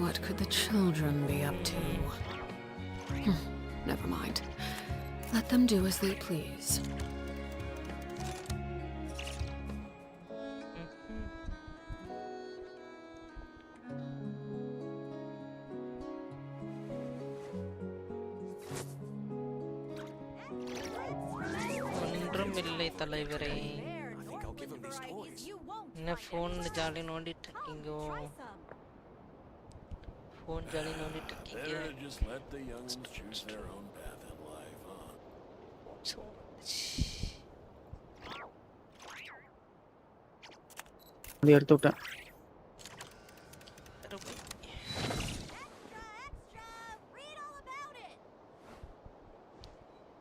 What could the children be up to? Never mind. Let them do as they please. Phone jolly nondit kingo. Phone jolly nondit kingo. Just let the youngins choose their own path in life, huh? So the earth total.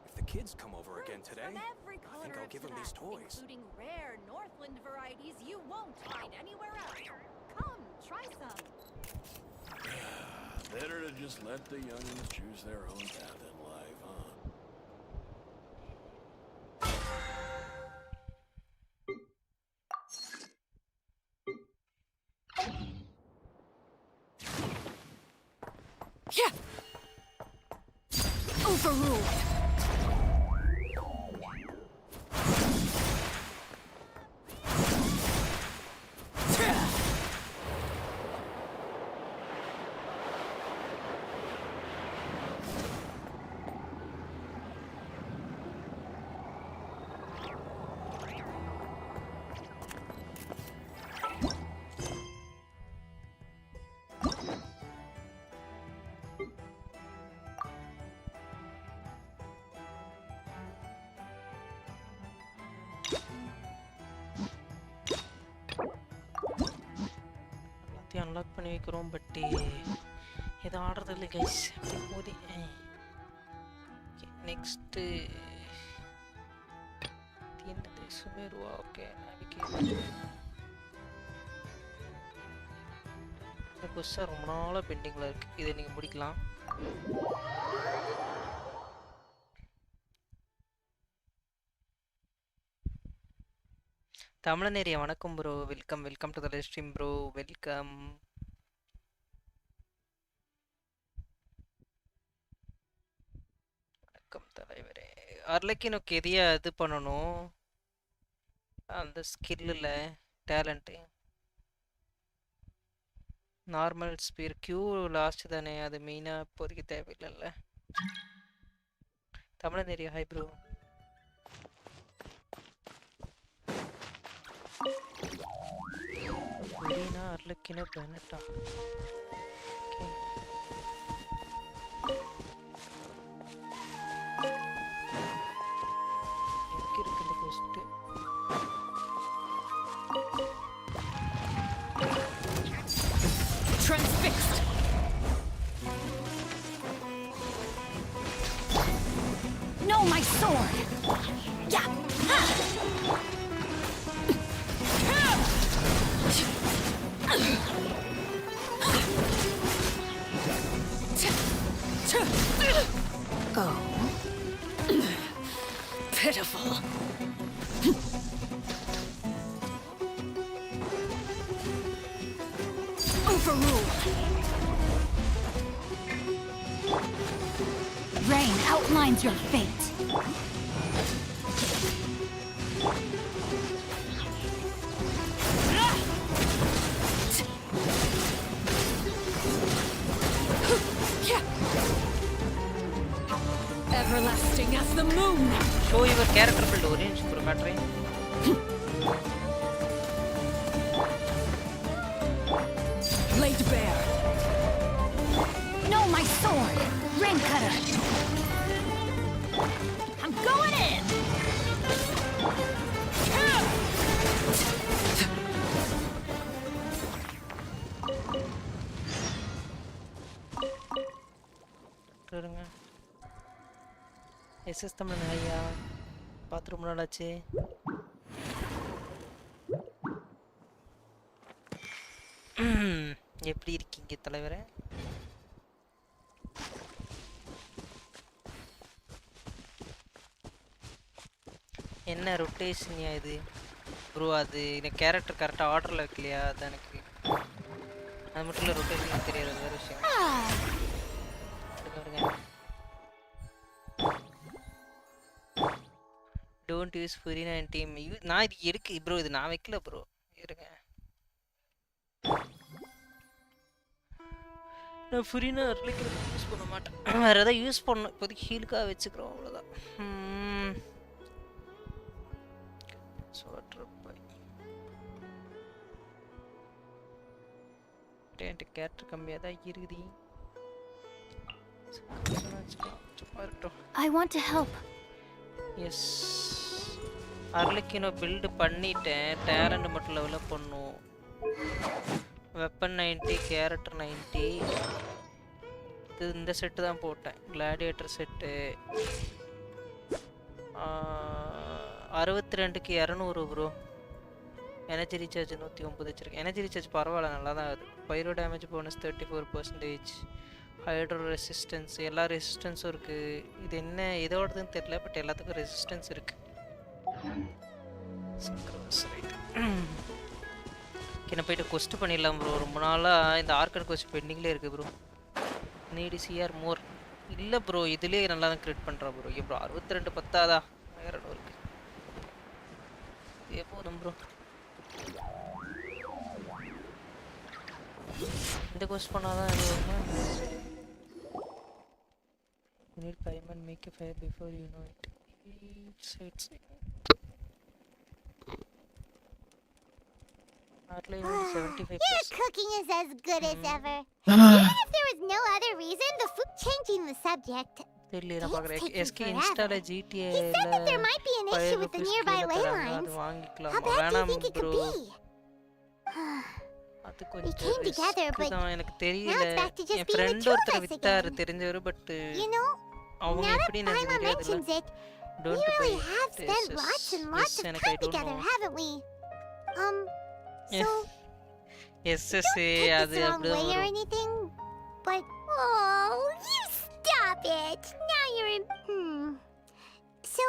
If the kids come over again today, I think I'll give them these toys. Including rare Northland varieties you won't find anywhere else. Come, try some. Better to just let the youngins choose their own path in life, huh? Yeah. Overruled. unlock பண்ணி வைக்கிறோம் but இது ஆடுறது இல்லை guys போதி next என்னது சுமேருவா okay navigate கொஸ்ஸா ரொம்ப நாளாக பெண்டிங்கில் இருக்குது இதை நீங்கள் முடிக்கலாம் தமிழநேரியா வணக்கம் bro welcome welcome to the live stream bro welcome வணக்கம் தலைவரே அர்லக்கினுக்கு எதையா இது பண்ணணும் அந்த ஸ்கில்லில் டேலண்ட்டு நார்மல் ஸ்பீர் கியூ லாஸ்ட் தானே அது மெயினாக இப்போதைக்கு தேவையில்லைல்ல தமிழநேரியா hi bro Irina Arlecchino Planeta. Okay. Here is the post. Transfixed. No, my sword. Yeah. Oh. Pitiful. Overruled. Rain outlines your fate. Everlasting as the moon. Show your character build orange for battery. Laid bare. No, my sword. Rain cutter. I'm going in. SS தமிழன் ஐயா பார்த்து ரொம்ப நாளாச்சு எப்படி இருக்கீங்க தலைவரே என்ன ரொட்டேஷன்யா இது ப்ரோ அது இந்த கேரக்டர் கரெக்டாக ஆர்டரில் வைக்கலையா அது எனக்கு அது மட்டும் இல்லை ரொட்டேஷன் தெரியாது வேறு விஷயம். டோன்ட் யூஸ் ஃபுரினா என் டீம். நான் இது இருக்கு ப்ரோ, இது நான் வைக்கல ப்ரோ. இருங்க, நான் ஃபுரினா யூஸ் பண்ண மாட்டேன். வேறு எதாவது யூஸ் பண்ணணும், இப்போதைக்கு ஹீலுக்காக வச்சுக்கிறோம் அவ்வளோதான். என்கிட்ட கேரக்டர் கம்மியாக தான் இருக்குது. I want to help. Yes, Arlecchino build பண்ணிட்டேன். டேலண்ட் மட்டும் லெவலப் பண்ணும். Weapon 90, character 90. இது இந்த செட்டு தான் போட்டேன், கிளாடியேட்டர் செட்டு. 62க்கு 200 ப்ரோ. எனர்ஜி ரீசார்ஜ் 109 வச்சிருக்கேன். எனர்ஜி ரீசார்ஜ் பரவாயில்ல, நல்லா தான் ஆகுது. Pyro damage bonus 34%. Hydro resistance, எல்லா ரெசிஸ்டன்ஸும் இருக்குது. இது என்ன இதோடதுன்னு தெரியல, பட் எல்லாத்துக்கும் ரெசிஸ்டன்ஸ் இருக்குது. என்ன போய்ட்டு கொஸ்ட் பண்ணிடலாம் ப்ரோ. ரொம்ப நாளாக இந்த ஆர்கன் கொஸ்ட் பெண்டிங்லேயே இருக்குது ப்ரோ. நீடி சிஆர் மோர் இல்லை ப்ரோ, இதுலேயே நல்லா தான் கிரியேட் பண்ணுறேன் ப்ரோ. ப்ரோ 62 பத்தாதா? 200 இருக்குது, இதே போதும் ப்ரோ. இந்த கொஸ்ட் பண்ணாதான் இது வருமா? You need time and make a fire before you know it. It's hardly even 75%. Your cooking is as good as ever. Even if there was no other reason, the food changing the subject. தெரியல, நான் பார்க்குறேன். SK இன்ஸ்டால GTA He said that there might be an issue with the nearby ley lines. வாங்கிக்கலாம். How bad do you வேணாம் think it bro. could be? அது We கொஞ்சம் came together, but தான் எனக்கு now தெரியல. it's back to just N being the friend two of ஒருத்தர் us வித்தாரு again. தெரிஞ்சவர், but You know, அவங்க now that எப்படி எனக்கு Paimon தெரியாதுல்ல. mentions it, we Don't really buy have it. spent Yes, lots and yes, lots of எனக்கு I time don't together, know. haven't we? Yeah. So SS take அது this wrong அப்படிதான் way or வரும். anything, but oh, you stop it. Now you're in. So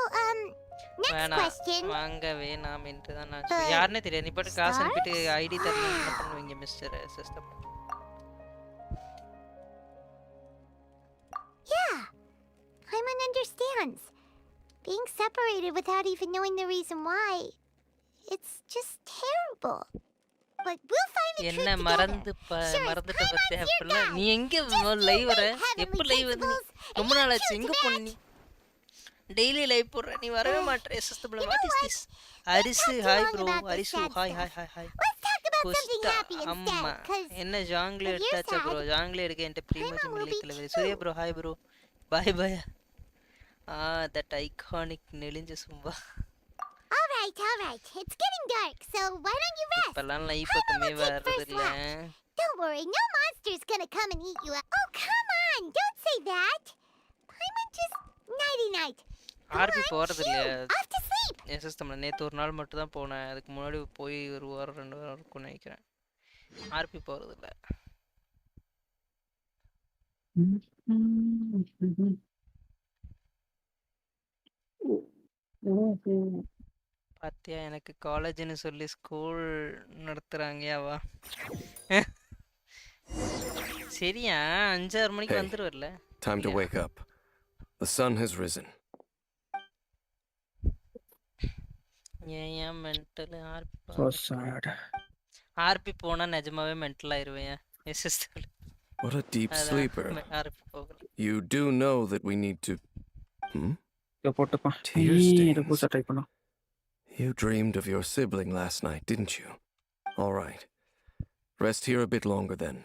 next வேணாம், question. வாங்க வேணாம் என்று தான் நான் சொல்றேன். யாருன்னே தெரியாது. நீ பாட்டு காசு அனுப்பிட்டு ஐடி தரணும், என்ன பண்ணுவீங்க mister system? Yeah, Hyman understands. Being separated without even knowing the reason why, it's just terrible. But we'll find the என்ன truth together. மறந்துட்ட பத்தி அப்படிலாம். நீ எங்க லைவ் வர? எப்போ லைவ் வந்து? ரொம்ப நாள் ஆச்சு. எங்க போன நீ? டெய்லி லைவ் போடுற, நீ வரவே மாட்டே சிஸ்டம்ல. What is this? அரிசு ஹாய் ப்ரோ. அரிசு hi hi hi hi. Let's talk about something கோஸ்டா happy அம்மா instead, 'cause என்ன ஜாங்லே எடுத்தாச்சா ப்ரோ? ஜாங்லே எடுக்க என்கிட்ட ப்ரீமோஜம் இல்லை கிளவி. Surya bro hi bro. Bye bye. That iconic நெளிஞ்ச சும்பா. all right. It's getting dark, so why don't you rest? இப்பெல்லாம் லைவ் Hyman பக்கமே will take வர்றது first இல்ல. watch. Don't worry, no monster's gonna come and eat you up. Oh, come on, don't say that. Hyman, just nighty night. RP போறது இல்லையா? Off to sleep. என் சிஸ்டம்ல நேற்று ஒரு நாள் மட்டும் தான் போனேன். அதுக்கு முன்னாடி போய் ஒரு வாரம் 2 வாரம் இருக்கும்னு நினைக்கிறேன். ஆர்பி போறது இல்லை. பாத்தியா, எனக்கு காலேஜ்னு சொல்லி ஸ்கூல் நடத்துறாங்கயாவா? சரியா 5-6 மணிக்கு Hey, வந்துருவல்ல? Time to wake up. The sun has risen. ஏன் மென்டல் So sad. ஆர்பி போனா நிஜமாவே மென்டல் ஆயிருவேன். எஸ்எஸ்ல What a deep sleeper. RP போகல. You do know that we need to. இதை போட்டுப்பா. Tear இதை stains. புதுசாக ட்ரை பண்ணோம். You dreamed of your sibling last night, didn't you? All right. Rest here a bit longer then.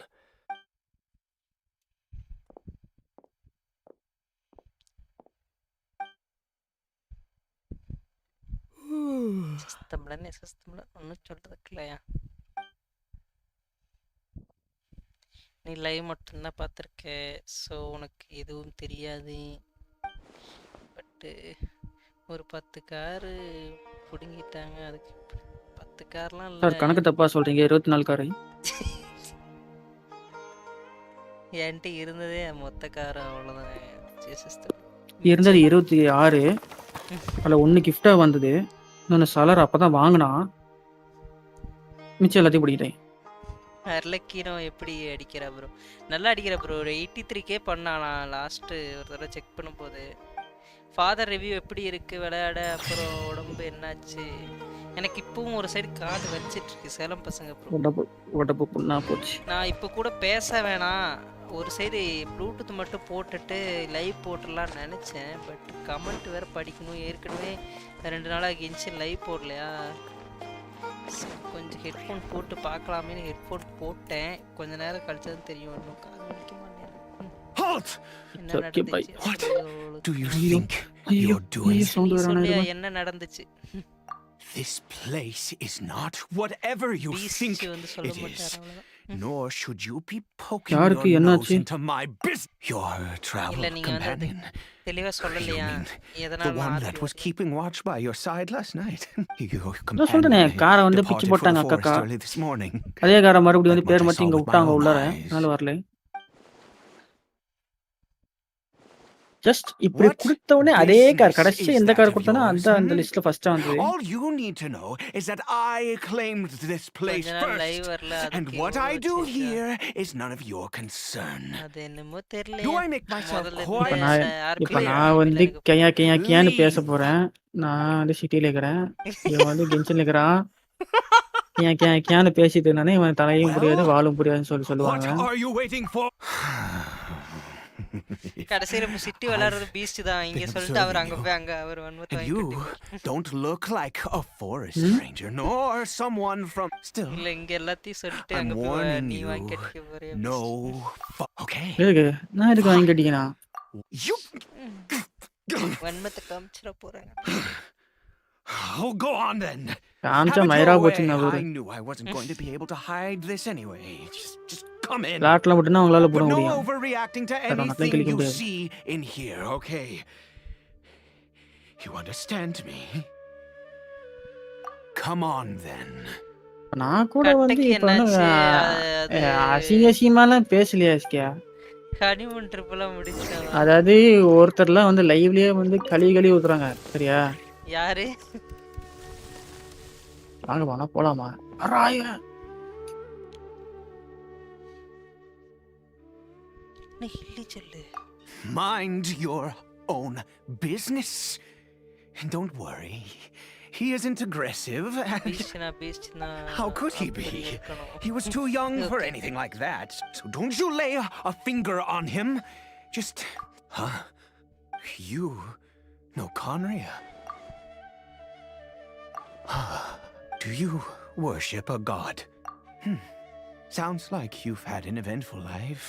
சிஸ்டம்ல ஒன்றும் சொல்றதுக்கு இல்லையா? நீ லைவ் மட்டும்தான் பார்த்துருக்க, ஸோ உனக்கு எதுவும் தெரியாது. பட்டு ஒரு 10 காரு பிடுங்கிட்டாங்க. அதுக்கு 10 கார்லாம் இல்லை. சார் கணக்கு தப்பா சொல்றீங்க. 24 காரை என்கிட்ட இருந்ததே மொத்த கார் அவ்வளோதான். இருந்தது 26. அதில் 1 கிஃப்டாக வந்தது. இன்னொன்று சலர் அப்போ தான் வாங்கினா. மிச்சம் எல்லாத்தையும் பிடிக்கிட்டேன். அர்லக்கினோ எப்படி அடிக்கிறா ப்ரோ? நல்லா அடிக்கிறா ப்ரோ. ஒரு 83K பண்ணானா லாஸ்ட்டு ஒரு தடவை செக் பண்ணும்போது. ஃபாதர் ரிவ்யூ எப்படி இருக்கு விளையாட? அப்புறம் உடம்பு என்னாச்சு? எனக்கு இப்பவும் ஒரு சைடு காது வச்சிட்டு இருக்கு சேலம் பசங்க ப்ரோ. உடம்பு புண்ணா போச்சு. நான் இப்போ கூட பேச வேணாம், ஒரு சைடு ப்ளூடூத் மட்டும் போட்டுட்டு லைவ் போட்டுடலான்னு நினச்சேன். பட் கமெண்ட் வேறு படிக்கணும். ஏற்கனவே 2 நாளாக கென்ஷின் லைவ் போடலையா, கொஞ்சம் ஹெட்ஃபோன் போட்டு பார்க்கலாமேன்னு ஹெட்ஃபோன் போட்டேன். கொஞ்ச நேரம் கழிச்சு தான் தெரியும். இன்னும் காது வலிக்க மாட்டேன். Halt! என்ன It's okay, bye. நடந்துச்சு? What ஐயோ, do you ஐயோ think ஐயோ you're doing? ஐயோ சவுண்ட் நீ வரானா சொல்லியா இது? என்ன நடந்துச்சு? This place is not whatever you think Beast வந்து சொல்ல it is. மாட்டார் அவ்வளோதான். Nor should you be poking யாருக்கு your nose என்னாச்சு? into my business. Your travel இல்லை நீங்கள் வந்து அது companion. தெளிவாக You சொல்லலையா mean the எதனால் one நான் that was Aarthi keeping watch by your side last night? Your நான் சொல்றேனே companion காரை வந்து பிச்சு departed for போட்டாங்க the அக்காக்கா. forest early this morning. அதே காரை மறுபடியும் That வந்து பேர் much I மாத்தி saw இங்க with my விட்டாங்க own உள்ளார. eyes. அதனால வரல. ஜஸ்ட் இப்படி What கொடுத்த உடனே அதே கார் business கடைசியா is எந்த that கார் of கொடுத்தானோ yours? அந்த அந்த லிஸ்ட்ல ஃபர்ஸ்டா வந்தது. All you need to know is that I claimed this place கொஞ்ச நாள் லைவ் first. வரல, And அதுக்கு what I இவ்வளோ do சேஞ்சா? here is none of your concern. அது என்னமோ Do தெரியலையா. I make myself முதல்ல இப்ப quite நான் யாருக்கும் இப்ப clear? நான் வந்து கையா கையா கையான்னு பேச Leave. போறேன். நான் வந்து சிட்டில இருக்கிறேன், இவன் வந்து கென்ஷன்ல இருக்கிறான். கையா கையா கையான்னு பேசிட்டு இருந்தானே இவன் தலையும் புரியாது Well, வாலும் புரியாதுன்னு what சொல்லுவாங்க. are you waiting for? கடைசியில இப்போ சிட்டி விளையாடுறது பீஸ்ட் தான் இங்க been சொல்லிட்டு அவர் அங்க observing போய் அங்க அவர் வன்மத்தை And வாங்கிட்டு you don't look like a forest Hmm? stranger, nor someone from. Still, இல்ல இங்க எல்லாத்தையும் சொல்லிட்டு I'm அங்க போய் warning நீ you. வாங்கி கட்டிக்க போறியா No. Okay. எதுக்கு நான் எதுக்கு வாங்கி கட்டிக்கணும்? You. வன்மத்தை காமிச்சிட போறாங்க. Oh, go on then. காமிச்சா Have it மயிரா your way. போச்சுங்க அவரு. I knew I wasn't going to be able to hide this anyway. Just come in. லாட்ல மட்டும்தான் அவங்களால போட But no முடியும். overreacting to Pero no anything click you முடியாது. see in here, okay? You understand me? Come on then. நான் கூட வந்து கட்டைக்கு இப்ப வந்து என்னாச்சு? அது அசிங்க அசிங்கமாலாம் பேசலையா எஸ்கே. ஹனிமூன் ட்ரிப் எல்லாம் முடிச்சிட்டாங்க. அதாவது ஒருத்தர்லாம் வந்து லைவ்லயே வந்து களி ஊத்துறாங்க சரியா? யாரு? வாங்க போனா போலாமா? அராய நீ ஹில்லி சொல்லு. Mind your own business. And don't worry, he isn't aggressive. பீஸ்ட்னா How could he be? He was too young for anything like that. So don't you lay a finger on him. Just, huh? You know Conria? Do you worship a god? Sounds like you've had an eventful life.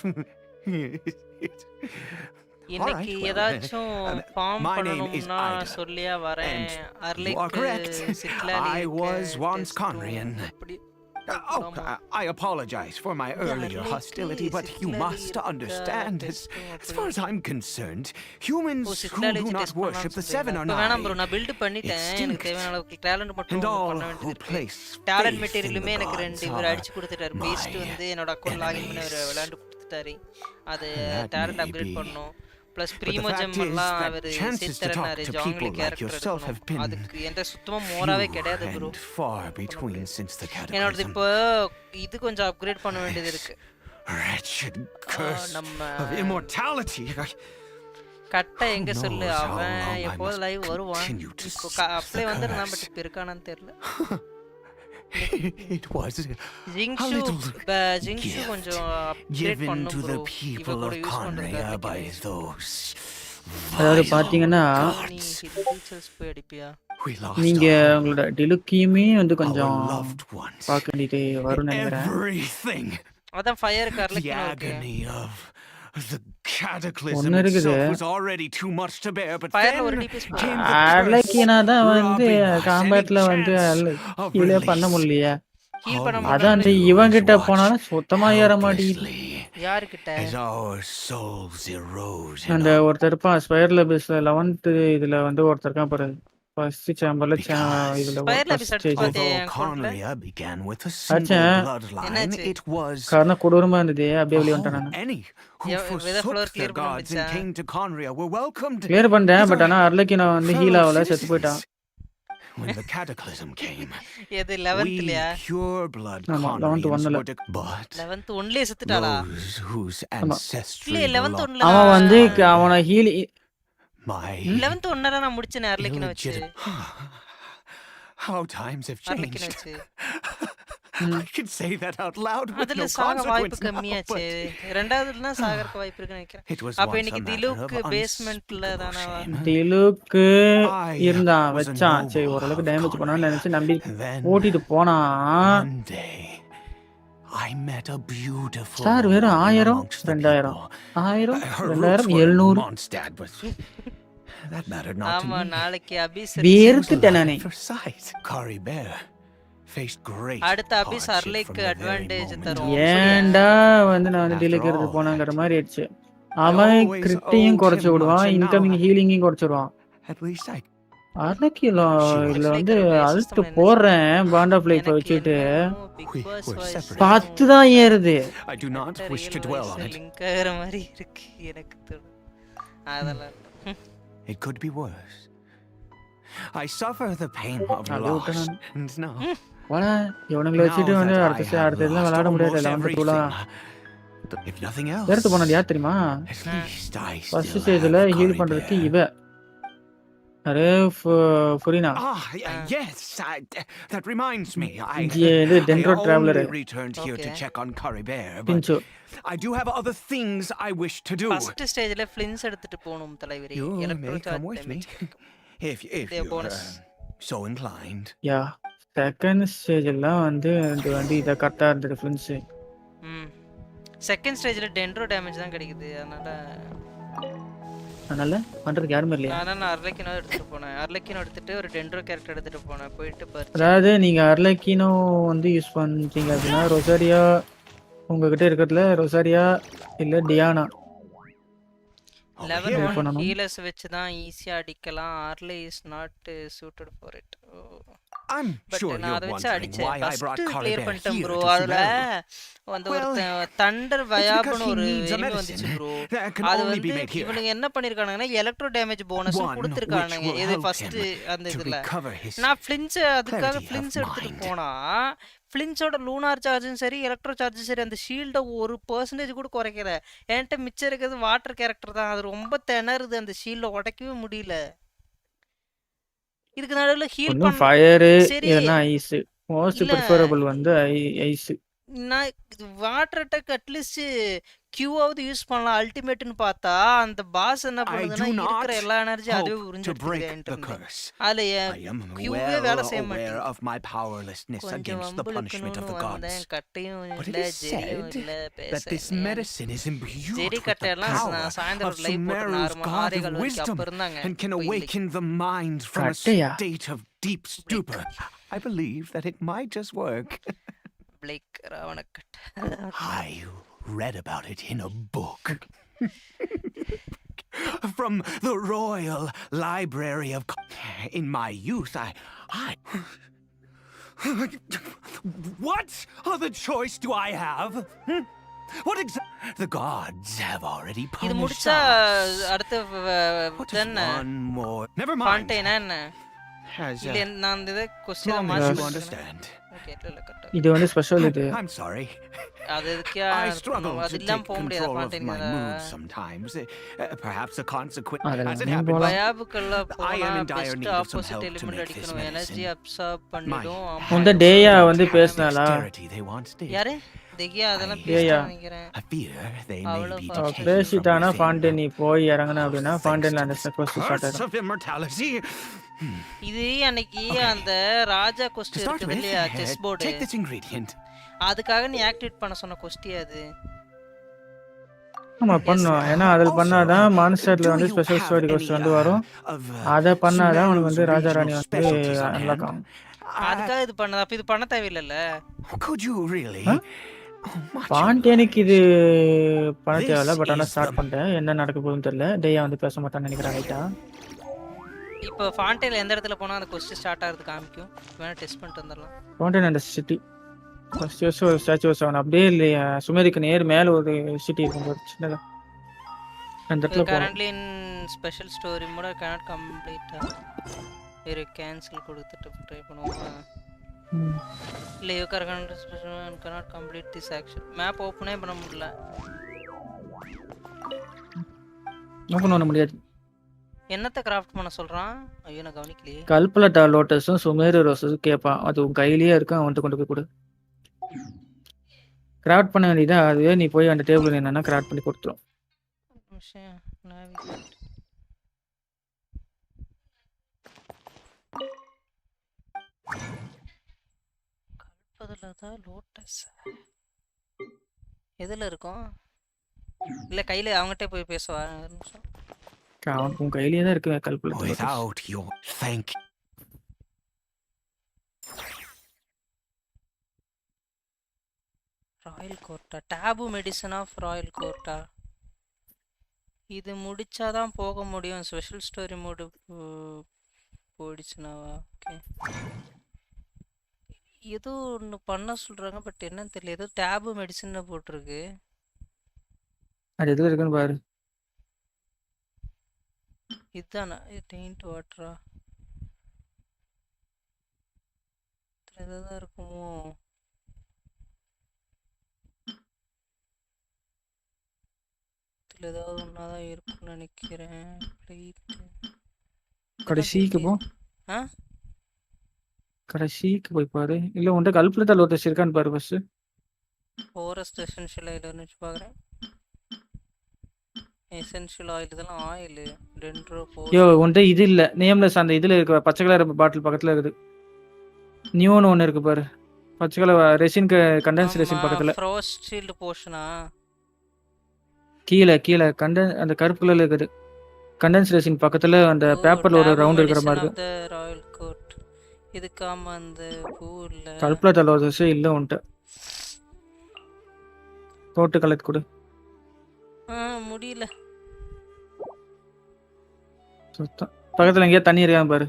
இன்னைக்கு well, ஏதாச்சும் form my name is பண்ணனும்னா Ida, சொல்லியா வரேன். and you are அர்லிக் correct. சிட்லாலி I was once Conrian. அப்படி Oh, I apologize for my earlier hostility, but you must understand, as far as I'm concerned, humans who do not worship the seven are வேணாம் bro, not. நான் build பண்ணிட்டேன். எனக்கு தேவையான அளவுக்கு talent மட்டும் And all பண்ண who வேண்டியது. place talent faith in மெட்டீரியலுமே the எனக்கு gods 2 இவர் are அடிச்சு கொடுத்துட்டாரு. my பீஸ்ட் வந்து என்னோட அக்கவுண்ட் லாகின் பண்ணி அவர் enemies. விளையாண்டு கொடுத்துட்டாரு. அது That talent may upgrade be. பண்ணனும். Plus But the primogem fact is எல்லாம் that அவர் chances to சேர்த்தறனாரு. talk to Zhongli people like character yourself have been அதுக்கு எந்த சுத்தமா மோராவே கிடையாது bro. and far between since the என்னோட cataclysm. இப்போ இது கொஞ்சம் அப்கிரேட் பண்ண வேண்டியது இருக்கு. Wretched curse நம்ம of immortality. கட்டை எங்க Who சொல்லு, knows how அவன் long I எப்போது must லைவ் வருவான். continue to இப்போ seek apply the வந்துருந்தான், curse. But இப்போ இருக்கானான்னு தெரியல. It was a ஜிங்ஷு little ஜிங்ஷு gift கொஞ்சம் அப்கிரேட் given பண்ணும் to ப்ரோ. the இவ people கூட of யூஸ் Conria by பண்றதுக்கு those அதாவது vile பாத்தீங்கன்னா நீ gods. டீச்சர்ஸ் போய் அடிப்பியா? We lost நீங்க all உங்களோட டிலுக்கியுமே வந்து our கொஞ்சம் loved ones. பார்க்க வேண்டியது வரும்னு நினைக்கிறேன். Everything. அதான் ஃபயர் The கார்லக்கினோ இருக்கு. agony of the cataclysm ஒண்ணு இருக்குது. itself was already too much to bear, but ஃபயர்ல ஒரு then DPS came the Arlecchino curse, தான் வந்து robbing us காம்பேட்ல any வந்து chance of கீழே பண்ண release. முடியலையே. ஹீல் பண்ண All அதான் அந்த மாட்டானே. இவன் கிட்ட watch போனாலும் சுத்தமா ஏற மாட்டேங்குது. helplessly யாருக்கிட்ட? as our souls erode in அந்த our ஒருத்தர் இருப்பான் ஸ்பயர்ல பேஸ்ல 11th இதுல வந்து ஒருத்தர் இருக்கான் பாரு. ஃபர்ஸ்ட் சேம்பர்ல Because இதுல ஸ்பயர்ல ஃபர்ஸ்ட் பிஸ் அடிச்சு ஸ்டேஜ். பார்த்தே although என் அக்கௌண்ட்ல. Conria began with a single அச்சேன். bloodline, என்னாச்சு? it was காரணம் கொடூரமா இருந்தது. அப்படியே வெளிய வந்துட்டேன் நானு. any who weather floor forsook clear their பண்ண gods and முடிஞ்சா? came to Conria were welcomed. Clear பண்ணிட்டேன். with பட் a ஆனா அர்லக்கினா வந்து fellow ஹீல் ஆகல, செத்து citizens. போயிட்டான். when the cataclysm came, எது we 11th-லயா? pure blood ஆமா, 11th Conrians ஒண்ணுல. were but 11th ஒன்லயே செத்துட்டாளா? those whose ஆமா. ancestry இல்ல 11th belonged ஒன்ல அவன் வந்து அவனை ஹீல் my 11th ஒன்னல நான் முடிச்சேன் அர்லக்கின வச்சு. How times have அர்லக்கின changed. வச்சு. I can say that out loud with அதுல no சாக வாய்ப்பு consequence now, கம்மியாச்சே. but ரெண்டாவதுல சாகறதுக்கு வாய்ப்பு இருக்குன்னு it நினைக்கிறேன். was அப்ப once இன்னைக்கு a matter திலுக்கு of பேஸ்மெண்ட்ல unspeakable தானே shame. திலுக்கு I இருந்தான் was a வச்சான். சரி noble ஓரளவுக்கு of டேமேஜ் பண்ணான்னு நினைச்சு நம்பி Conrian. Then ஓட்டிட்டு போனா one day I met a beautiful sir வெறும் woman 1000 amongst the 2000 people. 1000 Her 2000 roots were 700 Mondstadt, but that mattered not to ஆமா me. நாளைக்கு அபிஸ் வேர்த்துட்டேன் நானே. For sight, Kari Bear faced great அடுத்த அபிஸ் hardship அர்லைக்கு from the very advantage moment. தரும். ஏன்டா வந்து நான் வந்து After டிலேக்கு எடுத்து all, போனாங்கிற மாதிரி ஆயிடுச்சு. அவன் always கிரிட்டையும் owed குறைச்சு him விடுவான், much, and incoming now ஹீலிங்கையும் குறைச்சிடுவான். At least I அரைக்கிலோ இதுல வந்து Actually, அழுத்து system ல என்ன போடுறேன் பாண்ட் ஆஃப் லைஃப் எனக்கு வச்சுட்டு என்னமோ big We boss were voice separated. 10 தான் ஏறுது. I do not wish to dwell on it. Link ஆகிற மாதிரி இருக்கு எனக்கு தோணும். அதெல்லாம் இல்ல. It could be worse. I suffer the pain of அது loss, விட்டுறேன். and now வாடா இவனுங்களை வச்சுட்டு now வந்து that I அடுத்த have அடுத்த இதெல்லாம் lost விளையாட முடியாது. almost 11th everything, டூலாம் if nothing else, எடுத்து போனது யார் தெரியுமா? at least I first still ஸ்டேஜ்ல have ஹீல் Kari பண்றதுக்கு Bear. இவ அரே Furina Yes, that reminds me. இது I டென்ட்ரோ டிராவலர் only returned here to Okay. check on Kari Bear, but பிஞ்சு I do have other things I wish to do. First ஸ்டேஜ்ல ஃப்ளின்ஸ் எடுத்துட்டு போணும் தலைவரே. You electro may come with me, if They're you're bonus. so inclined. யா second ஸ்டேஜ்லாம் வந்து இந்த வண்டி இதை கரெக்டாக இருந்தது ஃப்ரெண்ட்ஸு. செகண்ட் ஸ்டேஜ்ல டென்ட்ரோ டேமேஜ் தான் கிடைக்குது. அதனால பண்றதுக்கு யாருமே இல்லையா? நான் அர்லக்கினோ எடுத்துட்டு போனேன். அர்லக்கினோ எடுத்துட்டு ஒரு டென்ட்ரோ கேரக்டர் எடுத்துட்டு போனேன். போயிட்டு பர்ச்சேஸ் அதாவது நீங்க அர்லக்கினோ வந்து யூஸ் பண்றீங்க அப்படின்னா ரொசாரியா உங்ககிட்ட இருக்கிறதுல ரொசாரியா இல்ல டியானா 11 பண்ணணும். ஹீலர்ஸ் வச்சு தான் ஈஸியா அடிக்கலாம். Arle is not suited for it. I'm but sure நான் you're அதை வச்சு wondering அடிச்சேன். why I brought first Kari clear Bear பண்ணிட்டேன் here ப்ரோ. to அதுல Sumeru. அந்த Well, ஒருத்தன் தண்டர் because வயாபுன்னு he ஒரு needs a எனிமி medicine வந்துச்சு ப்ரோ. that can அது only be வந்து made here. இவனுங்க என்ன பண்ணிருக்கானுங்கன்னா electro damage bonus One which கொடுத்துருக்கானுங்க. will இது help ஃபர்ஸ்ட் him அந்த to இதுல recover his நான் ஃப்ளின்ஸ் அதுக்காக clarity of ஃப்ளின்ஸ் எடுத்துட்டு mind. போனா ஃப்ளின்ஸோட லூனார் சார்ஜும் சரி எலக்ட்ரோ சார்ஜும் சரி அந்த ஷீல்டை 1% கூட குறைக்கல. என்கிட்ட மிச்சம் இருக்கிறது வாட்டர் கேரக்டர் தான். அது ரொம்ப திணறுது. அந்த ஷீல்டை உடைக்கவே முடியல. இதுக்கு நடுவில் ஹீல் ஒன்றும் பண்ண ஃபயரு சரி இல்லைன்னா ஐஸ் மோஸ்ட் இல்ல ப்ரிஃபரபிள் வந்து ஐஸ். நான் வாட்டர் அட்டாக் அட்லீஸ்ட் கியூவாவது யூஸ் பண்ணலாம் அல்டிமேட்னு பார்த்தா அந்த பாஸ் என்ன I பண்ணுதுன்னா do not இருக்கிற எல்லா எனர்ஜி அதுவே hope உறிஞ்சு to break the எடுத்துக்கிது. curse. அதுல I am கியூவே well வேலை செய்ய aware மாட்டேங்குது. of my powerlessness கொஞ்சம் against the punishment of வம்புழுக்கணும்னு the வந்தேன். gods. கட்டையும் But it இல்ல is ஜெரியும் said இல்ல that this பேச medicine is imbued zari with the கட்டையெல்லாம் power நான் சாயந்தரம் of ஒரு லைவ் போட்டு Sumeru's god ஆறே of கால் வரைக்கும் wisdom அப்ப இருந்தாங்க. and can இப்போ இல்லை. awaken the mind from a கட்டையா? state of deep stupor. I believe that it might just work. பிளேக் ராவணக்கட்டை I read about it in a book. From the Royal Library of... In my youth, I... What other choice do I have? What The gods have already இது punished முடிச்சா us. அடுத்த What is என்ன one more? Never mind. ஃபாண்டேனா என்ன As, இல்ல நான் அந்த இதை கொஸ்டினை long as மாற்றி you கொடுத்துருக்கேன். understand. ஓகே இல்ல கரெக்டா இது வந்து ஸ்பெஷல் இது. I'm sorry. அது எதுக்கே I struggle அது to இல்லாம take போக முடியாது control of ஃபாண்டேன் my mood sometimes. Perhaps a consequence அதெல்லாம் as it நீ happens. போலாம். பயாபுக்குள்ள I am போனா in dire best need of some opposite help to element make this அடிக்கணும். Energy medicine. அப்சார்ப் பண்ணிடும். அந்த டேயா வந்து பேசினாலா? Dexterity they once did. யாரு தெகியா அதெல்லாம் I- பேசிட்டு Yeah. நினைக்கிறேன். I fear they may அவ்வளவு be அவ decaying from பேசிட்டானா within. ஃபாண்டேன் நீ போய் இறங்கின அப்படின்னா Thanks ஃபாண்டேன்ல to அந்த this கொஸ்ட் ஸ்டார்ட் curse ஆயிடும். of immortality. இது அன்னைக்கு அந்த ராஜா To கொஸ்டி start இருக்குது with, இல்லையா chess board take this ingredient. அதுக்காக நீ ஆக்டிவேட் பண்ண சொன்ன கொஸ்டி அது. ஆமா பண்ணும். ஏன்னா அதில் பண்ணாதான் மான்ஸ்டர்ல வந்து ஸ்பெஷல் ஸ்டோரி கொஸ்ட் வந்து வரும். அதை பண்ணாதான் அவனுக்கு வந்து ராஜா ராணி வந்து அன்லாக் ஆகும். அதுக்காக இது பண்ணது. அப்ப இது பண்ண தேவையில்லைல்ல. Could you really? Huh? Much ஃபாண்டேனுக்கு இது பண்ண தேவையில்ல. பட் ஆனால் ஸ்டார்ட் பண்ணிட்டேன். என்ன நடக்க போகுதுன்னு தெரியல. டேயா வந்து பேச மாட்டான்னு நினைக்கிறேன். ரைட்டா இப்போ ஃபாண்டேல எந்த இடத்துல போனா அந்த கொஸ்டி ஸ்டார்ட் ஆகுறது காமிக்கும். வேணா டெஸ்ட் பண்ணிட்டு வந்துடலாம். ஃபாண்டேன் அந்த சிட்டி ஃபர்ஸ்ட் வருஷம் ஒரு ஸ்டாச்சு வச்சு அப்படியே இல்லையா சுமேரிக்கு நேர் மேலே ஒரு சிட்டி இருக்கும் ஒரு சின்னதாக அந்த இடத்துல போகணும். Currently in special story mode cannot complete. வேறு கேன்சல் கொடுத்துட்டு ட்ரை பண்ணுவோமா? ம். இல்லை you cannot complete this action. Map ஓப்பனே பண்ண முடியல. ஓப்பன் பண்ண முடியாது. என்னத்தை கிராஃப்ட் பண்ண சொல்கிறான்? ஐயோ நான் கவனிக்கலையே. கல்பலட்டா லோட்டஸும் சுமேரு ரோஸஸும் கேட்பான். அது உன் கையிலேயே இருக்கும், அவன்கிட்ட கொண்டு போய் கொடு. கிராஃப்ட் பண்ண வேண்டியதா, அதுவே நீ போய் அந்த டேபிள் என்னன்னா கிராஃப்ட் பண்ணி கொடுத்துரும். விஷயம் navigate. கல்பலட்டா லோட்டஸ் எதில் இருக்கும்? இல்லை கையில் அவங்ககிட்ட போய் பேசுவா? ஒரு நிமிஷம். அவனுக்கு உன் கையிலேயே தான் இருக்கு Kalpalata lotus. Without your thank royal கோர்ட்டா, டேபு மெடிசன் ஆஃப் ராயல் கோர்ட்டா. இது முடிச்சாதான் போக முடியும். ஸ்பெஷல் ஸ்டோரி மோடு போயிடுச்சுனாவா? ஓகே, ஏதோ ஒன்று பண்ண சொல்கிறாங்க, பட் என்னன்னு தெரியல. ஏதோ டேபு மெடிசன் போட்டிருக்கு. அது எதுல இருக்குன்னு பாரு. இதுதானா? டெயின்ட் வாட்டரா? இதில் தான் இருக்குமோ? இதில் ஏதாவது ஒன்றா தான் இருக்கும்னு நினைக்கிறேன். கடைசிக்கு போ. ஆ, கடைசிக்கு போய் பாரு. இல்லை உன்கிட்ட கல்பலட்டா லோட்டஸ் இருக்கான்னு பாரு ஃபர்ஸ்ட். ஃபாரஸ்ட் எசென்ஷியல் ஆயில்னு வச்சு பார்க்குறேன். எசென்ஷியல் ஆயில் இதெல்லாம் ஆயில் டென்ட்ரோ யோ உன்கிட்ட இது இல்லை நேம்லெஸ். அந்த இதில் இருக்க பச்சை கலர் பாட்டில் பக்கத்தில் இருக்குது. நியூன்னு ஒன்று இருக்கு பாரு, பச்சை கலர் ரெசின், கண்டென்ஸ் ரெசின் பக்கத்தில். ஃப்ரோஸ்ட் ஷீல்டு போஷனா? கீழே கீழே அந்த கருப்பு கலர்ல இருக்குது. கண்டென்ஸ் ரெசின் பக்கத்தில் அந்த பேப்பரில் ஒரு ரவுண்ட் இருக்கிற மாதிரி இருக்கு. ராயல் கோட் இதுக்காம அந்த பூ இல்லை. கல்பலட்டா லோட்டஸே இல்லை உன்கிட்ட. போட்டு கலெக்ட் கொடு. முடியல. சுத்தம் பக்கத்தில் எங்கேயா தண்ணி இருக்கான்னு பாரு.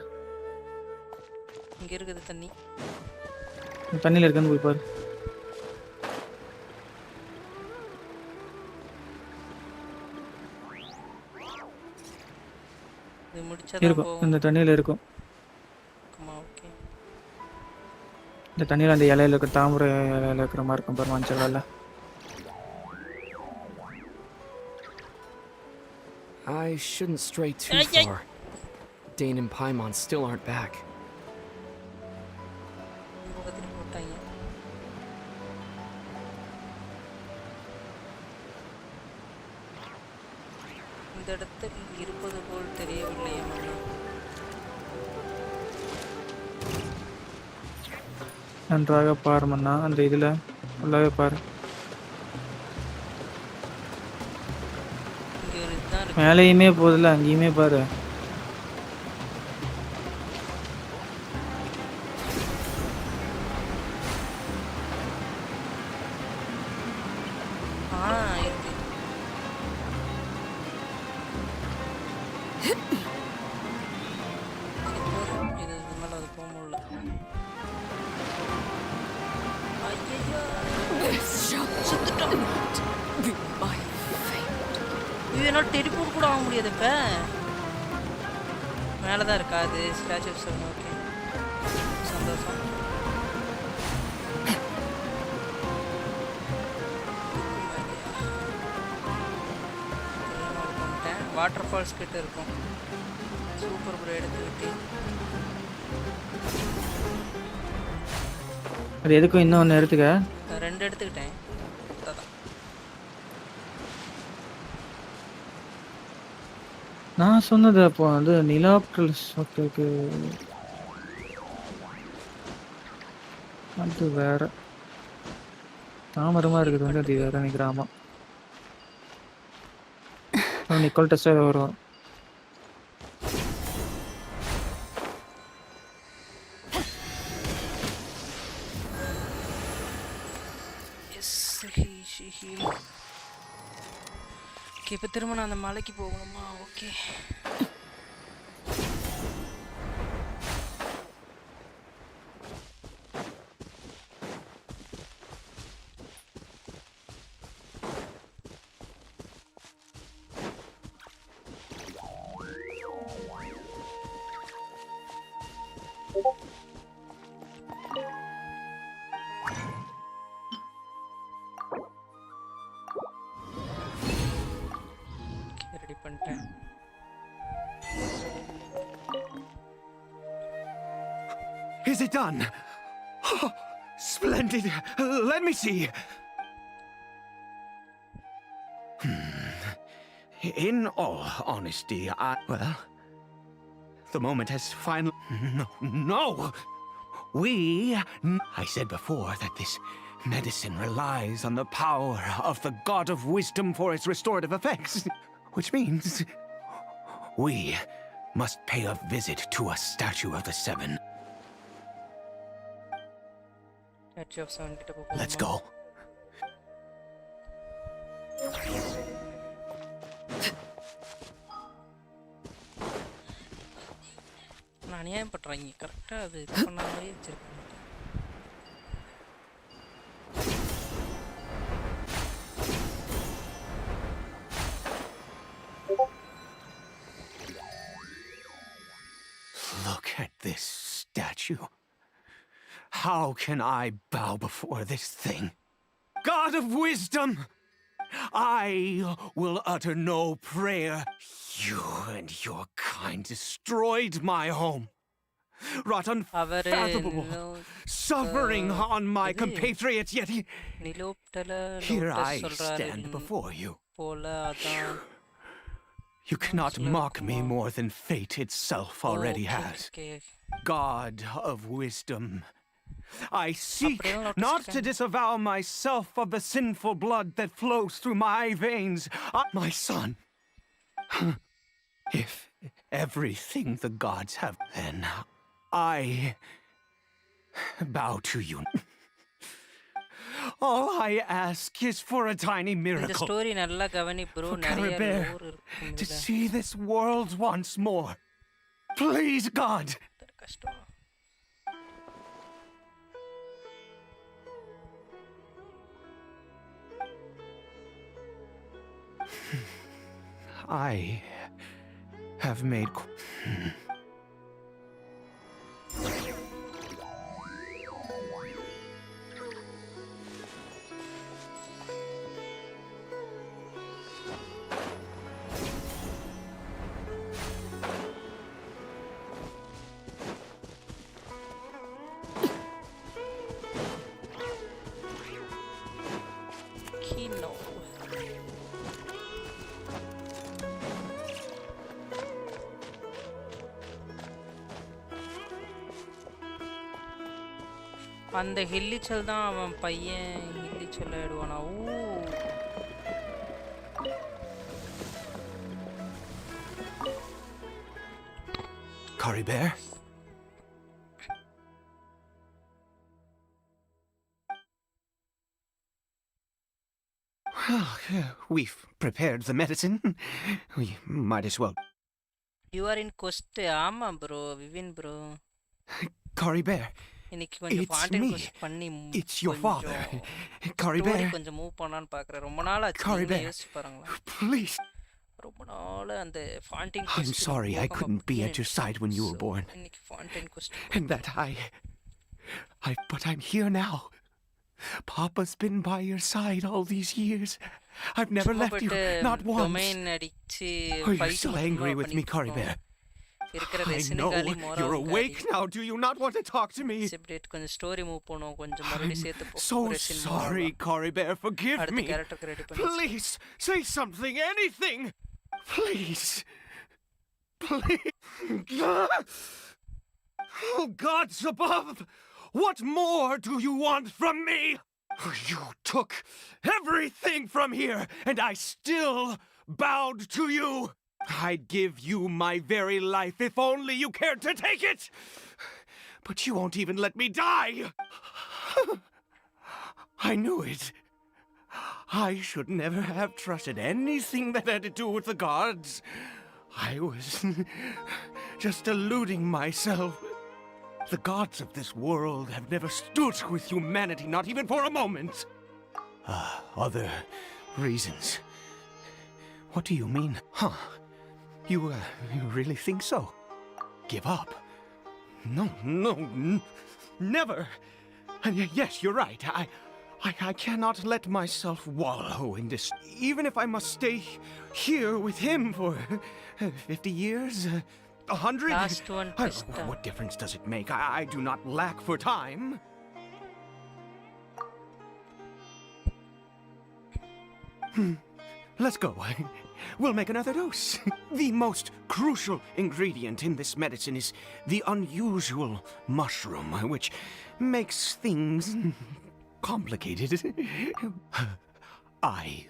இங்கே இருக்குது தண்ணி. தண்ணியில் இருக்கான்னு போய் பாரு. இது முடிச்சாதான் இருக்கும், போகும். இந்த தண்ணியில் இருக்கும். ஓகே, இந்த தண்ணியில் அந்த இலையில இருக்கிற தாமரை இலையில இருக்கிற மாதிரி இருக்கும் பாரு, மஞ்சள் வேலை. I shouldn't stray too far. Dane and Paimon still aren't back. பக்கத்துல போட்டாங்க. இந்த இடத்தில் இருப்பது போல் தெரியவில்லை. நன்றாக பாரு மன்னா, அந்த இதில் ஃபுல்லாகவே பாரு. இங்கே ஒரு இதுதான் இருக்கு. மேலேயுமே போதில்ல, அங்கேயுமே பாரு. இருக்கு. இது மேலே அது போக முடியல. இது என்ன டெலிபோர்ட் கூட ஆக முடியாது. இப்போ மேலே தான் இருக்கா அது ஸ்டாச்சு ஆஃப் சன். ஓகே, சந்தோஷம். வாட்டர் ஃபால்ஸ் கிட்ட இருக்கும். சூப்பர் ப்ரோ எடுத்துக்கிட்டு அது எதுக்கும் இன்னொன்று எடுத்துக்க. 2 எடுத்துக்கிட்டேன். நான் சொன்னது அப்போ வந்து நிலாக்கள் சொத்துக்கு அது வேற தாமரமாக இருக்குது வந்து அது வேற கிராமம். நிக்கோல் டெஸ்ட் வரும். இப்போ திரும்ப நான் அந்த மலைக்கு போகணுமா? ஓகே, பண்ணிட்டேன். Is it done? Oh, splendid. Let me see. In all honesty, well, the moment has finally... No! I said before that this medicine relies on the power of the God of Wisdom for its restorative effects, which means we must pay a visit to a statue of the Seven. Statue of 7 கிட்ட போகணுமா? Let's go. நான் அநியாயம் பண்றாங்க கரெக்டா அது இது பண்ண மாதிரி வச்சிருக்கேன். Look at this statue. How can I bow before this thing? God of wisdom! I will utter no prayer. You and your kind destroyed my home. Wrought unfathomable suffering on my compatriots, yet here I stand before you. You cannot mock me more than fate itself already has. God of wisdom, I seek not to disavow myself of the sinful blood that flows through my veins. My son, if everything the gods have, then I bow to you. All I ask is for a tiny இந்த miracle. Story நல்லா கவனி bro, For நிறைய Caribbear lore இருக்கும் to இதுல. see this world once more. Please, God. கஷ்டம். I have made... Kino. அந்த ஹில்லிச்சல் தான் அவன் பையன் ஹில்லிச்சல் ஆயிடுவானா? ஓ Caribbear? We've prepared the medicine. We might as well. You are in quest. ஆமா ப்ரோ, விவின் ப்ரோ. Caribbear, இன்னைக்கு கொஞ்சம் It's பாண்டியன் me. கொஸ்ட் பண்ணி it's your father. Caribbear, கொஞ்சம் மூவ் பண்ணான்னு பாக்குறேன். ரொம்ப நாள் ஆச்சு. Caribbear. நீங்களே யோசிச்சு பாருங்களேன். please. ரொம்ப நாள் அந்த ஃபாண்டின் I'm sorry I couldn't be at your side when you were born. இன்னைக்கு ஃபாண்டின் கொஸ்ட். And that but I'm here now. Papa's been by your side all these years. I've never left you, not once. Domain அடிச்சு Are you still angry with me, Caribbear? இருக்கிற I resin know காலி you're awake now. Do you not want to talk to me? Separate கொஞ்சம் story move பண்ணுவோம். கொஞ்சம் மறுபடியும் சேர்த்து போ. So sorry, Caribbear. Forgive அடுத்த me. கேரக்டர் ரெடி பண்ணி. Please, say something, anything. Please. Please. Oh, gods above. What more do you want from me? You took everything from here, and I still bowed to you. I'd give you my very life if only you cared to take it. But you won't even let me die. I knew it. I should never have trusted anything that had to do with the gods. I was just deluding myself. The gods of this world have never stood with humanity, not even for a moment. Other reasons. What do you mean? Huh? You really think so? Give up? No, never. And yes, you're right. I cannot let myself wallow in this, even if I must stay here with him for 50 years, 100. Last one, Krista. What difference does it make? I do not lack for time. Let's go. We'll make another dose. The most crucial ingredient in this medicine is the unusual mushroom, which makes things complicated. I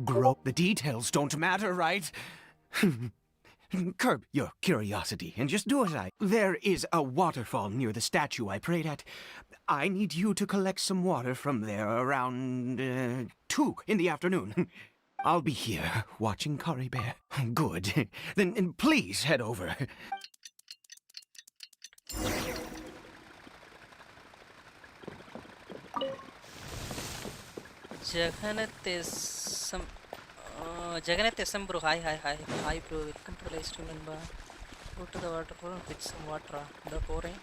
grow. The details don't matter, right? Curb your curiosity and just do as I. There is a waterfall near the statue I prayed at. I need you to collect some water from there around 2 in the afternoon. I'll be here watching Curry Bear. Good. Then please head over. Jagannath bro, hi bro, welcome to the live stream and go to the waterfall and fetch some water. The pouring.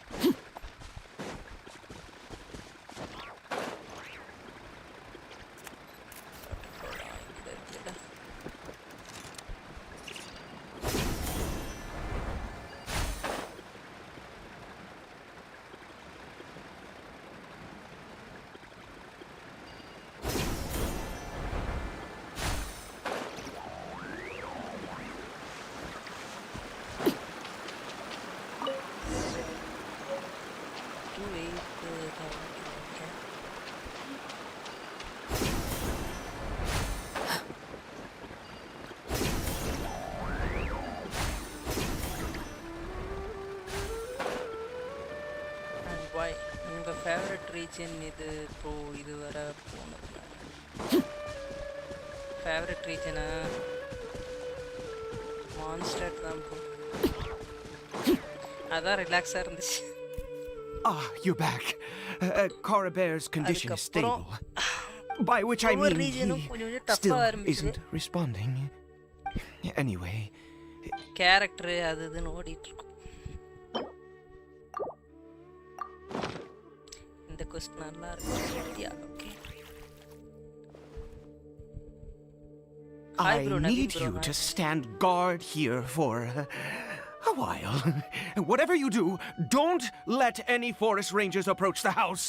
Favorite region இது bro இது வர போனதுல favourite ரீஜனா monster தான் bro அதான் ரிலாக்ஸா இருந்துச்சு. Ah, you're back. Cara Bear's condition is stable. By which I mean he still isn't responding. Anyway, character அது இதுன்னு ஓடிட்டு இருக்கும். இந்த கொஸ்டின் நல்லா இருக்கு. Okay. I need you to stand guard here for a while. Whatever you do, don't let any forest rangers approach the house.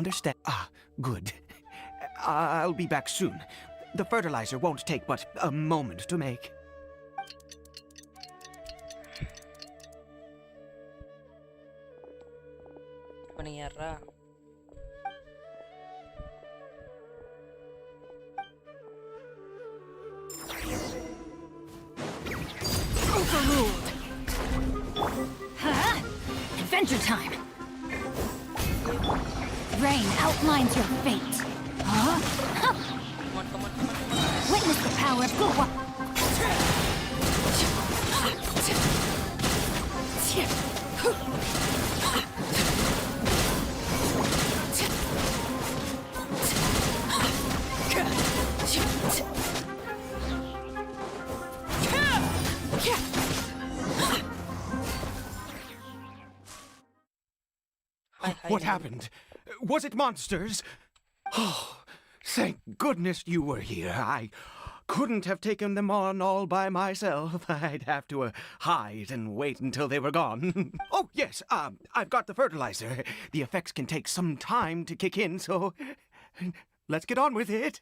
Understand? Ah, good. I'll be back soon. The fertilizer won't take but a moment to make. பண்ணியாரா? Overruled. Huh? Adventure time. Rain outlines your fate. Huh? Come on. Witness the power of good one. What happened? Was it monsters? Oh, thank goodness you were here. I couldn't have taken them on all by myself. I'd have to hide and wait until they were gone. Oh, yes, I've got the fertilizer. The effects can take some time to kick in, so let's get on with it.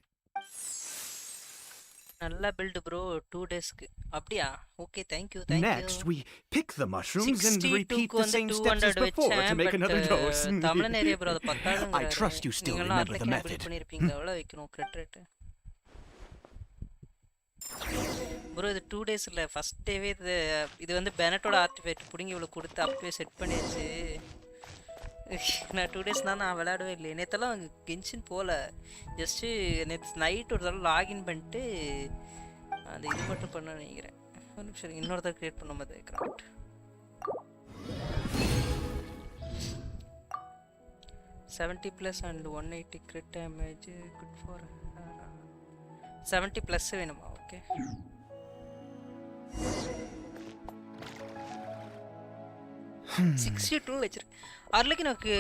நல்ல build bro 2 daysக்கு. அப்படியே. Okay, thank you. Next, we pick the mushrooms and repeat the same steps as before to make another dose. தமிழன் area bro அது பத்தாதுங்க. I trust you still remember the method. பண்ணிருப்பீங்க. எவ்வளவு வைக்கணும் கிரெட் rate? bro இது 2 days இல்ல first டேவே இது வந்து பெனட்டோட ஆர்டிஃபேக்ட் புடிங்கி இவ்வளவு கொடுத்து அப்பவே செட் பண்ணியாச்சு. நான் 2 days தான் நான் விளையாடவே இல்லை. நேத்தெல்லாம் கென்ஷின் போல ஜஸ்ட்டு நேற்று நைட் ஒரு தடவை லாகின் பண்ணிட்டு அந்த இது மட்டும் பண்ண நினைக்கிறேன். ஒரு நிமிஷம் இன்னொருத்தர் க்ரியேட் பண்ண மாதிரி craft 70+ and 180 crit damage good for 70+ வேணுமா? ஓகே $62 வச்சிருக்கு. அர்லைக்கு எனக்கு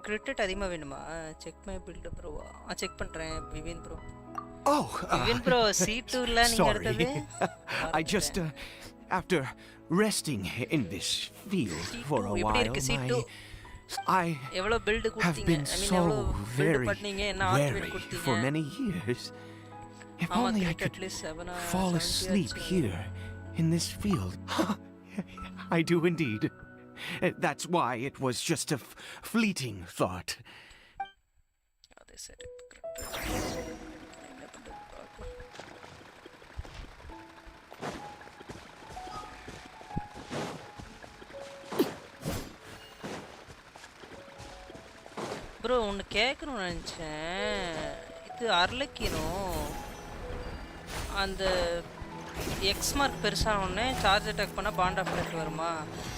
கிரெடிட் அதிகமாக வேணுமா? Check my build bro. Check பண்ணுறேன் Vivin bro. Oh, Vivin bro C2ல நீங்கள் எடுத்தது sorry. I just, after resting in this field for a எப்படி while, இருக்கு C2? I எவ்வளோ பில்டு have கொடுத்தீங்க? been ஐ மீன் so எவ்வளோ பில்டு very பண்ணீங்க? என்ன ஆக்டிவேட் weary கொடுத்தீங்க? for many years. If ஆமா only I credit could at least 7 fall asleep here in this field. I do indeed. That's why it was just a fleeting thought. அதே சரி. Bro ஒன்று கேட்கணும்னு நினச்சேன். இது அர்லைக்கினும் அந்த எக்ஸ் மார்க் பெருசான உடனே சார்ஜ் அட்டாக் பண்ணால் பாண்ட் ஆஃப் லைஃப் வருமா?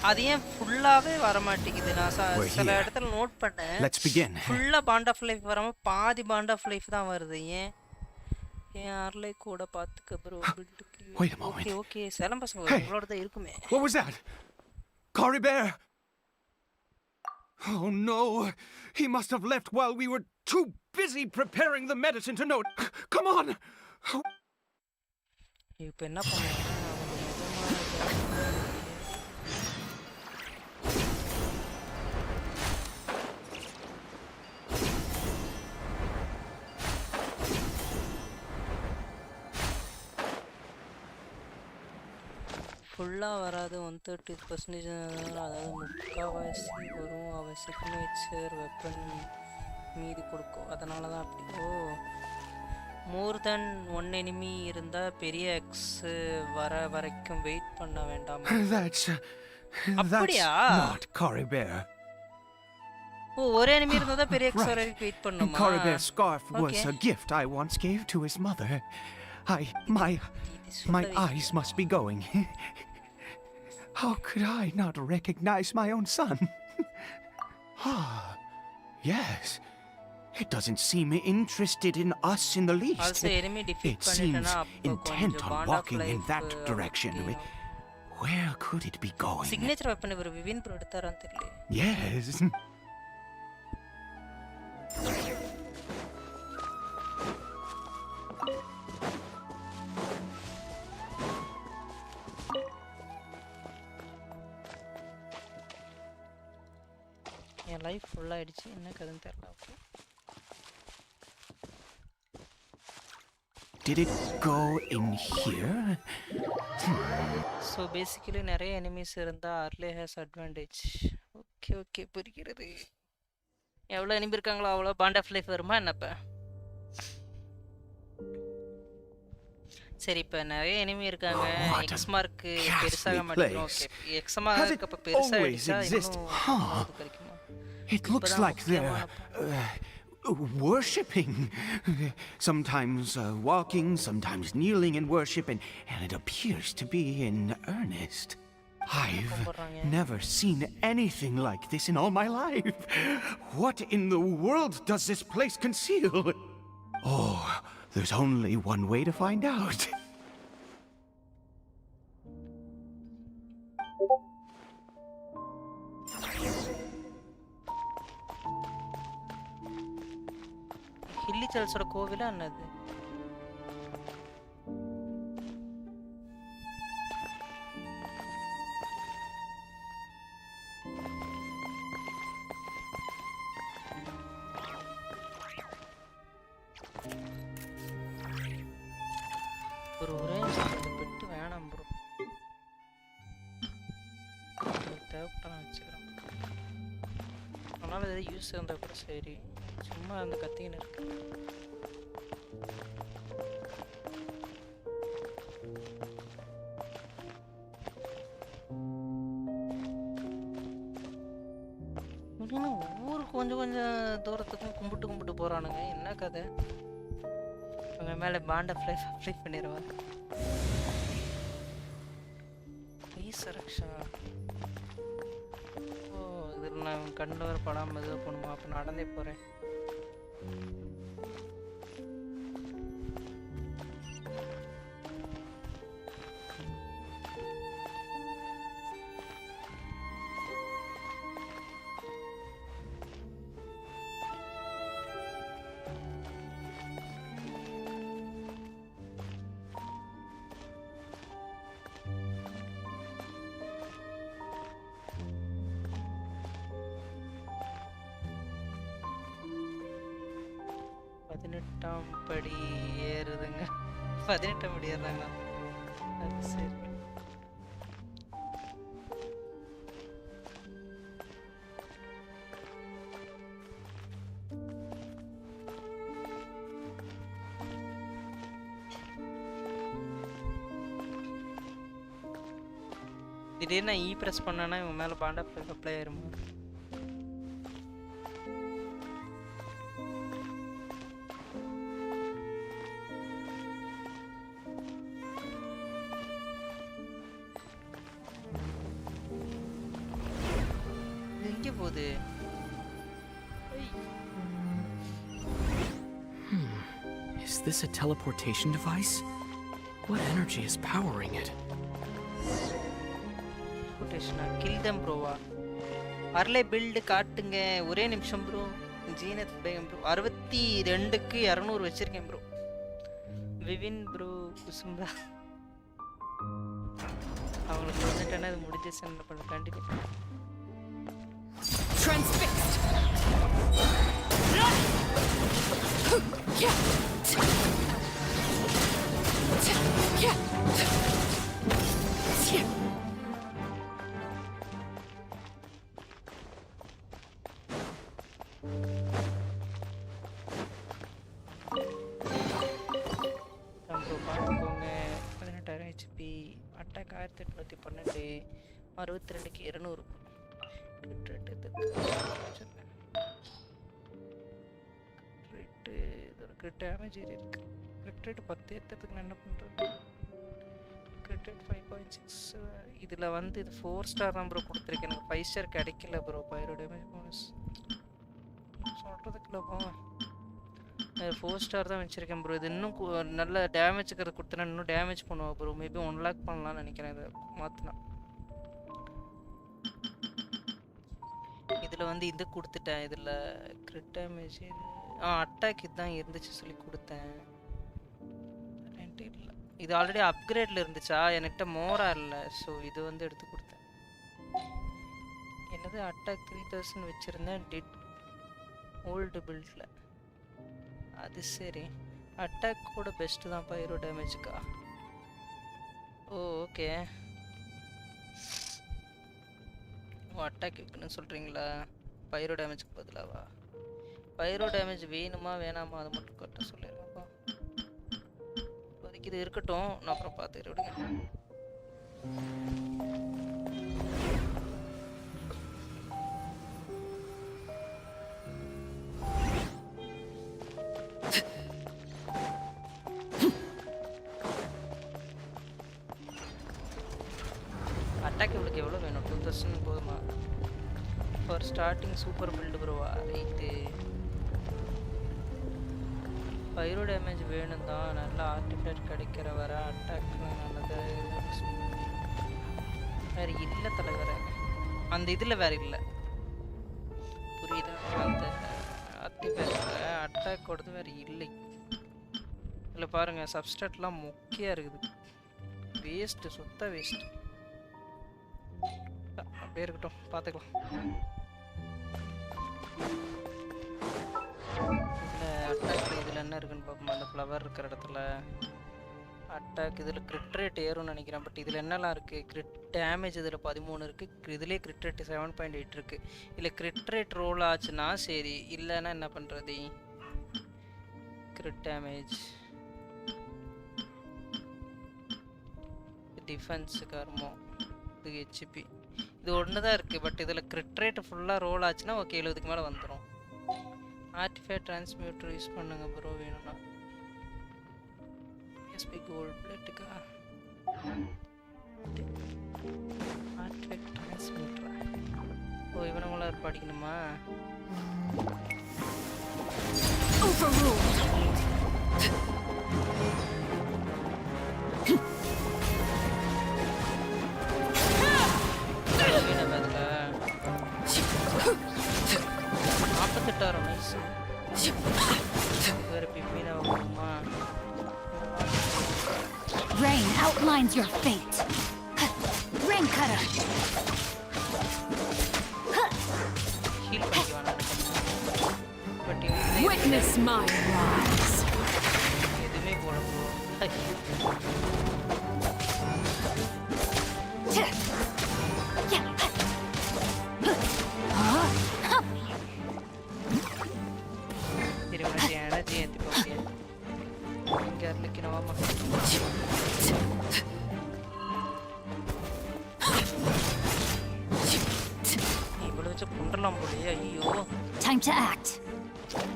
அது ஏன் ஃபுல்லாகவே வர மாட்டேங்குது? நான் சில இடத்துல நோட் பண்ணேன். Let's begin. ஃபுல்லாக பாண்ட் ஆஃப் லைஃப் வராமல் பாதி பாண்ட் ஆஃப் லைஃப் தான் வருது. ஏன் அர்லை கூட பார்த்துக்க bro. Wait a moment. Okay Salem பசங்க உங்களோட தான் இருக்குமே. What was that? Cory Bear! Oh no! He must have left while we were too busy preparing the medicine to note. Come on! இப்போ என்ன பண்ணுவாங்க? ஃபுல்லாக வராது 130%. அதாவது முக்கால்வாசி வரும். அவன் சிக்னேச்சர் வெப்பன் மீதி கொடுக்கும். அதனால தான் அப்படி. மோர் தென் 1 எனிமி இருந்தால் பெரிய எக்ஸ் வர வரைக்கும் வெயிட் பண்ண வேண்டாம். That's அப்படியா? not Cory Bear. ஒரு எனிமி இருந்தால் தான் பெரிய எக்ஸ் வர வரைக்கும் வெயிட் பண்ணணுமா? Cory Bear's scarf was Okay. a gift I once gave to his mother. My eyes must be going. How could I not recognize my own son? Yes. It doesn't seem interested in us in the least. Also enemy defeat It seems பண்ணிட்டேனா அப்போ intent கொஞ்சம் on bond of walking in life that direction. Where could it be going? Signature weapon இவர் விவின் bro எடுத்தாரான்னு தெரியல. Yes. என் life ஃபுல்லாகிடுச்சு. என்ன கதைன்னு தெரியல. Did it go in here? So basically நிறைய enemies இருந்தால் அர்லே ஹேஸ் அட்வான்டேஜ். ஓகே புரிகிறது. எவ்வளோ எனிமி இருக்காங்களோ அவ்வளோ பாண்ட் ஆஃப் லைஃப் வருமா என்னப்போ? சரி இப்போ நிறைய எனிமி இருக்காங்க. எக்ஸ் மார்க்கு பெருசாக மாட்டேங்கிறோம். ஓகே எக்ஸ் மார்க் அப்போ பெருசாக கிடைக்குமா? It looks like they're worshipping. Sometimes walking, sometimes kneeling in worship, and it appears to be in earnest. I've never seen anything like this in all my life. What in the world does this place conceal? Oh, there's only one way to find out. ஹில்லிச்சல்ஸோட கோவிலா என்னது? ஒரு ஒரே bed வேணாம் bro. தேவைப்பட்டாலும் வச்சுக்கிறேன். அதனால எதாவது use இருந்தால் கூட சரி. சும்மா அந்த கத்தின்னு இருக்கு. ஊருக்கு கொஞ்சம் தூரத்துக்கும் கும்பிட்டு போறானுங்க. என்ன கதை? அவங்க மேலே பாண்ட் ஆஃப் லைஃப் அப்ளை பண்ணிடுவா. ரீசரக்ஷா. இதில் நான் கண்ணில் வர படாமல் எதுவும் போகணுமா? அப்போ நடந்தே போகிறேன். 18ஆம் படி ஏறுதுங்க. 18ஆம் படி ஏறுறாங்களா? அது சரி. திடீர்னு நான் ப்ரெஸ் பண்ணேன்னா இவன் மேலே பாண்டா அப்ளை ஆயிருமா? எங்கே போகுது? Is this a teleportation device? What energy is powering it? Kill them ப்ரோவா? வரலே பில்டு காட்டுங்க. ஒரே நிமிஷம் ப்ரோ. ஜீனத் பேகம் ப்ரோ 62க்கு 200 வச்சிருக்கேன் ப்ரோ. விவின் ப்ரோ குசும்பா அவங்களுக்கு வந்துட்டேன்னா இது முடிஞ்சிச்சு. என்ன பண்ண கண்டினியூ. Transfixed. பார்த்துக்கோங்க. 18,000 ஹெச்பி, அட்டாக் 1812, 62க்கு 200. கிரிட் டேமேஜ் இருக்கு. கிரிட் ரேட் 10 ஏற்றதுக்கு நான் என்ன பண்ணுறது? Grid rate 5.6. இதில் வந்து இது 4 ஸ்டார் தான் ப்ரோ கொடுத்துருக்கேன். எனக்கு 5 ஸ்டார் கிடைக்கல ப்ரோ. பைரோ டேமேஜ் போனஸ் சொல்கிறதுக்குள்ள போவேன். 4 ஸ்டார் தான் வச்சுருக்கேன் ப்ரோ. இது இன்னும் நல்ல டேமேஜுக்கு கொடுத்தனா இன்னும் டேமேஜ் பண்ணுவோம் ப்ரோ. மேபி 1 லேக் பண்ணலாம்னு நினைக்கிறேன் இதை மாற்றினா. இதில் வந்து இது கொடுத்துட்டேன். இதில் கிரிட் டேமேஜ் அட்டாக் இதுதான் இருந்துச்சு சொல்லி கொடுத்தேன். இல்லை, இது ஆல்ரெடி அப்கிரேடில் இருந்துச்சா, என்கிட்ட மோரா இல்லை. ஸோ இது வந்து எடுத்து கொடுத்தேன். என்னது அட்டாக் 3000 வச்சுருந்தேன் டிட் ஓல்டு பில்டில். அது சரி, அட்டாக் கூட பெஸ்ட்டு தான் பைரோ டேமேஜுக்கா? ஓ ஓகே. ஓ அட்டாக் இருக்குன்னு சொல்கிறீங்களா? பைரோ டேமேஜுக்கு பதிலாவா? பைரோ டேமேஜ் வேணுமா வேணாமா அதை மட்டும் கரெக்டாக சொல்லிடுறேன்ப்பா. இப்போதைக்கு இது இருக்கட்டும், நான் அப்புறம் பார்த்துக்கிற விடுங்க. அட்டாக் இவளுக்கு எவ்வளோ வேணும்? 2000 போதுமா? ஃபார் ஸ்டார்டிங் சூப்பர் பில்டு ப்ரோவா? ரைட்டு. பைரோ டேமேஜ் வேணும் தான். நல்லா ஆர்டிஃபேக்ட் கிடைக்கிற வர அட்டாக் நல்லது. வேறு இல்லை தலைவர, அந்த இதில் வேறு இல்லை. புரியுதா? அந்த ஆர்டிஃபேக்டில் அட்டாக் கொடுத்து வேறு இல்லை. இதில் பாருங்கள், சப்ஸ்டாட்லாம் முக்கியம் இருக்குது. வேஸ்ட்டு, சுத்த வேஸ்ட்டு. அப்படியே இருக்கட்டும், பார்த்துக்கலாம். இதில் அட்டாக் இதில் என்ன இருக்குன்னு பார்ப்போம். அந்த ஃப்ளவர் இருக்கிற இடத்துல அட்டாக் இதில் கிரிட் ரேட் ஏறும்னு நினைக்கிறேன். பட் இதில் என்னெல்லாம் இருக்குது? கிரிட் டேமேஜ் இதில் 13 இருக்குது. இதிலே கிரிட் ரேட் 7.8 இருக்குது. இல்லை கிரிட் ரேட் ரோல் ஆச்சுன்னா சரி, இல்லைன்னா என்ன பண்ணுறது? கிரிட் டேமேஜ், டிஃபென்ஸு, கர்மம், இது ஹெச்பி, இது ஒன்று தான் இருக்குது. பட் இதில் கிரிட் ரேட் ஃபுல்லாக ரோல் ஆச்சுன்னா ஓகே 70க்கு மேலே வந்துடும். ஆர்டிஃபேக்ட் டிரான்ஸ்மியூட்டர் யூஸ் பண்ணுங்க ப்ரோ வேணும்னா. எஸ்பி கோல்ட் பிளேட்டுக்கா? ஆர்டிஃபேக்ட் டிரான்ஸ்மியூட்டரா? ஓ இவனவங்களாம் படிக்கணுமா? Rain outlines your fate. Rain cutter. Heal பண்ணிக்குவானா? But Witness my rise. எதுவுமே போட ப்ரோ. திரும்ப எனர்ஜி ஏற்றி போக இங்கே இருந்துக்கணுமா இவ்வளோ வச்சு கொண்டலாம் போலையே ஐயோ. Time to act.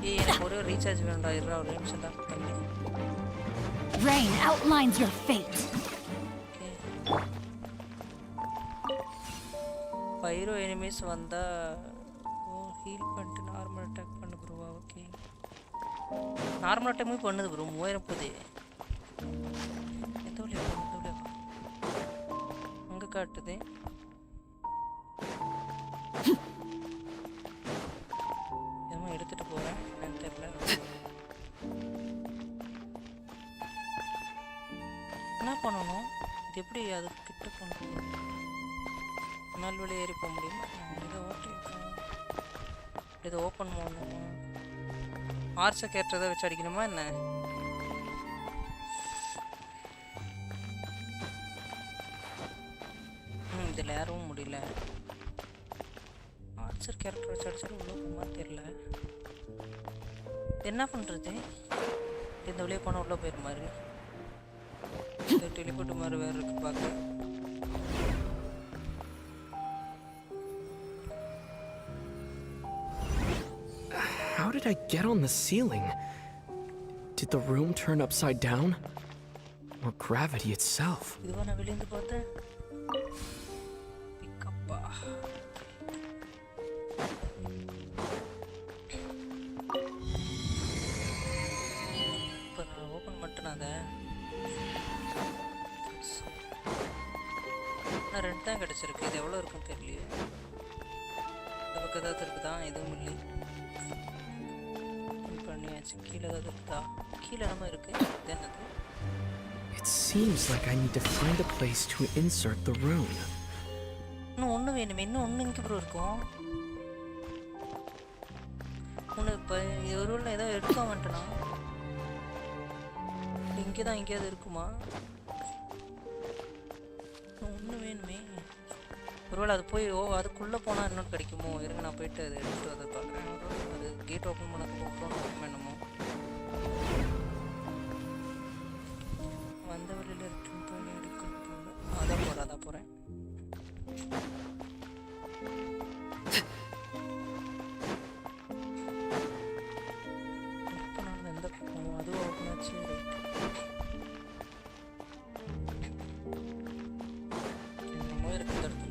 ஏய் எனக்கு ஒரே ரீசார்ஜ் வேணும்டா இருடா ஒரு நிமிஷம் தான் பண்ணி. Rain outlines your fate. Pyro enemies வந்தா ஹீல் பண்ணிட்டு நார்மல் அட்டாக் பண்ணு ப்ரோவா. ஓகே நார்மல் அட்டாக் பண்ணுது ப்ரோ 3000 போதே. எந்த வழியா அங்கே காட்டுது. எதுவும் எடுத்துட்டு போகிறேன் என்னன்னு தெரியல. என்ன பண்ணணும் இது எப்படி அது கிட்ட பண்ணுறது? மேல் வழி ஏறி போக முடியுமா? இதை இதை ஓப்பன் பண்ணணுமா? ஆர்ஸை கேட்டதை வச்சு அடிக்கணுமா என்ன? இதில் யாரும் முடியல. ஆர்ச்சர் கேரக்டர் வச்சு அடிச்சாலும் உள்ள போகுமா தெரியல. என்ன பண்ணுறது? இந்த வழியே போனால் உள்ளே போயிரு மாதிரி டெலிபோர்ட் மாதிரி வேறு இருக்கு பார்க்க. How did I get on the ceiling? Did the room turn upside down? Or gravity itself? இதுவா நான் வெளியே பார்த்தேன். பிக்கப்பா இப்போ நான் ஓப்பன் பண்ணிட்டேன். அதை நான் 2 தான் கிடச்சிருக்கு. இது எவ்வளோ இருக்குன்னு தெரியலையே. இந்த பக்கம் ஏதாவது இருக்குதா? எதுவும் இல்லை. பண்ணியாச்சு. கீழே ஏதாவது இருக்குதா? கீழே நம்ம இருக்கு. இது என்னது? It seems like I need to find a place to insert the rune. இன்னும் ஒன்று வேணுமே. இன்னும் ஒன்று இங்கே ப்ரோ இருக்கும். ஒன்று இப்போ ஒரு உள்ள ஏதோ எடுக்க மாட்டேனா? இங்கே தான் எங்கேயாவது இருக்குமா? ஒன்று வேணுமே. ஒருவேளை அது போய் அதுக்குள்ளே போனால் இன்னொன்று கிடைக்குமோ? இருங்க நான் போயிட்டு அதை எடுத்துகிட்டு அதை பார்க்குறேன். அது கேட் ஓப்பன் பண்ணதுக்கு அப்புறம் வேணுமோ? வந்த வழியில் இருக்குன்னு போய் எடுக்க அதான் போகிறேன். இப்போ நான் எந்த பக்கம் அதுவும் ஓப்பன் ஆச்சு. என்னமோ இருக்கு இந்த இடத்துல.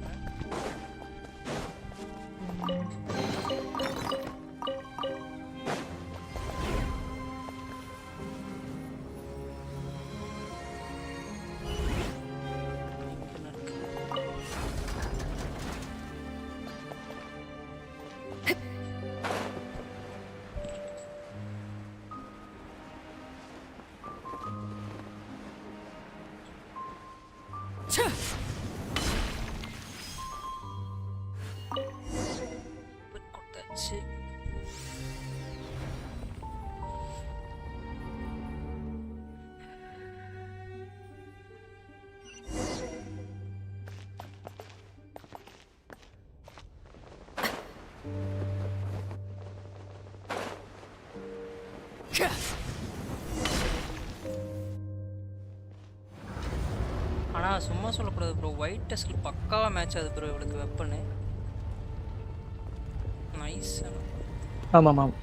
கொடுத்தாச்சு. ஆனால் சும்மா சொல்லக்கூடாது ப்ரோ. ஒயிட் டெஸ்டில் பக்காவாக மேட்ச் ஆகுது ப்ரோ இவளுக்கு வெப்பனு. நைஸ். ஆமாம் ஆமாம்.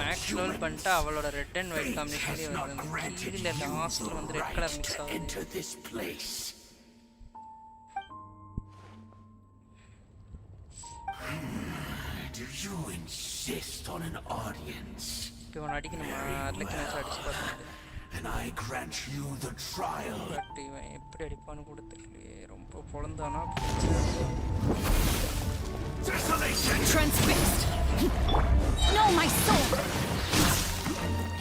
மேக்ஸ் லெவல் பண்ணிட்டு அவளோட ரெட் அண்ட் ஒயிட் காம்பினேஷன்லேயே வருது. கீழே லாஸ்ட்டில் வந்து ரெட் கலர் மிக்ஸ் ஆகுது. Do you insist on an audience? இப்போ ஒன்று அடிக்கணுமா? அதில் மேட்ச் அடிச்சு பார்க்கணும். And I grant you the trial. But இவன் எப்படி அடிப்பான்னு கூட தெரியலையே. ரொம்ப பொழந்தானா? Transfixed. No, my soul.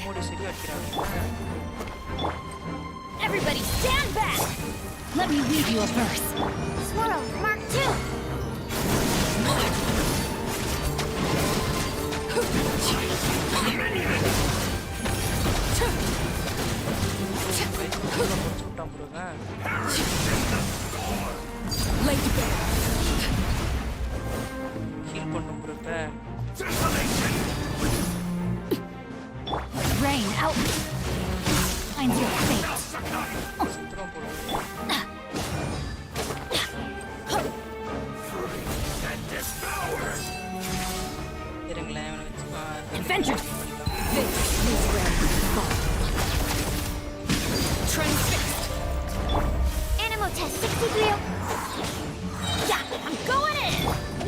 Modi சரி அடிக்கிறாங்க. Everybody stand back. Let me read you a verse. Swirl, Mark 2. Rain out. Finds your fate. சுத்திரம் போடுவோம். இருங்களேன் இவனை வச்சு Adventure. This is where you fall. Transfixed. Animal test 63. Yeah, I'm going in.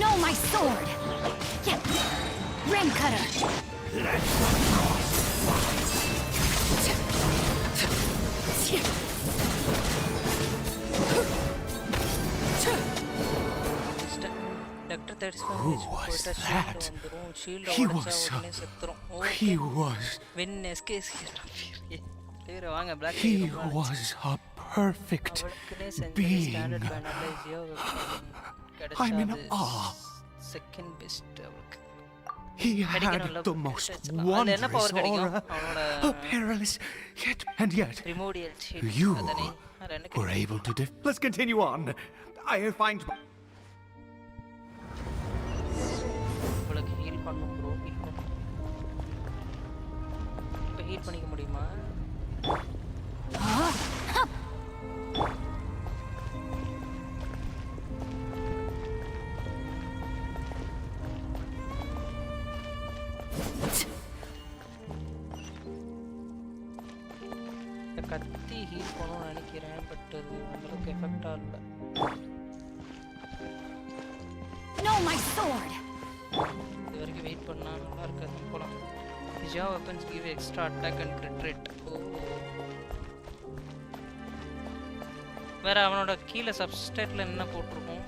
No, my sword. Yeah. Rim cutter. Doctor 35 Who was that? Shield He உடைச்சா was உடனே செத்துரும். He was. When எஸ்கேஸ் பேர் வாங்க பிளாக் He was a perfect அவளுக்குனே செஞ்ச being. Standard பேனர்ல ஜியோ I'm in கிடைச்சது awe. செகண்ட் பெஸ்ட் அவளுக்கு He கிடைக்கணும்ல, had the most கிடைச்சிருக்கலாம். அதுல என்ன wondrous பவர் கிடைக்கும் aura, அவனோட a perilous yet primordial you அதனே அது என்ன were able to Let's continue on. I find உங்களுக்கு ஹீல் பண்ணும் ப்ரோ ஹீல் பண்ணு இப்போ ஹீல் பண்ணிக்க முடியுமா இந்த கத்தி ஹீல் பண்ணணும்னு நினைக்கிறேன் பட் அது நம்மளுக்கு எஃபெக்டாக இல்லை No, my sword. இது வரைக்கும் வெயிட் பண்ணா நல்லா இருக்காது போலாம் Vijaya weapons give extra attack and grid rate வேற அவனோட கீழே சப்ஸ்டேட்ல என்ன போட்டிருக்கோம்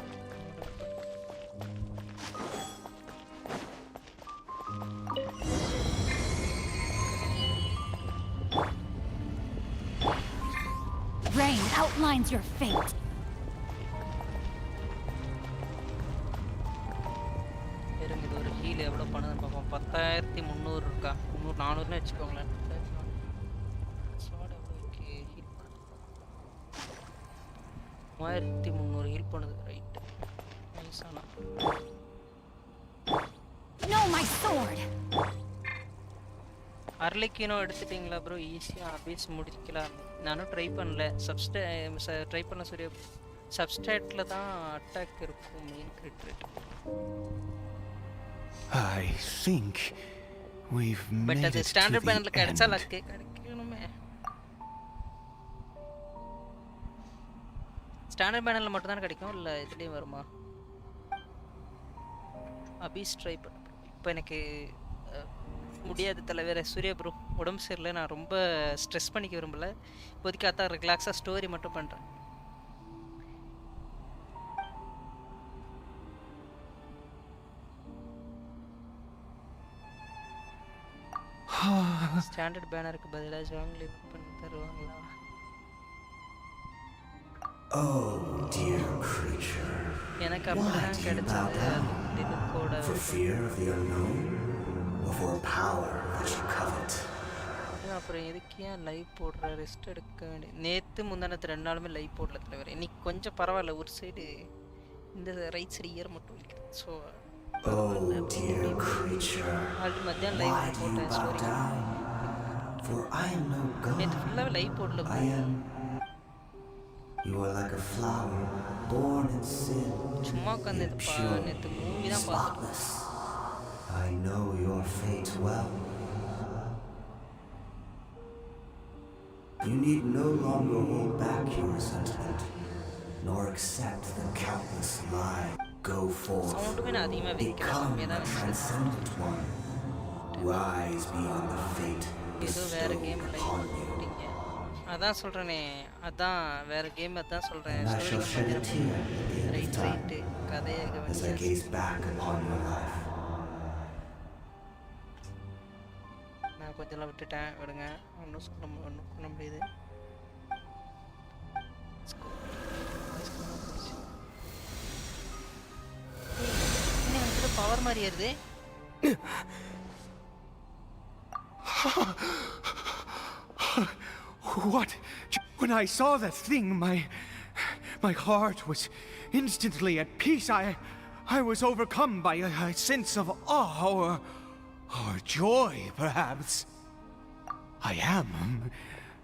Rain outlines your fate. இருங்க இது ஒரு ஹீல் எவ்வளோ பண்ணுதுன்னு பார்ப்போம் 10300 இருக்கா 400ன்னு வச்சுக்கோங்களேன் ஸ்வாட் எவ்வளோ இருக்கு ஹீல் 3300 ஹீல் பண்ணுது ரைட் நைஸானா No, my sword. அர்லிக்கினோ எடுத்துட்டீங்களா ப்ரோ ஈஸியாக அபீஸ் முடிக்கலாம் நானும் ட்ரை பண்ணல ட்ரை பண்ண சரி சப்ஸ்டேட்டில் தான் அட்டாக் இருக்கும் main grid rate I think we've but made அது it to ஸ்டாண்டர்ட் the பேனரில் கிடைச்சா end. லக்கு கிடைக்கணுமே ஸ்டாண்டர்ட் பேனரில் மட்டும் தான் கிடைக்கும் இல்லை இதுலேயும் வருமா அபீஸ் ட்ரை பண்ண இப்போ எனக்கு முடியாது தலைவர் சூர்யா ப்ரோ உடம்பு சரியில்லை நான் ரொம்ப ஸ்ட்ரெஸ் பண்ணிக்க விரும்பல இப்போதைக்கு அதான் ரிலாக்ஸாக ஸ்டோரி மட்டும் பண்ணுறேன் ஸ்டாண்டர்ட் பேனருக்கு பதிலாக ஜாங்லி பண்ணி தருவாங்களா Oh, dear creature. எனக்கு அப்படிதான் கிடைச்சது லினுக்கோட For fear of the unknown, or for power that you covet? அப்புறம் எதுக்கு ஏன் லைவ் போடுற ரெஸ்ட் எடுக்க வேண்டிய நேற்று முந்தானத்து 2 நாளுமே லைவ் போடல தலைவர் இன்னைக்கு கொஞ்சம் பரவாயில்ல ஒரு சைடு இந்த ரைட் சைடு இயர் மட்டும் இருக்குது so Oh, dear creature. Already மத்தியானம் Why லைவ் do you போட்டேன் bow story down? For I am no god. நேற்று ஃபுல்லாகவே லைவ் போடல I am. You are like a flower born in sin. சும்மா உட்காந்து yet pure, நேற்று மூவி தான் பார்த்தேன் spotless. I know your fate well. You need no longer hold back your resentment, nor accept the countless lies. Go forth, சவுண்டுமே நான் அதிகமாக வைக்கிறேன் become கம்மியாக a தான் வச்சுருக்கேன் transcendent one. Rise beyond the fate ஏதோ வேறு bestowed game live upon you. போட்டீங்க அதான் சொல்கிறேனே அதான் வேறு கேம் அதான் சொல்கிறேன் And I shall shed a tear at the end of right time right கதையை as I கவனிச்சு gaze back upon your life. நான் கொஞ்சம்லாம் விட்டுட்டேன் விடுங்க ஒன்றும் பண்ண முடியுது பவர் மாதிரி ஏறுது What? When I saw that thing, my heart was instantly at peace. I was overcome by a sense of awe or joy, perhaps. I am.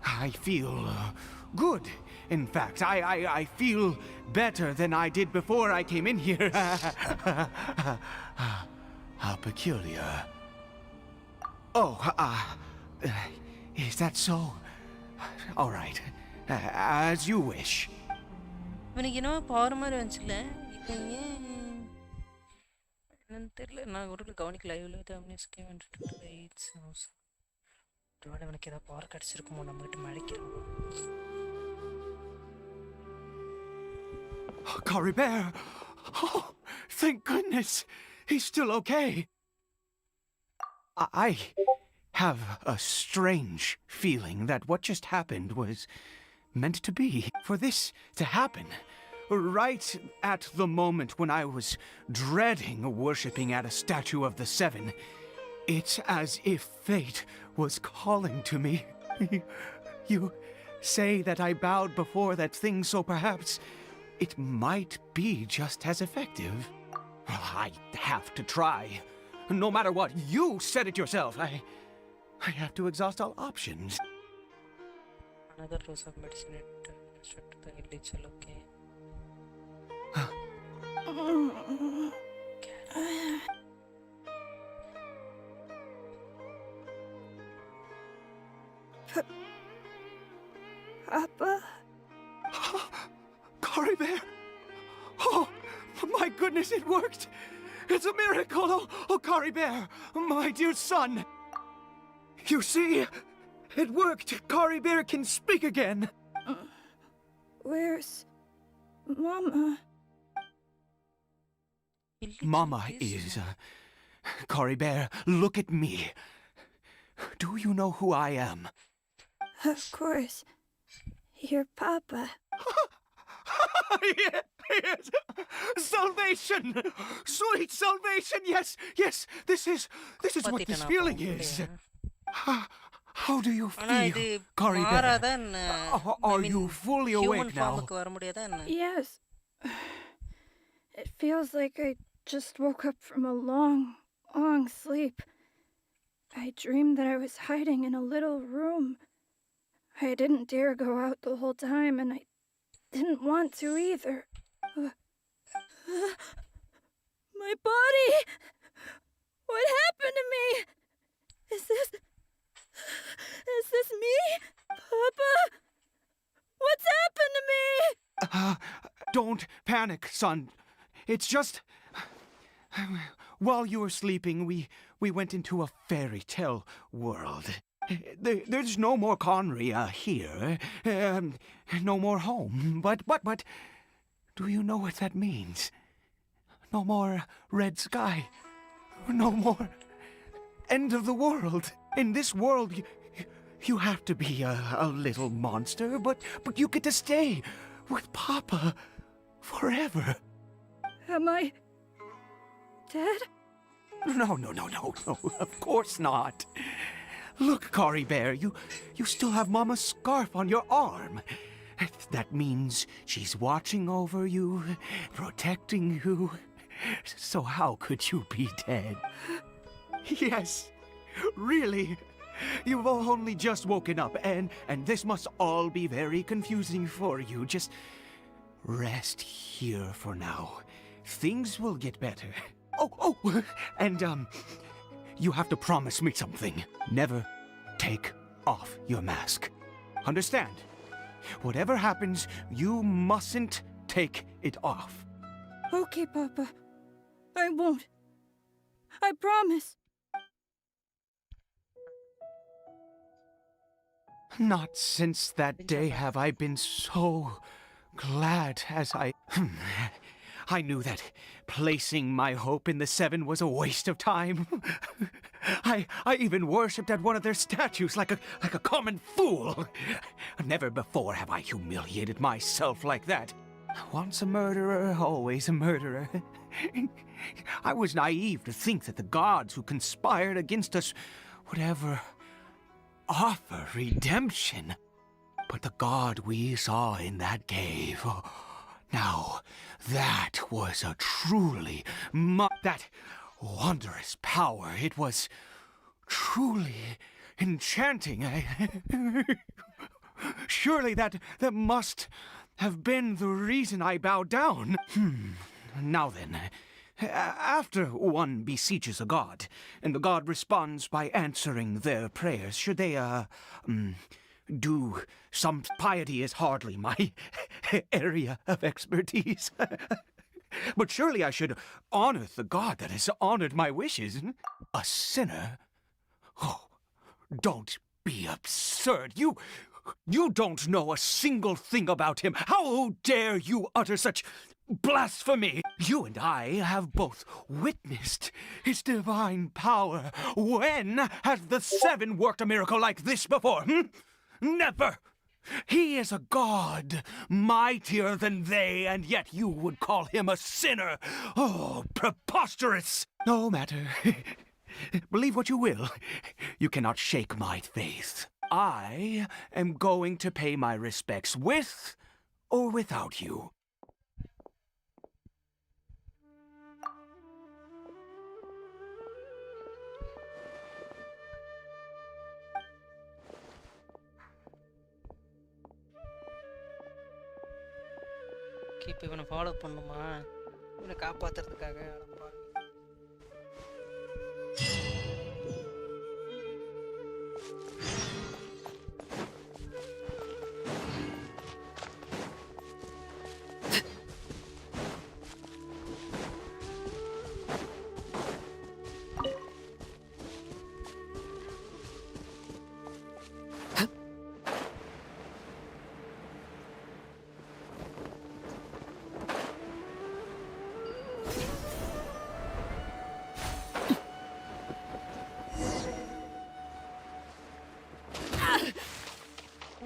I feel good. In fact, I feel better than I did before I came in here. How peculiar. Oh, is that so? All right. As you wish. இவனுக்கு என்ன power மாதிரி வந்துச்சுல இப்போ ஏன் என்னன்னு தெரியல நான் ஒரு கவனிக்க லைவ்ல தமிழ்ஸ்கே வந்துட்டு ஒருவேளை இவனுக்கு ஏதாவது பவர் கிடச்சிருக்குமோ நம்மகிட்ட மழைக்கிறோம் Cory Bear! Oh, thank goodness! He's still okay. I have a strange feeling that what just happened was meant to be. For this to happen, right at the moment when I was dreading worshipping at a statue of the Seven, it's as if fate was calling to me. You say that I bowed before that thing, so perhaps it might be just as effective. Well, I have to try. No matter what, you said it yourself. I have to exhaust all options. Another dose of medicine to the illegal, okay. Papa? Cory Bear! Oh, my goodness, it worked! It's a miracle! Oh, Cory Bear, my dear son! You see, it worked! Cory Bear can speak again! Where's Mama? Mama is... Cory Bear, look at me. Do you know who I am? Of course. Your Papa. Yes! Salvation! Sweet salvation! Yes, yes! This is what this feeling is. How do you feel, Cory Bear? Are you fully awake now? Yes. It feels like I just woke up from a long, long sleep. I dreamed that I was hiding in a little room. I didn't dare go out the whole time, and I didn't want to either. My body! What happened to me? Is this me? Papa? What's happened to me? Don't panic, son. It's just... While you were sleeping, we went into a fairy tale world. There's no more Conria here. No more home. But... Do you know what that means? No more red sky. No more end of the world. In this world, you have to be a little monster, but you get to stay with Papa forever. Am I dead? No. Of course not. Look, Cory Bear, you still have Mama's scarf on your arm. That means she's watching over you, protecting you. So how could you be dead? Yes, really. You've only just woken up, and this must all be very confusing for you. Just rest here for now. Things will get better. Oh, and you have to promise me something. Never take off your mask. Understand? Whatever happens, you mustn't take it off. Okay, Papa. I won't. I promise. Not since that day have I been so glad as I knew that placing my hope in the Seven was a waste of time. I even worshipped at one of their statues like a common fool. Never before have I humiliated myself like that. Once a murderer, always a murderer. I was naive to think that the gods who conspired against us would ever offer redemption. But the god we saw in that cave, Now, that was a truly that wondrous power. It was truly enchanting. Surely that must have been the reason I bowed down. Now then, after one beseeches a god, and the god responds by answering their prayers, should they, do some piety is hardly my area of expertise. But surely I should honor the god that has honored my wishes. A sinner? Oh, don't be absurd. You don't know a single thing about him. How dare you utter such blasphemy? You and I have both witnessed his divine power. When has the Seven worked a miracle like this before? Never! He is a god, mightier than they, and yet you would call him a sinner. Oh, preposterous! No matter. Believe what you will. You cannot shake my faith. I am going to pay my respects with or without you. இப்போ இவனை follow பண்ணுமா இவனை காப்பாத்துறதுக்காக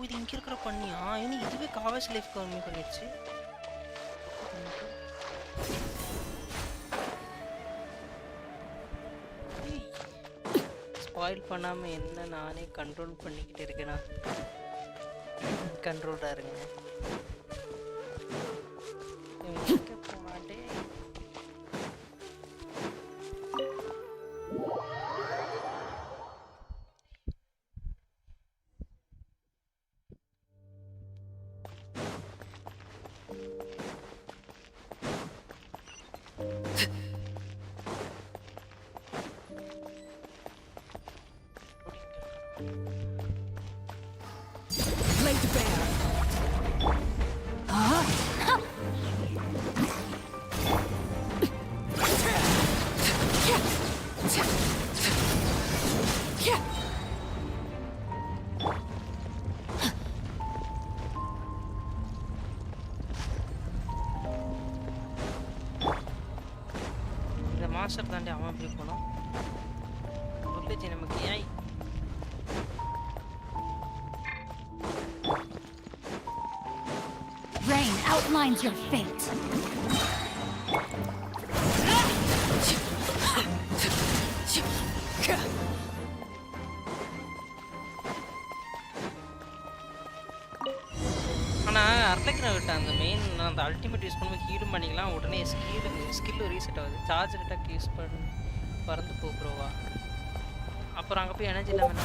இது இங்கே இருக்கிற பண்ணியா இனி இதுவே காவேஜ் லைஃப் கம்மி பண்ணிடுச்சு ஸ்பாயில் பண்ணாமல் என்ன நானே கண்ட்ரோல் பண்ணிக்கிட்டு இருக்கேனா கண்ட்ரோல்டாக இருங்க போனாட்டே மாஸ்டர் தாண்டி அவன் எப்படி போனோம் வில்லேஜ் நமக்கு ஏன் Rain outlines your fate. ஆனால் அர்லக்கிற விட்ட அந்த மெயின் அந்த அல்டிமேட் யூஸ் பண்ணும்போது ஹீலும் பண்ணிக்கலாம் உடனே ஸ்கில்லு ரீசெட் ஆகுது சார்ஜ் அட்டாக் யூஸ் பண்ணி பறந்து போக்குறோவா அப்புறம் அங்கே போய் எனர்ஜி இல்லாமல்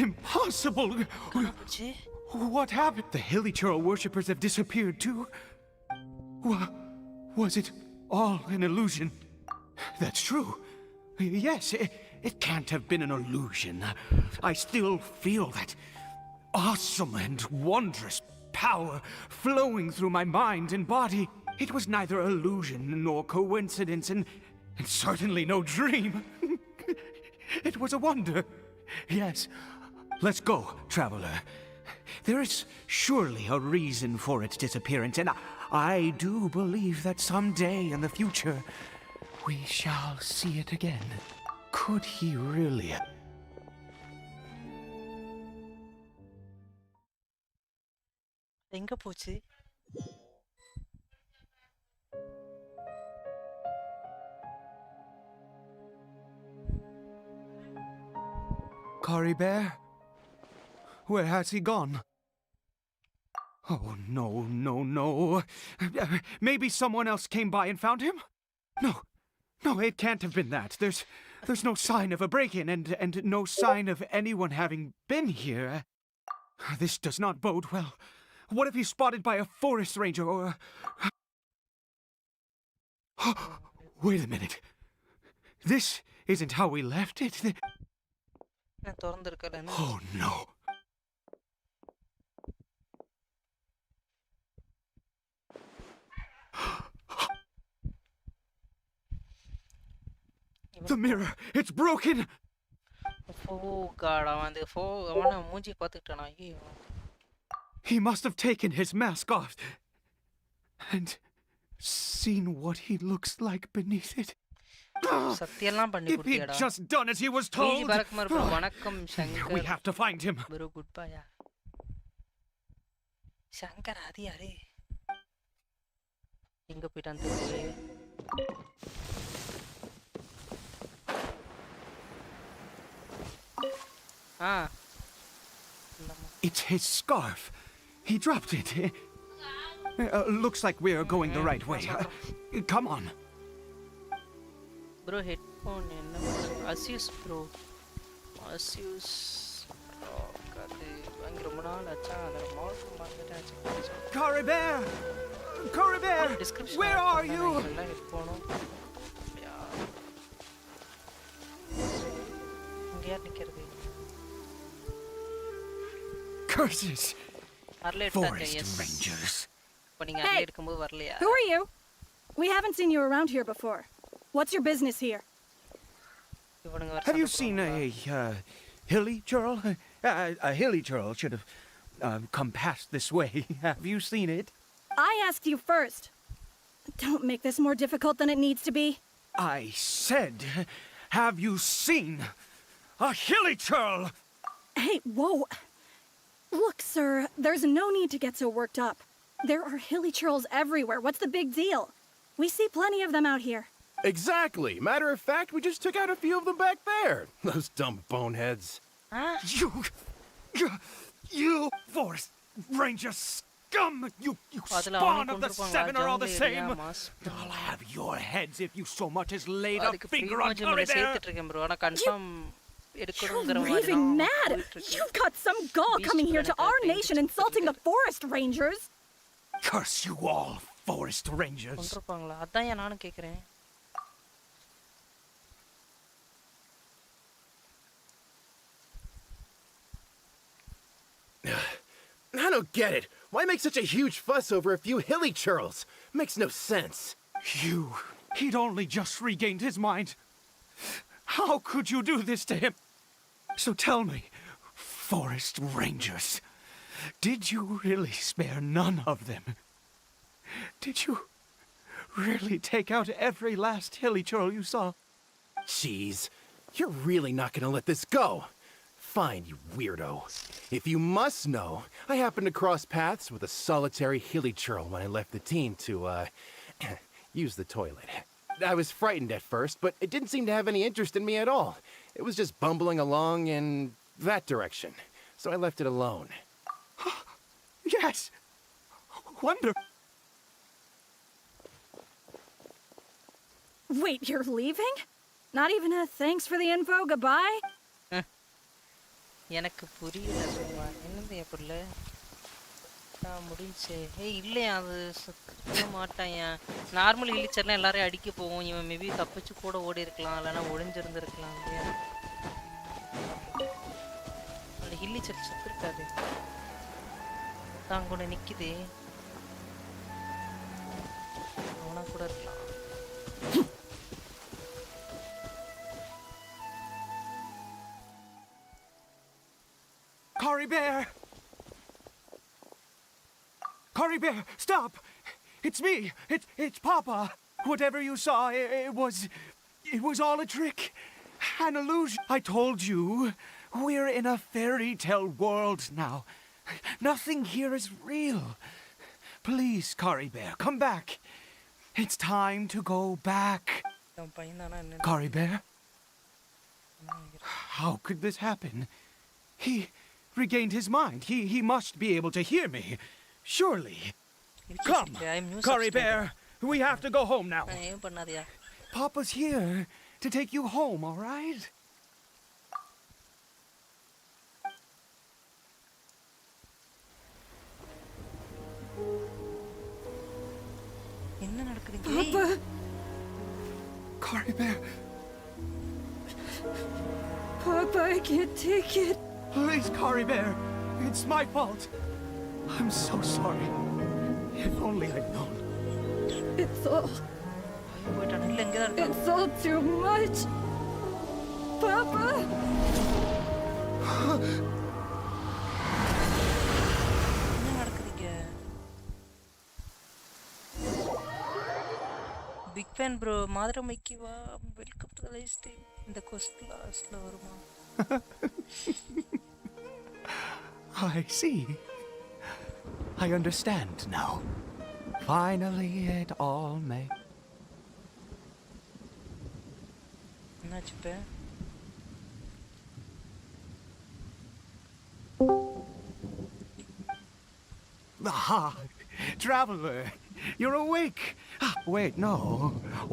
Impossible! What happened? The Hilichurl worshippers have disappeared too? Was it all an illusion? That's true. Yes, it can't have been an illusion. I still feel that awesome and wondrous power flowing through my mind and body. It was neither illusion nor coincidence, and certainly no dream. It was a wonder. Yes. Let's go, traveler. There is surely a reason for its disappearance, and I do believe that someday in the future we shall see it again. Could he really? எங்க போச்சு Kari Bear? Where has he gone? Oh, no, no, no. Maybe someone else came by and found him? No, it can't have been that. There's no sign of a break-in and no sign of anyone having been here. This does not bode well. What if he's spotted by a forest ranger or... Wait a minute. This isn't how we left it. Oh, no. The mirror, it's broken. Oh god, அவன மூஞ்சி பாத்துட்டானா ஐயோ. He must have taken his mask off and seen what he looks like beneath it. சத்தியெல்லாம் பண்ணி If he'd கொடுத்தியாடா. just done as he was told. பரக்குமார் bro, வணக்கம் We Shankar. have to find him. bro goodbye யா. சங்கர் அது யாரு? எங்க போயிட்டான் தெரியல. Ah. It's his scarf. He dropped it. Looks like we're going the right way. Come on. Bro, headphone என்ன ASUS bro. ASUS. Oh god. அங்க ரொம்ப நாள் ஆச்சா அத மார்க் பண்ணிட்டேன். Caribbear! Caribbear! Where are you? headphone. இங்க யார் நிக்கிறது? Curses! Forest yes. rangers. Hey, who are you? We haven't seen you around here before. What's your business here? Have you seen a hilly churl? A hilly churl should have come past this way. Have you seen it? I asked you first. Don't make this more difficult than it needs to be. I said, have you seen a hilly churl? Hey, whoa. Look, sir, there's no need to get so worked up. There are hilly churls everywhere. What's the big deal? We see plenty of them out here. Exactly. Matter of fact, we just took out a few of them back there. Those dumb boneheads. Huh? You forest ranger scum! You spawn of the seven are all the same. I'll have your heads if you so much as laid a finger on Caribbear. You're raving mad! You've got some gall coming here to our nation insulting the forest rangers! Curse you all, forest rangers! அதான் நானும் கேக்குறேன். I don't get it. Why make such a huge fuss over a few hilly churls? Makes no sense. He'd only just regained his mind. How could you do this to him? So tell me, forest rangers, did you really spare none of them? Did you really take out every last hilly churl you saw? Jeez, you're really not gonna let this go. Fine, you weirdo. If you must know, I happened to cross paths with a solitary hilly churl when I left the team to, use the toilet. I was frightened at first, but it didn't seem to have any interest in me at all. It was just bumbling along in that direction, so I left it alone. Yes! Wonder... Wait, you're leaving? Not even a thanks for the info, goodbye? எனக்கு புரியல என்னது எப்படில நான் முடிஞ்சே ஏய் இல்லையா அது சுத்த மாட்டாயா normal ஹிலிச்சர்லாம் எல்லாரையும் அடிக்க போவோம் இவன் மேபி தப்பிச்சு கூட ஓடி இருக்கலாம் இல்லைன்னா ஒளிஞ்சிருந்துருக்கலாம் இல்லையா அந்த ஹிலிச்சர் சுத்திருக்காது தான் கூட நிக்குது அவனா கூட இருக்கலாம் Caribbear! Caribbear, stop! It's me! It's Papa! Whatever you saw, it was all a trick. An illusion. I told you, we're in a fairy tale world now. Nothing here is real. Please, Caribbear, come back. It's time to go back. Caribbear? How could this happen? regained his mind. He must be able to hear me. Surely. Come, Curry Bear. We have to go home now. Papa's here to take you home, all right? Papa! Curry Bear. Papa, I can't take it. Please, Curry Bear. It's my fault. I'm so sorry. If only I'd known. It's all too much. Papa! Big fan bro, Madra Mikey va, welcome to the live stream. In the coast last varuma. I see. I understand now. Finally, it all makes. என்னாச்சு பே? Ah, traveler, you're awake. Wait, no.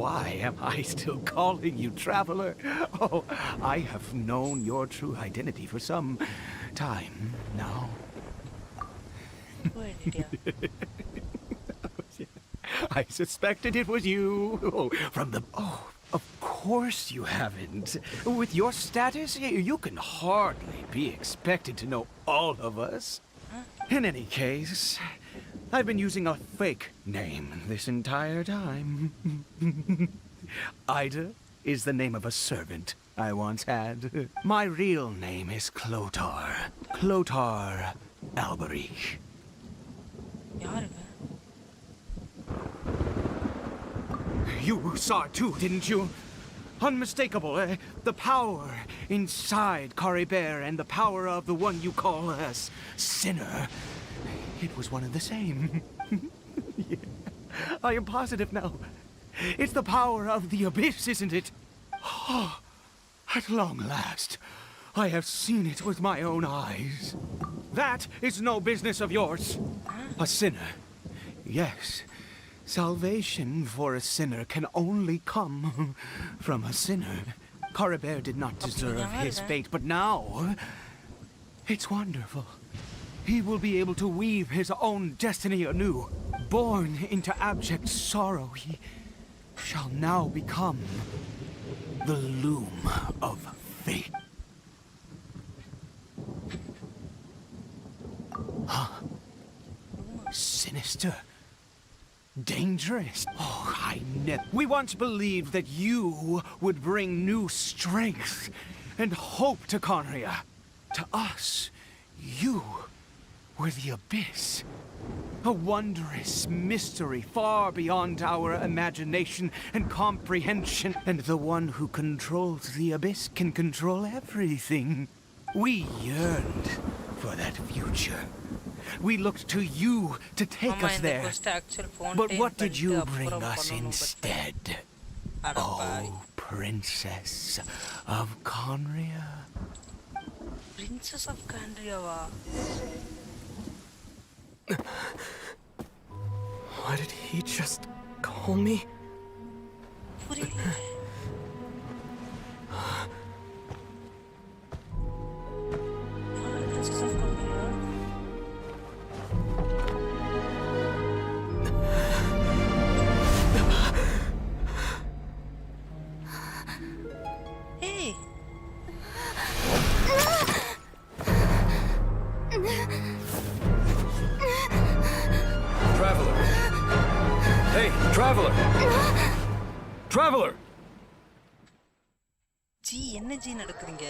Why am I still calling you traveler? Oh, I have known your true identity for some time now. I suspected it was you. Oh, from the... Oh, of course you haven't. With your status, you can hardly be expected to know all of us. In any case, I've been using a fake name this entire time. Ida is the name of a servant I once had. My real name is Clotar. Clotar Alberich. You saw it too, didn't you? Unmistakable, the power inside Curry Bear and the power of the one you call a sinner. It was one and the same. Yeah. I am positive now. It's the power of the abyss, isn't it? Oh, at long last, I have seen it with my own eyes. That is no business of yours. A sinner. Yes. Salvation for a sinner can only come from a sinner. Curry Bear did not deserve his fate, but now it's wonderful. He will be able to weave his own destiny anew. Born into abject sorrow, he shall now become the loom of fate. Huh? Sinister. Dangerous. Oh, we once believed that you would bring new strength and hope to Conria. To us, you were the abyss. A wondrous mystery far beyond our imagination and comprehension. And the one who controls the abyss can control everything. We yearned for that future. We looked to you to take us there. But what did you bring us instead? Oh, Princess of Conria. Princess of Conria va. What did he just call me? Princess of Conria. Hey. Traveler! Hey, Traveler! Traveler! G என்ன G நடக்குதுங்க?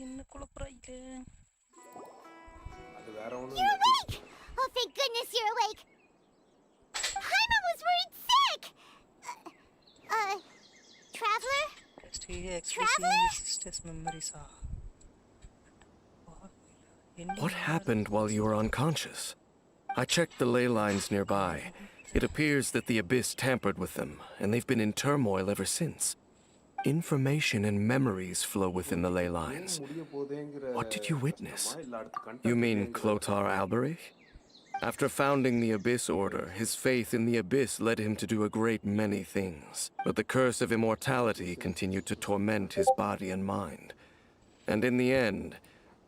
என்ன குழப்பறாயில? You're awake! Oh, thank goodness you're awake! Paimon was worried sick! Traveler? Traveler? What happened while you were unconscious? I checked the ley lines nearby. It appears that the Abyss tampered with them, and they've been in turmoil ever since. Information and memories flow within the ley lines. What did you witness? You mean Clotar Alberich? After founding the Abyss Order, his faith in the Abyss led him to do a great many things. But the curse of immortality continued to torment his body and mind. And in the end,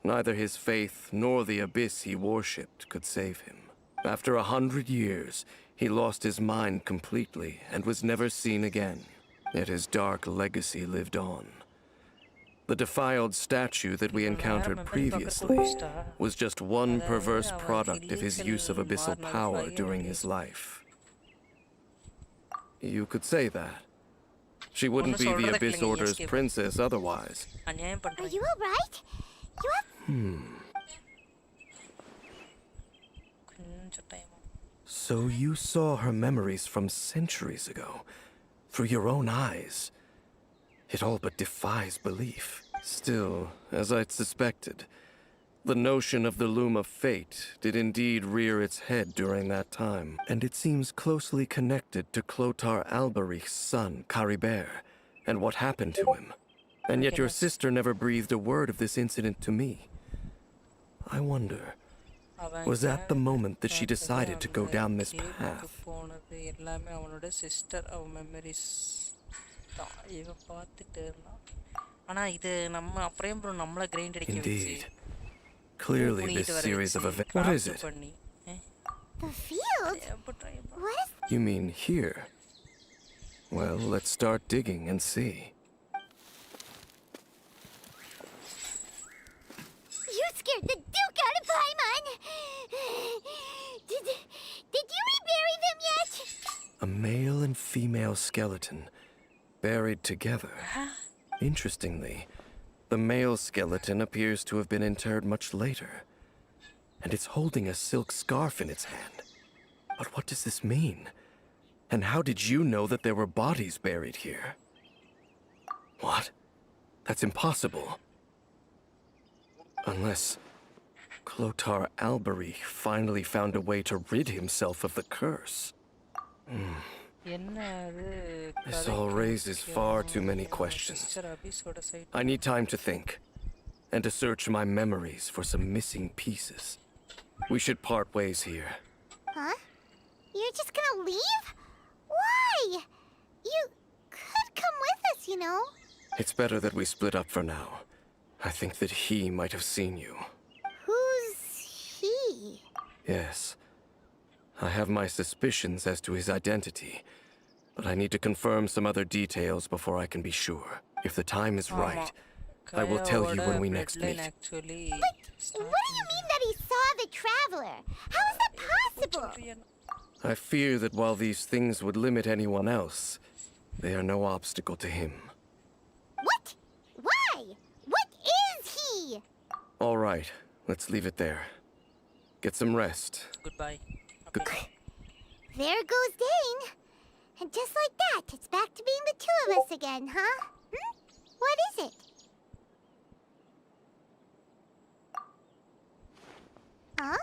neither his faith nor the Abyss he worshipped could save him. After 100 years, he lost his mind completely and was never seen again. Yet his dark legacy lived on. The defiled statue that we encountered previously was just one perverse product of his use of abyssal power during his life. You could say that. She wouldn't be the Abyss Order's princess otherwise. Are you alright? You have... So you saw her memories from centuries ago, through your own eyes. It all but defies belief. Still, as I'd suspected, the notion of the Loom of Fate did indeed rear its head during that time, and it seems closely connected to Clotar Alberich's son, Caribert, and what happened to him. And yet your sister never breathed a word of this incident to me. I wonder, was that the moment that she decided to go down this path? Indeed. Clearly this series of events... What is it? The field? What is... You mean here? Well, let's start digging and see. You scared the Duke out of Paimon! Did you rebury them yet? A male and female skeleton, buried together. Interestingly, the male skeleton appears to have been interred much later, and it's holding a silk scarf in its hand. But what does this mean? And how did you know that there were bodies buried here? What? That's impossible. Unless Clotar Alberich finally found a way to rid himself of the curse. This all raises far too many questions. I need time to think, and to search my memories for some missing pieces. We should part ways here. Huh? You're just gonna leave? Why? You could come with us, you know. It's better that we split up for now. I think that he might have seen you. Who's he? Yes. I have my suspicions as to his identity, but I need to confirm some other details before I can be sure. If the time is right, I will tell you when we next meet. But what do you mean that he saw the Traveler? How is that possible? I fear that while these things would limit anyone else, they are no obstacle to him. What? Why? What is he? All right, let's leave it there. Get some rest. Goodbye. There goes Dane. And just like that, it's back to being the two of us again, huh? What is it? Huh?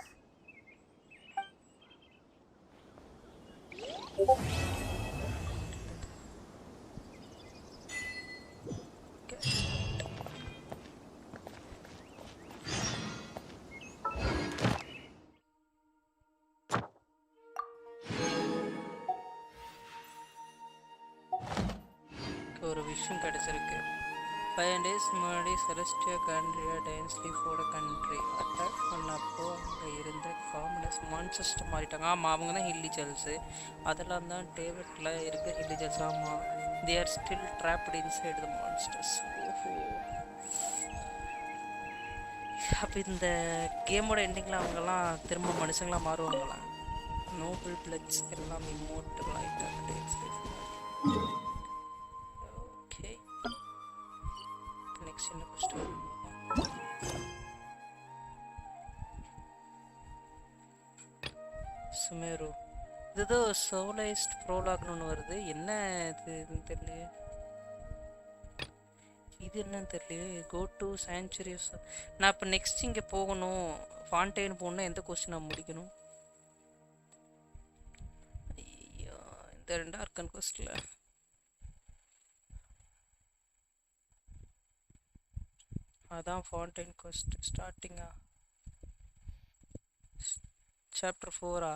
ஒரு விஷயம் கிடைச்சிருக்கு 5 days முன்னாடி செலஸ்டியா கண்ட்ரியா டைன்ஸ்லி ஃபோட country attack பண்ணப்போ அங்கே இருந்த காமனஸ் Manchester மாறிட்டாங்க. ஆமாம், அவங்க தான் ஹில்லி ஜெல்ஸு. அதெல்லாம் தான் டேவட்டில் இருக்க ஹில்லி ஜெல்ஸ். ஆமாம், they are still dropped inside the monsters. ஓஹோ, அப்போ இந்த கேமோட எண்டிங்கில் அவங்கெல்லாம் திரும்ப மனுஷங்களாக மாறுவாங்களா? நோபல் பிளட்ஸ் எல்லாம் இம்மோர்ட்டல் ஆகிட்டாங்க. ஓகே, நெக்ஸ்ட் என்ன கொஸ்டின்? சுமேரு, இது ஏதோ சோலைஸ்ட் ப்ரோலாக்னு ஒன்று வருது. என்ன இதுன்னு தெரியலையே. இது என்னன்னு தெரியலையே. Go to sanctuary. நான் இப்போ நெக்ஸ்ட் இங்கே போகணும், ஃபான்டைன் போகணுன்னா எந்த கொஸ்டின் நான் முடிக்கணும்? ஐயோ, இந்த ரெண்டா இருக்கான்னு கொஸ்டில் அதான் ஃபவுண்டைன் கோஸ்ட் ஸ்டார்டிங்கா சாப்டர் 4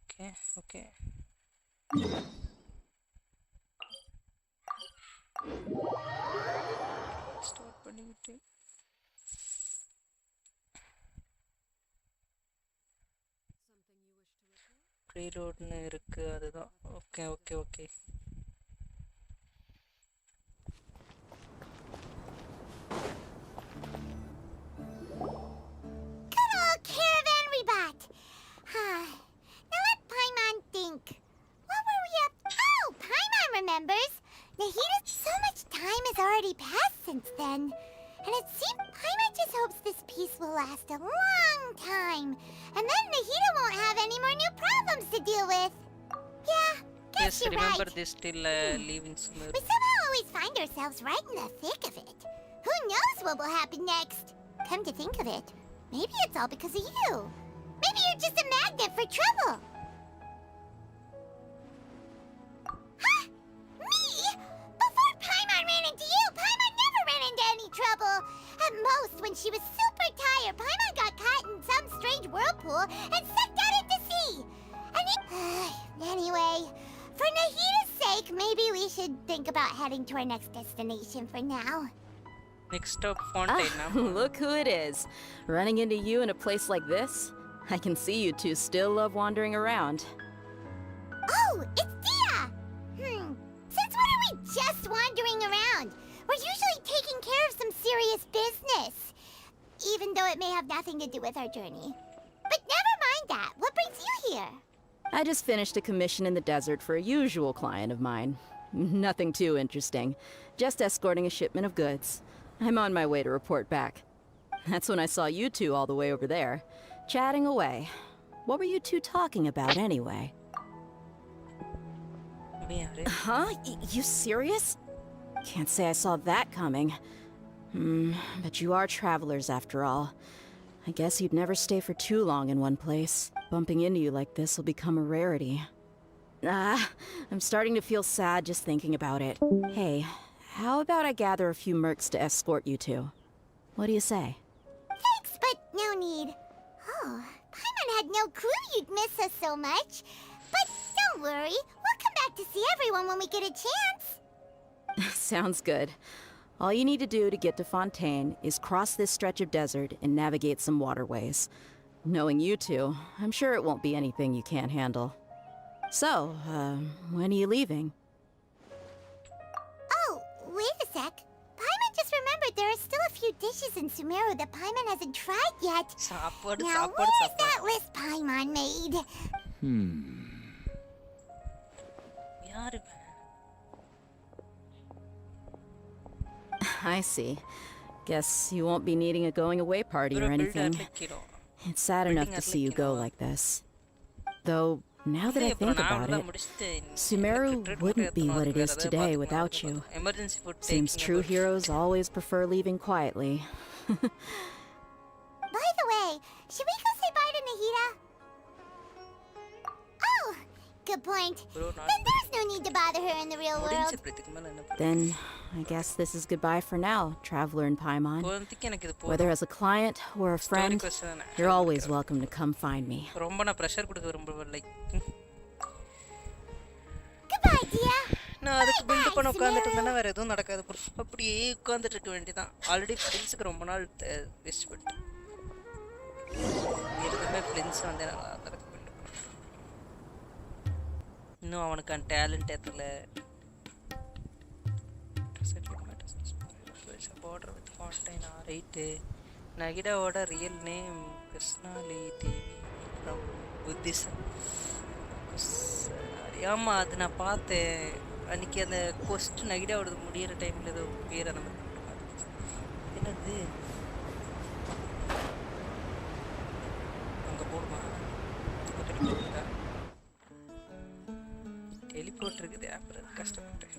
ஓகே ஓகே ஸ்டார்ட் பண்ணிவிட்டு ப்ரீலோட்னு இருக்கு அதுதான் okay okay okay Good old caravan rebot. Now let Paimon think. What were we up? Oh, Paimon remembers. Nahida, so much time has already passed since then. And it seems Paimon just hopes this peace will last a long time. And then Nahida won't have any more new problems to deal with. Yeah, guess yes you're remember right. this till leaving Sumer. We somehow always find ourselves right in the thick of it. Who knows what will happen next? Come to think of it, maybe it's all because of you. Maybe you're just a magnet for trouble. Huh? Me? Before Paimon ran into you, Paimon never ran into any trouble. At most, when she was super tired, Paimon got caught in some strange whirlpool and sucked out into sea. And anyway, for Nahida's sake, maybe we should think about heading to our next destination for now. Next stop Fontaine. Look who it is. Running into you in a place like this? I can see you two still love wandering around. Oh, it's Dia! Since when are we just wandering around? We're usually taking care of some serious business. Even though it may have nothing to do with our journey. But never mind that. What brings you here? I just finished a commission in the desert for a usual client of mine. Nothing too interesting. Just escorting a shipment of goods. I'm on my way to report back. That's when I saw you two all the way over there, chatting away. What were you two talking about anyway? Huh? You serious? Can't say I saw that coming. But you are travelers after all. I guess you'd never stay for too long in one place. Bumping into you like this will become a rarity. I'm starting to feel sad just thinking about it. Hey, how about I gather a few mercs to escort you two? What do you say? Thanks, but no need. Oh, Paimon had no clue you'd miss us so much. But don't worry, we'll come back to see everyone when we get a chance. Sounds good. All you need to do to get to Fontaine is cross this stretch of desert and navigate some waterways. Knowing you two, I'm sure it won't be anything you can't handle. So, when are you leaving? Oh, wait a sec. Paimon just remembered there are still a few dishes in Sumeru that Paimon hasn't tried yet. Now, where's that list Paimon made? I see. Guess you won't be needing a going away party or anything. It's sad enough to see you go like this. Though, now that I think about it, Sumeru wouldn't be what it is today without you. Seems true heroes always prefer leaving quietly. By the way, should we go say bye to Nahida? Oh, good point. Then there's no need to bother her in the real world. Then, I guess this is goodbye for now, Traveler and Paimon. Whether as a client or a friend, you're always welcome to come find me. Goodbye, Dia. நான் அதுக்கு build பண்ண உட்காந்துட்டு இருந்தேன்னா வேற எதுவும் நடக்காது அப்படியே உட்காந்துட்டு இருக்க வேண்டியதான் ஆல்ரெடி ஃப்ளின்ஸுக்கு ரொம்ப நாள் வேஸ்ட் பண்ணிட்டு எதுவுமே ஃப்ளின்ஸ் வந்து நல்லா இருந்திருக்கு பில்ட் பண்ண இன்னும் அவனுக்கான டேலண்ட் ஏற்றல border with Fontaine right. Nagidaவோட ரியல் நேம் கிருஷ்ணாலி தேவி from Buddhism. ஆமா அது நான் பார்த்தேன் அன்னைக்கு அந்த கொஸ்ட் நகிடாவோட முடியிற டைம்ல ஏதோ பேர் அந்த மாதிரி என்னது அங்க போடுமா டெலிபோர்ட் இருக்குது அப்புறம் கஷ்டப்பட்டேன்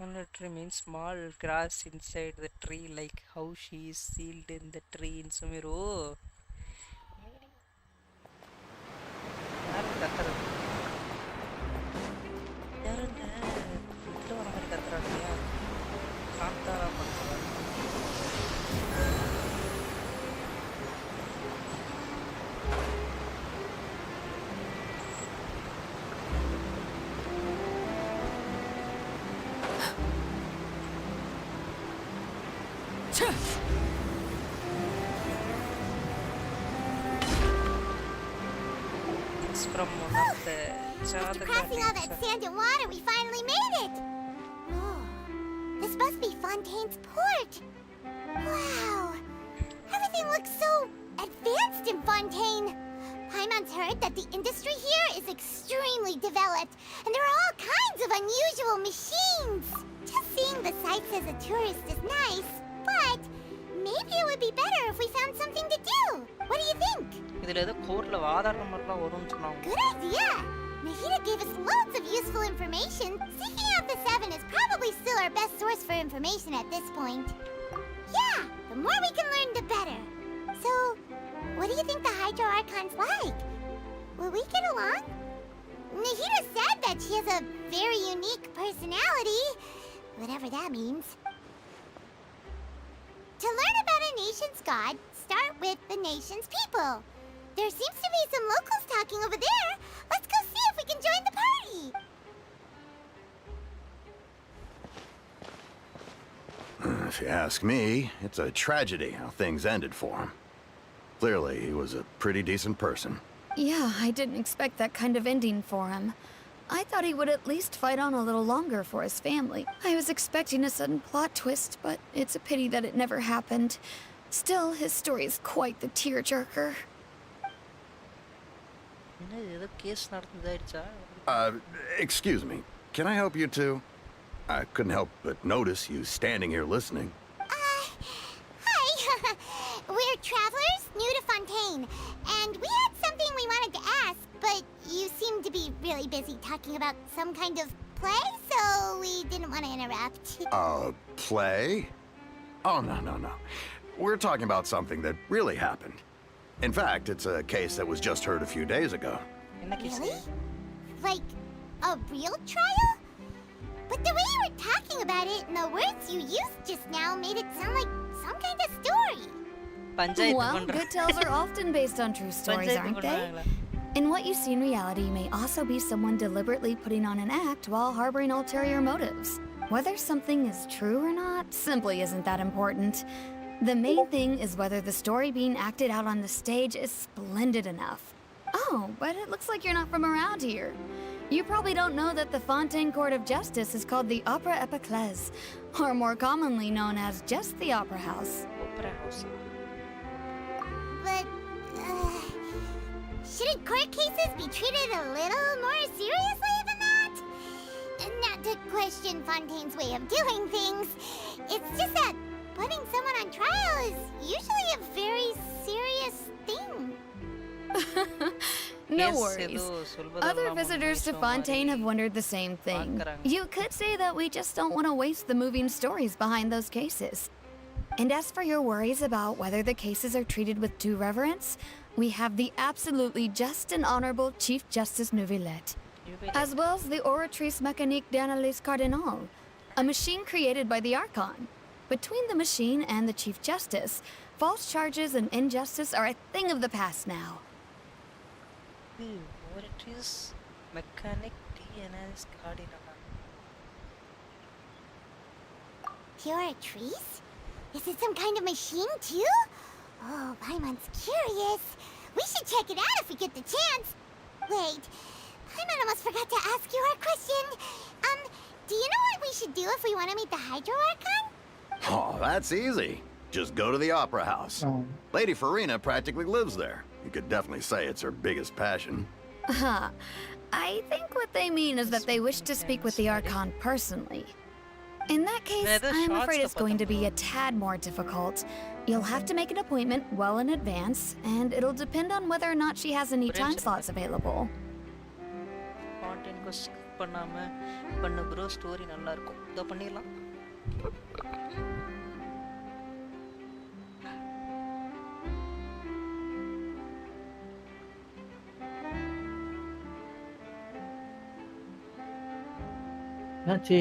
One tree means small grass inside the tree, like how she is sealed in the tree in Sumeru. It's from one of the After crossing all that sand and water, we finally made it! Oh, this must be Fontaine's port! Wow! Everything looks so advanced in Fontaine! Paimon's heard that the industry here is extremely developed, and there are all kinds of unusual machines! Just seeing the sights as a tourist is nice, but maybe it would be better if we found something to do! What do you think? இதுல ஏதோ கோர்ட்ல வாதாடுற மாதிரிலாம் வரும்னு சொன்னாங்க. Good idea! Nahida gave us loads of useful information. Seeking out the Seven is probably still our best source for information at this point. Yeah, the more we can learn, the better. So, what do you think the Hydro Archon's like? Will we get along? Nahida said that she has a very unique personality, whatever that means. To learn about a nation's god, start with the nation's people. There seems to be some locals talking over there. Let's go see if we can join the party. If you ask me, it's a tragedy how things ended for him. Clearly, he was a pretty decent person. Yeah, I didn't expect that kind of ending for him. I thought he would at least fight on a little longer for his family. I was expecting a sudden plot twist, but it's a pity that it never happened. Still, his story is quite the tearjerker. ஏதோ case நடந்துதாயிடுச்சா? Excuse me. Can I help you too? I couldn't help but notice you standing here listening. Hi. We're travelers new to Fontaine, and we had something we wanted to ask, but you seem to be really busy talking about some kind of play, so we didn't want to interrupt. Play? Oh, no. We're talking about something that really happened. In fact, it's a case that was just heard a few days ago. Really? Like, a real trial? But the way you were talking about it and the words you used just now made it sound like some kind of story. Well, good tales are often based on true stories, aren't they? And what you see in reality may also be someone deliberately putting on an act while harboring ulterior motives. Whether something is true or not simply isn't that important. The main thing is whether the story being acted out on the stage is splendid enough. Oh, but it looks like you're not from around here. You probably don't know that the Fontaine Court of Justice is called the Opera Epiclese, or more commonly known as just the Opera House. Opera House. But, shouldn't court cases be treated a little more seriously than that? Not to question Fontaine's way of doing things, it's just that putting someone on trial is usually a very serious thing. No worries. Other visitors to Fontaine have wondered the same thing. You could say that we just don't want to waste the moving stories behind those cases. And as for your worries about whether the cases are treated with due reverence, we have the absolutely just and honorable Chief Justice Neuvillette, as well as the Oratrice Mécanique d'Analyse Cardinal, a machine created by the Archon. Between the machine and the Chief Justice, false charges and injustice are a thing of the past now. Oratrice Mécanique d'Analyse Cardinal. Oratrice? Is it some kind of machine too? Oh, Paimon's curious. We should check it out if we get the chance. Wait, Paimon almost forgot to ask you our question. Do you know what we should do if we want to meet the Hydro Archon? Oh, that's easy. Just go to the Opera House. Lady Farina practically lives there. You could definitely say it's her biggest passion. I think what they mean is that they wish to speak with the Archon personally. In that case, I'm afraid it's going to be a tad more difficult. You'll have to make an appointment well in advance, and it'll depend on whether or not she has any time slots available. பண்ண bro story நல்லா இருக்கும். இத பண்ணிரலாம். என்னாச்சு?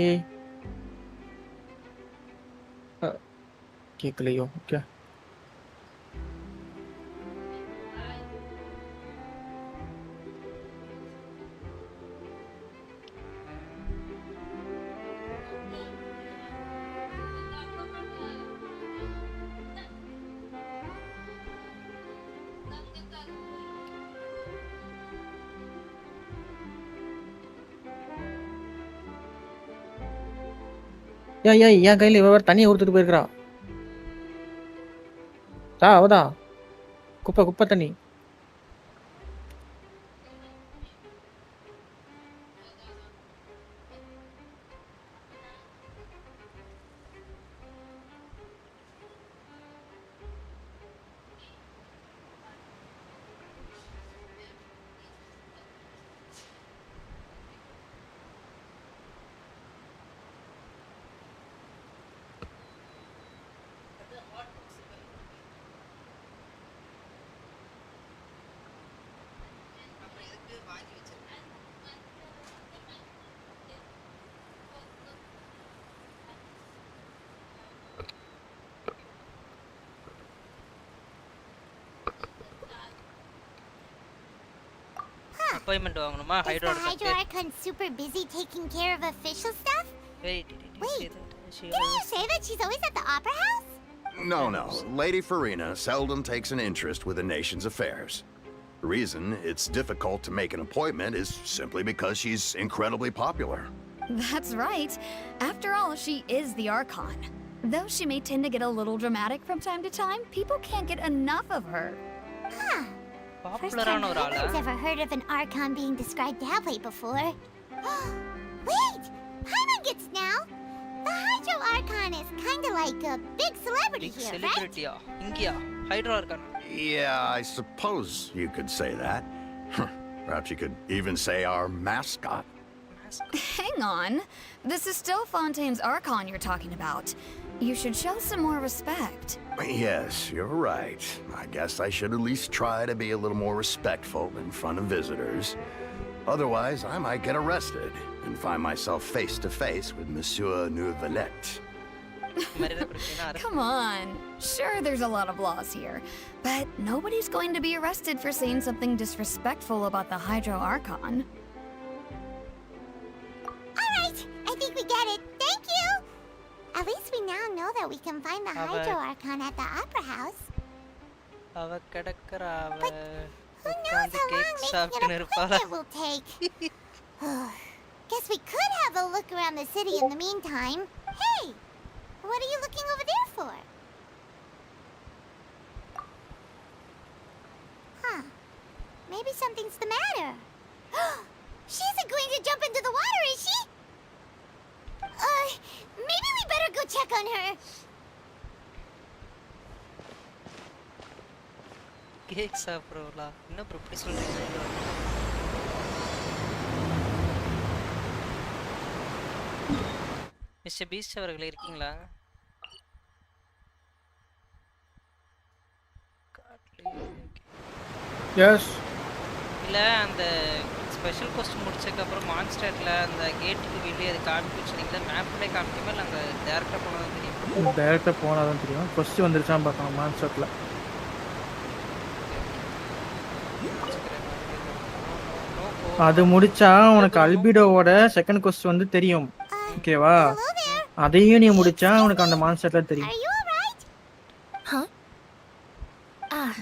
கேட்கலையோ? Okay. ஏன் கையில இவ வேற தண்ணியை ஊத்துட்டு போயிருக்கா. அவதா குப்பை தண்ணி. appointment வாங்கணுமா? Is the Hydro Archon super busy taking care of official stuff? Wait, did you say that? Didn't you say that she's always at the Opera House? No. Lady Farina seldom takes an interest with the nation's affairs. The reason it's difficult to make an appointment is simply because she's incredibly popular. That's right. After all, she is the Archon. Though she may tend to get a little dramatic from time to time, people can't get enough of her. Huh. First time anyone's ever heard of an Archon being described that way before. Wait! Paimon gets now! The Hydro Archon is kinda like a big celebrity here, right? Ingia, Hydro Archon. Yeah, I suppose you could say that. Perhaps you could even say our mascot. Hang on. This is still Fontaine's Archon you're talking about. You should show some more respect. Yes, you're right. I guess I should at least try to be a little more respectful in front of visitors. Otherwise, I might get arrested and find myself face to face with Monsieur Nouvelette. Come on. Sure, there's a lot of laws here, but nobody's going to be arrested for saying something disrespectful about the Hydro Archon. Alright, I think we get it. Thank you! At least we now know that we can find the Hydro Archon at the Opera House. But who knows how long making an appointment will take? Guess we could have a look around the city in the meantime. Hey! What are you looking over there for? Huh. Maybe something's the matter. She isn't going to jump into the water, is she? Maybe we better go check on her. Hexa bro la. Enna bro இப்படி சொல்றீங்க? Mister Beast அவர்களே இருக்கீங்களா? S. இல்ல அந்த special cost முடிச்சதுக்கு அப்புறம் மான்ஸ்டர்ல அந்த கேட்டுக்கு வெளியே அது காமிச்சிருந்தீங்க. மேப்ல காமிக்குமா இல்ல அங்க டைரக்டா போனதா தெரியும்? டைரக்டா போனதா தெரியும். ஃபர்ஸ்ட் வந்துருச்சான்னு பார்க்கணும் மான்ஸ்டர்ல. அது முடிச்சா உனக்கு அல்பிடோவோட செகண்ட் கொஸ்ட் வந்து தெரியும். ஓகேவா? அதையும் நீ முடிச்சா உனக்கு அந்த மான்ஸ்டர்ல தெரியும்.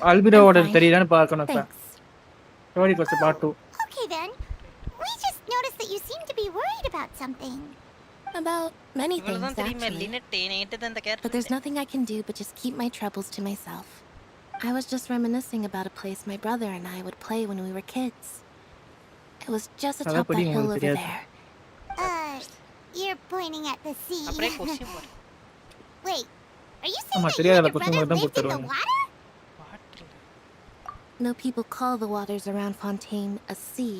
அல்பிடோவோட தெரியுதான்னு பார்க்கணும் இப்ப. Story quest part 2. Okay then. We just noticed that you seem to be worried about something. About many things, actually. But there's nothing I can do but just keep my troubles to myself. I was just reminiscing about a place my brother and I would play when we were kids. It was just atop that hill over there. You're pointing at the sea. Wait, are you saying ஆமா that you தெரியாத and your question brother மட்டும் lived in the கொடுத்துருவாங்க. water? No people call the waters around Fontaine a sea.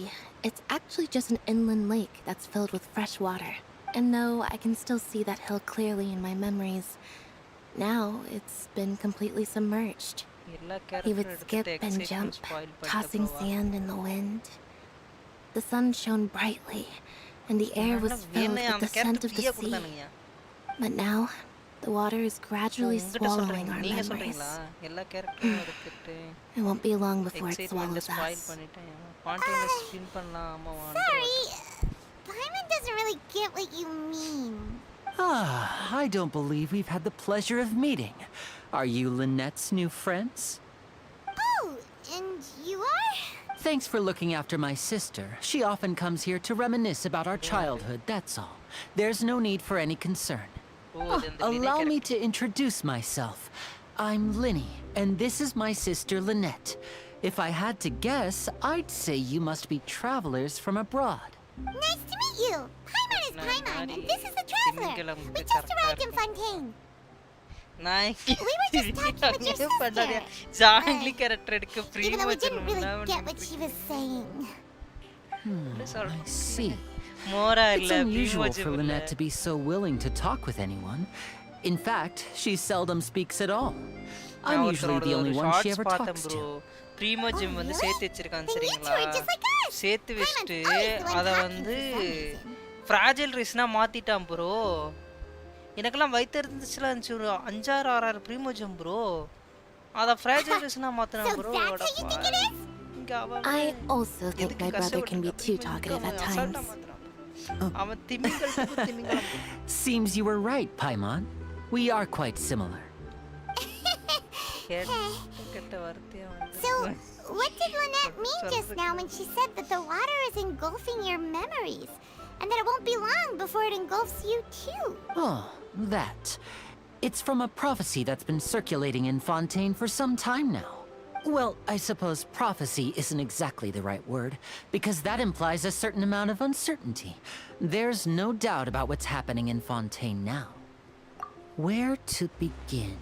It's actually just an inland lake that's filled with fresh water. And no, I can still see that hill clearly in my memories. Now it's been completely submerged. He would skip and jump, tossing sand in the wind. The sun shone brightly, and the air was filled with the scent of the sea. But now, the water is gradually swallowing our memories. It won't be long before it swallows us. Sorry, Paimon doesn't really get what you mean. I don't believe we've had the pleasure of meeting. Are you Lynette's new friends? Oh, and you are? Thanks for looking after my sister. She often comes here to reminisce about our childhood, that's all. There's no need for any concern. Allow me to introduce myself. I'm Linny, and this is my sister Lynette. If I had to guess, I'd say you must be travelers from abroad. Nice to meet you. Paimon is Paimon, and this is the traveler. We just arrived in Fontaine. We were just talking with your sister. Jangly character edukka Even though we Primogem didn't really get what she was saying. I see. Mora It's illa unusual for Primogem Lynette to be so willing to talk with anyone. In fact, she seldom speaks at all. I'm usually the only one she ever talks to. Primogem வந்து சேர்த்து வச்சிருக்கான் சரிங்களா சேர்த்து வச்சிட்டு அத வந்து fragile ரைஸ்னா மாத்திட்டான் bro எனக்கெல்லாம் வயித்து இருந்துச்சுல ஒரு 5-6 Primogem ப்ரோ அத ஃப்ராஜைல் ரைஸ்னா மாத்துறான் bro I also think my brother can be too talkative at times. அவன் திமிங்கலம் Seems you were right, Paimon. We are quite similar. So, what did Lynette mean just now when she said that the water is engulfing your memories? And that it won't be long before it engulfs you too? Oh, that. It's from a prophecy that's been circulating in Fontaine for some time now. Well, I suppose prophecy isn't exactly the right word, because that implies a certain amount of uncertainty. There's no doubt about what's happening in Fontaine now. Where to begin?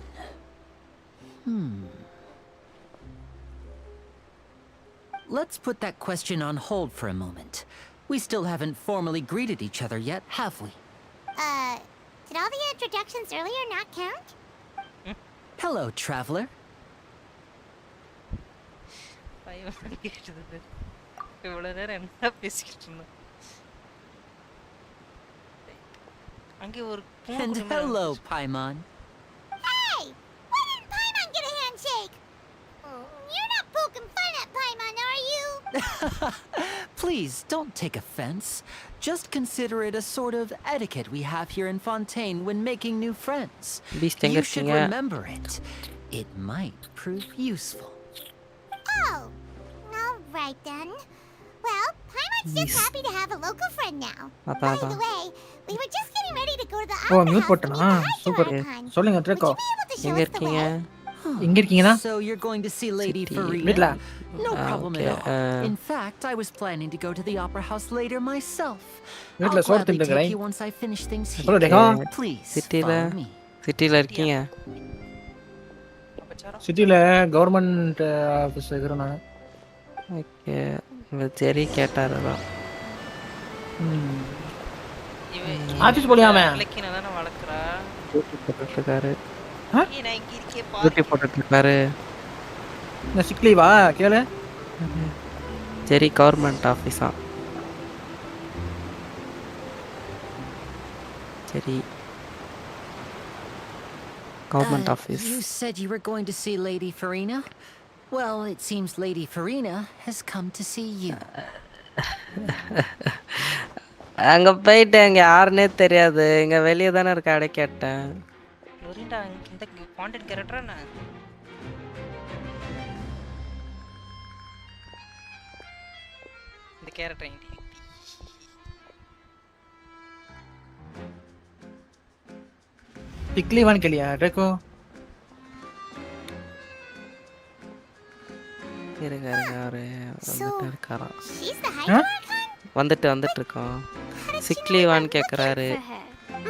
Let's put that question on hold for a moment. We still haven't formally greeted each other yet, have we? Did all the introductions earlier not count? Hello, traveler. இவ்வளவு நேரம் என்ன பேசிக்கிட்டு இருந்தோம் அங்கே ஒரு And hello, Paimon. Hey! Why didn't Paimon get a handshake? You're not poking fun at Paimon, are you? Please, don't take offense. Just consider it a sort of etiquette we have here in Fontaine when making new friends. You should remember it. It might prove useful. Oh, all right then. Well, Paimon's just happy to have a local friend now. By the way, we were just getting ready to go to the ஓ opera mute house to போட்டனா meet the super icon. சொல்லுங்க ட்ரெக்கோ Would you be able to show us the way? எங்க இருக்கீங்கனா So you're going to see Lady Farina? வீட்ல No problem at all. In fact, I was planning to go to the opera house later myself. வீட்ல I'll சோறு gladly தின்னுங்கறேன் take you once I finish things அப்புறம் here. டேகா Please, சிட்டில follow me. சிட்டில இருக்கீங்க சிட்டில government office இருக்கறேன் நான் okay ஜெரி கேட்டாரலாம் office போலியாமே இலக்கின தான வளக்குறா போட்டுட்டு இருக்காரு ஏய் நான் இங்க இருக்கே பா டியூட்டி போட்டுட்டு இருக்காரு இந்த சிக் லீவா கேளு ஜெரி கவர்மெண்ட் ஆபீஸா ஜெரி government office You said you were going to see Lady Farina? Well, it seems Lady Farina has come to see you. அங்க போயிட்டு அங்க யாருன்னே தெரியாது இங்க வெளியே தானே இருக்க அடை கேட்டேன் லோரிண்டா இந்த கான்டென்ட் கேரக்டரா நான் இந்த கேரக்டர் இங்க சிக் லீவான்னு கேளியா ட்ரெக்கோ இருங்க இருங்க அவரு வந்துட்டு இருக்காராம் She's the hydro icon? வந்துட்டு இருக்கோம் சிக் லீவான்னு கேக்குறாரு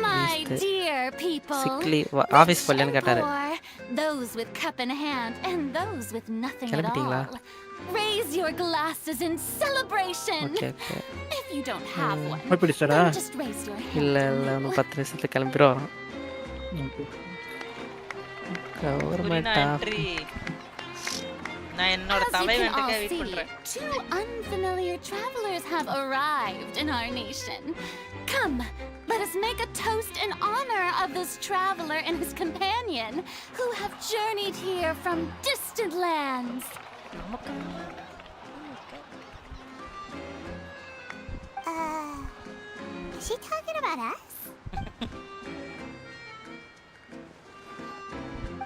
My dear people, sick leave. Office போலியான்னு கேட்டாரு. Those with cup in hand and those with nothing at கிளம்பிட்டீங்களா? all. Raise your glasses in celebration. Okay. If you don't have one, போய் பிடிச்சடா then just raise your hand. இல்ல இன்னும் 10 நிமிஷத்துக்கு கிளம்பிடுவோம். Government entry நான் என்னோட தலைவன்ட்டே wait பண்றேன். Two unfamiliar travelers have arrived in our nation. Come, let us make a toast in honor of this traveler and his companion who have journeyed here from distant lands. Is she talking about us?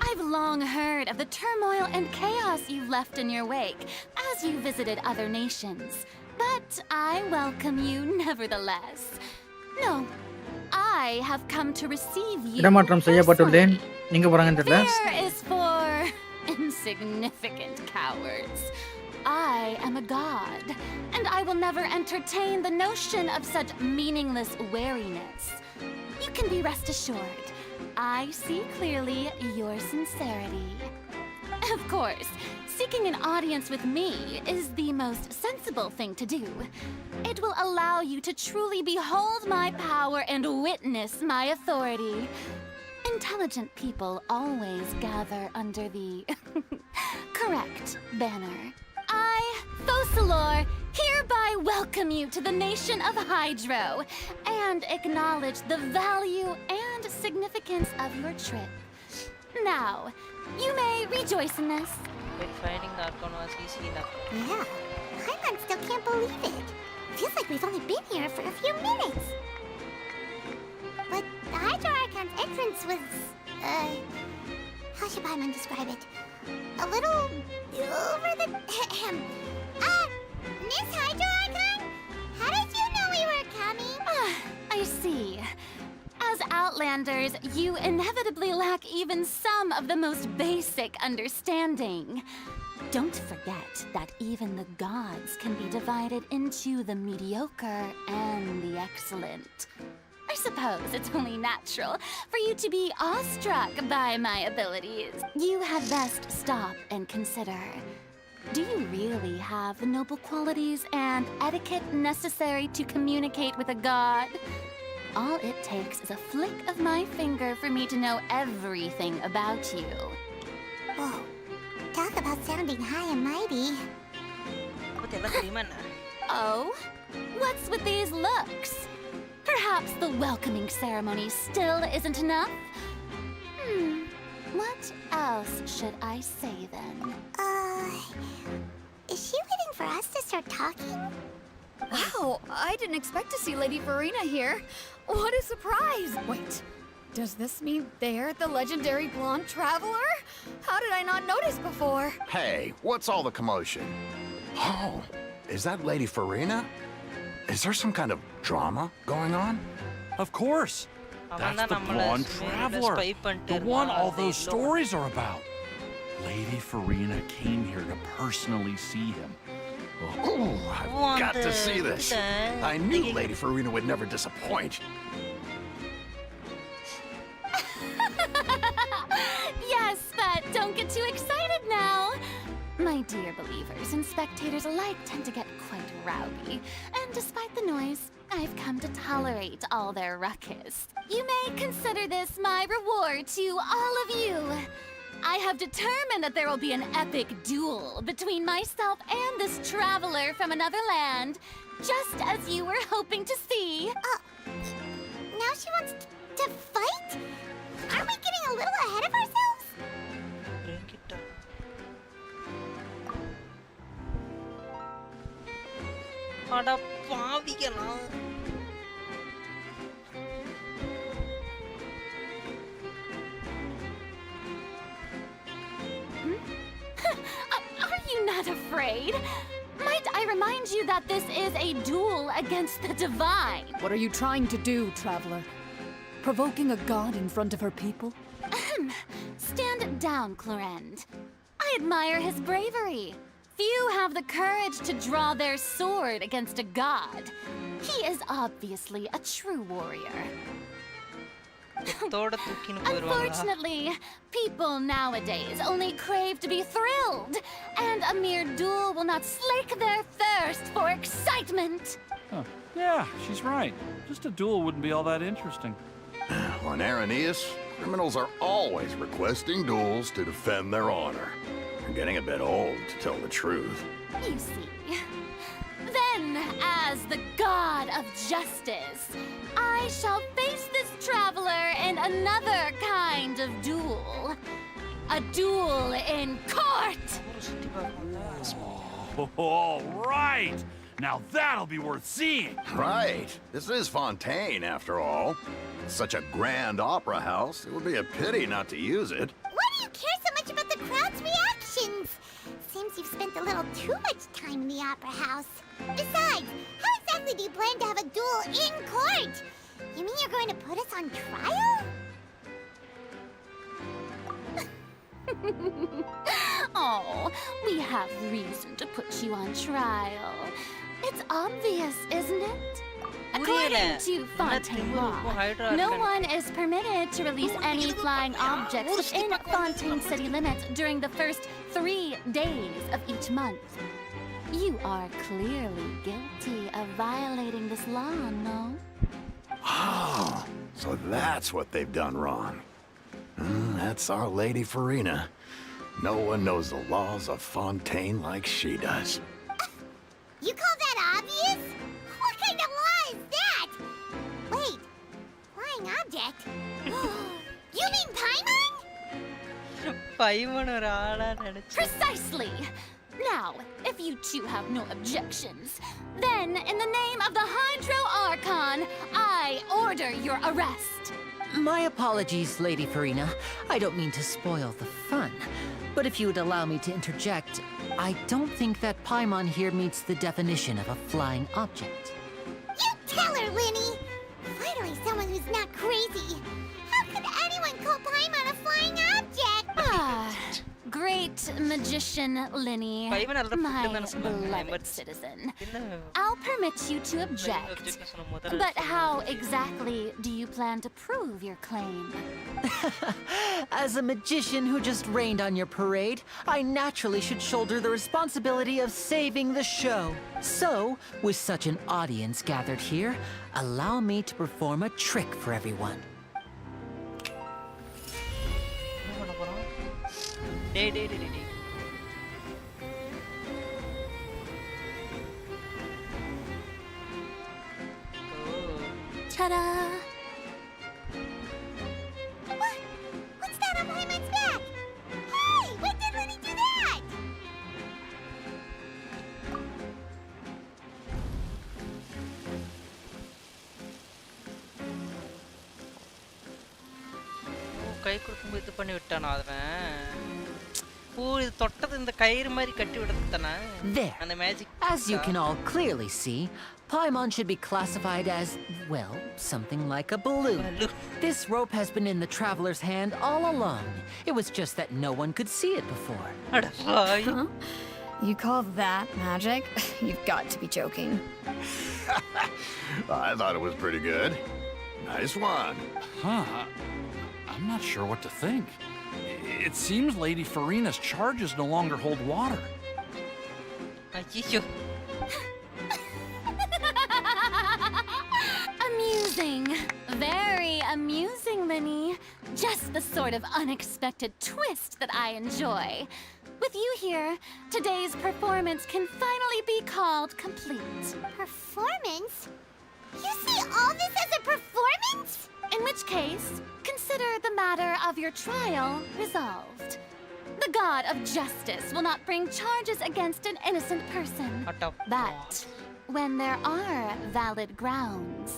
I've long heard of the turmoil and chaos you've left in your wake as you visited other nations. But I welcome you nevertheless. No, I I have come to receive you. இடமாற்றம் செய்யப்பட்டுள்ளேன். எங்க போறாங்கன்னு தெரியல. Fear is for insignificant cowards. I am a god, and I will never entertain the notion of such meaningless wariness. You can be rest assured, I see clearly your sincerity. Of course, seeking an audience with me is the most sensible thing to do. It will allow you to truly behold my power and witness my authority. Intelligent people always gather under the correct banner. I, Fosalor, hereby welcome you to the nation of Hydro and acknowledge the value and significance of your trip. Now, you may rejoice in this. Finding the Archon was easy enough. Yeah, Paimon still can't believe it. Feels like we've only been here for a few minutes. But the Hydro Archon's entrance was, how should Paimon describe it? A little over the... Miss Hydro Archon? How did you know we were coming? I see. As Outlanders, you inevitably lack even some of the most basic understanding. Don't forget that even the gods can be divided into the mediocre and the excellent. I suppose it's only natural for you to be awestruck by my abilities. You had best stop and consider. Do you really have the noble qualities and etiquette necessary to communicate with a god? All it takes is a flick of my finger for me to know everything about you. Whoa, talk about sounding high and mighty. Oh? What's with these looks? Perhaps the welcoming ceremony still isn't enough? What else should I say then? Is she waiting for us to start talking? Wow, I didn't expect to see Lady Farina here. What a surprise! Wait, does this mean they're the legendary blonde traveler? How did I not notice before? Hey, what's all the commotion? Oh, is that Lady Farina? Is there some kind of drama going on? Of course. That's the blonde traveler. The one all those stories are about. Lady Farina came here to personally see him. Oh, I've got to see this. I knew Lady Farina would never disappoint. Yes, but don't get too excited now. My dear believers and spectators alike tend to get quite rowdy, and despite the noise, I've come to tolerate all their ruckus. You may consider this my reward to all of you. I have determined that there will be an epic duel between myself and this traveler from another land, just as you were hoping to see. Now she wants to fight? Aren't we getting a little ahead of ourselves? அட பாவிகளா. Are you not afraid? Might I remind you that this is a duel against the divine? What are you trying to do, traveler? Provoking a god in front of her people? Stand down, Clorend. I admire his bravery. Few have the courage to draw their sword against a god. He is obviously a true warrior. Unfortunately, people nowadays only crave to be thrilled, and a mere duel will not slake their thirst for excitement. Huh. Yeah, she's right. Just a duel wouldn't be all that interesting. On Araneus, criminals are always requesting duels to defend their honor. They're getting a bit old, to tell the truth. You see. Then, as the god of justice, I shall face this traveler in another kind of duel. A duel in court! All right! Now that'll be worth seeing! Right. This is Fontaine, after all. Such a grand opera house, it would be a pity not to use it. Why do you care so much about the crowd's reactions? Seems you've spent a little too much time in the opera house. Besides, how exactly do you plan to have a duel in court? You mean you're going to put us on trial? Oh, we have reason to put you on trial. It's obvious, isn't it? According to Fontaine law, no one is permitted to release any flying objects within Fontaine city limits during the first 3 days of each month. You are clearly guilty of violating this law, no? Oh, so that's what they've done wrong. That's our Lady Farina. No one knows the laws of Fontaine like she does. You call that obvious? What kind of law is that? Wait, flying object? You mean Paimon? Paimon or aala nenichu. Precisely! Now, if you two have no objections, then in the name of the Hydro Archon, I order your arrest. My apologies, Lady Farina. I don't mean to spoil the fun. But if you would allow me to interject, I don't think that Paimon here meets the definition of a flying object. You tell her, Linny! Finally someone who's not crazy. How could anyone call Paimon a flying object? Great magician Linny, my beloved citizen. I'll permit you to object. But how exactly do you plan to prove your claim? As a magician who just rained on your parade, I naturally should shoulder the responsibility of saving the show. So, with such an audience gathered here, allow me to perform a trick for everyone. Day. Ta-da! What's that on Paimon's back? Hey, when did Linny do that? கை கொடுக்கும்போது இது பண்ணி விட்டானா அவன் ஓ இது தொட்டது இந்த கயிறு மாதிரி கட்டி விடுறது தானே அந்த magic As you can all clearly see, Paimon should be classified as, well, something like a balloon. This rope has been in the traveler's hand all along. It was just that no one could see it before. Huh? You call that magic? You've got to be joking. I thought it was pretty good. Nice one. Huh. I'm not sure what to think. It seems Lady Farina's charges no longer hold water. Amusing. Very amusing, Linny. Just the sort of unexpected twist that I enjoy. With you here, today's performance can finally be called complete. Performance? You see all this as a performance? In which case, consider the matter of your trial resolved. The god of justice will not bring charges against an innocent person. But when there are valid grounds,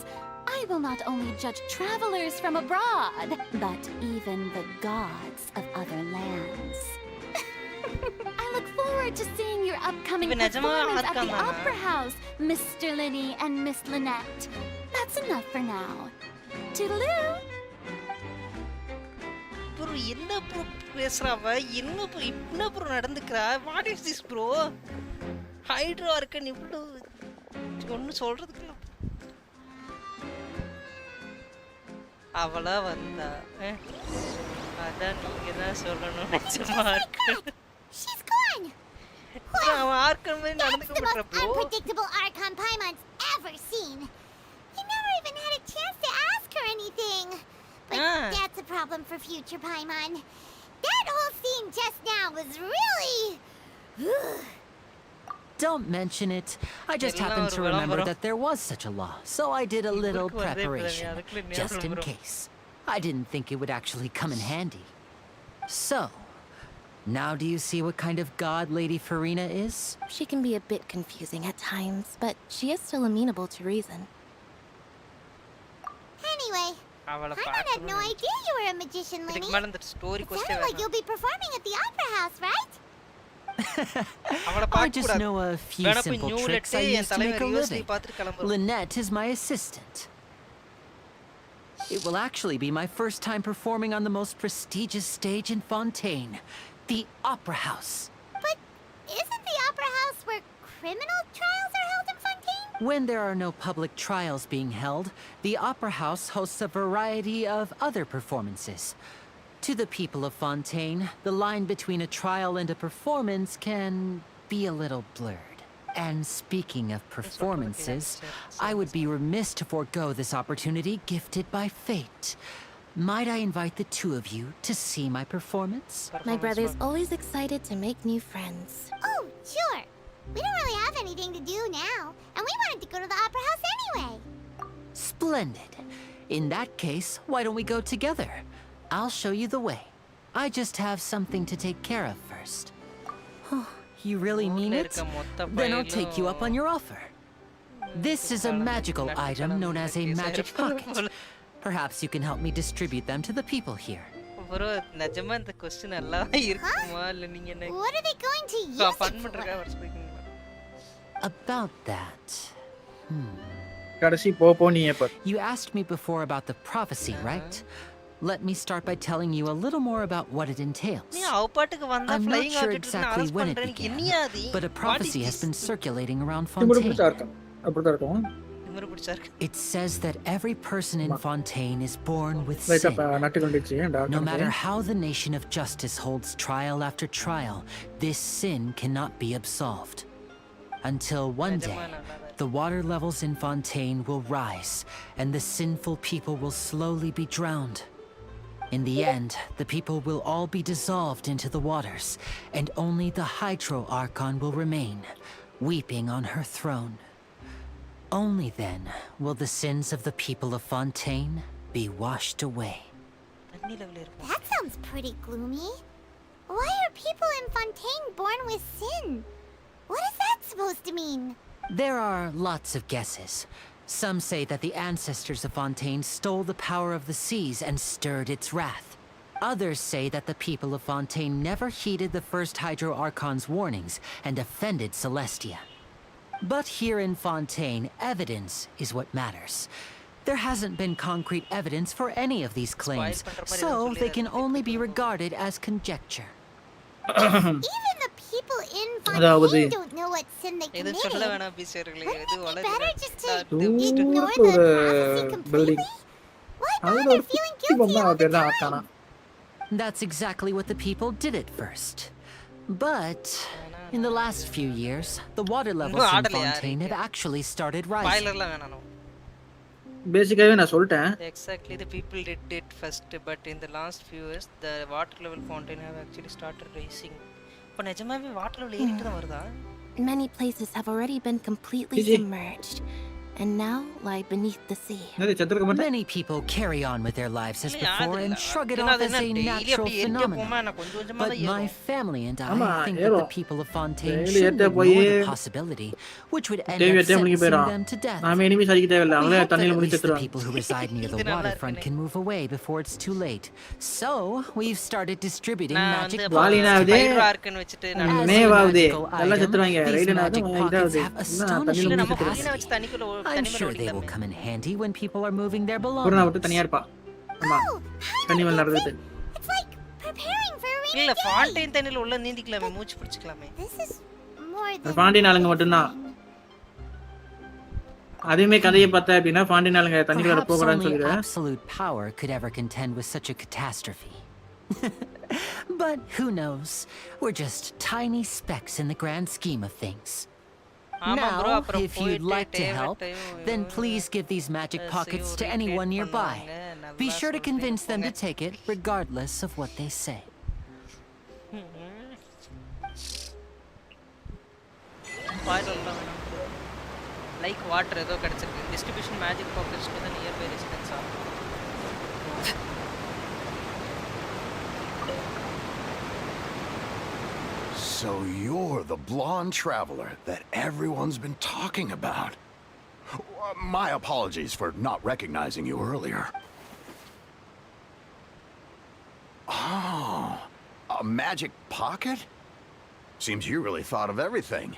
I will not only judge travelers from abroad, but even the gods of other lands. I look forward to seeing your upcoming performance at the Opera House, Mr. Linny and Miss Lynette. That's enough for now. Toodaloo! bro என்ன bro பேசுறவ என்ன bro நடந்துக்கறா what is this bro hydro organ இவ்ளோ ஒன்னு சொல்றதுக்கு அவளா வந்தா அதான் நீங்க தான் சொல்லணும் நிச்சயமா She's gone. ஆர்கன் மாதிரி நடந்துக்க That's the மாட்டற most bro unpredictable Archon Paimon's ever seen. He never even had a chance to ask her anything. But that's a problem for future Paimon. That whole scene just now was really... Don't mention it. I just happened to remember that there was such a law, so I did a little preparation, just in case. I didn't think it would actually come in handy. So, now do you see what kind of god Lady Farina is? She can be a bit confusing at times, but she is still amenable to reason. Anyway, Paimon had no idea you were a magician, Linny. It sounded like you'll be performing at the Opera House, right? I just know a few simple tricks I use to make a living. Lynette is my assistant. It will actually be my first time performing on the most prestigious stage in Fontaine, the Opera House. But isn't the Opera House where criminal trials are held in Fontaine? When there are no public trials being held, the Opera House hosts a variety of other performances. To the people of Fontaine, the line between a trial and a performance can be a little blurred. And speaking of performances, I would be remiss to forego this opportunity gifted by fate. Might I invite the two of you to see my performance? My brother's always excited to make new friends. Oh, sure. We don't really have anything to do now, and we wanted to go to the Opera House anyway. Splendid. In that case, why don't we go together? I'll show you the way. I just have something to take care of first. You really mean it? Then I'll take you up on your offer. This is a magical item known as a magic pocket. Perhaps you can help me distribute them to the people here. Bro, நிஜமா இந்த question நல்லா இருக்குமா இல்ல நீங்க என்ன What are they going to use it fun for? பண்றதுக்காக வர சொல்றீங்க? About that. கடைசி போ நீ எப்ப? You asked me before about the prophecy, right? Let me start by telling you a little more about what it entails. நீ அவ பாட்டுக்கு வந்தா I'm not flying sure object exactly when it began, but a prophecy has been circulating around Fontaine. It says that every person in Fontaine is born with sin. No matter how the nation of justice holds trial after trial, this sin cannot be absolved. Until one day, the water levels in Fontaine will rise, and the sinful people will slowly be drowned. In the end, the people will all be dissolved into the waters, and only the Hydro Archon will remain, weeping on her throne. Only then will the sins of the people of Fontaine be washed away. That sounds pretty gloomy. Why are people in Fontaine born with sin? What is that supposed to mean? There are lots of guesses. Some say that the ancestors of Fontaine stole the power of the seas and stirred its wrath. Others say that the people of Fontaine never heeded the first Hydro Archon's warnings and offended Celestia. But here in Fontaine, evidence is what matters. There hasn't been concrete evidence for any of these claims, so they can only be regarded as conjecture. Even the people in Fontaine don't know what sin they committed. Wouldn't it be better just to ignore the prophecy completely? Why bother feeling guilty all the time? That's exactly what the people did at first. But in the last few years, the water levels in Fontaine have actually started rising. பேசிக்காவே நான் சொல்லிட்டேன். Exactly, the people did it first, but in the last few years, the water level Fontaine have actually started rising. இப்போ நிஜமாவே water level ஏறிட்டு தான் வருதா? Many places have already been completely submerged, and now lie beneath the sea. Many people carry on with their lives as before and shrug it off as a natural phenomenon. But my family and I think that the people of Fontaine shouldn't ignore the possibility, which would end up sentencing them to death. We hope that at least the people who reside near the waterfront can move away before it's too late. So, we've started distributing magic pockets. As a magical item, these magic pockets have astonishing capacity. I'm sure they will come in handy when people are moving their belongings. It's like preparing for a rainy இல்ல day. Fontaine தண்ணில உள்ள நீந்திக்கலாமே மூச்சு பிடிச்சுக்கலாமே. This is more than Fontaine ஆளுங்க மட்டும் தான். அதுமே கதையை பார்த்தா அப்படினா Fontaine ஆளுங்க தண்ணிக்குள்ள போக கூடாதுன்னு சொல்லிடுறேன். Absolute power could ever contend with such a catastrophe. But who knows? We're just tiny specks in the grand scheme of things. Now, if you'd like to help, then please give these magic pockets to anyone nearby. Be sure to convince them to take it, regardless of what they say. Like water ஏதோ கிடைச்சிருக்கு. Distribution magic pockets to the nearby residents are. So you're the blonde traveler that everyone's been talking about. My apologies for not recognizing you earlier. Oh, a magic pocket? Seems you really thought of everything.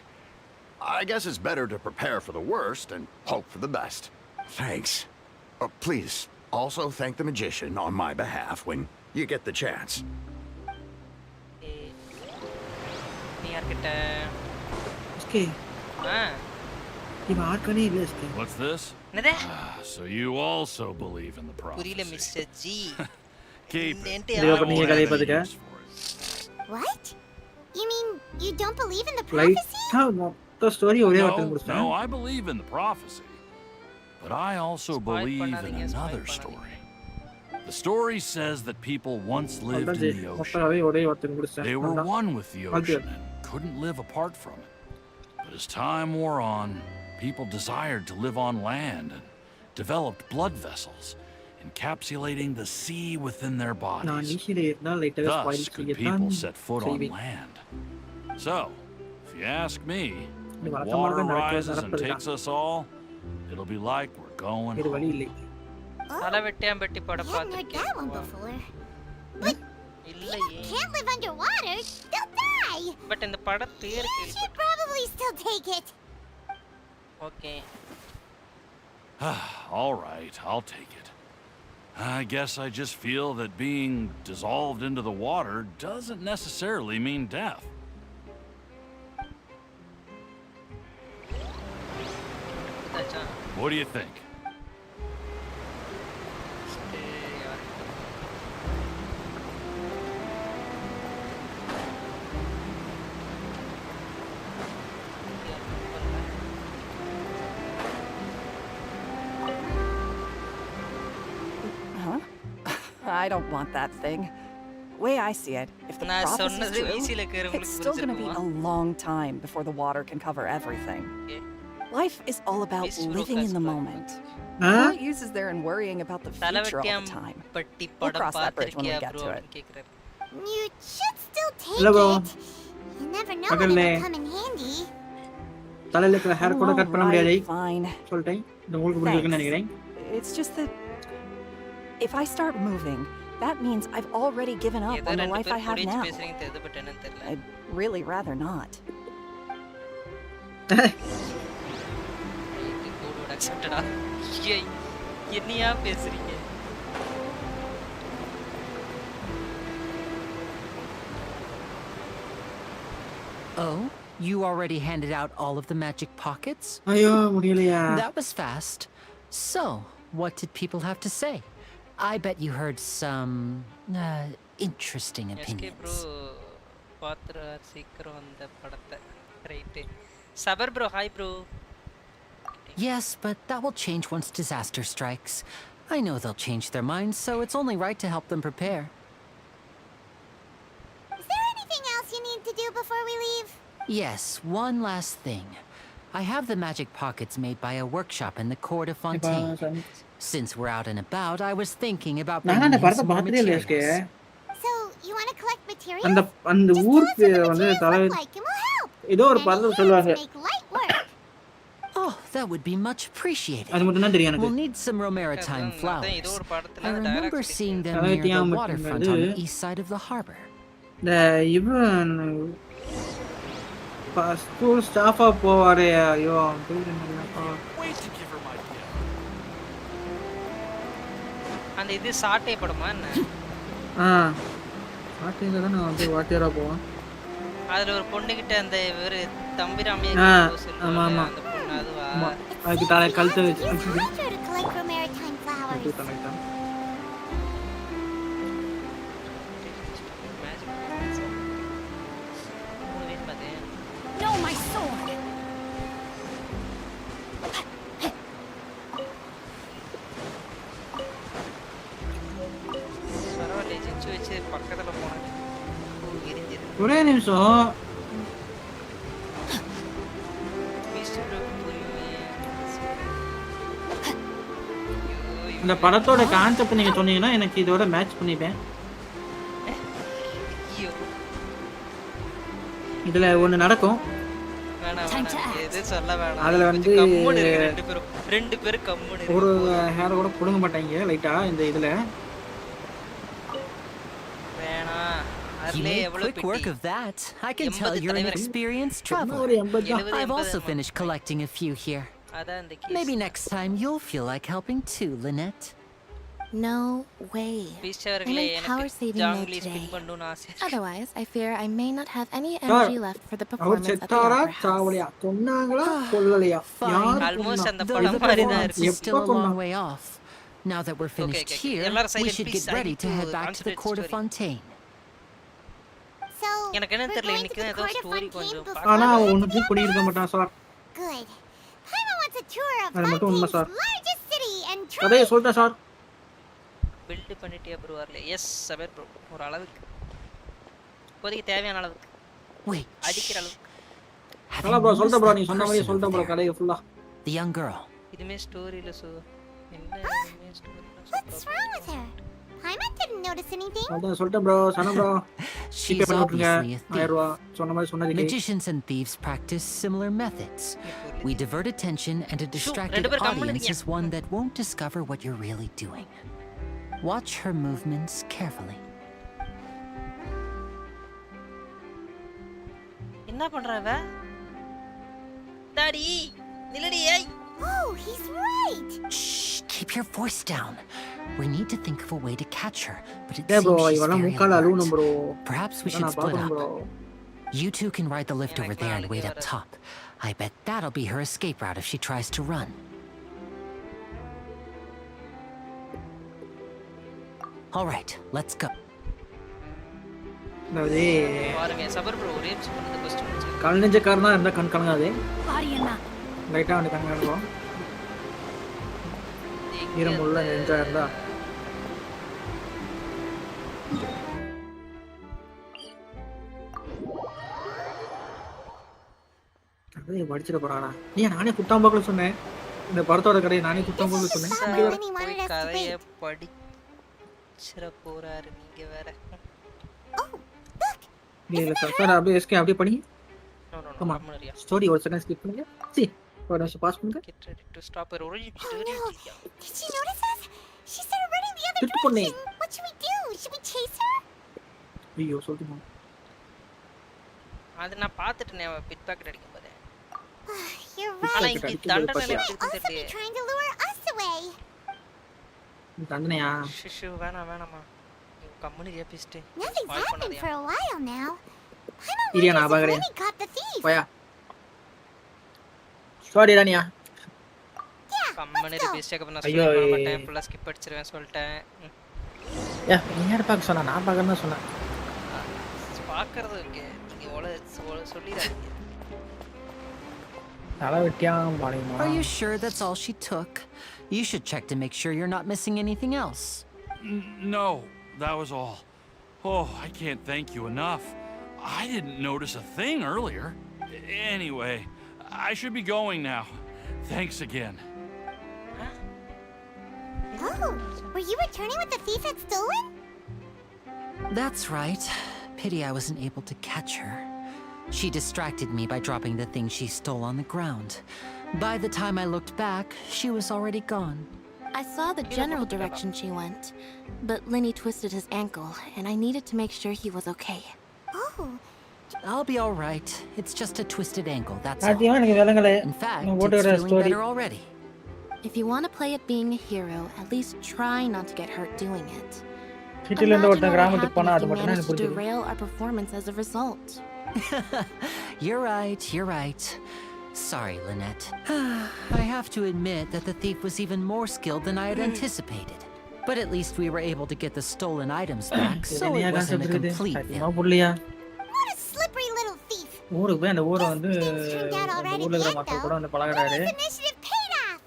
I guess it's better to prepare for the worst and hope for the best. Thanks. Please, Also thank the magician on my behalf when you get the chance. நீ யார்கிட்ட SK இவன் ஆர்க்கனே இல்ல SK. What's this? என்னது? So you also believe in the புரியல prophecy. Mister G. Keep it. இதோ பண்ணீங்க கதையை பாத்துக்க. What? You mean you don't believe in the prophecy? லைட்டா மொத்த ஸ்டோரி ஒரே வார்த்தையில No, முடிச்சேன். I believe in the prophecy. But I also believe in another story. The story says that people once lived in the ocean. மொத்தவே ஒரே வார்த்தையில முடிச்சேன். They were one with the ocean and couldn't live apart from it. But as time wore on, people desired to live on land and developed blood vessels, encapsulating the sea within their bodies. Thus could people set foot on land. So, if you ask me, when water rises and takes us all, it'll be like we're going home. தலை வெட்டியாம் பெட்டி படம் I haven't heard that one before. But people can't live underwater. They'll die. But இந்த படம் பேர் You should probably still take it. Okay. All right, I'll take it. I guess I just feel that being dissolved into the water doesn't necessarily mean death. What do you think? Huh? I don't want that thing. Way I see it, if the prophecy's true, it's still gonna be a long time before the water can cover everything. Life is all about living in the moment. No use is there in worrying about the future all the time. We'll cross that bridge when we get to it. You should still take it. You never know when it'll come in handy. தலையில இருக்கிற hair கூட cut பண்ண முடியாது. Fine. சொல்லிட்டேன். இது உங்களுக்கு புரியுதுன்னு நினைக்கிறேன். It's just that if I start moving, that means I've already given up on the life I have now. I'd really rather not. என்னையா பேசுறீங்க? Oh, you already handed out all of the magic pockets? ஐயோ முடியலையா? That was fast. So, what did people have to say? I bet you heard some interesting opinions. Patra சீக்கிரம் அந்த படத்தை. Right. Suffer bro, hi bro. Yes, but that will change once disaster strikes. I know they'll change their minds, so it's only right to help them prepare. Is there anything else you need to do before we leave? Yes, one last thing. I have the magic pockets made by a workshop in the court of Fontaine. Since we're out and about, I was thinking about bringing in some more materials. So, you want to collect materials? அந்த ஊர் வந்து தலை ஏதோ ஒரு பதம் சொல்வாங்க. Oh, that would be much appreciated. அது மட்டும் தான் தெரியும் எனக்கு. We'll need some Romaritime flowers. I remember seeing them near the waterfront on the east side of the harbor. இவன் ஸ்கூல் ஸ்டாஃபா போவாரே ஐயோ அந்த இது சாட்டை படமா என்ன? சாட்டையில தான் நான் வந்து வாட்டியரா போவேன். அதுல ஒரு பொண்ணு கிட்ட அந்த ஒரு தம்பிராமியா ஆமா ஆமா அந்த பொண்ணு அதுவா? அதுக்கு தலை கழுத்து வச்சு No, my sword! பரவாயில்ல ஜிச்சு வச்சு பக்கத்துல போனேன். ஒரே நிமிஷம் இந்த படத்தோட கான்செப்ட் நீங்க சொன்னீங்கன்னா எனக்கு இதோட மேட்ச் பண்ணிப்பேன். இதுல ஒண்ணு நடக்கும். அதுல வந்து ரெண்டு பேரும் கம்முனு ஒரு ஹேர் கூட புடுங்க மாட்டாங்க லைட்டா இந்த இதுல. You made quick work of that. I can tell you're an experienced traveler. I've also finished collecting a few here. Maybe next time you'll feel like helping too, Lynette. No way. I'm in power saving mode today. Otherwise, I fear I may not have any energy left for the our performance at the செத்தாரா opera house. Savaliya கொன்னாங்களா கொல்லலையா யார் Almost அந்த Though படம் the மாதிரி தான் performance இருக்கு. is still a long way off. Now that we're finished here, எல்லாரும் we silent should please. get I ready need to to head back to the concentrate court of story. Fontaine. So, எனக்கு என்ன we're தெரியல going இன்னைக்கு to the ஏதோ court of story Fontaine கொஞ்சம் before ஆனா we அவன் head ஒன்றும் to தூக்கி the பண்ணியிருக்க opera மாட்டான் sir house? Good. Paimon wants a tour of அது மட்டும் உண்மை Fontaine's sir largest city and கதையை சொல்லிட்டேன் சார் பில்ட் பண்ணிட்டியா ப்ரோ வரல எஸ் சபர் ப்ரோ ஒரு அளவுக்கு இப்போதைக்கு தேவையான அளவுக்கு Wait. அடிக்கிற அளவுக்கு நல்லா ப்ரோ சொல்லிட்டேன் ப்ரோ நீ சொன்ன மாதிரி சொல்லிட்டேன் ப்ரோ கதையை ஃபுல்லா The young girl. இதுமே ஸ்டோரியில என்ன இதுமே ஸ்டோரியில What's wrong with her? Paimon didn't notice anything. அதான் சொல்லிட்டேன் ப்ரோ சொன்ன ப்ரோ She's பண்ணி விட்டுருங்க obviously a 1000 thief. ரூபாய் சொன்ன மாதிரி சொன்னதுக்கு Magicians and thieves practice similar methods. We divert attention, and a distracted ரெண்டு பேரும் கம்முனு audience is one that won't discover what you're really doing. Watch her movements carefully. என்ன பண்றா இவ டாடி நில்லடி ஏய் Oh, he's right. Shh, keep your voice down. We need to think of a way to catch her, but it A bro seems she's இவெல்லாம் very முக்கால அழுவணும் alert. Bro Perhaps we should நான் split பார்க்கணும் up. Bro You two can ride the lift over there and wait up top. I bet that'll be her escape route if she tries to run. All right, let's go. அதாவது பாருங்க சபர் bro ஒரே நிமிஷம் இந்த question கல் நெஞ்சக்காரனா இருந்தா கண் கலங்காது Ariana. லைட்டா வந்து கண் கலங்கும் ஈரமுள்ள நெஞ்சா இருந்தா கதையை படிச்சிட போறானா நீ நானே குட்டாம்பாக்கல சொன்னேன் இந்த படத்தோட கதையை நானே குட்டாம்பாக்கல சொன்னேன் கதையை படிச்சிர போறாரு நீங்க வேற நீ இல்ல சார் அப்படியே எஸ்கே அப்படியே பண்ணி நோ நோ ஆமா நோ மரியா ஸ்டோரி ஒரு செகண்ட் ஸ்கிப் பண்ணுங்க சி ஒரு நிமிஷம் பாஸ் பண்ணுங்க get ready to stop her ஒரு Did she notice us? She started running the other திட்டு பொண்ணே direction. What should we do? Should we chase her? ஐயோ சொல்லுங்க அது நான் பார்த்துட்டேனே பிட் பாக்கெட் அடிக்கும் போதே You're ஆனா right. இங்க தண்டனை She எப்படி might also be தெரியல trying to lure us away. தண்டனையா ஷிஷு வேணாமா கம்முனு கேப்பிஸ்டே Nothing's happened for a while now. இரியா நான் பாக்குறேன் Lenny caught the thief. போயா சாரி ராணியா கம்முனு ரிபீஸ்டே அப்ப நான் ஐயோ, ஸ்கிப் பண்ண டைம் ஃபுல்லா ஸ்கிப் அடிச்சிருவேன் சொல்லிட்டேன் ஏ நீ யார் பார்க்க சொன்னா நான் பார்க்கறேன்னு சொன்னேன் பாக்குறது ஓகே நீங்க சொல்லிராதீங்க தலை வெட்டியாம் பாளையமா Are you sure that's all she took? You should check to make sure you're not missing anything else. No, that was all. Oh, I can't thank you enough. I didn't notice a thing earlier. Anyway, I should be going now. Thanks again. Oh, were you returning what the thief had stolen? That's right. Pity I wasn't able to catch her. She distracted me by dropping the thing she stole on the ground. By the time I looked back, she was already gone. I saw the general direction she went, but Lenny twisted his ankle, and I needed to make sure he was okay. Oh. I'll be all right. It's just a twisted ankle, that's all. சத்தியமா எனக்கு விளங்கல In fact, நான் it's போட்டுற feeling story better already. If you want to play at being a hero, at least try not to get hurt doing it. சிட்டில இருந்து Imagine ஒருத்தன் what would கிராமத்துக்கு happen போனா if அது you மட்டும் தான் managed எனக்கு to புரியுது derail our performance as a result. You're right. Sorry, Lynette. I have to admit that the thief was even more skilled than I had anticipated. But at least we were able to get the stolen items back, so it wasn't a complete failure. புள்ளியா What a slippery little thief. ஊருக்கு போய் அந்த ஊரை வந்து Turned out all அந்த right at ஊர்ல the இருக்கிற end, மக்கள் though. கூட வந்து பழகுறாரு Lenny's initiative paid off.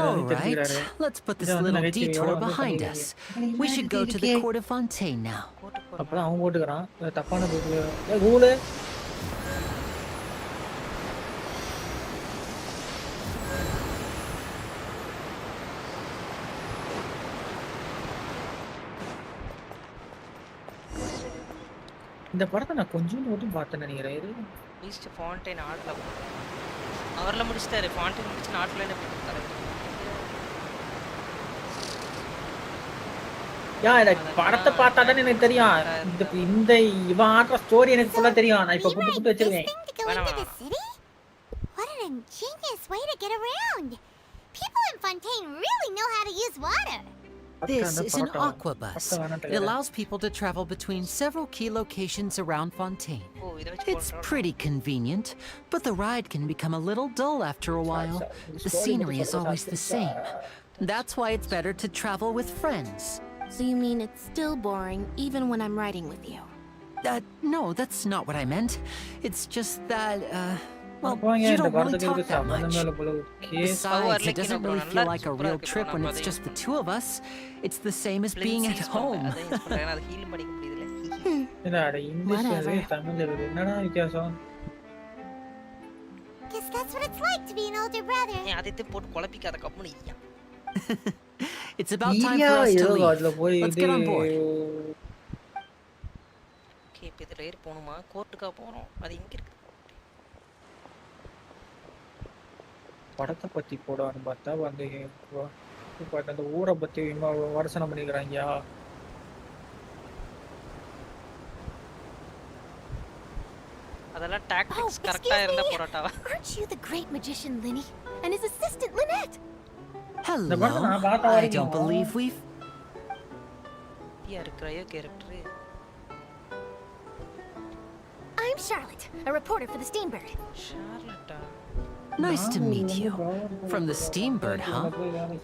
All right, let's put this little detour behind us. We should go to the court of Fontaine now. அப்பதான் அவன் போட்டுக்கிறான் தப்பான ஊரு இந்த படத்தை நான் கொஞ்சம் மட்டும் பார்த்தேன் நினைக்கிறேன் இது ஈஸ்ட் ஃபவுண்டைன் ஆட்ல அவர்ல முடிச்சிட்டாரு ஃபவுண்டைன் முடிச்சு ஆட்ல என்ன பண்ணிட்டாரு யா எனக்கு படத்தை பார்த்தா தான் எனக்கு தெரியும் இந்த இவன் ஆடுற ஸ்டோரி எனக்கு ஃபுல்லா தெரியும் நான் இப்ப புட்டு வச்சிருவேன் What an ingenious way to get around. People in Fontaine really know how to use water. This is an aqua bus. It allows people to travel between several key locations around Fontaine. It's pretty convenient, but the ride can become a little dull after a while. The scenery is always the same. That's why it's better to travel with friends. So you mean it's still boring even when I'm riding with you? No, that's not what I meant. It's just that, well, you don't really talk that much. Besides, it doesn't really feel like a real trip when it's just the two of us. It's the same as being at home. Guess that's what it's like to be an older brother. It's about time for us to leave. Let's get on board. Okay இப்போ இதில் ஏறி போகணுமா கோர்ட்டுக்கா போகிறோம் அது எங்கே இருக்கு படத்தை பற்றி போடான்னு பார்த்தா வந்து இப்போ அந்த ஊரை பற்றி வருசனம் பண்ணிக்கிறாங்க. அதெல்லாம் டாக்டிக்ஸ் கரெக்டாக இருந்தா போராட்டாவா? Aren't you the great magician Linny and his assistant Lynette? Hello. I don't believe we've... யார் இருக்கிறாயோ character? I'm Charlotte, a reporter for the Steambird. Charlotte. Nice to meet you. From the Steambird, huh?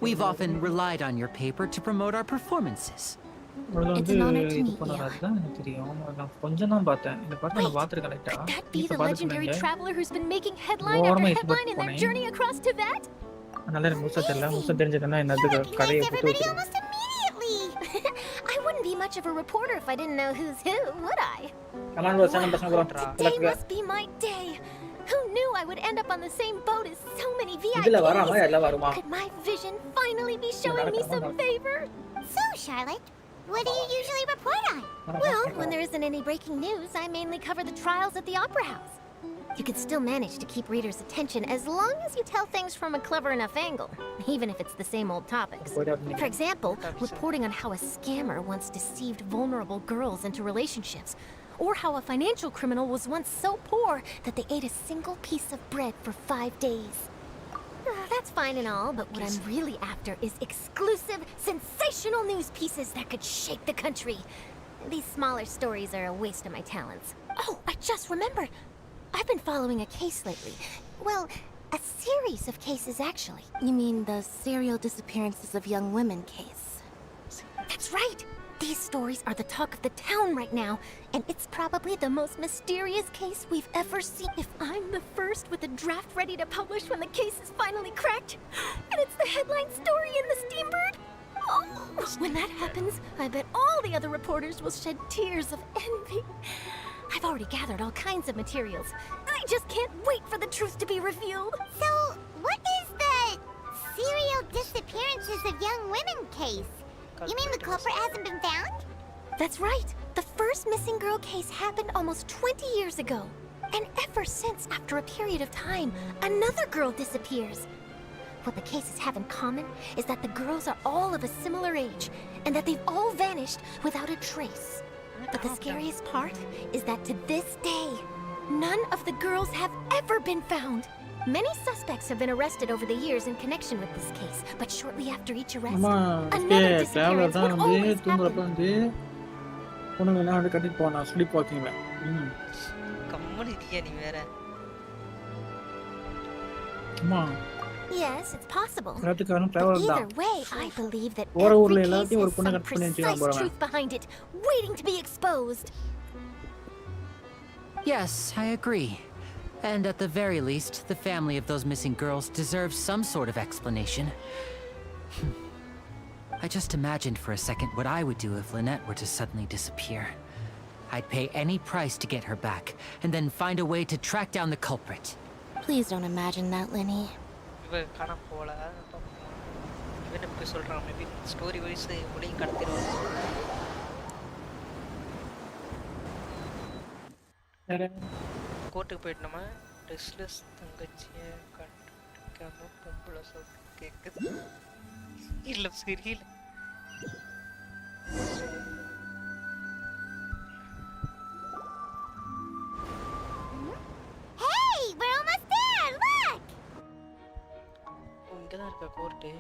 We've often relied on your paper to promote our performances. It's an honor to meet you. Could that be the legendary traveler who's been making headline after headline in their journey across Tibet? I wouldn't be much of a reporter if I didn't know who's who, would I? Today must be my day. Who knew I would end up on the same boat as so many VIPs? Could my vision finally be showing me some favor? So, Charlotte, what do you usually report on? Well, when there isn't any breaking news, I mainly cover the trials at the Opera House. You can still manage to keep readers' attention as long as you tell things from a clever enough angle, even if it's the same old topics. For example, reporting on how a scammer once deceived vulnerable girls into relationships, or how a financial criminal was once so poor that they ate a single piece of bread for 5 days. That's fine and all, but what I'm really after is exclusive, sensational news pieces that could shake the country. These smaller stories are a waste of my talents. Oh, I just remembered. I've been following a case lately. Well, a series of cases, actually. You mean the serial disappearances of young women case? That's right. These stories are the talk of the town right now, and it's probably the most mysterious case we've ever seen. If I'm the first with a draft ready to publish when the case is finally cracked, and it's the headline story in the Steambird, oh, when that happens, I bet all the other reporters will shed tears of envy. I've already gathered all kinds of materials. I just can't wait for the truth to be revealed. So, what is the serial disappearances of young women case? You mean the culprit hasn't been found? That's right. The first missing girl case happened almost 20 years ago. And ever since, after a period of time, another girl disappears. What the cases have in common is that the girls are all of a similar age, and that they've all vanished without a trace. But the scariest part is that to this day, none of the girls have ever been found. Many suspects have been arrested over the years in connection with this case, but shortly after each arrest, another disappearance would always happen. Yes, it's possible. But either way, I believe that every case has some precise truth behind it, waiting to be exposed. Yes, I agree. And at the very least, the family of those missing girls deserves some sort of explanation. I just imagined for a second what I would do if Lynette were to suddenly disappear. I'd pay any price to get her back, and then find a way to track down the culprit. Please don't imagine that, Linny. இவன் காணாம போகல இவன் எப்படி சொல்கிறான் maybe story wise உடையும் கடத்திடுவாங்க. கோர்ட்டுக்கு போயிட்டு நம்ம ரெஸ்ட்லெஸ் தங்கச்சியை கட்டிக்காம பொம்பளை சொல் கேட்குது இல்லை சரியில்ல. Hey, we're almost there. Look. இங்கே தான் இருக்கா கோர்ட்டு?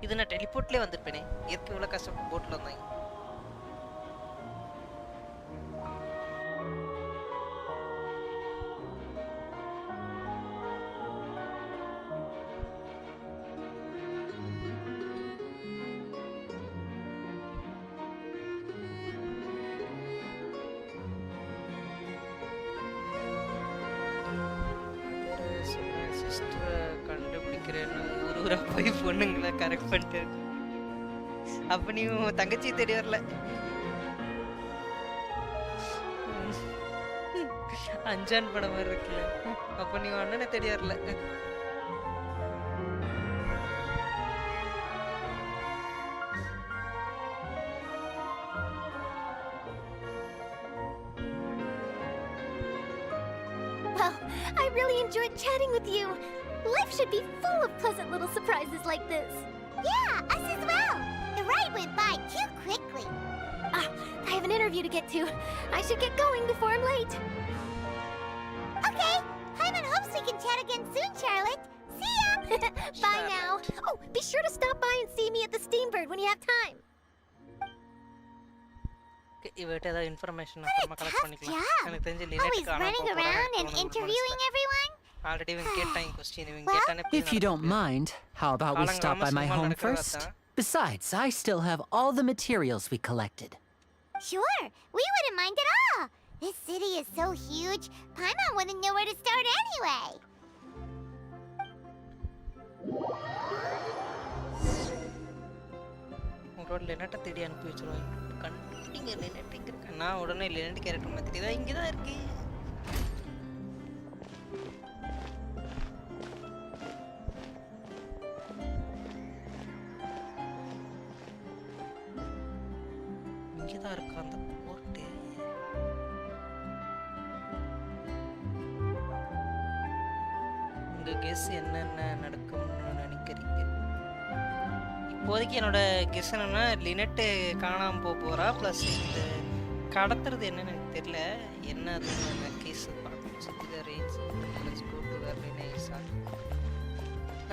இது நான் டெலிபோர்ட்லயே வந்திருப்பேனே. எதுக்கு இவ்வளவு கஷ்டப்பட்டு போட்ல வந்தாங்க? ஊரா போய் பொண்ணுங்களை கரெக்ட் பண்ணிட்டு அப்ப நீ உன் தங்கச்சி தேடி வரல. அஞ்சான் படம் மாதிரி இருக்குல்ல, அப்ப நீ அண்ணனை தேடி வரல. Well, I really enjoyed chatting with you. Life should be full of pleasant little surprises like this. Yeah, us as well. The ride went by too quickly. I have an interview to get to. I should get going before I'm late. Okay, Hyman hopes we can chat again soon, Charlotte. See ya! Bye now. Oh, be sure to stop by and see me at the Steambird when you have time. இவட்ட ஏதாவது information அப்புறமா collect பண்ணிக்கலாம். எனக்கு தெரிஞ்ச Always running around and interviewing everyone. Already even getting question even getting. If you don't mind, how about we stop by my home first? Besides, I still have all the materials we collected. Sure, we wouldn't mind at all. This city is so huge, Paimon wouldn't know where to start anyway. உங்களோட லினட்டை தேடி அனுப்பி வச்சிருவாங்க. கண்டிங்க Lynette இங்க இருக்கு. நான் உடனே Lynette character மாதிரி தெரியுதா? இங்கே தான் இருக்கு. இங்கே தான் இருக்கு அந்த போர்ட்டு. உங்க கெஸ் என்னென்ன நடக்கும்னு நினைக்கிறீங்க? இப்போதைக்கு என்னோட கெஸ் என்னன்னா லினட்டு காணாமல் போக போகிறா. ப்ளஸ் இந்த கடத்துறது என்னன்னு எனக்கு தெரியல. என்ன அது கேஸ் பார்க்கணும். ரேஞ்ச் போட்டு வரலைன்னா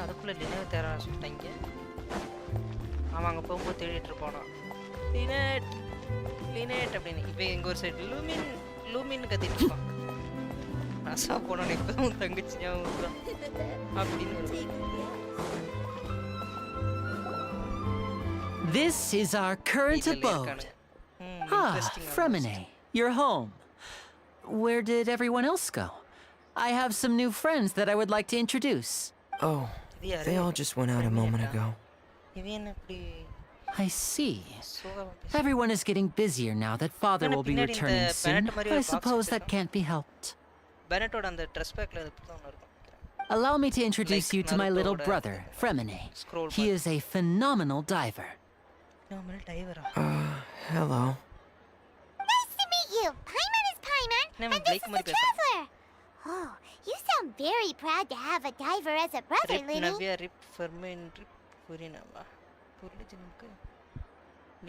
அதுக்குள்ளே லினட் தேர சொல்லிட்டாங்க. அவன் அங்கே போகும்போது தேடிட்டு இருப்பானா லினட் லினட் அப்படின்னு. இப்போ எங்கள் ஒரு சைடு லூமின் லூமின்னு கத்திட்டு இருப்பான். ரசா போனோன்னு இப்போ தான் தங்கச்சி ஞாபகம் அப்படின்னு. This is our current abode. Fremine, you're home. Where did everyone else go? I have some new friends that I would like to introduce. Oh, they all just went out a moment ago. I see. Everyone is getting busier now that Father will be returning soon. I suppose that can't be helped. Allow me to introduce you to my little brother, Fremine. He is a phenomenal diver. Hello. Nice to meet you. Paimon is Paimon, and this is the Traveler. Oh, you sound very proud to have a diver as a brother, Linny.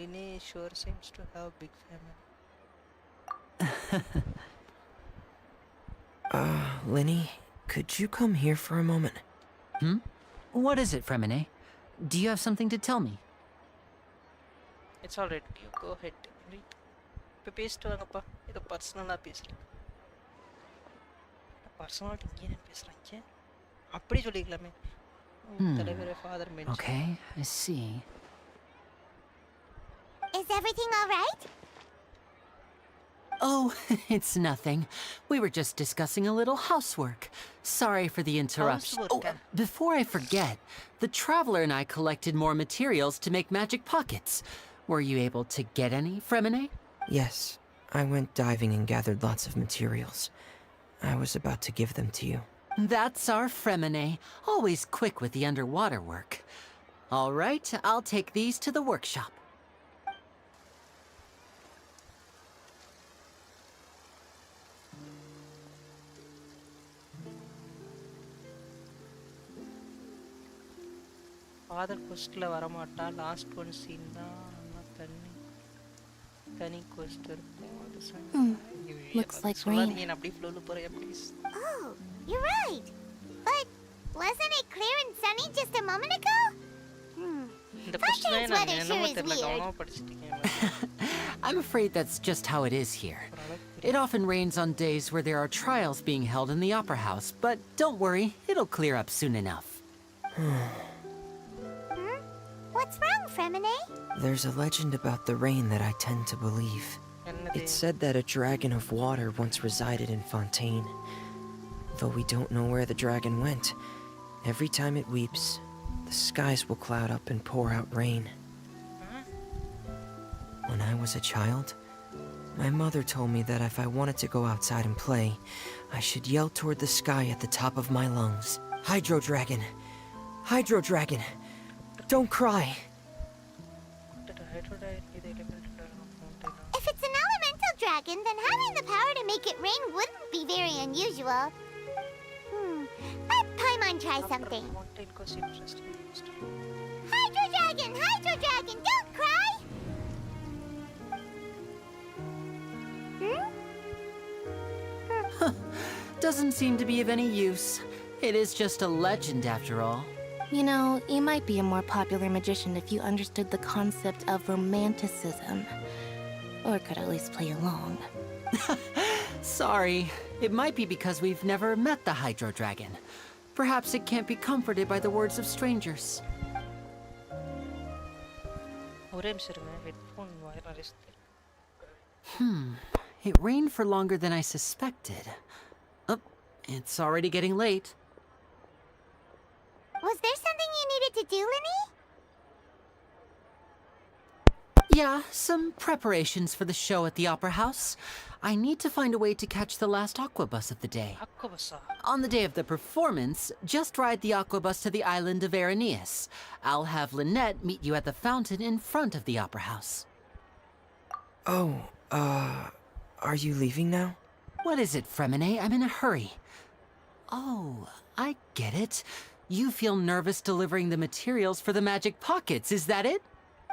Linny sure seems to have a big family. Linny, could you come here for a moment? What is it, Fremine? Do you have something to tell me? It's all right. You go ahead. Read. இப்போ பேசிட்டு வாங்கப்பா. ஏதோ பர்சனலாக பேசுகிறேன். பர்சனலாக இங்கே பேசுகிறாங்க. அப்படி சொல்லிக்கலாமே. தலைவர் father mention. Okay, I see. Is everything all right? Oh, it's nothing. We were just discussing a little housework. Sorry for the interruption. Oh, before I forget, the Traveler and I collected more materials to make magic pockets. Were you able to get any, Fremine? Yes, I went diving and gathered lots of materials. I was about to give them to you. That's our Fremine, always quick with the underwater work. All right, I'll take these to the workshop. Father கோஸ்ட்டில் வரமாட்டான். Last one scene தான். தனி cost இருக்கும். Looks like rain. அப்படியே ஃப்ளோவில் போகிறேன் please. Oh, you're right. But wasn't it clear and sunny just a moment ago? இந்த கொஸ்டினே Fontaine's நான் weather sure என்னமோ is தெரியல weird. கவனமா படிச்சிட்டு இருக்கேன். I'm afraid that's just how it is here. It often rains on days where there are trials being held in the Opera House, but don't worry, it'll clear up soon enough. What's wrong, Fremine? There's a legend about the rain that I tend to believe. It's said that a dragon of water once resided in Fontaine. Though we don't know where the dragon went, every time it weeps, the skies will cloud up and pour out rain. When I was a child, my mother told me that if I wanted to go outside and play, I should yell toward the sky at the top of my lungs. Hydro Dragon! Hydro Dragon! Don't cry! If it's an elemental dragon, then having the power to make it rain wouldn't be very unusual. Let Paimon try something. Hydro Dragon! Hydro Dragon! Don't cry! Doesn't seem to be of any use. It is just a legend after all. You know, you might be a more popular magician if you understood the concept of romanticism. Or could at least play along. Sorry, it might be because we've never met the Hydro Dragon. Perhaps it can't be comforted by the words of strangers. It rained for longer than I suspected. Oh, it's already getting late. Was there something you needed to do, Linny? Yeah, some preparations for the show at the Opera House. I need to find a way to catch the last aquabus of the day. On the day of the performance, just ride the aquabus to the island of Araneus. I'll have Lynette meet you at the fountain in front of the Opera House. Oh, are you leaving now? What is it, Fremine? I'm in a hurry. Oh, I get it. You feel nervous delivering the materials for the magic pockets, is that it?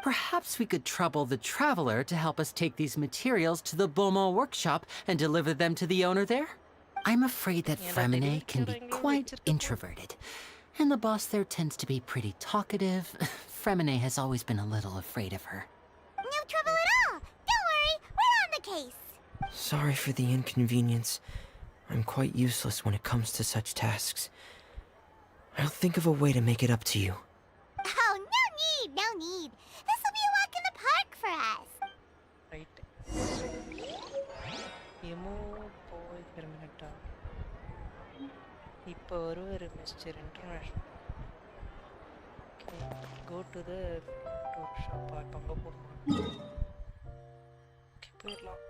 Perhaps we could trouble the Traveler to help us take these materials to the Beaumont workshop and deliver them to the owner there? I'm afraid that Fremine can be quite introverted, and the boss there tends to be pretty talkative. Fremine has always been a little afraid of her. No trouble at all! Don't worry, we're on the case! Sorry for the inconvenience. I'm quite useless when it comes to such tasks. I'll think of a way to make it up to you. Oh, no need, no need. This will be a walk in the park for us. Right. Emo boy permanent. இப்போ ஒரு Mr. International. Okay, go to the workshop. அங்க போறோம். Okay, போயிடலாம்.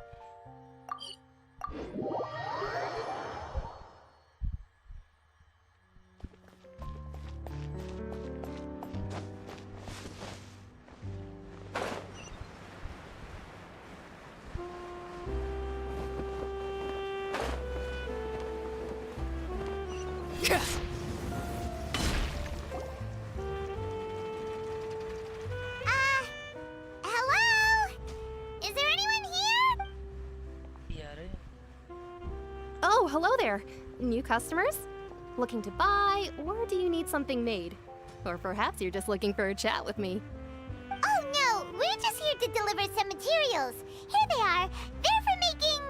Hello? Is there anyone here? Oh, hello there. New customers? Looking to buy, or do you need something made? Or perhaps you're just looking for a chat with me. Oh no, we're just here to deliver some materials. Here they are. They're for making...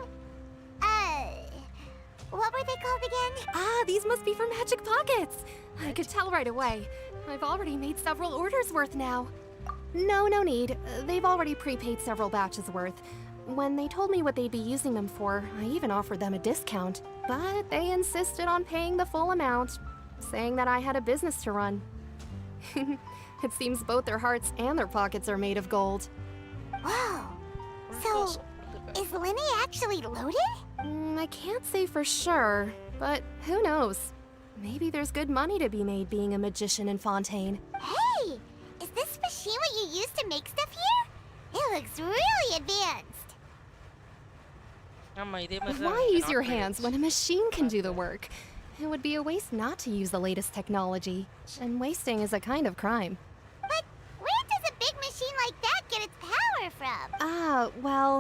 what were they called again? Ah, these must be for magic pockets. I could tell right away. I've already made several orders worth now. No need. They've already prepaid several batches worth. When they told me what they'd be using them for, I even offered them a discount. But they insisted on paying the full amount, saying that I had a business to run. It seems both their hearts and their pockets are made of gold. Whoa. So, is Linny actually loaded? I can't say for sure, but who knows? Maybe there's good money to be made being a magician in Fontaine. Hey! Is this machine what you use to make stuff here? It looks really advanced. Why use your hands when a machine can do the work? It would be a waste not to use the latest technology, and wasting is a kind of crime. But where does a big machine like that get its power from? Well,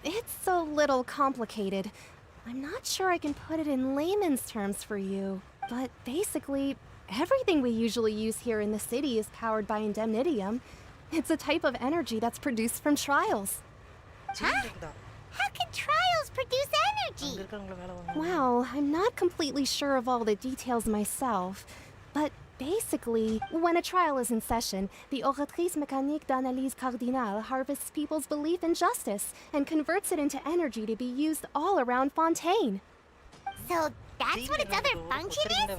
it's a little complicated. I'm not sure I can put it in layman's terms for you, but basically, Everything we usually use here in the city is powered by indemnitium. It's a type of energy that's produced from trials. Huh? How can trials produce energy? Well, I'm not completely sure of all the details myself, but basically, when a trial is in session, the Oratrice Mécanique d'Analyse Cardinale harvests people's belief in justice and converts it into energy to be used all around Fontaine. So that's what its other function is?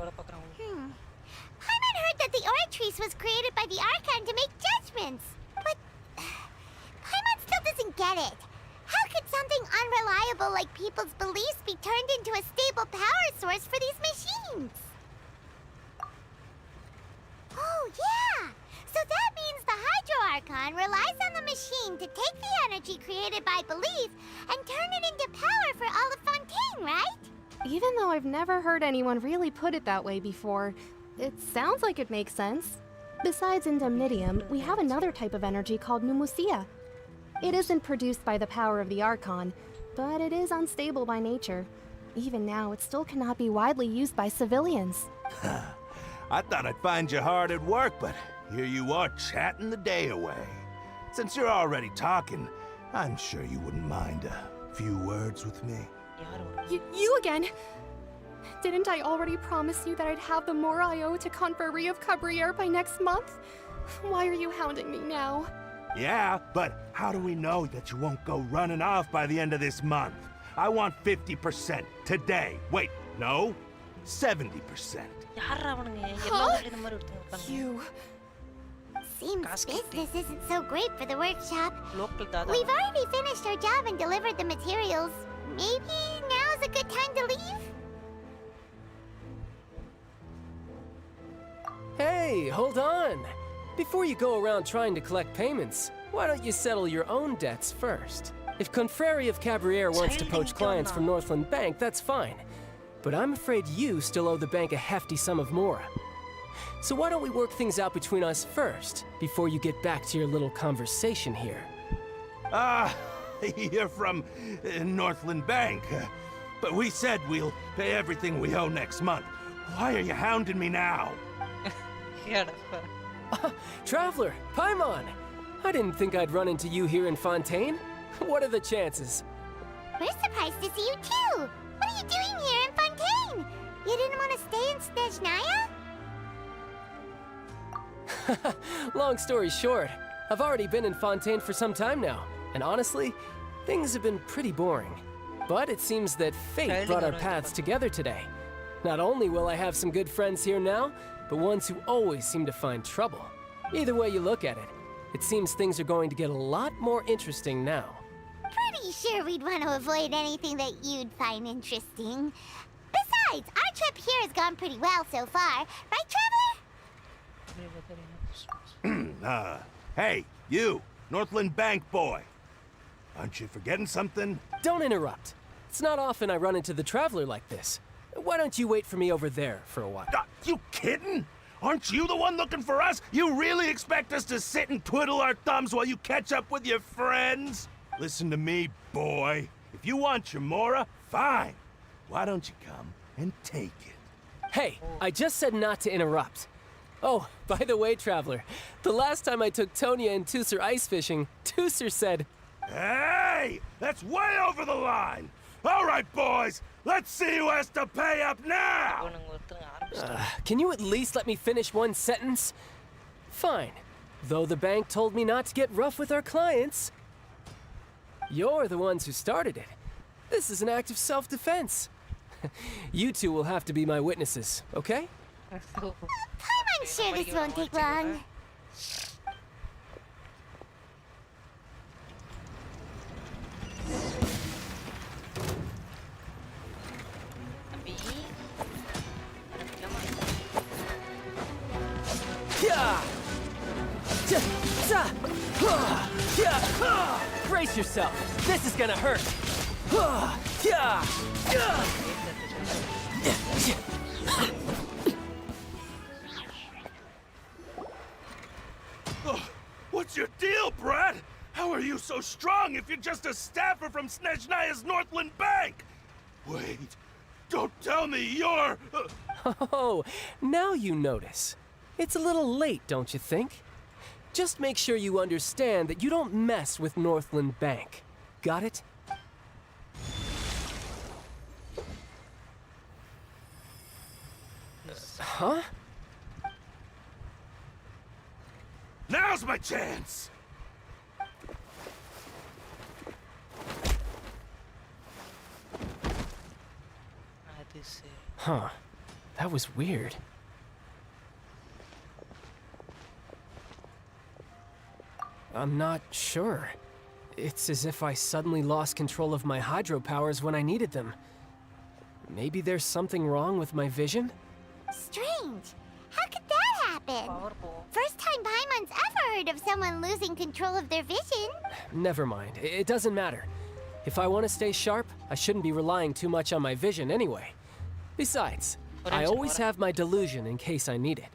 Paimon heard that the Oratrice was created by the Archon to make judgments. But Paimon still doesn't get it. How could something unreliable like people's beliefs be turned into a stable power source for these machines? Oh, yeah! So that means the Hydro Archon relies on the machine to take the energy created by belief and turn it into power for all of Fontaine, right? Even though I've never heard anyone really put it that way before, it sounds like it makes sense. Besides indemnitium, we have another type of energy called pneumosia. It isn't produced by the power of the Archon, but it is unstable by nature. Even now, it still cannot be widely used by civilians. I thought I'd find you hard at work, but here you are chatting the day away. Since you're already talking, I'm sure you wouldn't mind a few words with me. You again? Didn't I already promise you that I'd have the more I owe to Confrérie of Cabriere by next month? Why are you hounding me now? Yeah, but how do we know that you won't go running off by the end of this month? I want 50% today. Wait, no, 70%. Huh? You... Seems business isn't so great for the workshop. We've already finished our job and delivered the materials. Maybe now's a good time to leave? Hey, hold on! Before you go around trying to collect payments, why don't you settle your own debts first? If Confrérie of Cabriere wants to poach clients from Northland Bank, that's fine. But I'm afraid you still owe the bank a hefty sum of mora. So why don't we work things out between us first, before you get back to your little conversation here? You're from Northland Bank. But we said we'll pay everything we owe next month. Why are you hounding me now? Traveler, Paimon! I didn't think I'd run into you here in Fontaine. What are the chances? We're surprised to see you too! What are you doing here in Fontaine? You didn't want to stay in Snezhnaya? Long story short, I've already been in Fontaine for some time now, and honestly, things have been pretty boring. But it seems that fate brought our paths together today. Not only will I have some good friends here now, but ones who always seem to find trouble. Either way you look at it, it seems things are going to get a lot more interesting now. Pretty sure we'd want to avoid anything that you'd find interesting. Besides, our trip here has gone pretty well so far, right, Traveler? Hey, you, Northland Bank boy. Aren't you forgetting something? Don't interrupt. It's not often I run into the Traveler like this. Why don't you wait for me over there for a while? You kidding? Aren't you the one looking for us? You really expect us to sit and twiddle our thumbs while you catch up with your friends? Listen to me, boy. If you want your mora, fine. Why don't you come and take it? Hey, I just said not to interrupt. Oh, by the way, Traveler, the last time I took Tonya and Tusser ice fishing, Tusser said... Hey! That's way over the line! All right, boys! Let's see who has to pay up now! Can you at least let me finish one sentence? Fine. Though the bank told me not to get rough with our clients. You're the ones who started it. This is an act of self-defense. You two will have to be my witnesses, okay? I'm sure this won't take long. Brace yourself. This is gonna hurt. What's your deal, Brad? How are you so strong if you're just a staffer from Snezhnaya's Northland Bank? Wait, Don't tell me you're... Oh, now you notice. It's a little late, don't you think? Just make sure you understand that you don't mess with Northland Bank. Got it? Huh? Now's my chance! Huh. That was weird. I'm not sure. It's as if I suddenly lost control of my hydropowers when I needed them. Maybe there's something wrong with my vision? Strange. How could that happen? First time Paimon's ever heard of someone losing control of their vision. Never mind. It doesn't matter. If I want to stay sharp, I shouldn't be relying too much on my vision anyway. Besides, I always have my delusion in case I need it.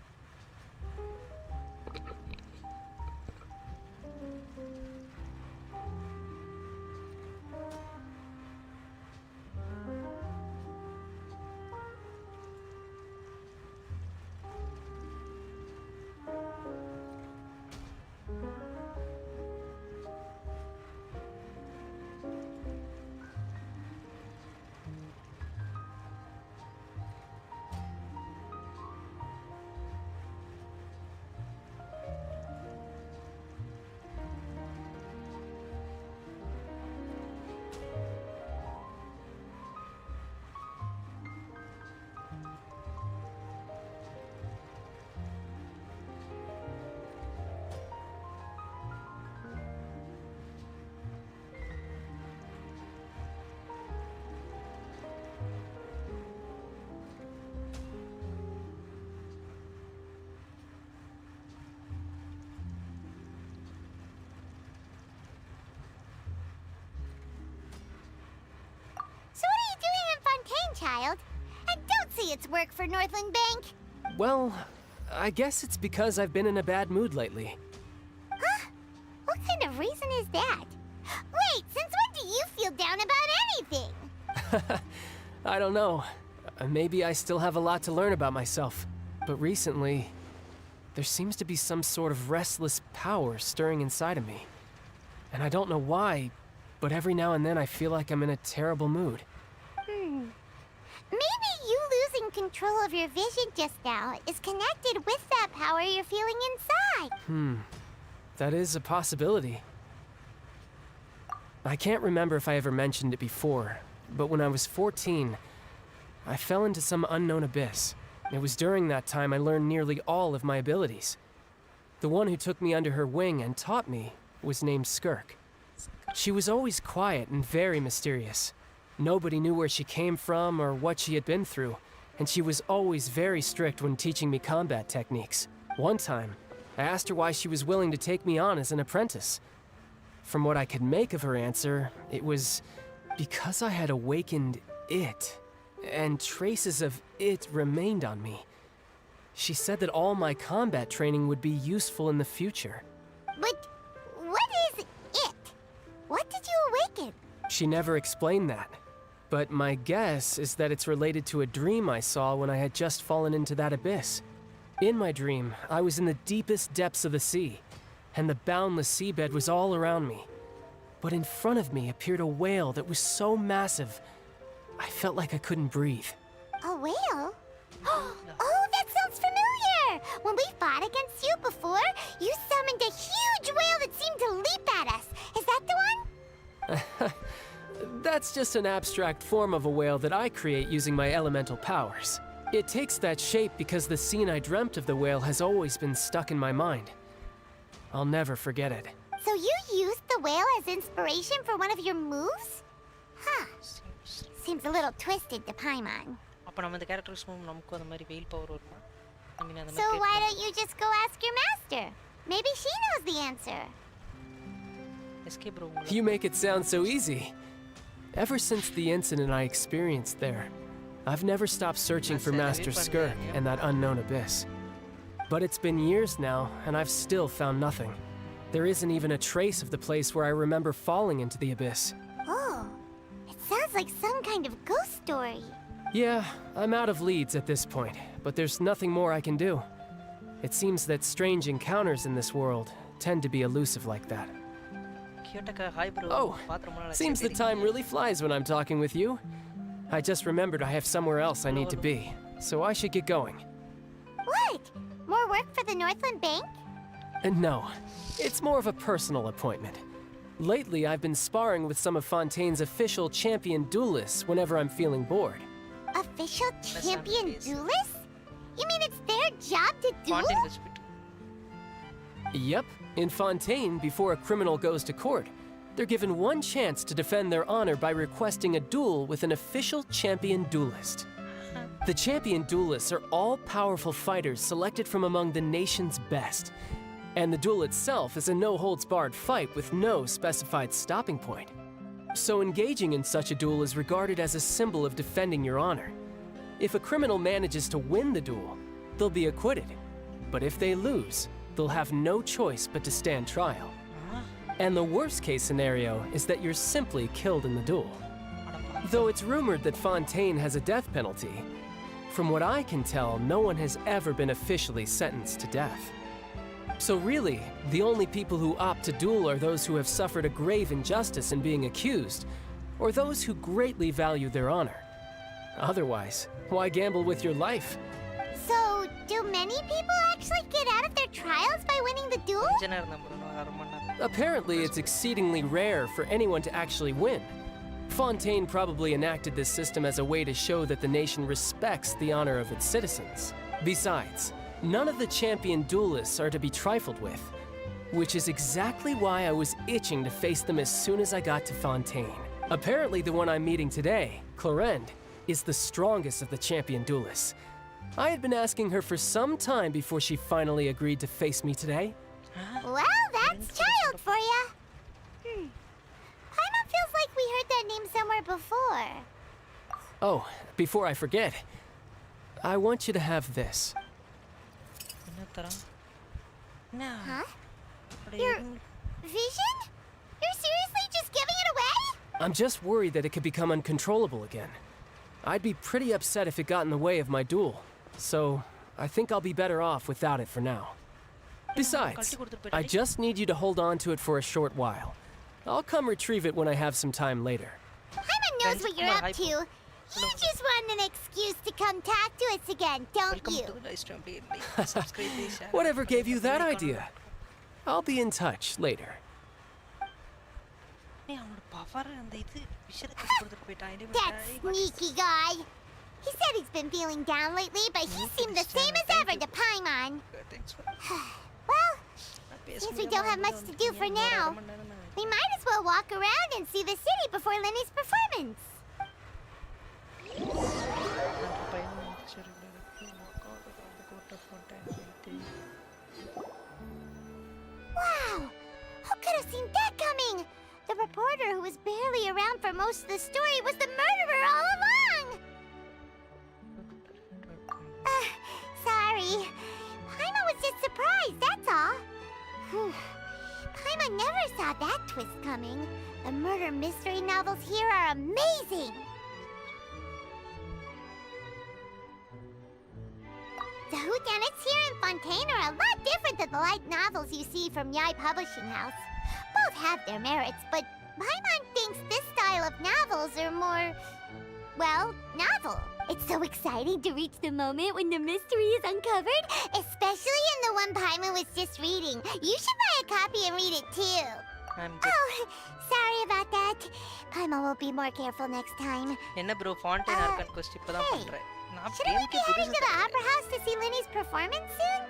Child. I don't see its work for Northland Bank. Well, I guess it's because I've been in a bad mood lately. Huh? What kind of reason is that? Wait, since when do you feel down about anything? I don't know. Maybe I still have a lot to learn about myself. But recently, there seems to be some sort of restless power stirring inside of me. And I don't know why, but every now and then I feel like I'm in a terrible mood. Maybe you losing control of your vision just now is connected with that power you're feeling inside. That is a possibility. I can't remember if I ever mentioned it before, but when I was 14, I fell into some unknown abyss. It was during that time I learned nearly all of my abilities. The one who took me under her wing and taught me was named Skirk. She was always quiet and very mysterious. Nobody knew where she came from or what she had been through, and she was always very strict when teaching me combat techniques. One time, I asked her why she was willing to take me on as an apprentice. From what I could make of her answer, it was because I had awakened it, and traces of it remained on me. She said that all my combat training would be useful in the future. But what is it? What did you awaken? She never explained that. But my guess is that it's related to a dream I saw when I had just fallen into that abyss. In my dream, I was in the deepest depths of the sea, and the boundless seabed was all around me. But in front of me appeared a whale that was so massive, I felt like I couldn't breathe. A whale? Oh, that sounds familiar! When we fought against you before, you summoned a huge whale that seemed to leap at us. Is that the one? That's just an abstract form of a whale that I create using my elemental powers. It takes that shape because the scene I dreamt of the whale has always been stuck in my mind. I'll never forget it. So you used the whale as inspiration for one of your moves? Huh. Seems a little twisted to Paimon. So why don't you just go ask your master? Maybe she knows the answer. You make it sound so easy. Ever since the incident I experienced there, I've never stopped searching for Master Skirk and that unknown abyss. But it's been years now, and I've still found nothing. There isn't even a trace of the place where I remember falling into the abyss. Oh, it sounds like some kind of ghost story. Yeah, I'm out of leads at this point, but there's nothing more I can do. It seems that strange encounters in this world tend to be elusive like that. Oh, seems the time really flies when I'm talking with you. I just remembered I have somewhere else I need to be, so I should get going. What? More work for the Northland Bank? No, it's more of a personal appointment. Lately, I've been sparring with some of Fontaine's official champion duelists whenever I'm feeling bored. Official champion duelists? You mean it's their job to duel? Yep. In Fontaine, before a criminal goes to court, they're given one chance to defend their honor by requesting a duel with an official champion duelist. The champion duelists are all powerful fighters selected from among the nation's best. And the duel itself is a no-holds-barred fight with no specified stopping point. So engaging in such a duel is regarded as a symbol of defending your honor. If a criminal manages to win the duel, they'll be acquitted. But if they lose, they'll have no choice but to stand trial. And the worst-case scenario is that you're simply killed in the duel. Though it's rumored that Fontaine has a death penalty, from what I can tell, no one has ever been officially sentenced to death. So really, the only people who opt to duel are those who have suffered a grave injustice in being accused, or those who greatly value their honor. Otherwise, why gamble with your life? So, do many people actually get out of their trials by winning the duel? Apparently, it's exceedingly rare for anyone to actually win. Fontaine probably enacted this system as a way to show that the nation respects the honor of its citizens. Besides, none of the champion duelists are to be trifled with, which is exactly why I was itching to face them as soon as I got to Fontaine. Apparently, the one I'm meeting today, Clorinde, is the strongest of the champion duelists. I had been asking her for some time before she finally agreed to face me today. Well, that's child for ya. Paimon feels like we heard that name somewhere before. Oh, before I forget, I want you to have this. Huh? Your vision? You're seriously just giving it away? I'm just worried that it could become uncontrollable again. I'd be pretty upset if it got in the way of my duel, so I think I'll be better off without it for now. Besides, I just need you to hold on to it for a short while. I'll come retrieve it when I have some time later. Paimon knows what you're up to. You just want an excuse to come talk to us again, don't you? Whatever gave you that idea? I'll be in touch later. That sneaky guy. He said he's been feeling down lately, but he seemed the same as ever to Paimon. Well, since we don't have much to do for now, we might as well walk around and see the city before Lenny's performance. Wow! Who could have seen that coming? The reporter who was barely around for most of the story was the murderer all along! Sorry. Paimon was just surprised, that's all. Paimon never saw that twist coming. The murder mystery novels here are amazing! The whodunits here in Fontaine are a lot different than the light novels you see from Yai Publishing House. Both have their merits, but Paimon thinks this style of novels are more, well, novel. It's so exciting to reach the moment when the mystery is uncovered, especially in the one Paimon was just reading. You should buy a copy and read it too. Oh, sorry about that. Paimon will be more careful next time. Enna bro, Fontaine arkan quest ipada pandren. Shouldn't we be heading to the Opera House to see Lenny's performance soon?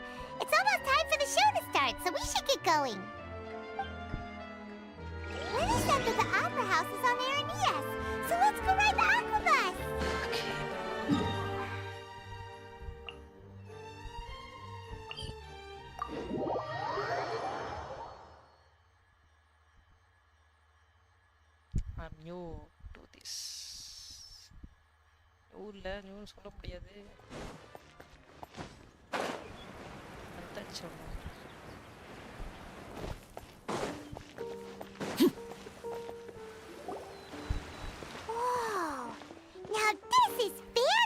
It's almost time for the show to start, so we should get going. Lenny said that the Opera House is on Aranias, so let's go ride the Aquabus! I'm new to this. New சொல்ல முடியாது. Whoa! Now this is fancy!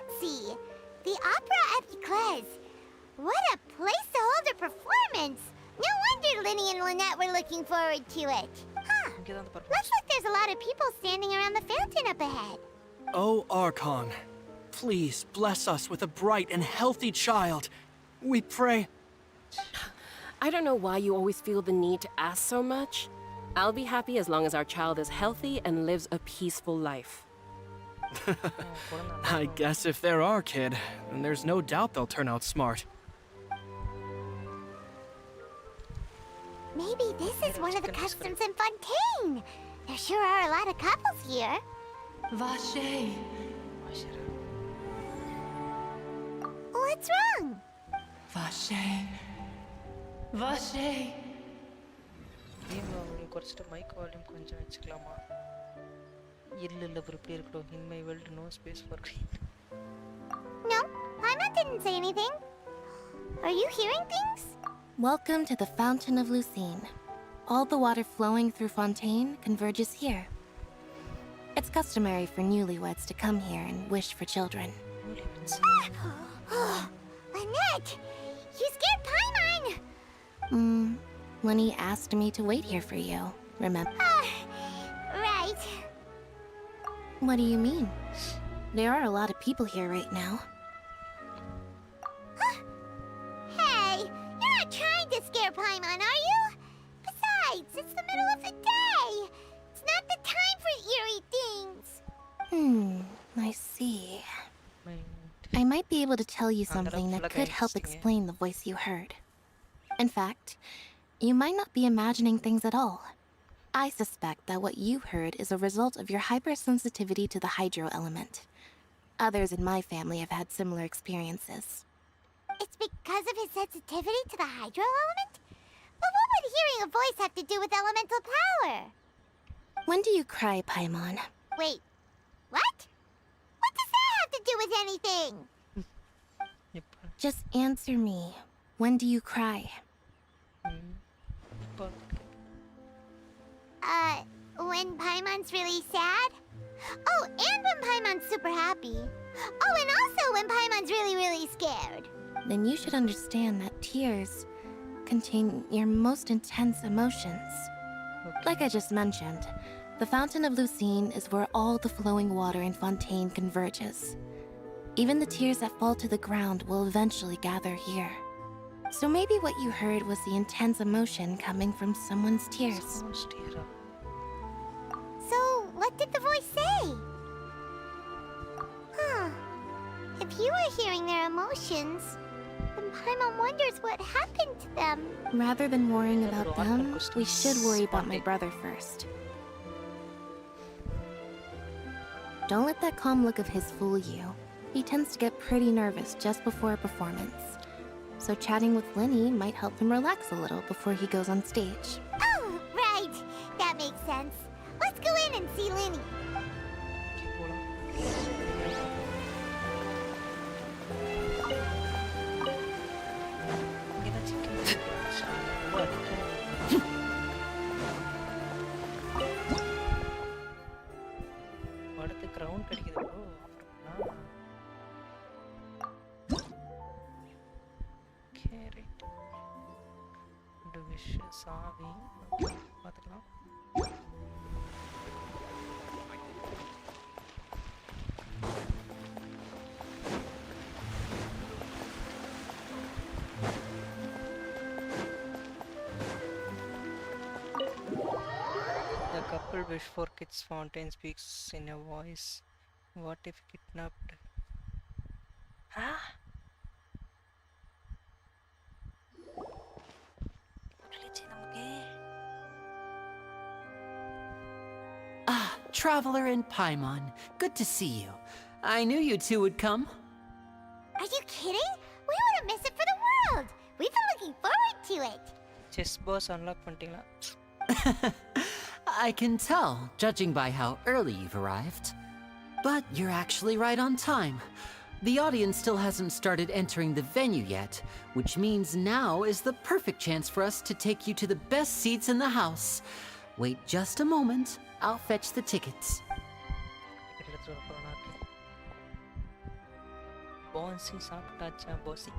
forward to it. Huh. Looks like there's a lot of people standing around the fountain up ahead. Oh, Archon, please bless us with a bright and healthy child. We pray. I don't know why you always feel the need to ask so much. I'll be happy as long as our child is healthy and lives a peaceful life. I guess if they're our kid, then there's no doubt they'll turn out smart. Maybe this is one of the customs in Fontaine. There sure are a lot of couples here. Vache. What's wrong? Vache. Vache. குறைச்சிட்டு mic volume கொஞ்சம் வச்சுக்கலாமா? இல்ல bro, இப்படி இருக்கட்டும். In my world no space for green. No, Paimon didn't say anything. Are you hearing things? Welcome to the Fountain of Lucine. All the water flowing through Fontaine converges here. It's customary for newlyweds to come here and wish for children. Lynette! You scared Paimon! Lenny asked me to wait here for you, remember? Right. What do you mean? There are a lot of people here right now. Hey, you're not trying to scare Paimon, are you? Besides, it's the middle of the day. It's not the time for eerie things. I see. I might be able to tell you something that could help explain the voice you heard. In fact, you might not be imagining things at all. I suspect that what you heard is a result of your hypersensitivity to the hydro element. Others in my family have had similar experiences. It's because of his sensitivity to the hydro element? But what would hearing a voice have to do with elemental power? When do you cry, Paimon? Wait, what? What does that have to do with anything? Just answer me. When do you cry? When Paimon's really sad? Oh, and when Paimon's super happy. Oh, and also when Paimon's really, really scared. Then you should understand that tears contain your most intense emotions. Like I just mentioned, the Fountain of Lucine is where all the flowing water in Fontaine converges. Even the tears that fall to the ground will eventually gather here. So maybe what you heard was the intense emotion coming from someone's tears. So, what did the voice say? If you were hearing their emotions, then Paimon wonders what happened to them. Rather than worrying about them, we should worry about my brother first. Don't let that calm look of his fool you. He tends to get pretty nervous just before a performance. So chatting with Lenny might help him relax a little before he goes on stage. Oh, right. That makes sense. Let's go in and see Lenny. Couple wish for kids. Fontaine speaks in a voice. What if kidnapped? Traveler and Paimon, good to see you. I knew you two would come. Are you kidding? We wouldn't miss it for the world. We've been looking forward to it. Chess boss unlock பண்ணிட்டீங்களா? I can tell, judging by how early you've arrived. But you're actually right on time. The audience still hasn't started entering the venue yet, which means now is the perfect chance for us to take you to the best seats in the house. Wait just a moment, I'll fetch the tickets. Bossy சாப்பிட்டாச்சா bossy?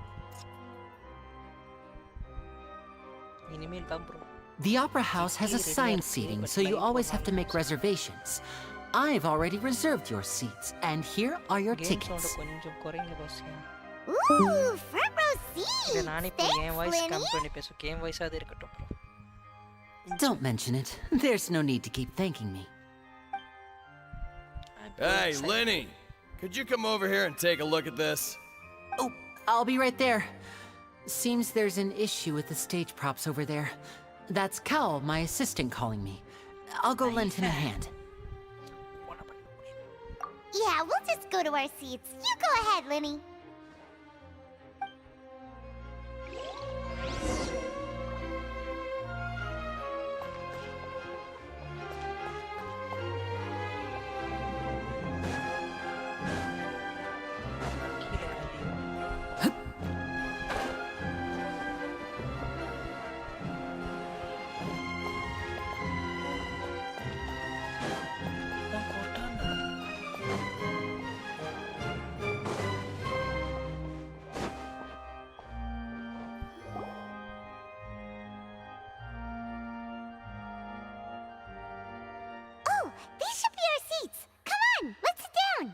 இனிமேல் தான் bro. The Opera House has assigned seating, so you always have to make reservations. I've already reserved your seats, and here are your tickets. Ooh, front row seats! Thanks, Lenny! Don't mention it. There's no need to keep thanking me. Hey, Lenny! Could you come over here and take a look at this? Oh, I'll be right there. Seems there's an issue with the stage props over there. That's Cal, my assistant, calling me. I'll go lend him a hand. Yeah, we'll just go to our seats. You go ahead, Lenny. These should be our seats. Come on, let's sit down.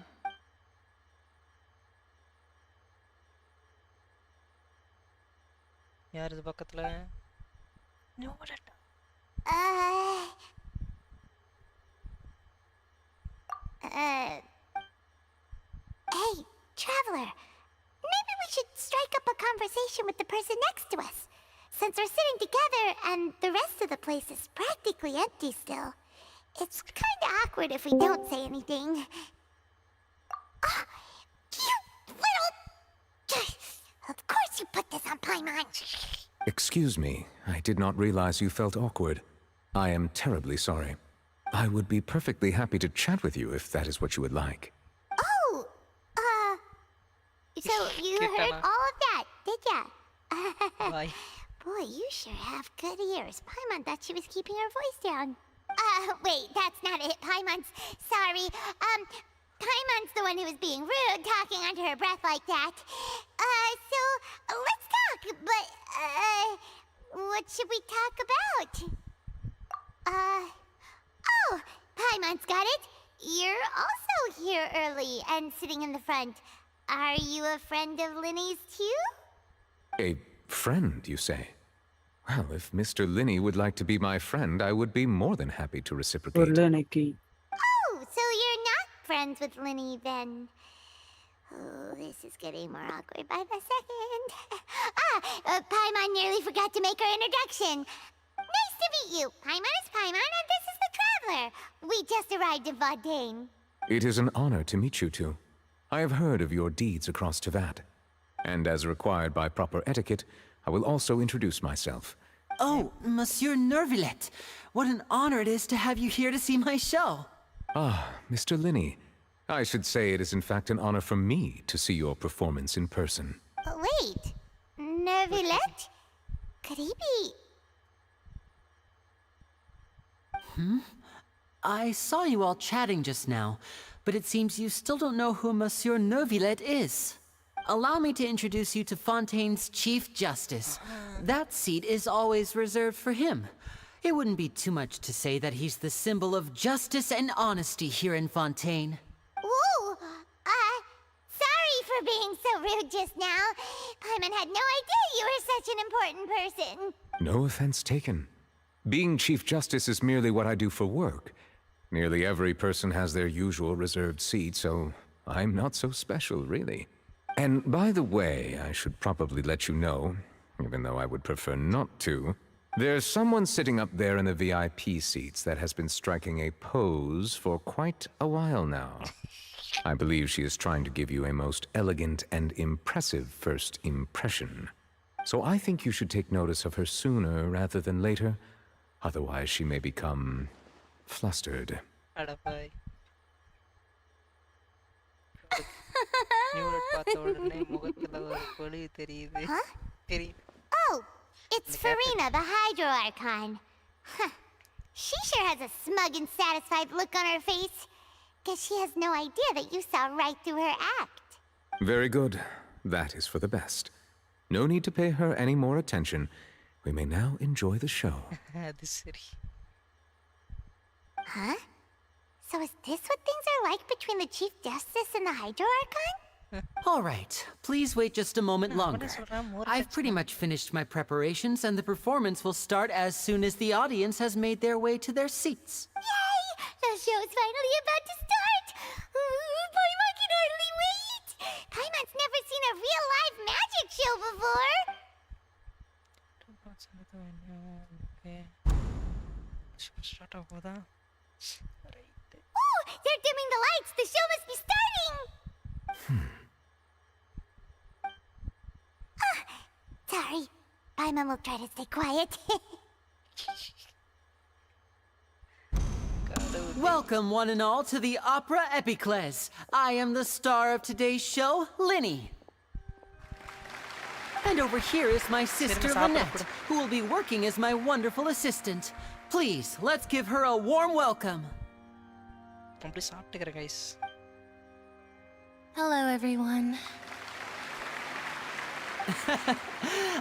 யார் இது பக்கத்துல? Hey, traveler. Maybe we should strike up a conversation with the person next to us. Since we're sitting together and the rest of the place is practically empty still. It's kind of awkward if we don't say anything. You little... Of course you put this on Paimon. Excuse me, I did not realize you felt awkward. I am terribly sorry. I would be perfectly happy to chat with you if that is what you would like. Oh, so you heard all of that, did ya? Boy, you sure have good ears. Paimon thought she was keeping her voice down. Wait, that's not it. Paimon's sorry. Paimon's the one who was being rude, talking under her breath like that. So, let's talk, but, what should we talk about? Oh, Paimon's got it. You're also here early and sitting in the front. Are you a friend of Linny's, too? A friend, you say? Well, if Mr. Linney would like to be my friend, I would be more than happy to reciprocate. Oh, so you're not friends with Linny, then? Oh, this is getting more awkward by the second. Paimon nearly forgot to make her introduction. Nice to meet you. Paimon is Paimon, and this is the Traveler. We just arrived in Fontaine. It is an honor to meet you two. I have heard of your deeds across Tevat. And as required by proper etiquette, I will also introduce myself. Oh, Monsieur Nervillet. What an honor it is to have you here to see my show. Ah, Mr. Linney. I should say it is in fact an honor for me to see your performance in person. Wait, Nervillet? Could he be... I saw you all chatting just now, but it seems you still don't know who Monsieur Nervillet is. Allow me to introduce you to Fontaine's Chief Justice. That seat is always reserved for him. It wouldn't be too much to say that he's the symbol of justice and honesty here in Fontaine. Whoa! Sorry for being so rude just now. Paimon had no idea you were such an important person. No offense taken. Being Chief Justice is merely what I do for work. Nearly every person has their usual reserved seat, so I'm not so special, really. And by the way, I should probably let you know, even though I would prefer not to, there's someone sitting up there in the VIP seats that has been striking a pose for quite a while now. I believe she is trying to give you a most elegant and impressive first impression. So I think you should take notice of her sooner rather than later, otherwise she may become flustered. Oh, it's Farina, the Hydro Archon. Huh. She sure has a smug and satisfied look on her face. Guess she has no idea that you saw right through her act. Very good. That is for the best. No need to pay her any more attention. We may now enjoy the show. அது சரி. Huh? So is this what things are like between the Chief Justice and the Hydro Archon? All right, please wait just a moment longer. I've pretty much finished my preparations, and the performance will start as soon as the audience has made their way to their seats. Yay! The show's finally about to start! Paimon can hardly wait! Paimon's never seen a real live magic show before! Oh! They're dimming the lights! The show must be starting! Sorry. Paimon will try to stay quiet. Welcome, one and all, to the Opera Epiclese. I am the star of today's show, Linny. And over here is my sister, Lynette, who will be working as my wonderful assistant. Please, let's give her a warm welcome. guys. Hello, everyone.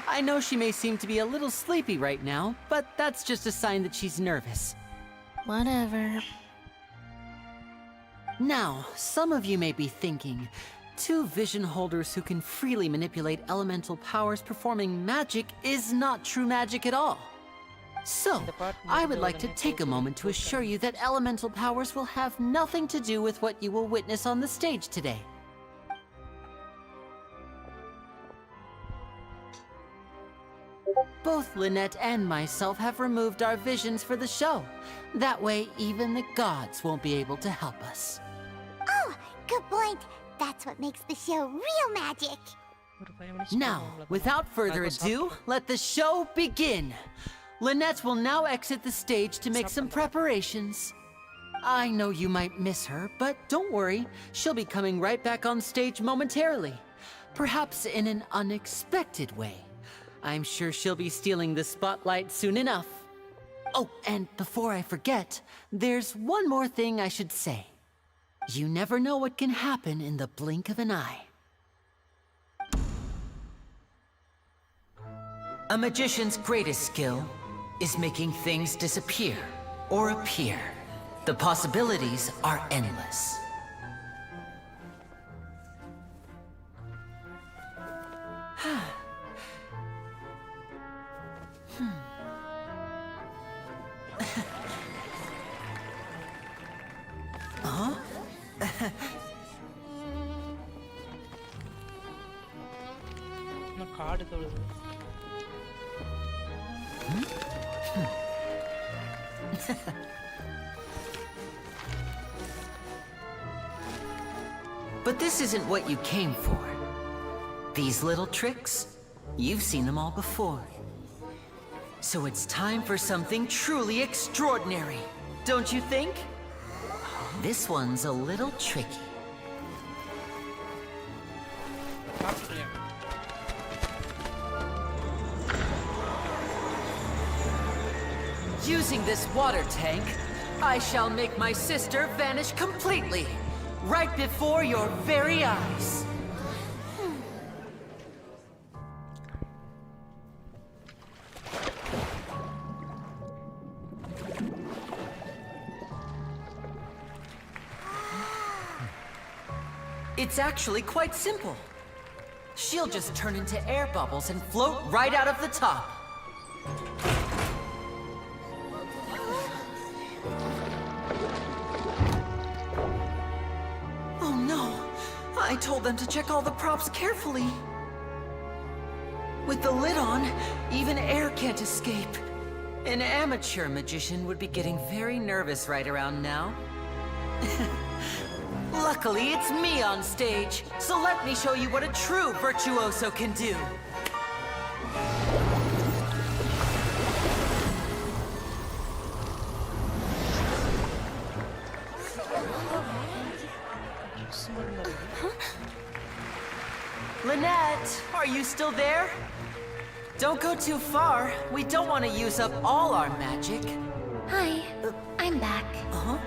I know she may seem to be a little sleepy right now, but that's just a sign that she's nervous. Whatever. Now, some of you may be thinking, two vision holders who can freely manipulate elemental powers performing magic is not true magic at all. So, I would like to take a moment to assure you that elemental powers will have nothing to do with what you will witness on the stage today. Both Lynette and myself have removed our visions for the show. That way, even the gods won't be able to help us. Oh, good point. That's what makes the show real magic. Now, without further ado, let the show begin. Lynette will now exit the stage to make some preparations. I know you might miss her, but don't worry. She'll be coming right back on stage momentarily. Perhaps in an unexpected way. I'm sure she'll be stealing the spotlight soon enough. Oh, and before I forget, there's one more thing I should say. You never know what can happen in the blink of an eye. A magician's greatest skill is making things disappear or appear. The possibilities are endless. Huh? card தொழுது. But this isn't what you came for. These little tricks, you've seen them all before. So it's time for something truly extraordinary, don't you think? This one's a little tricky. Using this water tank, I shall make my sister vanish completely, right before your very eyes. It's actually quite simple. She'll just turn into air bubbles and float right out of the top. Oh no! I told them to check all the props carefully. With the lid on, even air can't escape. An amateur magician would be getting very nervous right around now. Luckily, it's me on stage, so let me show you what a true virtuoso can do. Lynette, are you still there? Don't go too far. We don't want to use up all our magic. Hi, I'm back. Uh-huh.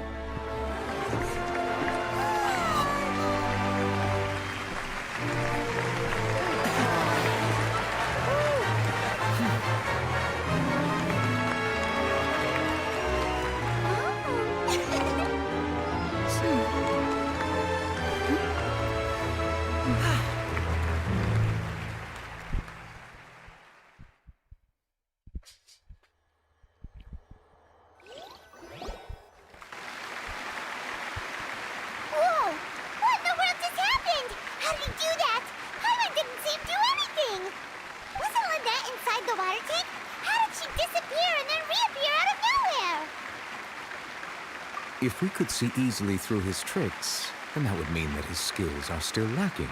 If we could see easily through his tricks, then that would mean that his skills are still lacking.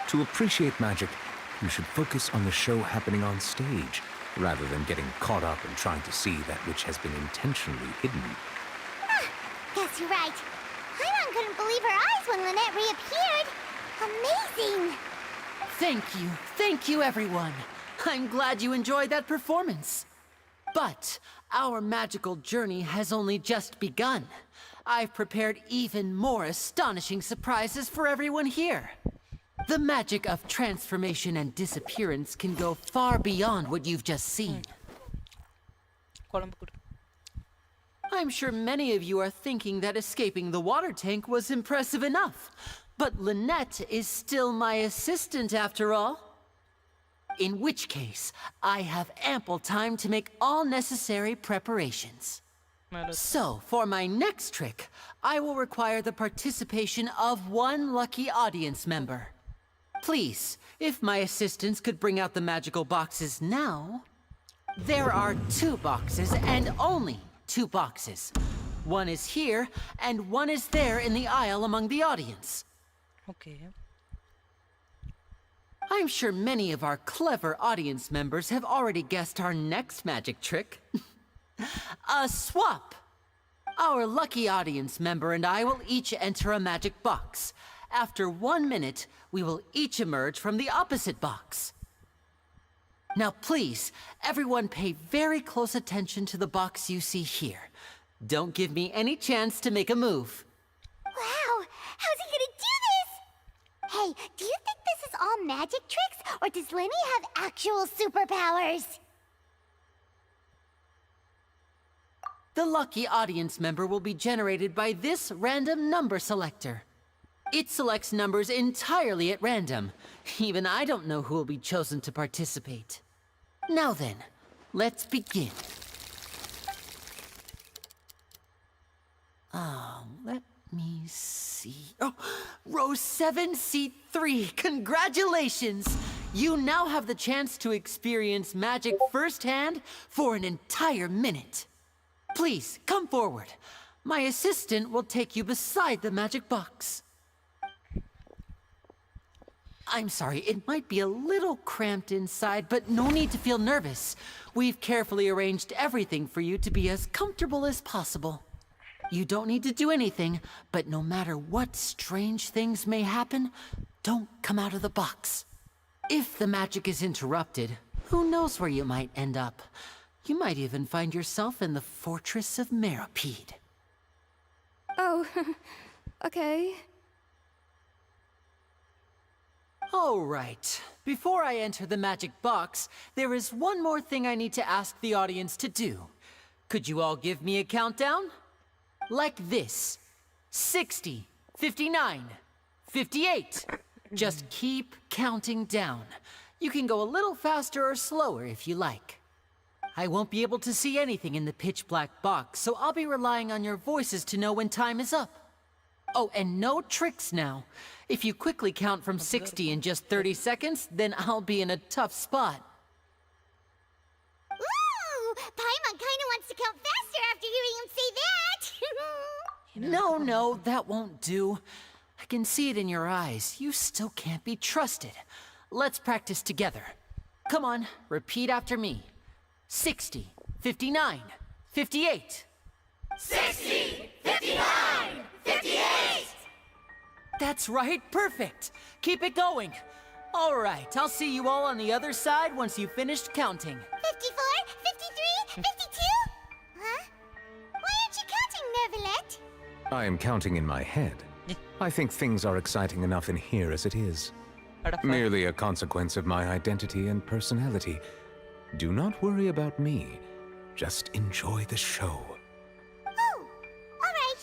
To appreciate magic, you should focus on the show happening on stage, rather than getting caught up in trying to see that which has been intentionally hidden. Guess you're right. Paimon couldn't believe her eyes when Lynette reappeared. Amazing! Thank you everyone. I'm glad you enjoyed that performance. But our magical journey has only just begun. I've prepared even more astonishing surprises for everyone here. The magic of transformation and disappearance can go far beyond what you've just seen. I'm sure many of you are thinking that escaping the water tank was impressive enough. But Lynette is still my assistant after all. In which case, I have ample time to make all necessary preparations. So, for my next trick, I will require the participation of one lucky audience member. Please, if my assistants could bring out the magical boxes now. There are 2 boxes and only 2 boxes. One is here and one is there in the aisle among the audience. Okay. I'm sure many of our clever audience members have already guessed our next magic trick. A swap! Our lucky audience member and I will each enter a magic box. After 1 minute, we will each emerge from the opposite box. Now please, everyone pay very close attention to the box you see here. Don't give me any chance to make a move. Wow! How's he gonna do this? Hey, do you think this is all magic tricks, or does Lenny have actual superpowers? The lucky audience member will be generated by this random number selector. It selects numbers entirely at random. Even I don't know who will be chosen to participate. Now then, let's begin. Let me see. Oh, row 7, seat 3. Congratulations! You now have the chance to experience magic firsthand for an entire minute. Please, come forward. My assistant will take you beside the magic box. I'm sorry, it might be a little cramped inside, but no need to feel nervous. We've carefully arranged everything for you to be as comfortable as possible. You don't need to do anything, but no matter what strange things may happen, don't come out of the box. If the magic is interrupted, who knows where you might end up? You might even find yourself in the Fortress of Meropide. Oh, okay. All right. Before I enter the magic box, there is one more thing I need to ask the audience to do. Could you all give me a countdown? Like this. 60, 59, 58. Just keep counting down. You can go a little faster or slower if you like. I won't be able to see anything in the pitch black box, so I'll be relying on your voices to know when time is up. Oh, and no tricks now. If you quickly count from 60 in just 30 seconds, then I'll be in a tough spot. Ooh! Paimon kinda wants to count faster after hearing him say that! No, that won't do. I can see it in your eyes. You still can't be trusted. Let's practice together. Come on, repeat after me. 60, 59, 58. 60, 59, 58! That's right, perfect. Keep it going. All right, I'll see you all on the other side once you've finished counting. 54, 53, 52? Huh? Why aren't you counting, Nervalette? I am counting in my head. I think things are exciting enough in here as it is. Merely a consequence of my identity and personality. Do not worry about me. Just enjoy the show. Oh, all right.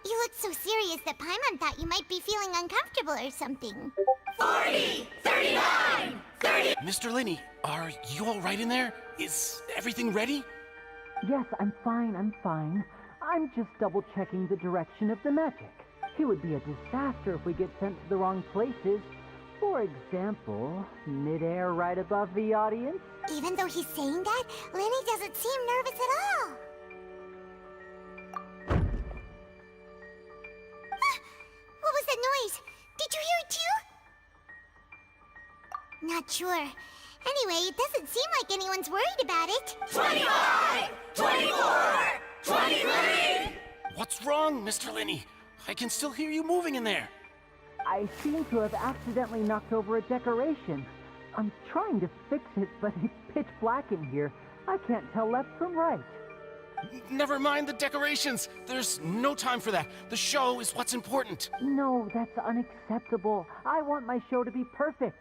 You look so serious that Paimon thought you might be feeling uncomfortable or something. 40, 39, 30. Mr. Linney, are you all right in there? Is everything ready? Yes, I'm fine. I'm just double-checking the direction of the magic. It would be a disaster if we get sent to the wrong places. For example, mid-air right above the audience. Even though he's saying that, Lenny doesn't seem nervous at all. not sure. Anyway, it doesn't seem like anyone's worried about it. 25! 24! 23! What's wrong, Mr. Linney? I can still hear you moving in there. I seem to have accidentally knocked over a decoration. I'm trying to fix it, but it's pitch black in here. I can't tell left from right. Never mind the decorations. There's no time for that. The show is what's important. No, that's unacceptable. I want my show to be perfect.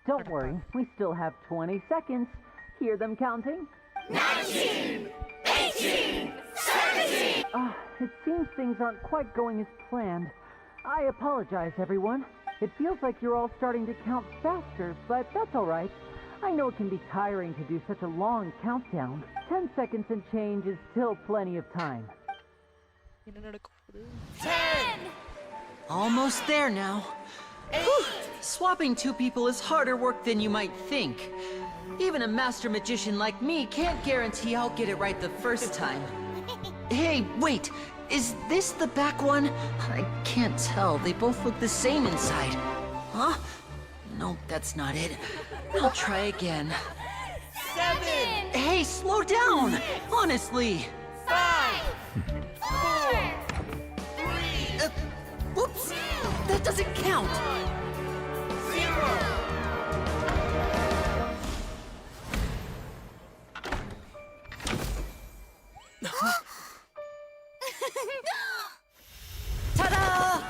Don't worry, we still have 20 seconds. Hear them counting? 19! 18! 17! It seems things aren't quite going as planned. I apologize, everyone. It feels like you're all starting to count faster, but that's all right. I know it can be tiring to do such a long countdown. 10 seconds and change is still plenty of time. 10! Almost there now. Whew. Swapping two people is harder work than you might think. Even a master magician like me can't guarantee I'll get it right the first time. Hey, wait! Is this the back one? I can't tell. They both look the same inside. Huh? Nope, that's not it. I'll try again. 7! Hey, slow down! Honestly! 5! 4! 3! Whoops! That doesn't count! 0! Ta-da!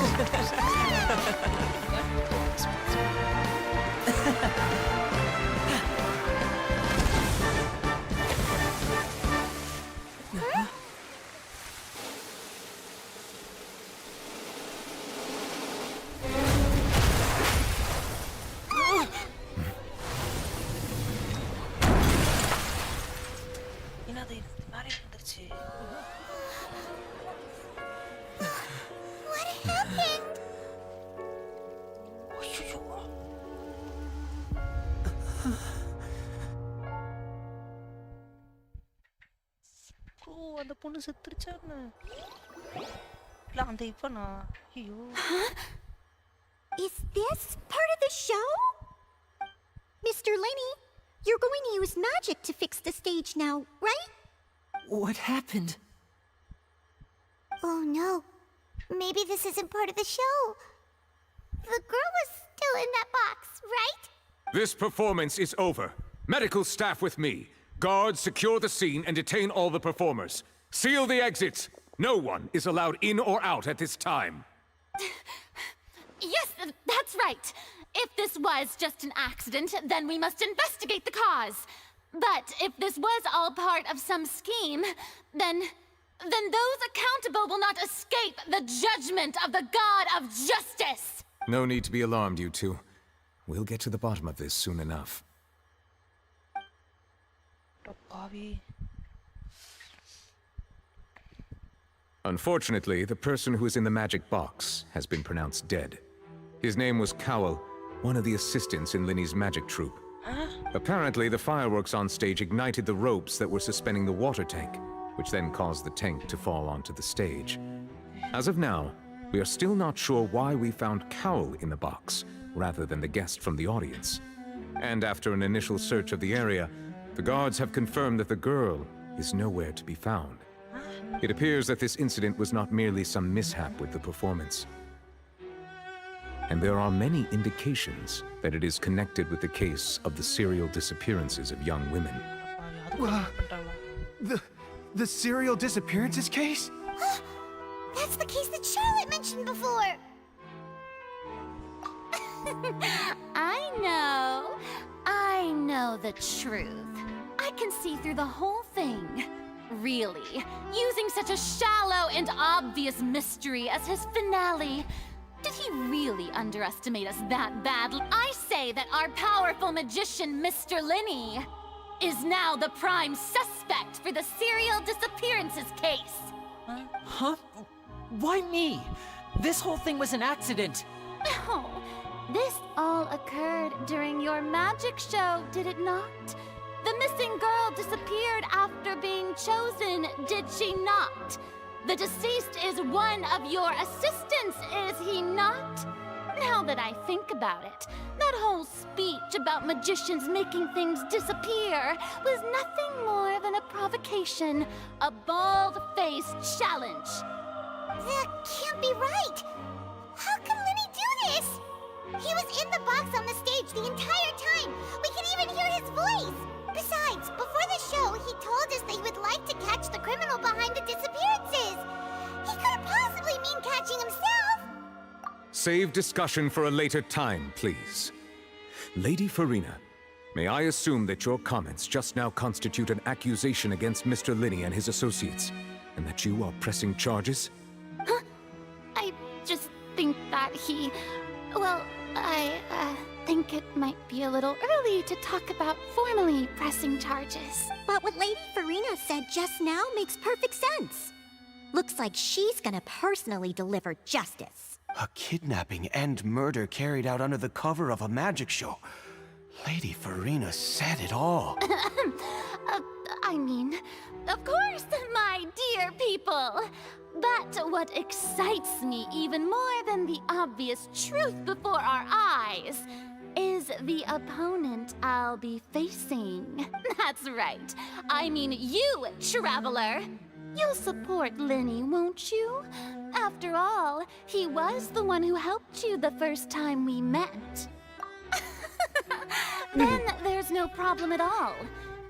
What happened? அந்த பொண்ணு செத்துருச்சான்னு இல்ல அந்த இப்பனா ஐயோ Is this part of the show? Mr. Linney, you're going to use magic to fix the stage now, right? What happened? Oh no. Maybe this isn't part of the show. The girl was still in that box, right? This performance is over. Medical staff with me. Guards, secure the scene and detain all the performers. Seal the exits. No one is allowed in or out at this time. Yes, that's right. If this was just an accident, then we must investigate the cause. But if this was all part of some scheme, then those accountable will not escape the judgment of the God of Justice. No need to be alarmed, you two. We'll get to the bottom of this soon enough. Unfortunately, the person who is in the magic box has been pronounced dead. His name was Cowell, one of the assistants in Linney's magic troupe. Apparently, the fireworks on stage ignited the ropes that were suspending the water tank, which then caused the tank to fall onto the stage. As of now, we are still not sure why we found Cowell in the box, rather than the guest from the audience. And after an initial search of the area, the guards have confirmed that the girl is nowhere to be found. It appears that this incident was not merely some mishap with the performance. And there are many indications that it is connected with the case of the serial disappearances of young women. The serial disappearances case? That's the case that Charlotte mentioned before. I know the truth. I can see through the whole thing. Really, using such a shallow and obvious mystery as his finale. Did he really underestimate us that badly? I say that our powerful magician, Mr. Linney, is now the prime suspect for the serial disappearances case. Huh? Why me? This whole thing was an accident. Oh, this all occurred during your magic show, did it not? The missing girl disappeared after being chosen, did she not? The deceased is one of your assistants, is he not? Now that I think about it, that whole speech about magicians making things disappear was nothing more than a provocation, a bald-faced challenge. That can't be right. How can Lenny do this? He was in the box on the stage the entire time. We can even hear his voice. Besides, before the show, he told us that he would like to catch the criminal behind the disappearances. He couldn't possibly mean catching himself. Save discussion for a later time, please. Lady Farina, may I assume that your comments just now constitute an accusation against Mr. Linney and his associates, and that you are pressing charges? Huh? I just think that he... Well, I think it might be a little early to talk about formally pressing charges. But what Lady Farina said just now makes perfect sense. Looks like she's gonna personally deliver justice. A kidnapping and murder carried out under the cover of a magic show. Lady Farina said it all. I mean, of course, my dear people. But what excites me even more than the obvious truth before our eyes is the opponent I'll be facing. That's right. I mean you, Traveler. You'll support Lenny, won't you? After all, he was the one who helped you the first time we met. Then there's no problem at all.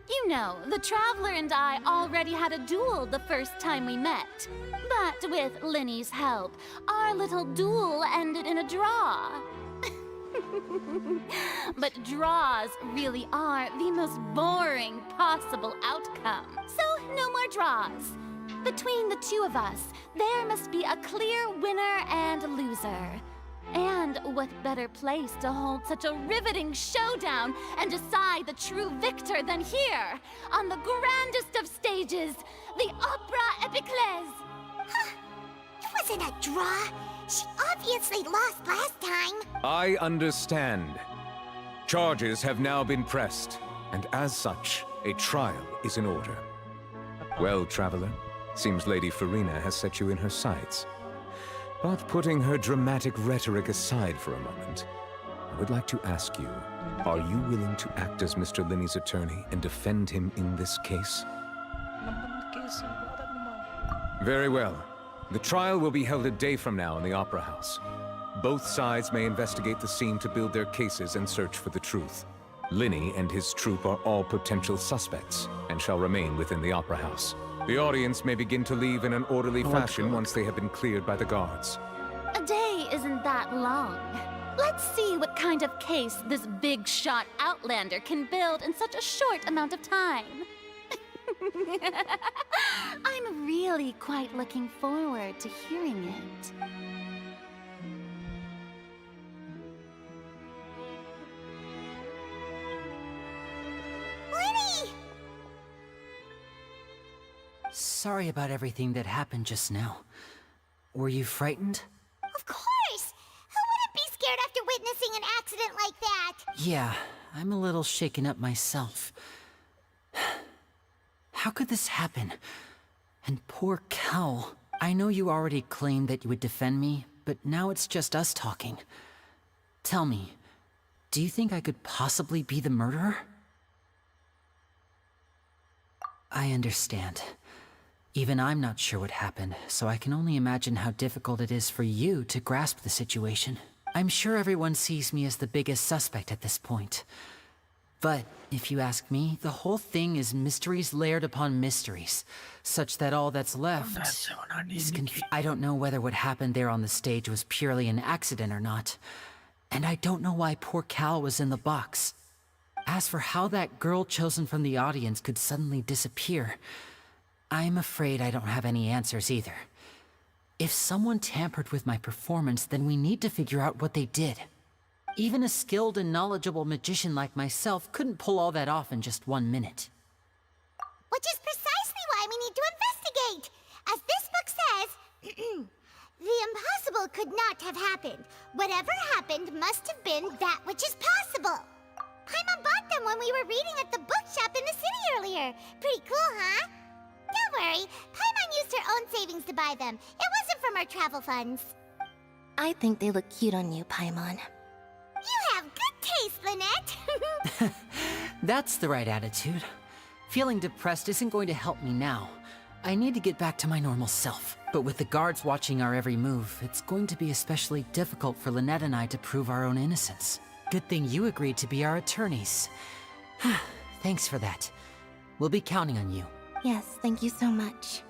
You know, the Traveler and I already had a duel the first time we met. But with Lenny's help, our little duel ended in a draw. But draws really are the most boring possible outcome. So, no more draws. Between the two of us, there must be a clear winner and loser. And what better place to hold such a riveting showdown and decide the true victor than here, on the grandest of stages, the Opera Epiclese. Huh. It wasn't a draw. She obviously lost last time. I understand. Charges have now been pressed, and as such, a trial is in order. Well, Traveler, seems Lady Farina has set you in her sights. But putting her dramatic rhetoric aside for a moment, I would like to ask you, are you willing to act as Mr. Linney's attorney and defend him in this case? Very well. The trial will be held a day from now in the Opera House. Both sides may investigate the scene to build their cases and search for the truth. Linney and his troupe are all potential suspects and shall remain within the Opera House. The audience may begin to leave in an orderly fashion once they have been cleared by the guards. A day isn't that long. Let's see what kind of case this big shot Outlander can build in such a short amount of time. I'm really quite looking forward to hearing it. Lenny! Sorry about everything that happened just now. Were you frightened? Of course! Who wouldn't be scared after witnessing an accident like that? Yeah, I'm a little shaken up myself. How could this happen? And poor Cal. I know you already claimed that you would defend me, but now it's just us talking. Tell me, do you think I could possibly be the murderer? I understand. Even I'm not sure what happened, so I can only imagine how difficult it is for you to grasp the situation. I'm sure everyone sees me as the biggest suspect at this point. But, if you ask me, the whole thing is mysteries layered upon mysteries, such that all that's left is I don't know whether what happened there on the stage was purely an accident or not. And I don't know why poor Cal was in the box. As for how that girl chosen from the audience could suddenly disappear, I'm afraid I don't have any answers either. If someone tampered with my performance, then we need to figure out what they did. Even a skilled and knowledgeable magician like myself couldn't pull all that off in just 1 minute. Which is precisely why we need to investigate. As this book says, the impossible could not have happened. Whatever happened must have been that which is possible. Paimon bought them when we were reading at the bookshop in the city earlier. Pretty cool, huh? Don't worry, Paimon used her own savings to buy them. It wasn't from our travel funds. I think they look cute on you, Paimon. You have good taste, Lynette. That's the right attitude. Feeling depressed isn't going to help me now. I need to get back to my normal self. But with the guards watching our every move, it's going to be especially difficult for Lynette and I to prove our own innocence. Good thing you agreed to be our attorneys. Thanks for that. We'll be counting on you. Yes, thank you so much.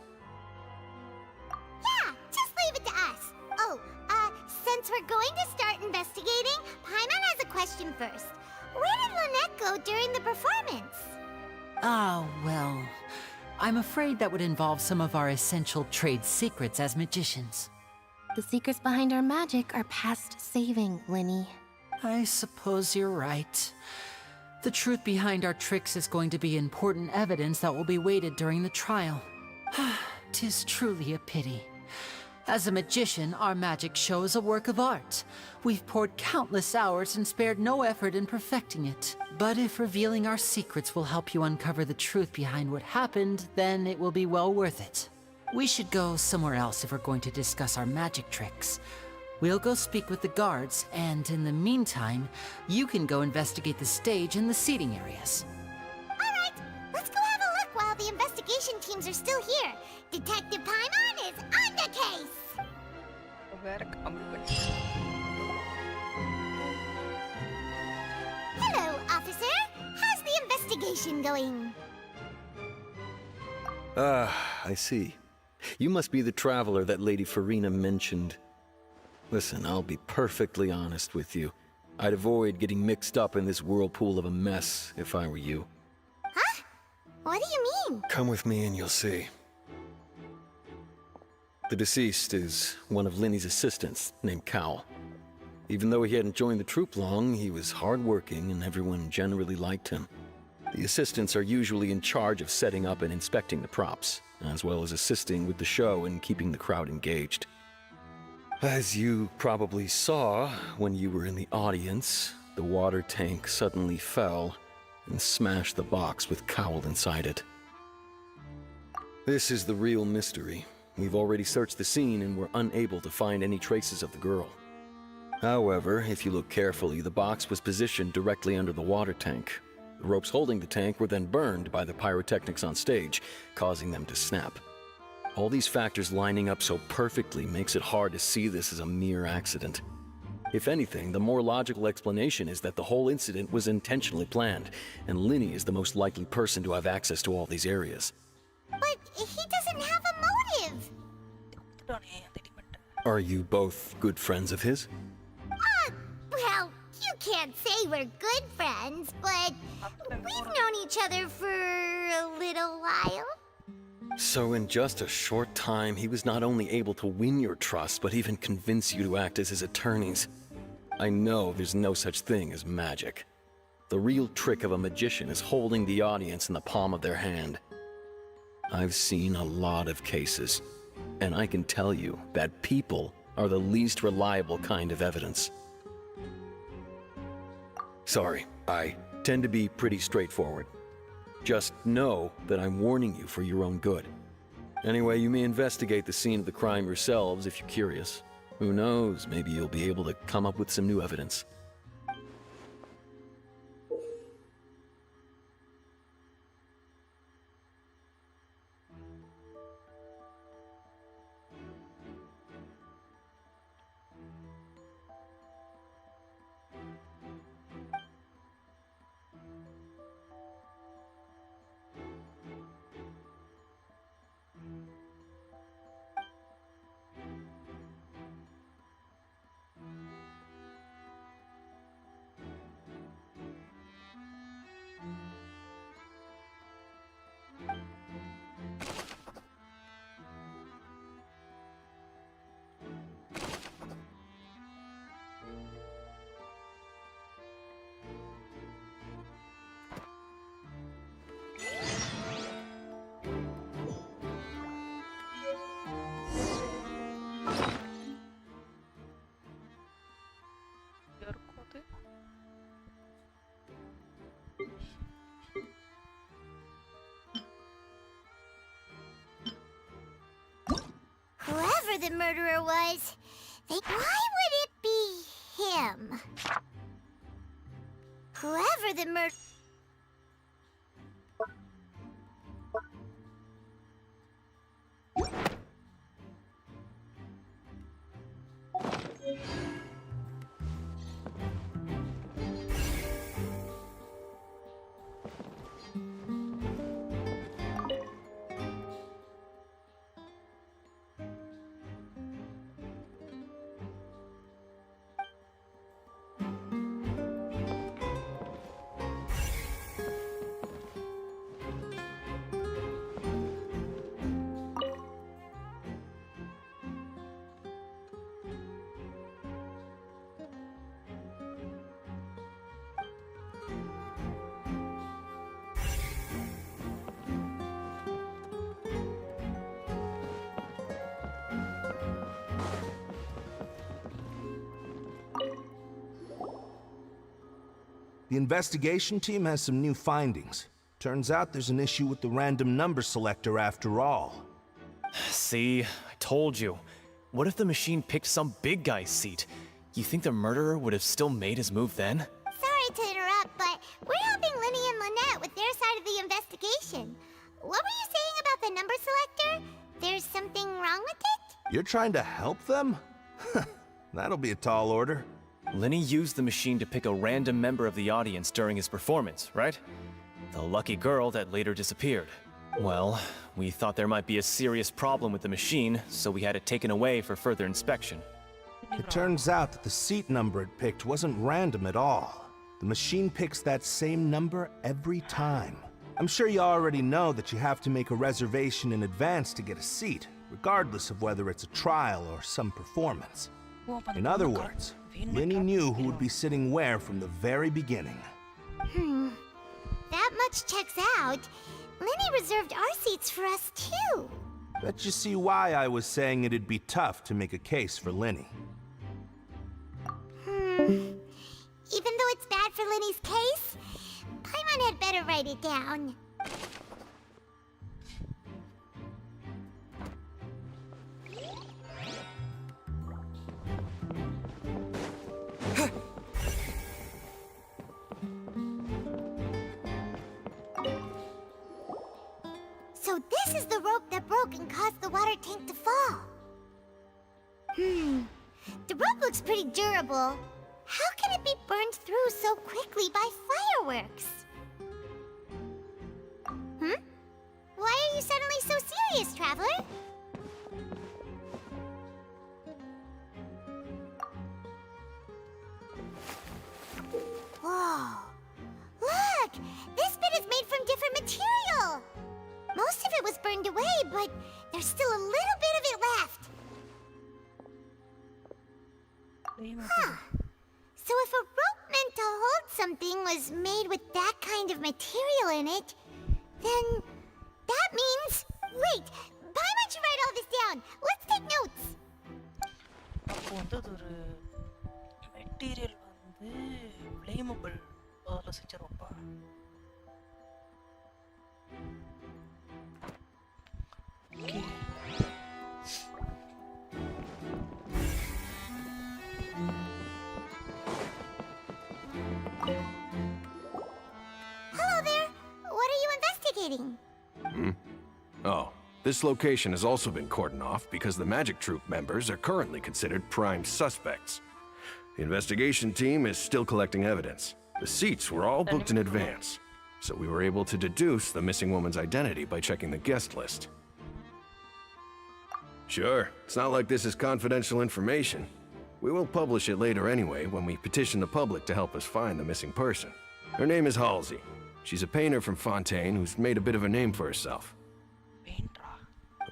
Yeah, just leave it to us. Oh, since we're going to start investigating, Paimon has a question first. Where did Lynette go during the performance? Ah, well, I'm afraid that would involve some of our essential trade secrets as magicians. The secrets behind our magic are past saving, Linny. I suppose you're right. The truth behind our tricks is going to be important evidence that will be weighted during the trial. 'Tis truly a pity. As a magician, our magic show is a work of art. We've poured countless hours and spared no effort in perfecting it. But if revealing our secrets will help you uncover the truth behind what happened, then it will be well worth it. We should go somewhere else if we're going to discuss our magic tricks. We'll go speak with the guards, and in the meantime, you can go investigate the stage and the seating areas. Alright, let's go have a look while the investigation teams are still here. Detective Paimon is on the case! Hello, officer. How's the investigation going? I see. You must be the traveler that Lady Farina mentioned. Listen, I'll be perfectly honest with you. I'd avoid getting mixed up in this whirlpool of a mess if I were you. Huh? What do you mean? Come with me and you'll see. The deceased is one of Linny's assistants, named Cal. Even though he hadn't joined the troupe long, he was hardworking and everyone generally liked him. The assistants are usually in charge of setting up and inspecting the props, as well as assisting with the show and keeping the crowd engaged. As you probably saw when you were in the audience, the water tank suddenly fell and smashed the box with Cowl inside it. This is the real mystery. We've already searched the scene and were unable to find any traces of the girl. However, if you look carefully, the box was positioned directly under the water tank. The ropes holding the tank were then burned by the pyrotechnics on stage, causing them to snap. All these factors lining up so perfectly makes it hard to see this as a mere accident. If anything, the more logical explanation is that the whole incident was intentionally planned, and Linny is the most likely person to have access to all these areas. But he doesn't have a motive! Are you both good friends of his? Well, you can't say we're good friends, but we've known each other for a little while. So in just a short time, he was not only able to win your trust, but even convince you to act as his attorneys. I know there's no such thing as magic. The real trick of a magician is holding the audience in the palm of their hand. I've seen a lot of cases, and I can tell you that people are the least reliable kind of evidence. Sorry, I tend to be pretty straightforward. Just know that I'm warning you for your own good. Anyway, you may investigate the scene of the crime yourselves if you're curious. Who knows, maybe you'll be able to come up with some new evidence. Whoever the murderer was, Why would it be him? Whoever the murder... The investigation team has some new findings. Turns out there's an issue with the random number selector after all. See, I told you. What if the machine picked some big guy's seat? You think the murderer would have still made his move then? Sorry to interrupt, but we're helping Linny and Lynette with their side of the investigation. What were you saying about the number selector? There's something wrong with it? You're trying to help them? That'll be a tall order. Linny used the machine to pick a random member of the audience during his performance, right? The lucky girl that later disappeared. Well, we thought there might be a serious problem with the machine, so we had it taken away for further inspection. It turns out that the seat number it picked wasn't random at all. The machine picks that same number every time. I'm sure you already know that you have to make a reservation in advance to get a seat, regardless of whether it's a trial or some performance. In other words, Linny knew who would be sitting where from the very beginning. That much checks out. Linny reserved our seats for us too. Bet you see why I was saying it'd be tough to make a case for Linny. Even though it's bad for Linny's case, Paimon had better write it down. So this is the rope that broke and caused the water tank to fall. The rope looks pretty durable. How can it be burned through so quickly by fireworks? Why are you suddenly so serious, Traveler? Whoa. Look! This bit is made from different material! Most of it was burned away, but there's still a little bit of it left. So if a rope meant to hold something was made with that kind of material in it, then that means... Wait! Paimon should write all this down! Let's take notes! அப்போ வந்து அது ஒரு material வந்து flammable அதில் செஞ்சிருவோம்ப்பா. Okay. Hello there! What are you investigating? Oh, this location has also been cordoned off because the Magic Troop members are currently considered prime suspects. The investigation team is still collecting evidence. The seats were all booked in advance, so we were able to deduce the missing woman's identity by checking the guest list. Sure, it's not like this is confidential information. We will publish it later anyway when we petition the public to help us find the missing person. Her name is Halsey. She's a painter from Fontaine who's made a bit of a name for herself.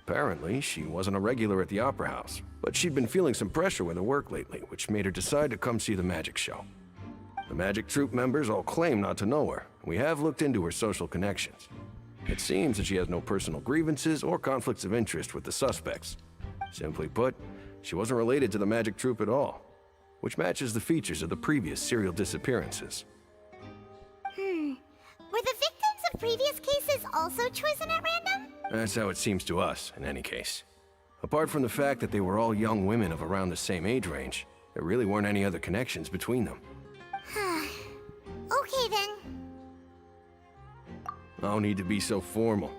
Apparently, she wasn't a regular at the Opera House, but she'd been feeling some pressure with her work lately, which made her decide to come see the magic show. The Magic Troop members all claim not to know her, and we have looked into her social connections. It seems that she has no personal grievances or conflicts of interest with the suspects. Simply put, she wasn't related to the Magic Troop at all, which matches the features of the previous serial disappearances. Were the victims of previous cases also chosen at random? That's how it seems to us, in any case. Apart from the fact that they were all young women of around the same age range, there really weren't any other connections between them. Okay then. No need to be so formal.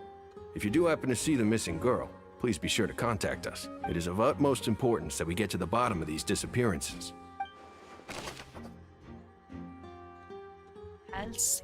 If you do happen to see the missing girl, please be sure to contact us. It is of utmost importance that we get to the bottom of these disappearances. I'll see.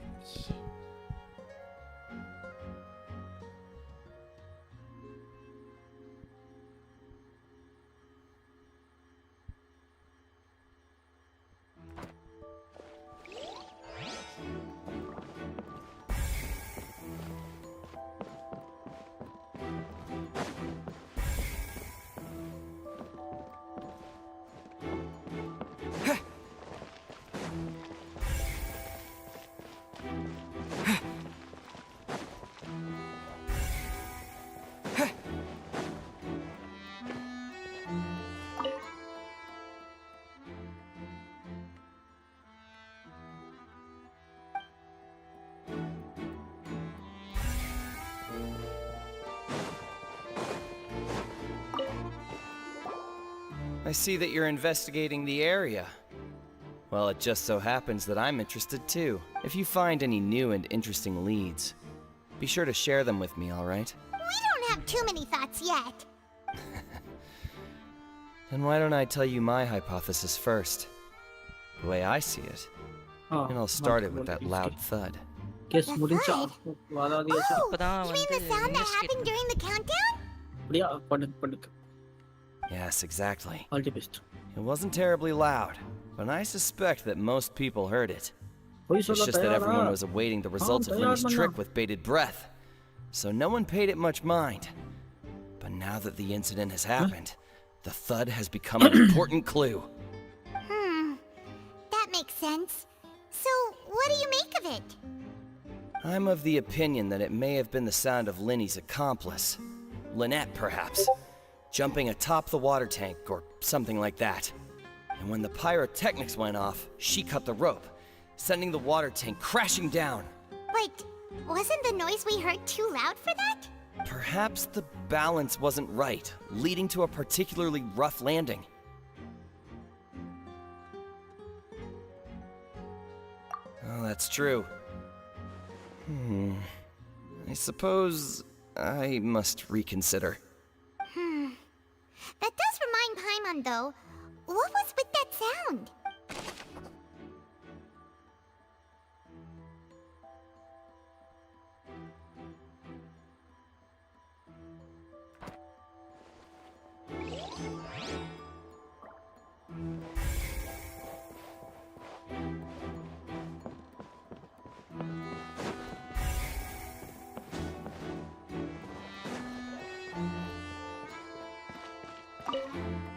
I see that you're investigating the area. Well, it just so happens that I'm interested too. If you find any new and interesting leads, be sure to share them with me, alright? We don't have too many thoughts yet. Then why don't I tell you my hypothesis first? The way I see it. And I'll start it with that loud thud. The thud? Oh, you mean the sound that happened during the countdown? Yes, exactly. It wasn't terribly loud, but I suspect that most people heard it. It's just that everyone was awaiting the results of Lenny's trick with bated breath, so no one paid it much mind. But now that the incident has happened, the thud has become an important clue. That makes sense. So, what do you make of it? I'm of the opinion that it may have been the sound of Lenny's accomplice. Lynette, perhaps. Jumping atop the water tank, or something like that. And when the pyrotechnics went off, she cut the rope, sending the water tank crashing down. But wasn't the noise we heard too loud for that? Perhaps the balance wasn't right, leading to a particularly rough landing. Oh, that's true. I suppose I must reconsider. That does remind Paimon, though. What was with that sound?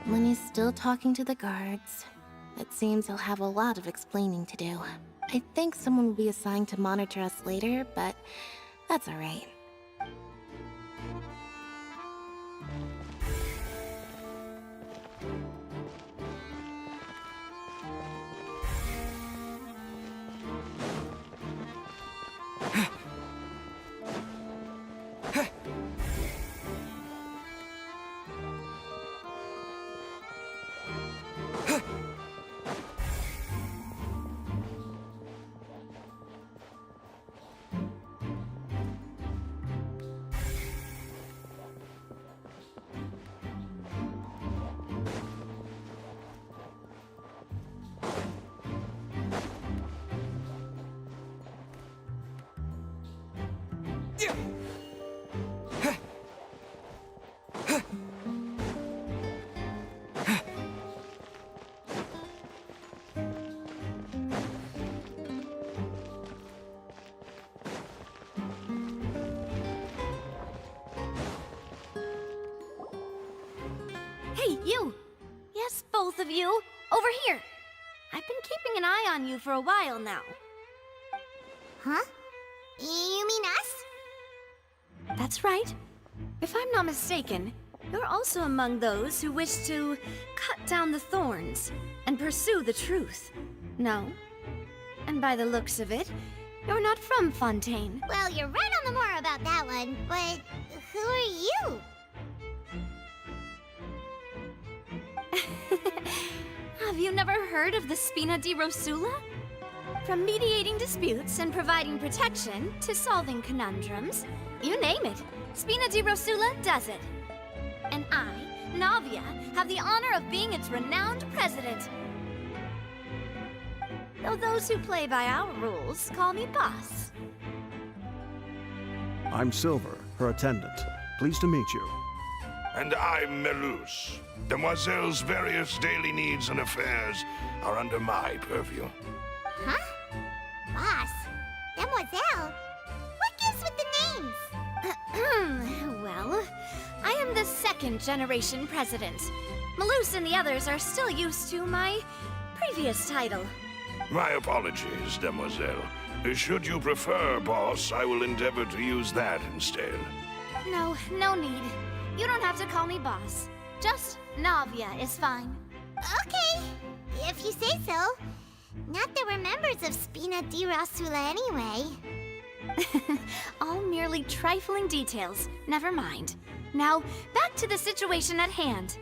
Lenny's still talking to the guards. It seems he'll have a lot of explaining to do. I think someone will be assigned to monitor us later, but that's alright. Hey, you! Yes, both of you! Over here! I've been keeping an eye on you for a while now. Huh? You mean us? That's right. If I'm not mistaken, you're also among those who wish to cut down the thorns and pursue the truth. No? And by the looks of it, you're not from Fontaine. Well, you're right on the more about that one, but who are you? Have you never heard of the Spina di Rosula? From mediating disputes and providing protection to solving conundrums, you name it, Spina di Rosula does it. And I, Navia, have the honor of being its renowned president. Though those who play by our rules call me boss. I'm Silver, her attendant. Pleased to meet you. And I'm Melus. Demoiselle's various daily needs and affairs are under my purview. Huh? Boss? Demoiselle? What gives with the names? Well, I am the second generation president. Melus and the others are still used to my previous title. My apologies, Demoiselle. Should you prefer, boss, I will endeavor to use that instead. No, no need. You don't have to call me boss. Just Navia is fine. Okay, if you say so. Not that we're members of Spina di Rosula anyway. All merely trifling details. Never mind. Now, back to the situation at hand.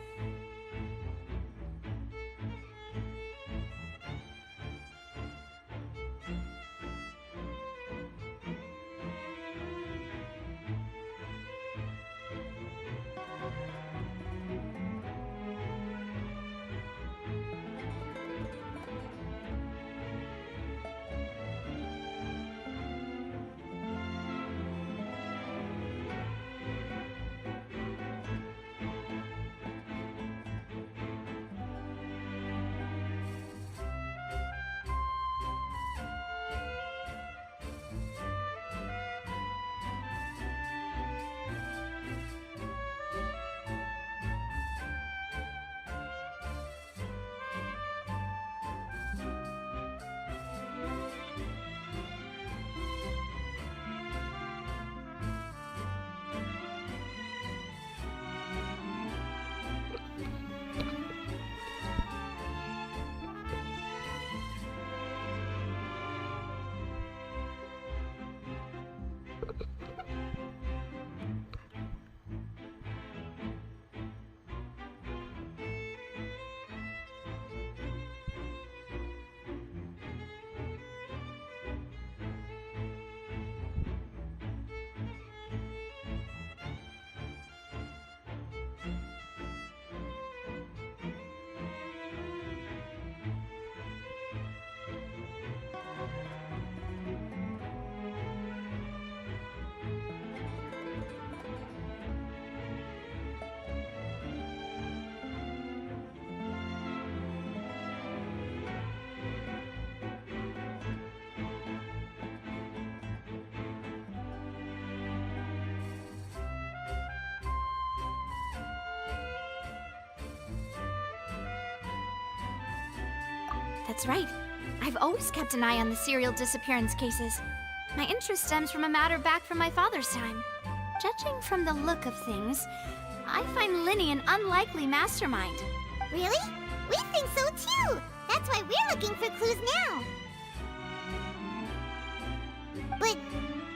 That's right. I've always kept an eye on the serial disappearance cases. My interest stems from a matter back from my father's time. Judging from the look of things, I find Linny an unlikely mastermind. Really? We think so too! That's why we're looking for clues now! But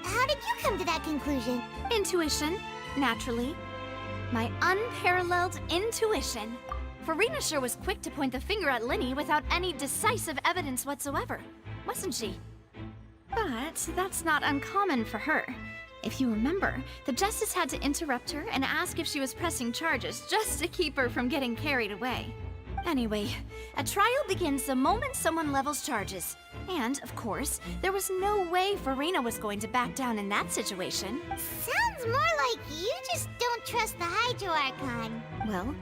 how did you come to that conclusion? Intuition, naturally. My unparalleled intuition. Farina sure was quick to point the finger at Linny without any decisive evidence whatsoever, wasn't she? But that's not uncommon for her. If you remember, the Justice had to interrupt her and ask if she was pressing charges just to keep her from getting carried away. Anyway, a trial begins the moment someone levels charges. And, of course, there was no way Farina was going to back down in that situation. Sounds more like you just don't trust the Hydro Archon. Well,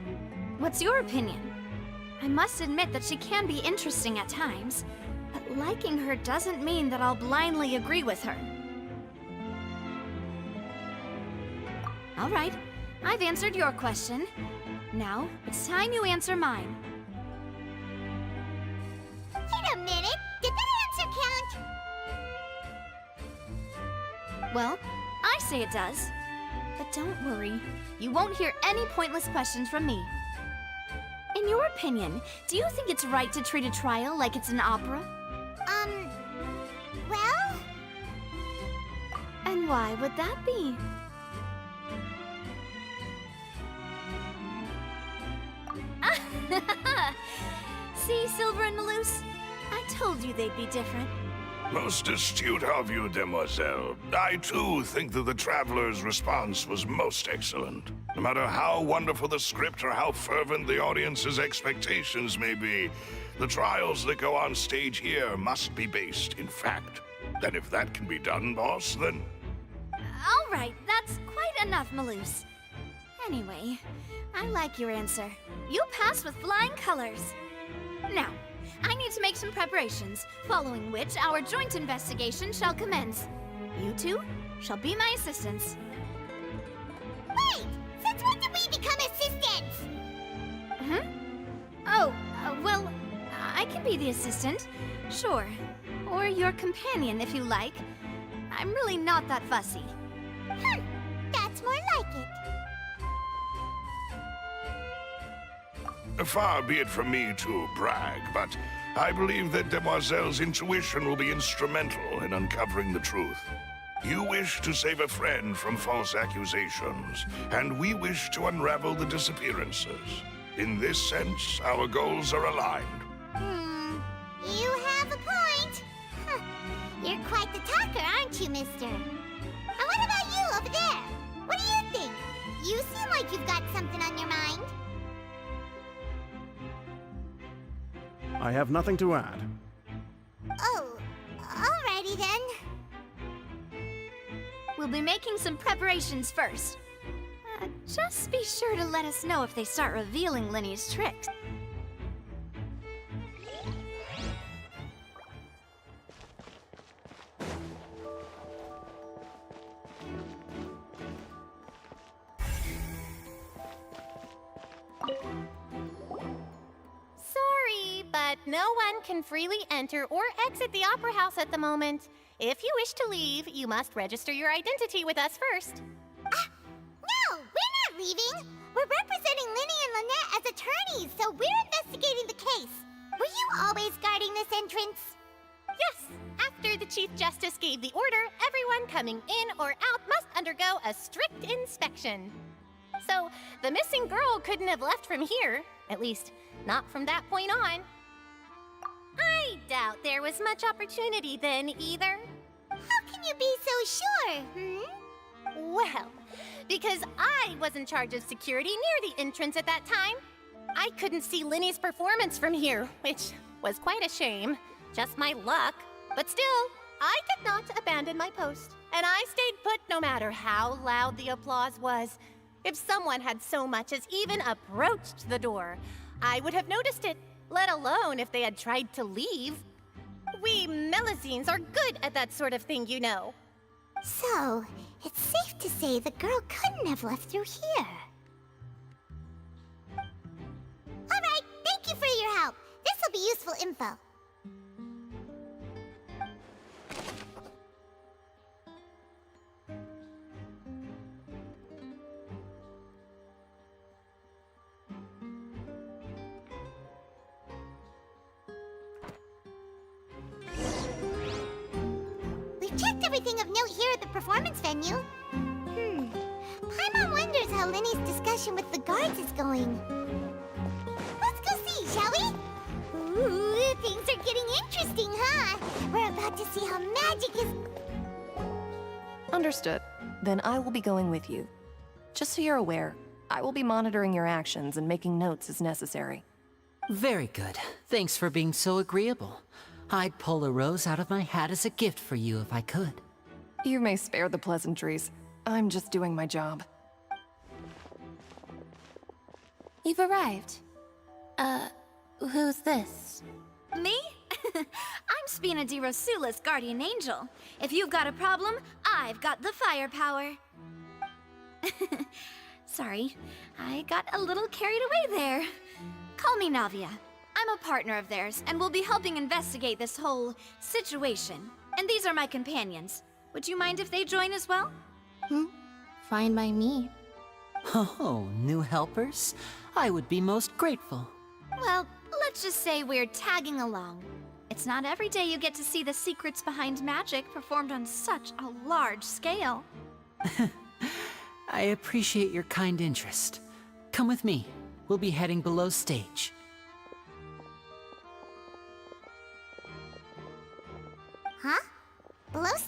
what's your opinion? I must admit that she can be interesting at times, but liking her doesn't mean that I'll blindly agree with her. All right, I've answered your question. Now, it's time you answer mine. Wait a minute! Did that answer count? Well, I say it does. But don't worry, you won't hear any pointless questions from me. In your opinion, do you think it's right to treat a trial like it's an opera? Well? And why would that be? See, Silver and Maloose? I told you they'd be different. Most astute of you, demoiselle. I too think that the traveler's response was most excellent. No matter how wonderful the script or how fervent the audience's expectations may be, the trials that go on stage here must be based in fact. And if that can be done, boss, then... All right, that's quite enough, Maloose. Anyway, I like your answer. You passed with flying colors. Now, I need to make some preparations, following which our joint investigation shall commence. You two shall be my assistants. Wait! Since when did we become assistants? Oh, well, I can be the assistant, sure. Or your companion, if you like. I'm really not that fussy. That's more like it. Far be it from me to brag, but I believe that Demoiselle's intuition will be instrumental in uncovering the truth. You wish to save a friend from false accusations, and we wish to unravel the disappearances. In this sense, our goals are aligned. You have a point. Huh. You're quite the talker, aren't you, mister? And what about you over there? What do you think? You seem like you've got something on your mind. I have nothing to add. Oh, alrighty then. We'll be making some preparations first. Just be sure to let us know if they start revealing Lenny's tricks. Sorry, but no one can freely enter or exit the Opera House at the moment. If you wish to leave, you must register your identity with us first. No, we're not leaving. We're representing Linny and Lynette as attorneys, so we're investigating the case. Were you always guarding this entrance? Yes, after the Chief Justice gave the order, everyone coming in or out must undergo a strict inspection. So, the missing girl couldn't have left from here, at least not from that point on. I doubt there was much opportunity then either. How can you be so sure, Well, because I was in charge of security near the entrance at that time. I couldn't see Linny's performance from here, which was quite a shame. Just my luck. But still, I did not abandon my post. And I stayed put no matter how loud the applause was. If someone had so much as even approached the door, I would have noticed it, let alone if they had tried to leave. We Melusines are good at that sort of thing, you know. So, it's safe to say the girl couldn't have left through here. Alright, thank you for your help. This will be useful info. We've checked everything of note here at the performance venue. Paimon wonders how Linny's discussion with the guards is going. Let's go see, shall we? Ooh, things are getting interesting, huh? We're about to see how magic is... Understood. Then I will be going with you. Just so you're aware, I will be monitoring your actions and making notes as necessary. Very good. Thanks for being so agreeable. I'd pull a rose out of my hat as a gift for you if I could. You may spare the pleasantries. I'm just doing my job. You've arrived. Who's this? Me? I'm Spina di Rosula's guardian angel. If you've got a problem, I've got the firepower. Sorry, I got a little carried away there. Call me Navia. I'm a partner of theirs, and will be helping investigate this whole situation. And these are my companions. Would you mind if they join as well? Fine by me. Oh, new helpers? I would be most grateful. Well, let's just say we're tagging along. It's not every day you get to see the secrets behind magic performed on such a large scale. I appreciate your kind interest. Come with me. We'll be heading below stage.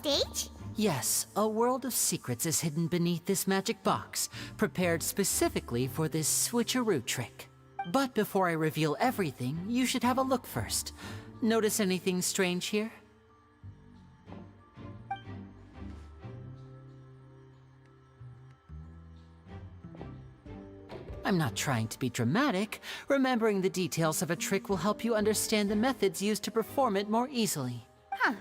stage? Yes, a world of secrets is hidden beneath this magic box, prepared specifically for this switcheroo trick. But before I reveal everything, you should have a look first. Notice anything strange here? I'm not trying to be dramatic. Remembering the details of a trick will help you understand the methods used to perform it more easily. Huh.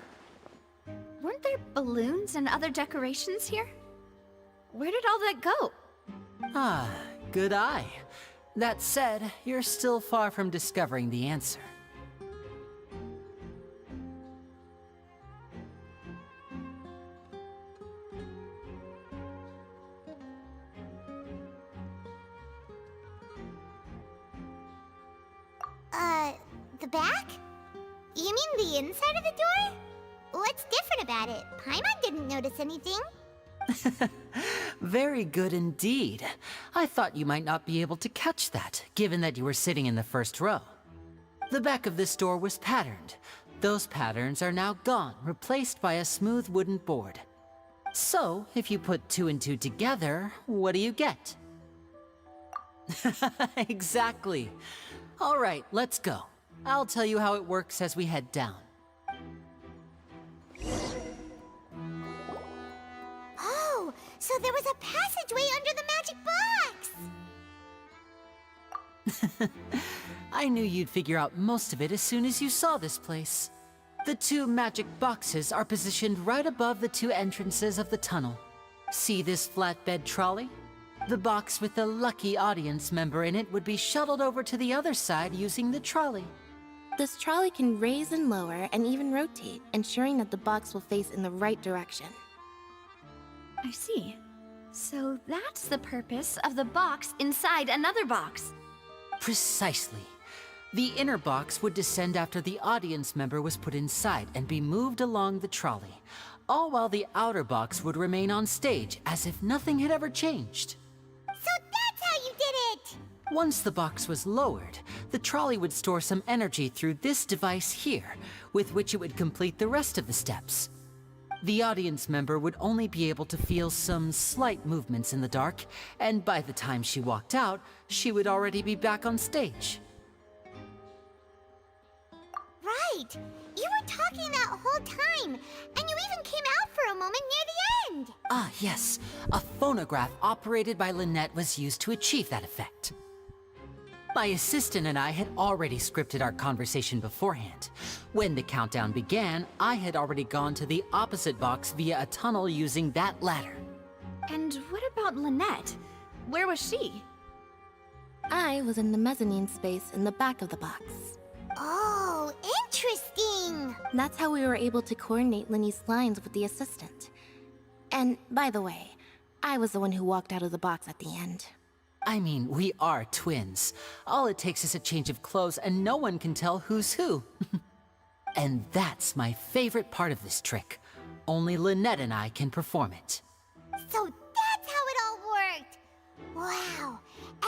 Weren't there balloons and other decorations here? Where did all that go? Ah, good eye. That said, you're still far from discovering the answer. The back? You mean the inside of the door? What's different about it? Paimon didn't notice anything. Very good indeed. I thought you might not be able to catch that, given that you were sitting in the first row. The back of this door was patterned. Those patterns are now gone, replaced by a smooth wooden board. So, if you put 2 and 2 together, what do you get? Exactly. All right, let's go. I'll tell you how it works as we head down. Oh, so there was a passageway under the magic box! I knew you'd figure out most of it as soon as you saw this place. The 2 magic boxes are positioned right above the 2 entrances of the tunnel. See this flatbed trolley? The box with the lucky audience member in it would be shuttled over to the other side using the trolley. This trolley can raise and lower and even rotate, ensuring that the box will face in the right direction. I see. So that's the purpose of the box inside another box. Precisely. The inner box would descend after the audience member was put inside and be moved along the trolley, all while the outer box would remain on stage as if nothing had ever changed. So that's how you did it! Once the box was lowered, the trolley would store some energy through this device here, with which it would complete the rest of the steps. The audience member would only be able to feel some slight movements in the dark, and by the time she walked out, she would already be back on stage. Right! You were talking that whole time, and you even came out for a moment near the end! Ah, yes. A phonograph operated by Lynette was used to achieve that effect. My assistant and I had already scripted our conversation beforehand. When the countdown began, I had already gone to the opposite box via a tunnel using that ladder. And what about Lynette? Where was she? I was in the mezzanine space in the back of the box. Oh, interesting! That's how we were able to coordinate Linny's lines with the assistant. And, by the way, I was the one who walked out of the box at the end. I mean, we are twins. All it takes is a change of clothes and no one can tell who's who. And that's my favorite part of this trick. Only Lynette and I can perform it. So that's how it all worked! Wow,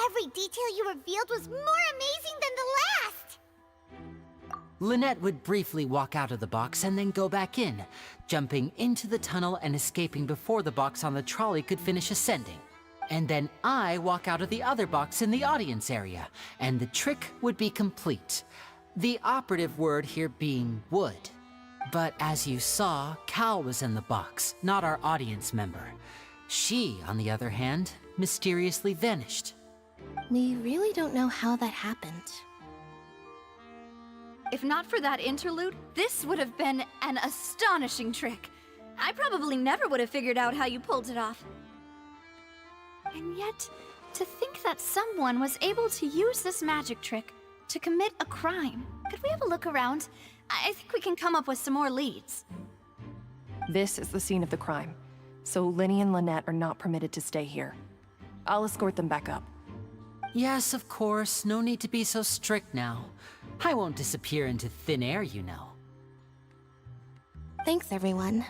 every detail you revealed was more amazing than the last! Lynette would briefly walk out of the box and then go back in, jumping into the tunnel and escaping before the box on the trolley could finish ascending. And then I walk out of the other box in the audience area, and the trick would be complete. The operative word here being would. But as you saw, Cal was in the box, not our audience member. She, on the other hand, mysteriously vanished. We really don't know how that happened. If not for that interlude, this would have been an astonishing trick. I probably never would have figured out how you pulled it off. And yet, to think that someone was able to use this magic trick to commit a crime. Could we have a look around? I think we can come up with some more leads. This is the scene of the crime, so Linny and Lynette are not permitted to stay here. I'll escort them back up. Yes, of course. No need to be so strict now. I won't disappear into thin air, you know. Thanks, everyone.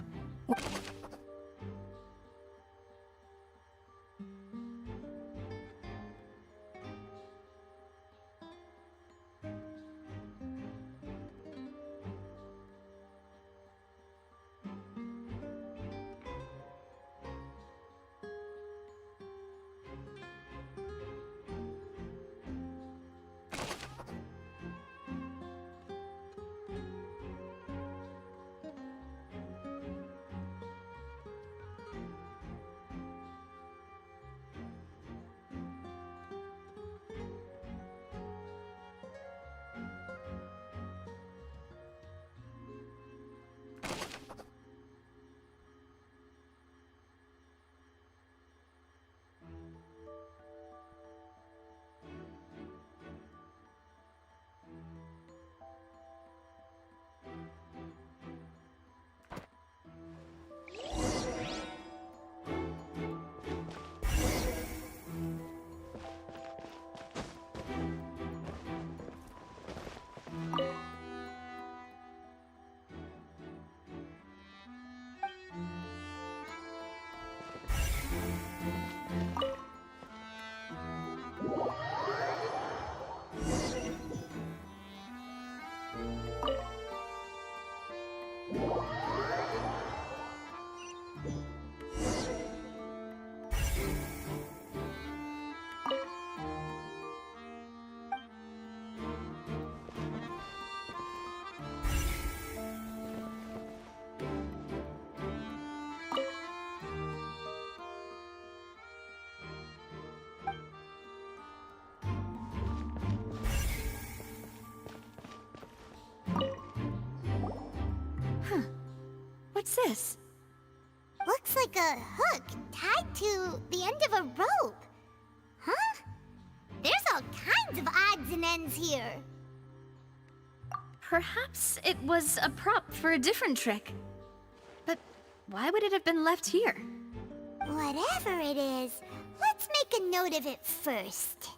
What's this? Looks like a hook tied to the end of a rope. Huh? There's all kinds of odds and ends here. Perhaps it was a prop for a different trick. But why would it have been left here? Whatever it is, let's make a note of it first.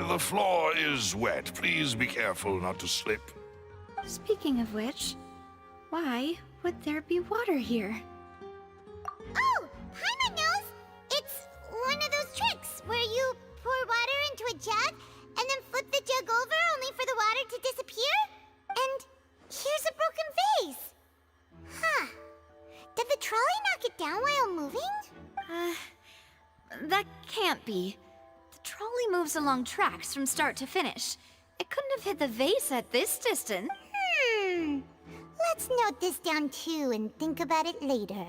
The floor is wet. Please be careful not to slip. Speaking of which, why would there be water here? Oh, Paimon knows! It's one of those tricks where you pour water into a jug and then flip the jug over only for the water to disappear. And here's a broken vase. Huh. Did the trolley knock it down while moving? That can't be. The trolley moves along tracks from start to finish. It couldn't have hit the vase at this distance. Let's note this down too and think about it later.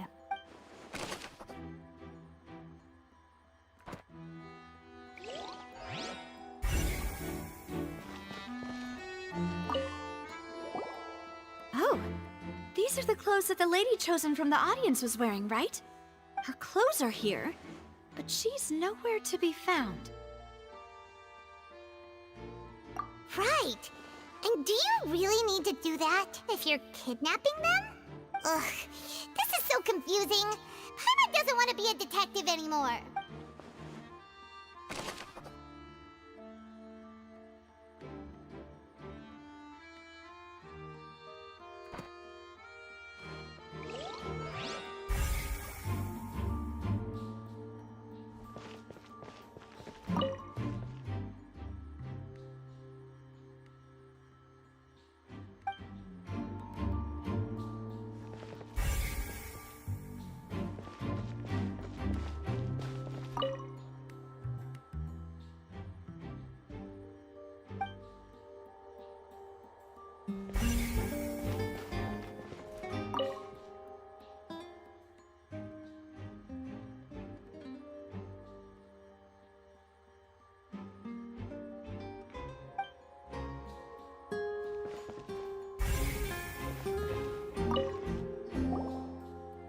Oh, these are the clothes that the lady chosen from the audience was wearing, right? Her clothes are here, but she's nowhere to be found. Right. And do you really need to do that if you're kidnapping them? Ugh, this is so confusing. Paimon doesn't want to be a detective anymore.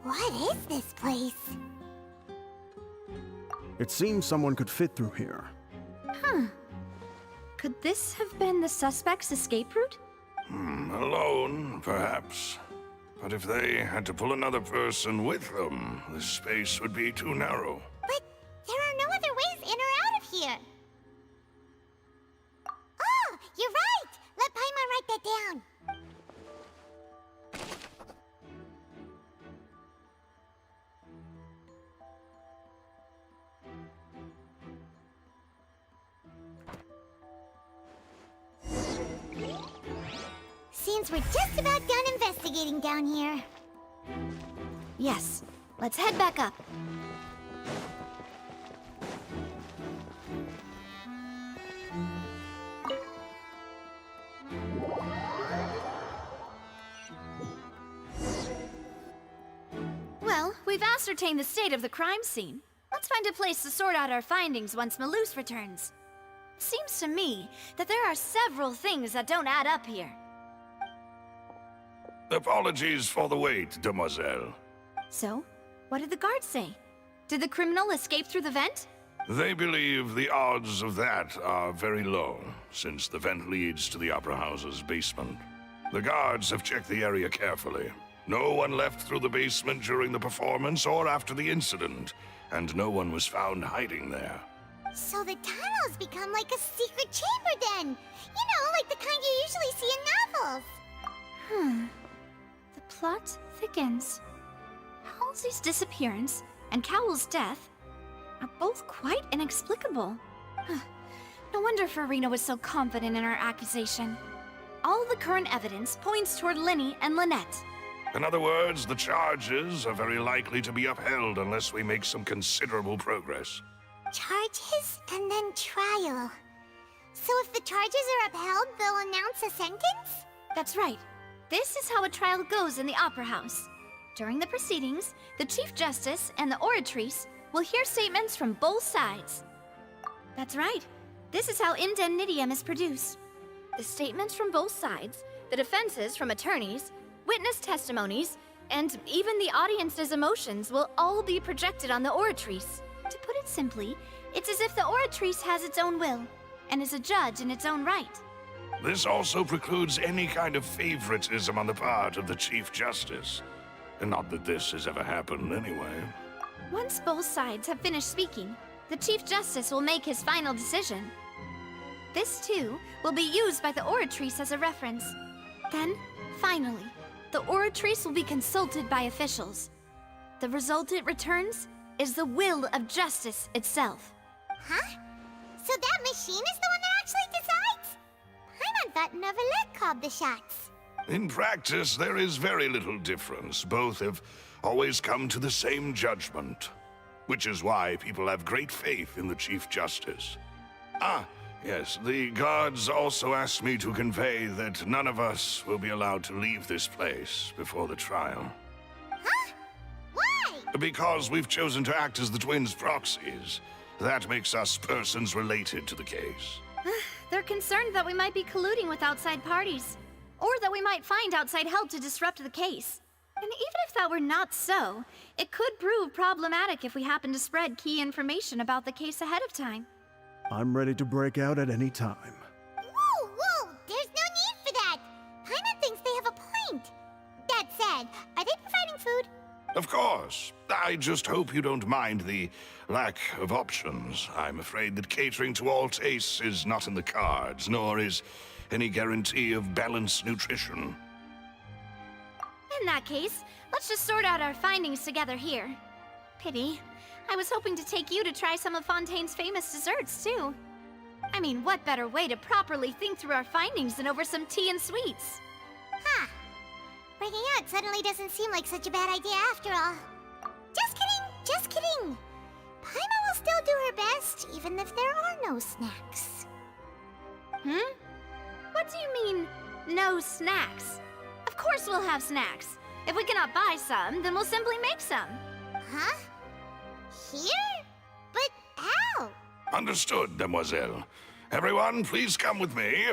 What is this place? It seems someone could fit through here. Huh. Could this have been the suspect's escape route? Alone, perhaps. But if they had to pull another person with them, the space would be too narrow. But there are no other ways in or out of here. Oh, you're right! Let Paimon write that down. Seems we're just about done investigating down here. Yes. Let's head back up. Well, we've ascertained the state of the crime scene. Let's find a place to sort out our findings once Malus returns. Seems to me that there are several things that don't add up here. Apologies for the wait, demoiselle. So, what did the guards say? Did the criminal escape through the vent? They believe the odds of that are very low, since the vent leads to the Opera House's basement. The guards have checked the area carefully. No one left through the basement during the performance or after the incident, and no one was found hiding there. So the tunnels become like a secret chamber then! You know, like the kind you usually see in novels! The plot thickens. Halsey's disappearance and Cowell's death are both quite inexplicable. No wonder Farina was so confident in her accusation. All the current evidence points toward Linny and Lynette. In other words, the charges are very likely to be upheld unless we make some considerable progress. Charges and then trial. So if the charges are upheld, they'll announce a sentence? That's right. This is how a trial goes in the Opera House. During the proceedings, the Chief Justice and the oratrice will hear statements from both sides. That's right. This is how indemnitium is produced. The statements from both sides, the defenses from attorneys, witness testimonies, and even the audience's emotions will all be projected on the oratrice. To put it simply, it's as if the oratrice has its own will, and is a judge in its own right. This also precludes any kind of favoritism on the part of the Chief Justice. And not that this has ever happened anyway. Once both sides have finished speaking, the Chief Justice will make his final decision. This, too, will be used by the oratrice as a reference. Then, finally, the oratrice will be consulted by officials. The result it returns is the will of justice itself. Huh? So that machine is the one that actually decides? Paimon thought Neverlet called the shots. In practice, there is very little difference. Both have always come to the same judgment. Which is why people have great faith in the Chief Justice. Ah, yes, the guards also asked me to convey that none of us will be allowed to leave this place before the trial. Huh? Why? Because we've chosen to act as the twins' proxies. That makes us persons related to the case. They're concerned that we might be colluding with outside parties, or that we might find outside help to disrupt the case. And even if that were not so, it could prove problematic if we happen to spread key information about the case ahead of time. I'm ready to break out at any time. Whoa, whoa! There's no need for that! Paimon thinks they have a point. That said, are they providing food? Of course. I just hope you don't mind the lack of options. I'm afraid that catering to all tastes is not in the cards, nor is any guarantee of balanced nutrition. In that case, let's just sort out our findings together here. Pity. I was hoping to take you to try some of Fontaine's famous desserts, too. I mean, what better way to properly think through our findings than over some tea and sweets? Huh. Breaking out suddenly doesn't seem like such a bad idea after all. Just kidding, just kidding. Paimon will still do her best, even if there are no snacks. Hmm? What do you mean, no snacks? Of course we'll have snacks. If we cannot buy some, then we'll simply make some. Huh? Here? But how? Understood, demoiselle. Everyone, please come with me.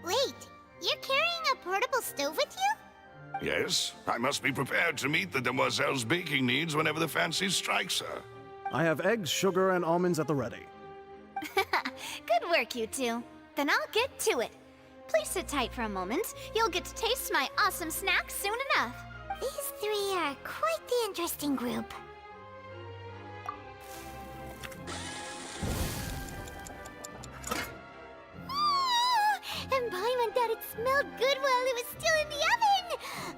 Wait, you're carrying a portable stove with you? Yes, I must be prepared to meet the demoiselle's baking needs whenever the fancy strikes her. I have eggs, sugar, and almonds at the ready. Good work, you two. Then I'll get to it. Please sit tight for a moment. You'll get to taste my awesome snacks soon enough. These three are quite the interesting group. And Paimon thought it smelled good while it was still in the oven!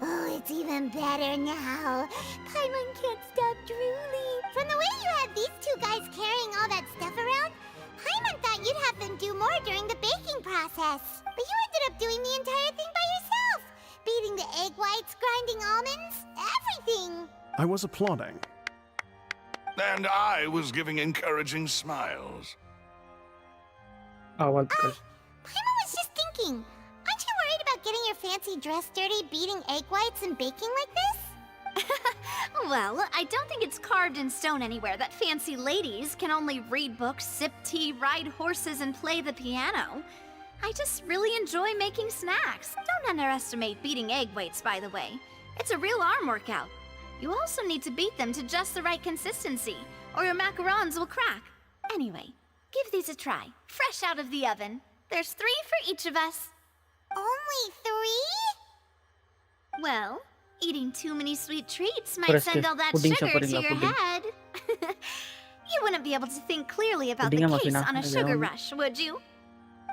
Oh, it's even better now. Paimon can't stop drooling. From the way you had these two guys carrying all that stuff around, Paimon thought you'd have them do more during the baking process. But you ended up doing the entire thing by yourself. Beating the egg whites, grinding almonds, everything. I was applauding. And I was giving encouraging smiles. Paimon was just thinking, aren't you worried about getting your fancy dress dirty beating egg whites and baking like this? Well, I don't think it's carved in stone anywhere that fancy ladies can only read books, sip tea, ride horses, and play the piano. I just really enjoy making snacks. Don't underestimate beating egg whites, by the way. It's a real arm workout. You also need to beat them to just the right consistency, or your macarons will crack. Anyway, give these a try, fresh out of the oven. There's 3 for each of us. Only 3? Well, eating too many sweet treats might send all that sugar to your head. You wouldn't be able to think clearly about the case on a sugar rush, would you?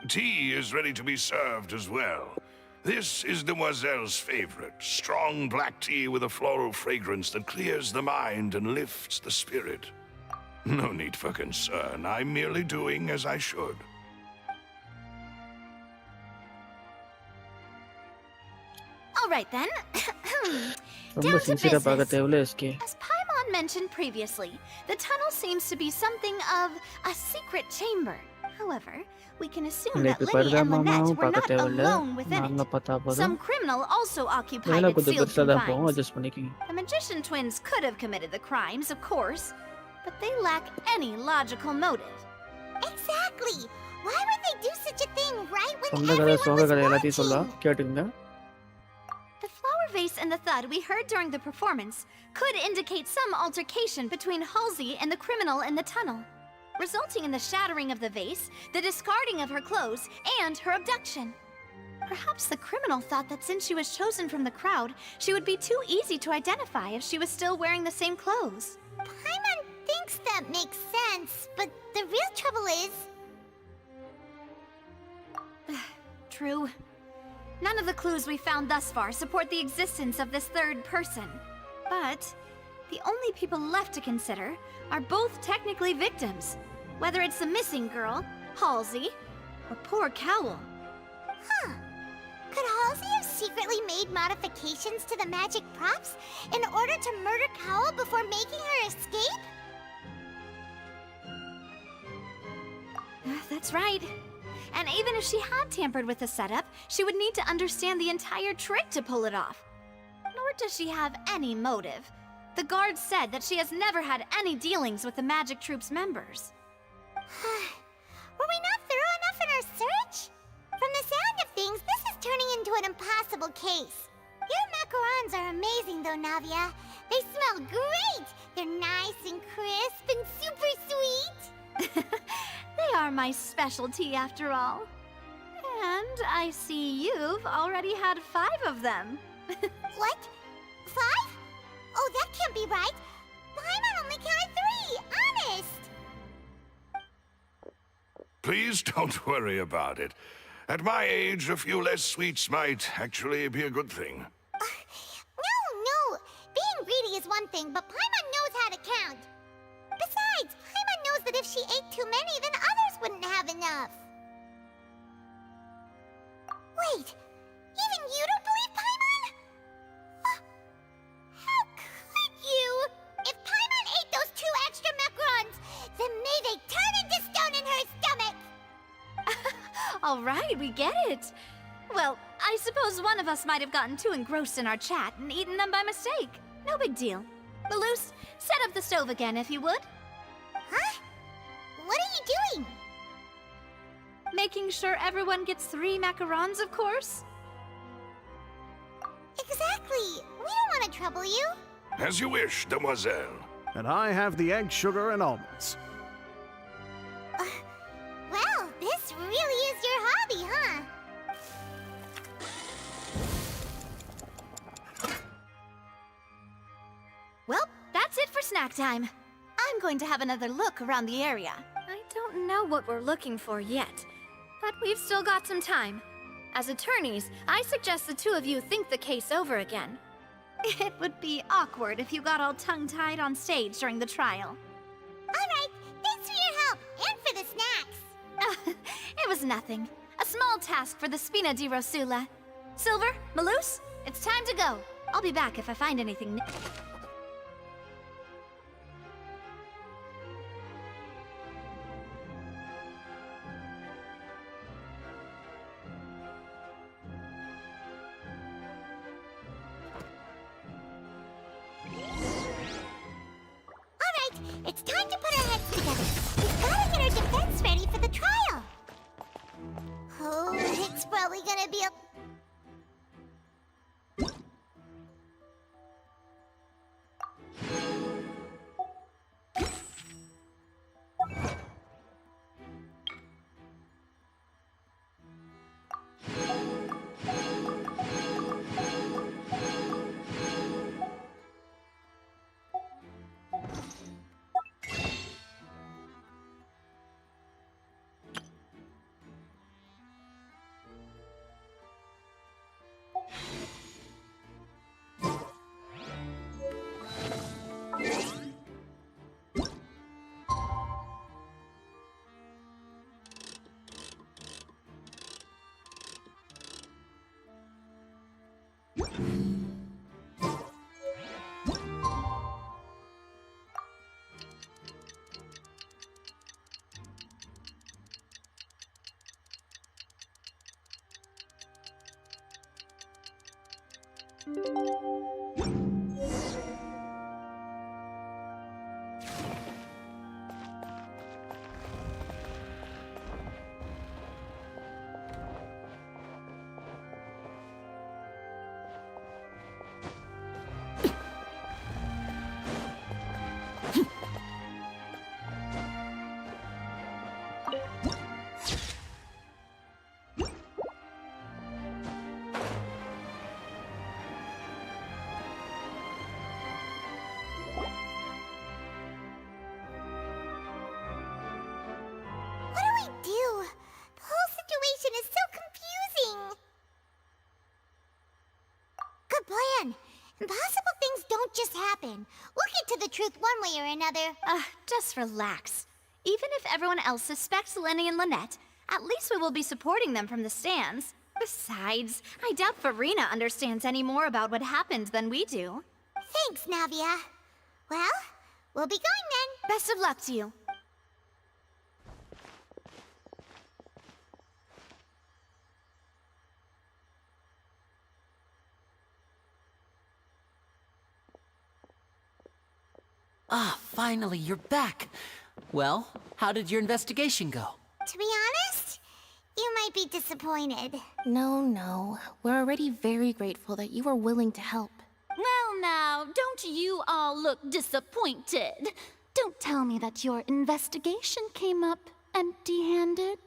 Tea is ready to be served as well. This is Demoiselle's favorite, strong black tea with a floral fragrance that clears the mind and lifts the spirit. No need for concern, I'm merely doing as I should. All right then. Down to business. As Paimon SHARAN mentioned previously, the tunnel seems to be something of a secret chamber. However, we can assume that Linny and Lynette were not alone within it. Some criminal also occupied its sealed confines. The magician twins could have committed the crimes, of course, but they lack any logical motive. Exactly! Why would they do such a thing right when everyone was watching? The flower vase and the thud we heard during the performance could indicate some altercation between Halsey and the criminal in the tunnel, resulting in the shattering of the vase, the discarding of her clothes, and her abduction. Perhaps the criminal thought that since she was chosen from the crowd, she would be too easy to identify if she was still wearing the same clothes. Paimon thinks that makes sense, but the real trouble is... True. None of the clues we found thus far support the existence of this third person. But the only people left to consider are both technically victims, whether it's the missing girl, Halsey, or poor Cowell. Huh. Could Halsey have secretly made modifications to the magic props in order to murder Cowell before making her escape? That's right. And even if she had tampered with the setup, she would need to understand the entire trick to pull it off. Nor does she have any motive. The guards said that she has never had any dealings with the magic troop's members. Were we not thorough enough in our search? From the sound of things, this is turning into an impossible case. Your macarons are amazing though, Navia. They smell great! They're nice and crisp and super sweet! They are my specialty after all. And I see you've already had 5 of them. What? 5? Oh, that can't be right. Paimon only counted 3, honest! Please don't worry about it. At my age, a few less sweets might actually be a good thing. No. Being greedy is one thing, but Paimon knows how to count. Besides, Paimon knows that if she ate too many, then others wouldn't have enough. Wait, even you don't believe Paimon? How could you? If Paimon ate those 2 extra macarons, then may they turn into stone in her stomach! All right, we get it. Well, I suppose one of us might have gotten too engrossed in our chat and eaten them by mistake. No big deal. Malus, set up the stove again if you would. Huh? What are you doing? Making sure everyone gets 3 macarons, of course. Exactly. We don't want to trouble you. As you wish, demoiselle. And I have the egg, sugar, and almonds. Well, this really is your hobby, huh? Well, that's it for snack time. I'm going to have another look around the area. I don't know what we're looking for yet, but we've still got some time. As attorneys, I suggest the 2 of you think the case over again. It would be awkward if you got all tongue-tied on stage during the trial. Alright, thanks for your help, and for the snacks. It was nothing. A small task for the Spina di Rosula. Silver, Malus, it's time to go. I'll be back if I find anything new. It's time to put our heads together. We've gotta get our defense ready for the trial. Oh, it's probably gonna be a... happen. We'll get to the truth one way or another. Just relax. Even if everyone else suspects Lenny and Lynette, at least we will be supporting them from the stands. Besides, I doubt Farina understands any more about what happened than we do. Thanks, Navia. Well, we'll be going then. Best of luck to you. Ah, finally, you're back. Well, how did your investigation go? To be honest, you might be disappointed. No. We're already very grateful that you were willing to help. Well now, don't you all look disappointed. Don't tell me that your investigation came up empty-handed.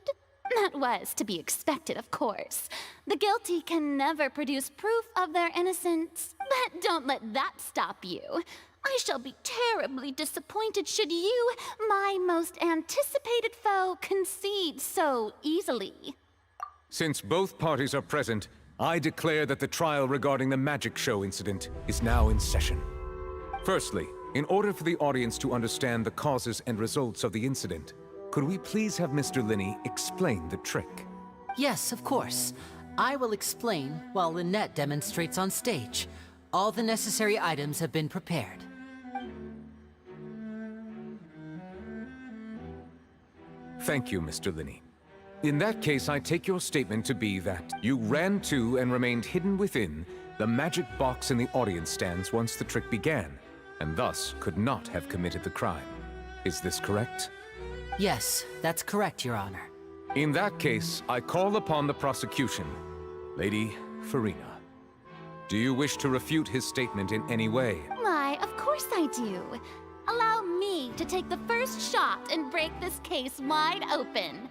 That was to be expected, of course. The guilty can never produce proof of their innocence. But don't let that stop you. I shall be terribly disappointed should you, my most anticipated foe, concede so easily. Since both parties are present, I declare that the trial regarding the magic show incident is now in session. Firstly, in order for the audience to understand the causes and results of the incident, could we please have Mr. Linney explain the trick? Yes, of course. I will explain while Lynette demonstrates on stage. All the necessary items have been prepared. Thank you, Mr. Linney. In that case, I take your statement to be that you ran to and remained hidden within the magic box in the audience stands once the trick began, and thus could not have committed the crime. Is this correct? Yes, that's correct, Your Honor. In that case, I call upon the prosecution. Lady Farina, do you wish to refute his statement in any way? Why, of course I do. Allow me to take the first shot and break this case wide open.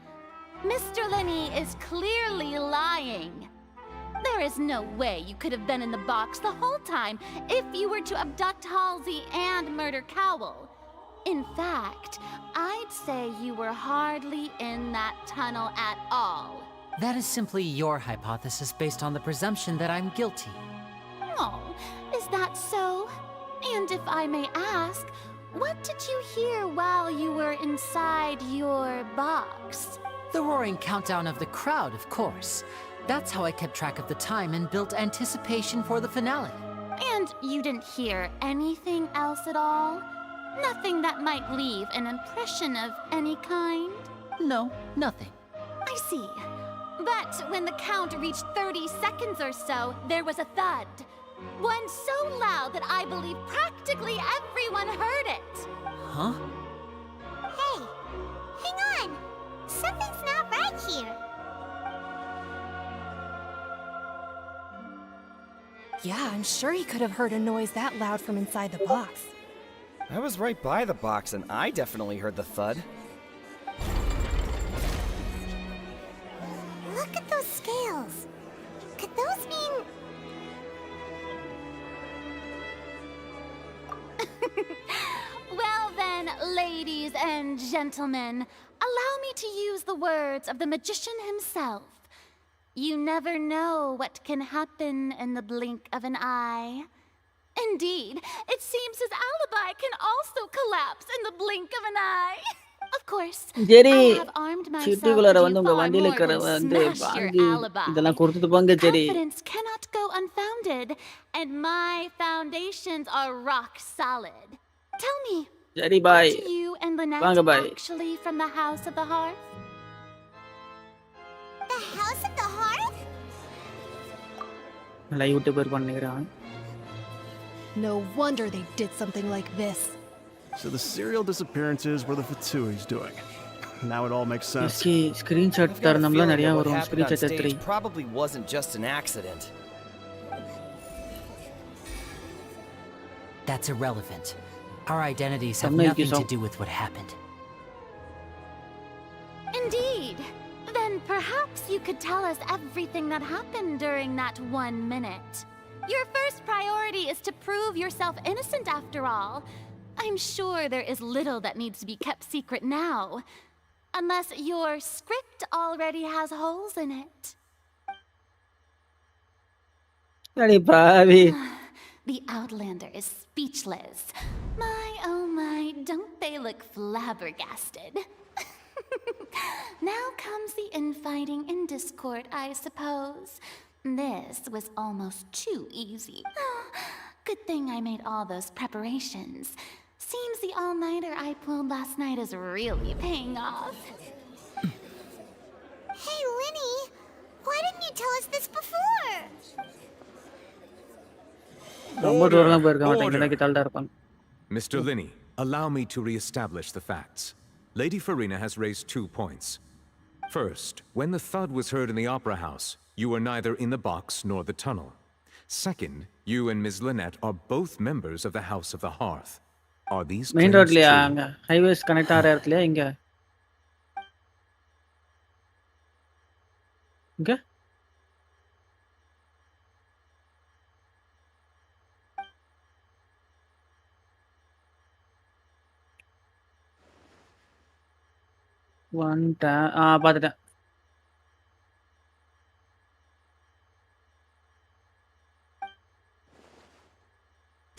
Mr. Linney is clearly lying. There is no way you could have been in the box the whole time if you were to abduct Halsey and murder Cowell. In fact, I'd say you were hardly in that tunnel at all. That is simply your hypothesis based on the presumption that I'm guilty. Oh, is that so? And if I may ask, what did you hear while you were inside your box? The roaring countdown of the crowd, of course. That's how I kept track of the time and built anticipation for the finale. And you didn't hear anything else at all? Nothing that might leave an impression of any kind? No, nothing. I see. But when the count reached 30 seconds or so, there was a thud. One so loud that I believe practically everyone heard it. Huh? Hey, hang on. Something's not right here. Yeah, I'm sure he could have heard a noise that loud from inside the box. I was right by the box, and I definitely heard the thud. Look at those scales. Could those mean... Well then, ladies and gentlemen, allow me to use the words of the magician himself. You never know what can happen in the blink of an eye. Indeed, it seems his alibi can also collapse in the blink of an eye. Of course, Jerry, I have armed myself to do சிட்டிக்குள்ளார far வந்து உங்க வண்டியில more இருக்கிற than வந்து smash your வாங்கி alibi. இதெல்லாம் கொடுத்துட்டு போங்க Jerry. Confidence cannot go unfounded, and my foundations are rock solid. Tell me, Jerry, bye. aren't you and Lynette வாங்க bye. actually from the House of the Hearth? The House of the Hearth? நல்லா YouTuber பண்ணிக்கிறான். No wonder they did something like this. So the serial disappearances were the Fatsui's doing. Now it all makes sense. Screenshot தரணும்ல நிறைய what வரும் happened on screenshot எடுத்துறீ. stage probably wasn't just an accident. That's irrelevant. Our identities have Thank you, nothing to sir. do with what happened. Indeed. Then perhaps you could tell us everything that happened during that 1 minute. Your first priority is to prove yourself innocent after all. I'm sure there is little that needs to be kept secret now. Unless your script already has holes in it. அடி பாவி. The Outlander is speechless. My, oh my, don't they look flabbergasted? Now comes the infighting and discord, I suppose. This was almost too easy. Good thing I made all those preparations. Seems the all-nighter I pulled last night is really paying off. Hey, Linny, why didn't you tell us this before? ரொம்ப தூரம் போயிருக்க மாட்டேன் எனக்கு தள்ளிட்டா இருப்பான். Mr. Linney, allow me to re-establish the facts. Lady Farina has raised 2 points. First, when the thud was heard in the Opera House, you were neither in the box nor the tunnel. Second, you and Ms. Lynette are both members of the House of the Hearth. Are these main claims ரோட்லயா true? அங்க highways connect ஆகிற இடத்துலயா இங்க இங்க வந்துட்டேன் பார்த்துட்டேன்.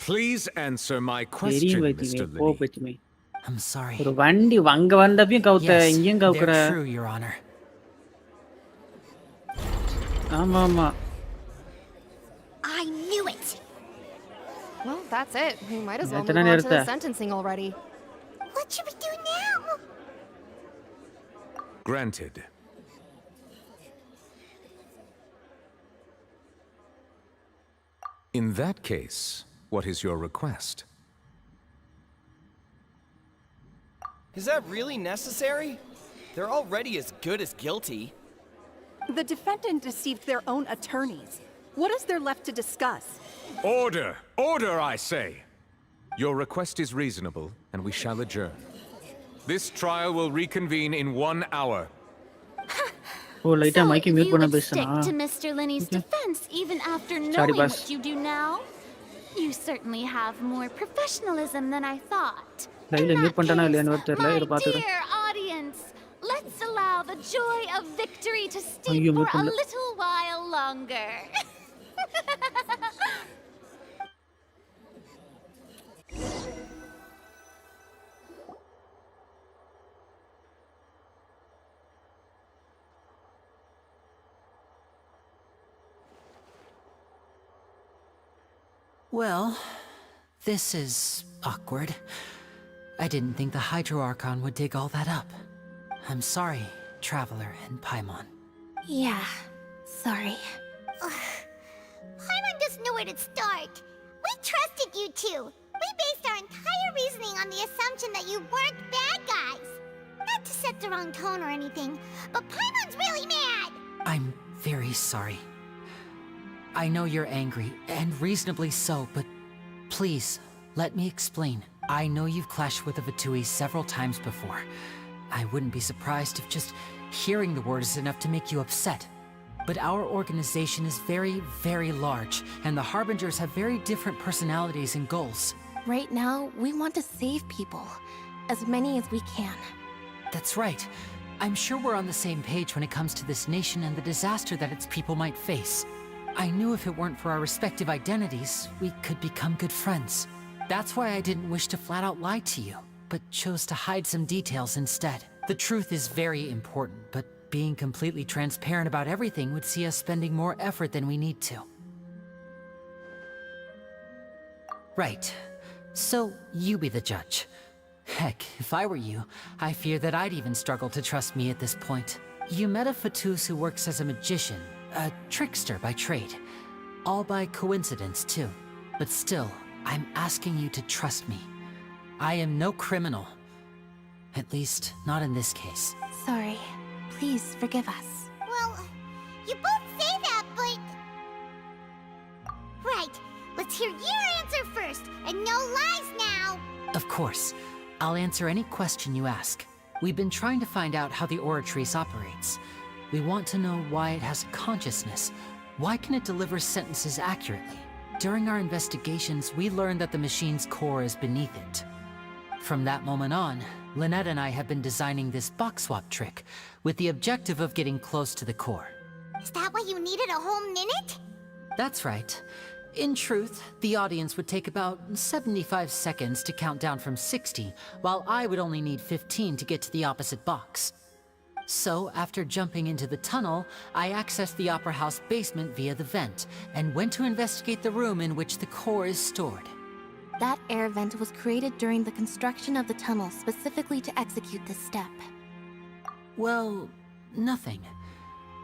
Please answer my தெரியும் question, வைத்தியமே Mr. போ Linney. வைத்தியமே. I'm sorry. ஒரு வண்டி அங்க வந்தப்பையும் கவுத்த Yes, இங்கேயும் கவுக்குற. they're true, Your Honor. ஆமா ஆமா. I knew it. Well, that's it. We might as well move எத்தனை on to the நேரத்தை? sentencing already. What should we do now? Granted. In that case, what is your request? Is that really necessary? They're already as good as guilty. The defendant deceived their own attorneys. What is there left to discuss? Order! Order, I say! Your request is reasonable, and we shall adjourn. This trial will reconvene in 1 hour. ஓ லைட்டா மைக்கை mute You பண்ண would பேசுனா. stick to Mr. Linney's defense even after Sorry, knowing boss. what you do now? You certainly have more professionalism than I thought. லைவ்ல mute பண்ணிட்டானா இல்லையான்னு வேற தெரியல. இத பாத்துறேன். Dear audience, let's allow the joy of victory to steep ஐயோ, for mute a பண்ணல. little while longer. Well, this is awkward. I didn't think the Hydro Archon would dig all that up. I'm sorry, Traveler and Paimon. Yeah, sorry. Paimon doesn't know where to start. We trusted you two. We based our entire reasoning on the assumption that you weren't bad guys. Not to set the wrong tone or anything, but Paimon's really mad. I'm very sorry. I know you're angry, and reasonably so, but please, let me explain. I know you've clashed with the Vitui several times before. I wouldn't be surprised if just hearing the word is enough to make you upset. But our organization is very, very large, and the Harbingers have very different personalities and goals. Right now, we want to save people. As many as we can. That's right. I'm sure we're on the same page when it comes to this nation and the disaster that its people might face. I knew if it weren't for our respective identities, we could become good friends. That's why I didn't wish to flat out lie to you, but chose to hide some details instead. The truth is very important, but being completely transparent about everything would see us spending more effort than we need to. Right. So, you be the judge. Heck, if I were you, I fear that I'd even struggle to trust me at this point. You met a Fatus who works as a magician, a trickster by trade. All by coincidence, too. But still, I'm asking you to trust me. I am no criminal. At least, not in this case. Sorry. Please forgive us. Well, you both say that, but... Right. Let's hear your answer first, and no lies now. Of course. I'll answer any question you ask. We've been trying to find out how the Oratrice operates. We want to know why it has consciousness. Why can it deliver sentences accurately? During our investigations, we learned that the machine's core is beneath it. From that moment on, Lynette and I have been designing this box swap trick, with the objective of getting close to the core. Is that why you needed a whole minute? That's right. In truth, the audience would take about 75 seconds to count down from 60, while I would only need 15 to get to the opposite box. So, after jumping into the tunnel, I accessed the Opera House basement via the vent, and went to investigate the room in which the core is stored. That air vent was created during the construction of the tunnel specifically to execute this step. Well, nothing.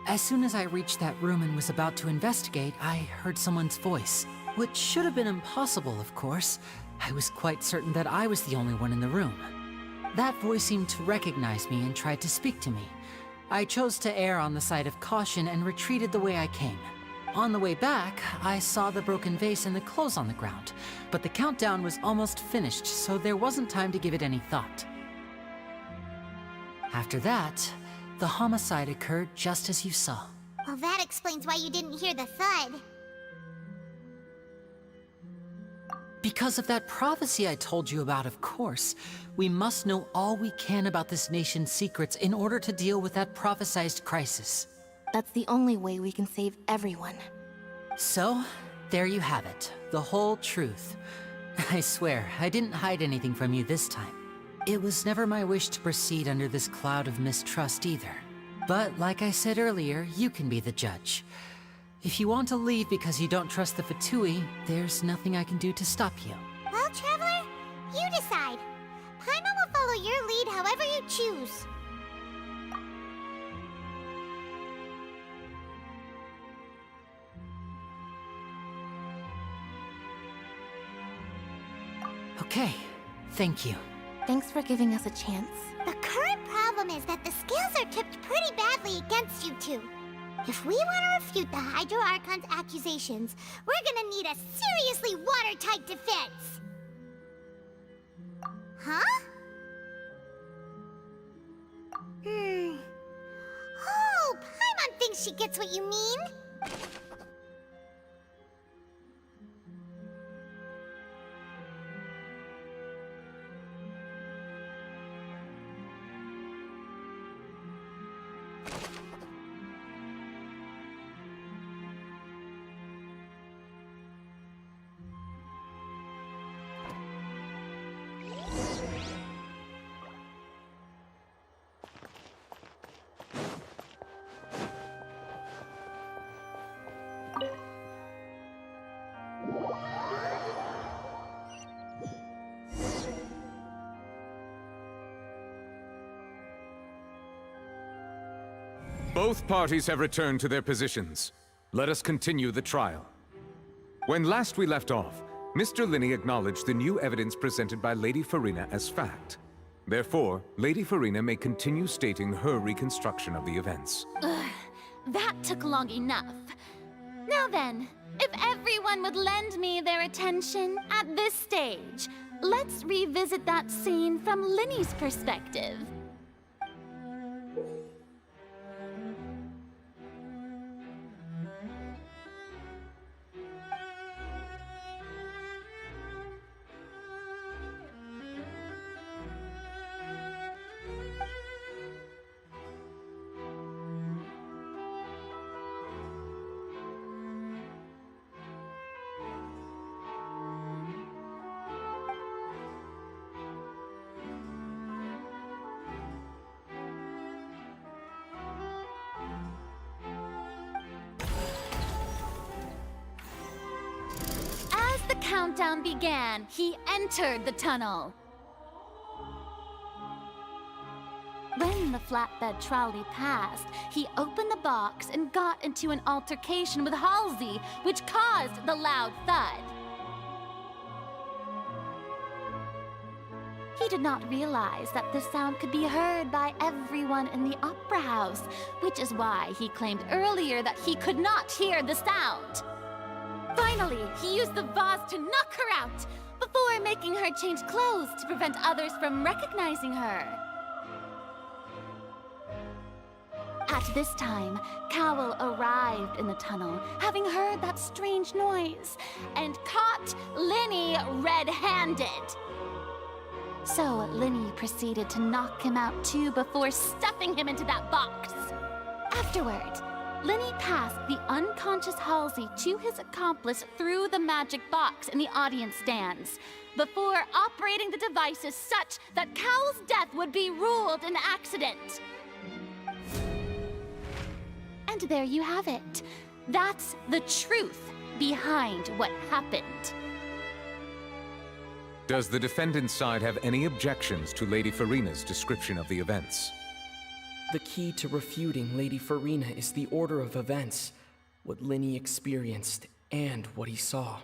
As soon as I reached that room and was about to investigate, I heard someone's voice. Which should have been impossible, of course. I was quite certain that I was the only one in the room. That voice seemed to recognize me and tried to speak to me. I chose to err on the side of caution and retreated the way I came. On the way back, I saw the broken vase and the clothes on the ground, but the countdown was almost finished, so there wasn't time to give it any thought. After that, the homicide occurred just as you saw. Well, that explains why you didn't hear the thud. Because of that prophecy I told you about, of course. We must know all we can about this nation's secrets in order to deal with that prophesized crisis. That's the only way we can save everyone. So, there you have it. The whole truth. I swear, I didn't hide anything from you this time. It was never my wish to proceed under this cloud of mistrust either. But like I said earlier, you can be the judge. If you want to leave because you don't trust the Fatui, there's nothing I can do to stop you. Well, Traveler, you decide. Paimon will follow your lead however you choose. Okay, thank you. Thanks for giving us a chance. The current problem is that the scales are tipped pretty badly against you two. If we want to refute the Hydro Archon's accusations, we're gonna need a seriously watertight defense. Huh? Oh, Paimon thinks she gets what you mean. Both parties have returned to their positions. Let us continue the trial. When last we left off, Mr. Linney acknowledged the new evidence presented by Lady Farina as fact. Therefore, Lady Farina may continue stating her reconstruction of the events. Ugh, that took long enough. Now then, if everyone would lend me their attention at this stage, let's revisit that scene from Linney's perspective. The countdown began. He entered the tunnel. When the flatbed trolley passed, he opened the box and got into an altercation with Halsey, which caused the loud thud. He did not realize that the sound could be heard by everyone in the Opera House, which is why he claimed earlier that he could not hear the sound. Finally, he used the vase to knock her out, before making her change clothes to prevent others from recognizing her. At this time, Cowell arrived in the tunnel, having heard that strange noise, and caught Linney red-handed. So Linney proceeded to knock him out too before stuffing him into that box. Afterward, Lenny passed the unconscious Halsey to his accomplice through the magic box in the audience stands, before operating the devices such that Cowl's death would be ruled an accident. And there you have it. That's the truth behind what happened. Does the defendant's side have any objections to Lady Farina's description of the events? The key to refuting Lady Farina is the order of events, what Lenny experienced, and what he saw.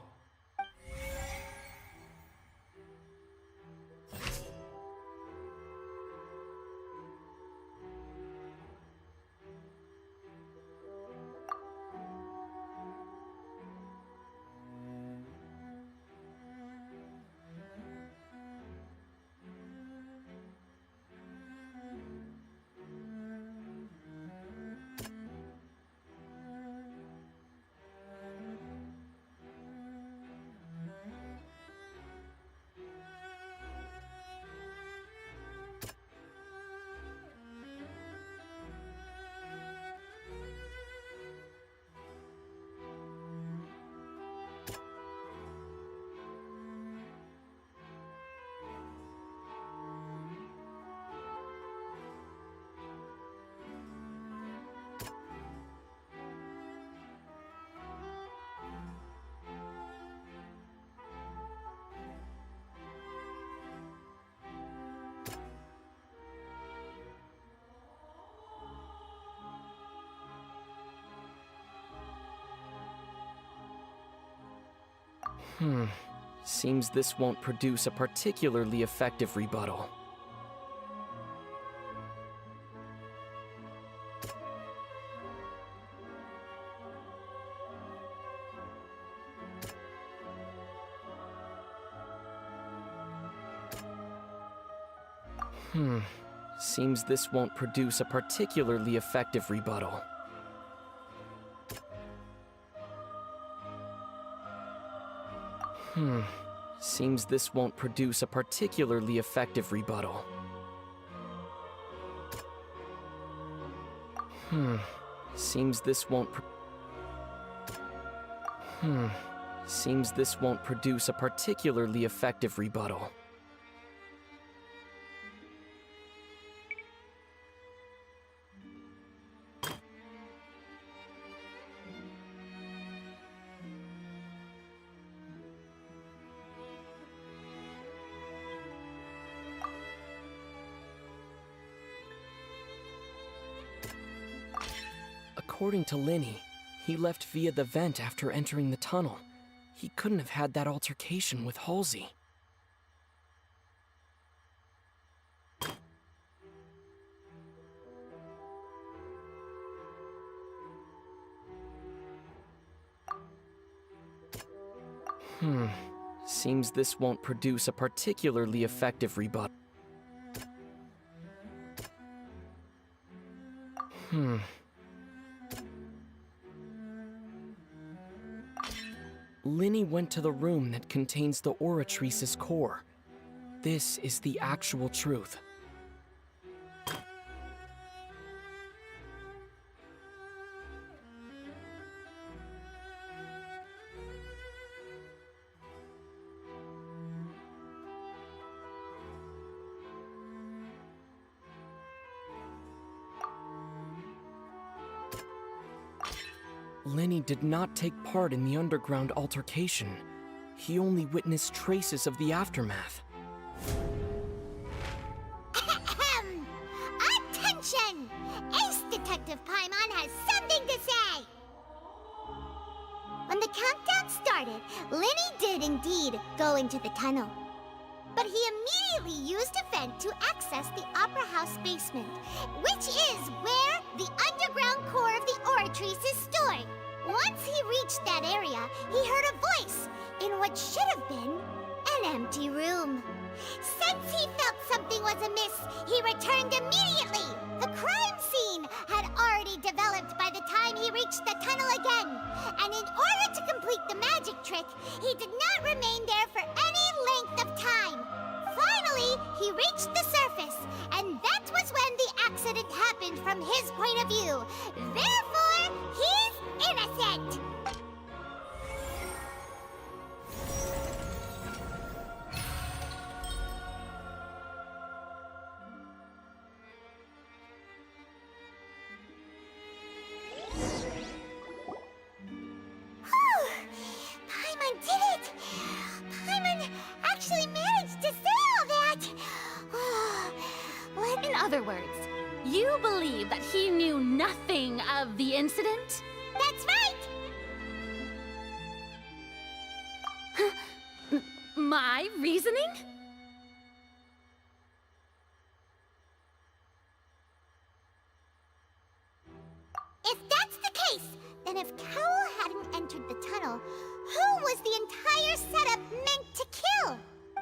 Seems this won't produce a particularly effective rebuttal. Seems this won't produce a particularly effective rebuttal. Seems this won't produce a particularly effective rebuttal. Seems this won't Seems this won't produce a particularly effective rebuttal. According to Lenny, he left via the vent after entering the tunnel. He couldn't have had that altercation with Halsey. Seems this won't produce a particularly effective rebuttal. Lenny went to the room that contains the Oratrice's core. This is the actual truth. Lenny did not take part in the underground altercation. He only witnessed traces of the aftermath. Attention! Ace Detective Paimon has something to say! When the countdown started, Lenny did indeed go into the tunnel. But he immediately used a vent to access the Opera House basement, which is where the underground core of the Oratrice is stored. Once he reached that area, he heard a voice in what should have been an empty room. Since he felt something was amiss, he returned immediately. The crime scene had already developed by the time he reached the tunnel again, and in order to complete the magic trick, he did not remain there for any length of time. Finally, he reached the surface, and that was when the accident happened from his point of view. Therefore, it! Paimon did it! Paimon actually managed to say all that! In other words, you believe that he knew nothing of the incident? That's right! My reasoning? If that's the case, then if Cowell hadn't entered the tunnel, who was the entire setup meant to kill?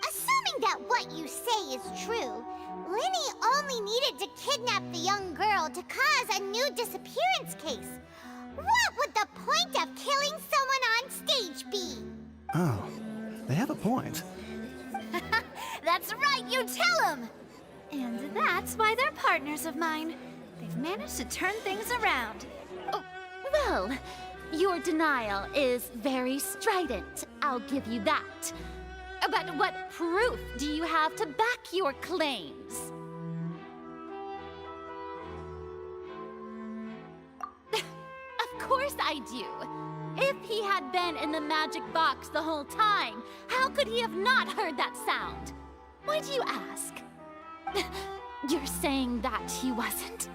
Assuming that what you say is true, Linny only needed to kidnap the young girl to cause a new disappearance case. What would the point of killing someone on stage be? Oh, they have a point. That's right, you tell them! And that's why they're partners of mine. They've managed to turn things around. Oh, well, your denial is very strident, I'll give you that. But what proof do you have to back your claims? Of course I do. If he had been in the magic box the whole time, how could he have not heard that sound? Why do you ask? You're saying that he wasn't?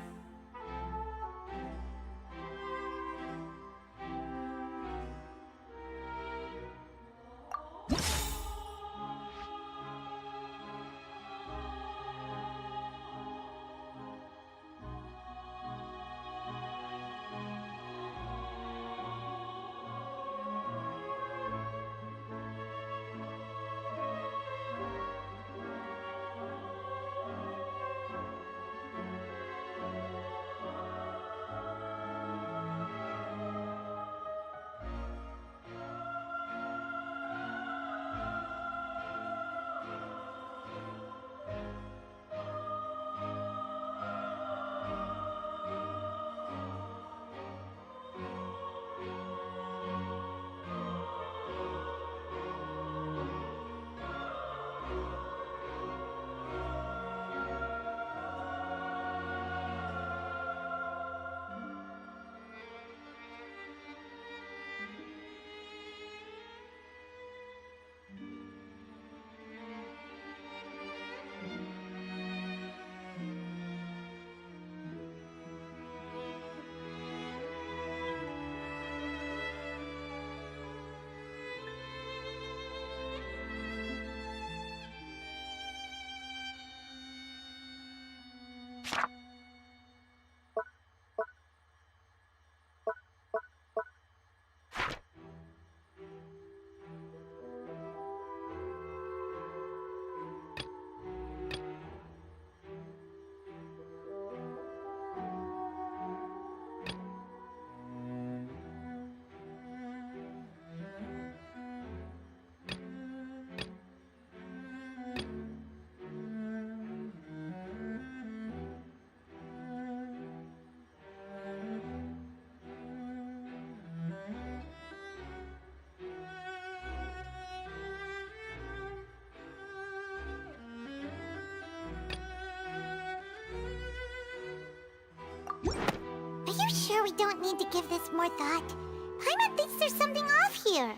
Are you sure we don't need to give this more thought? Paimon thinks there's something off here.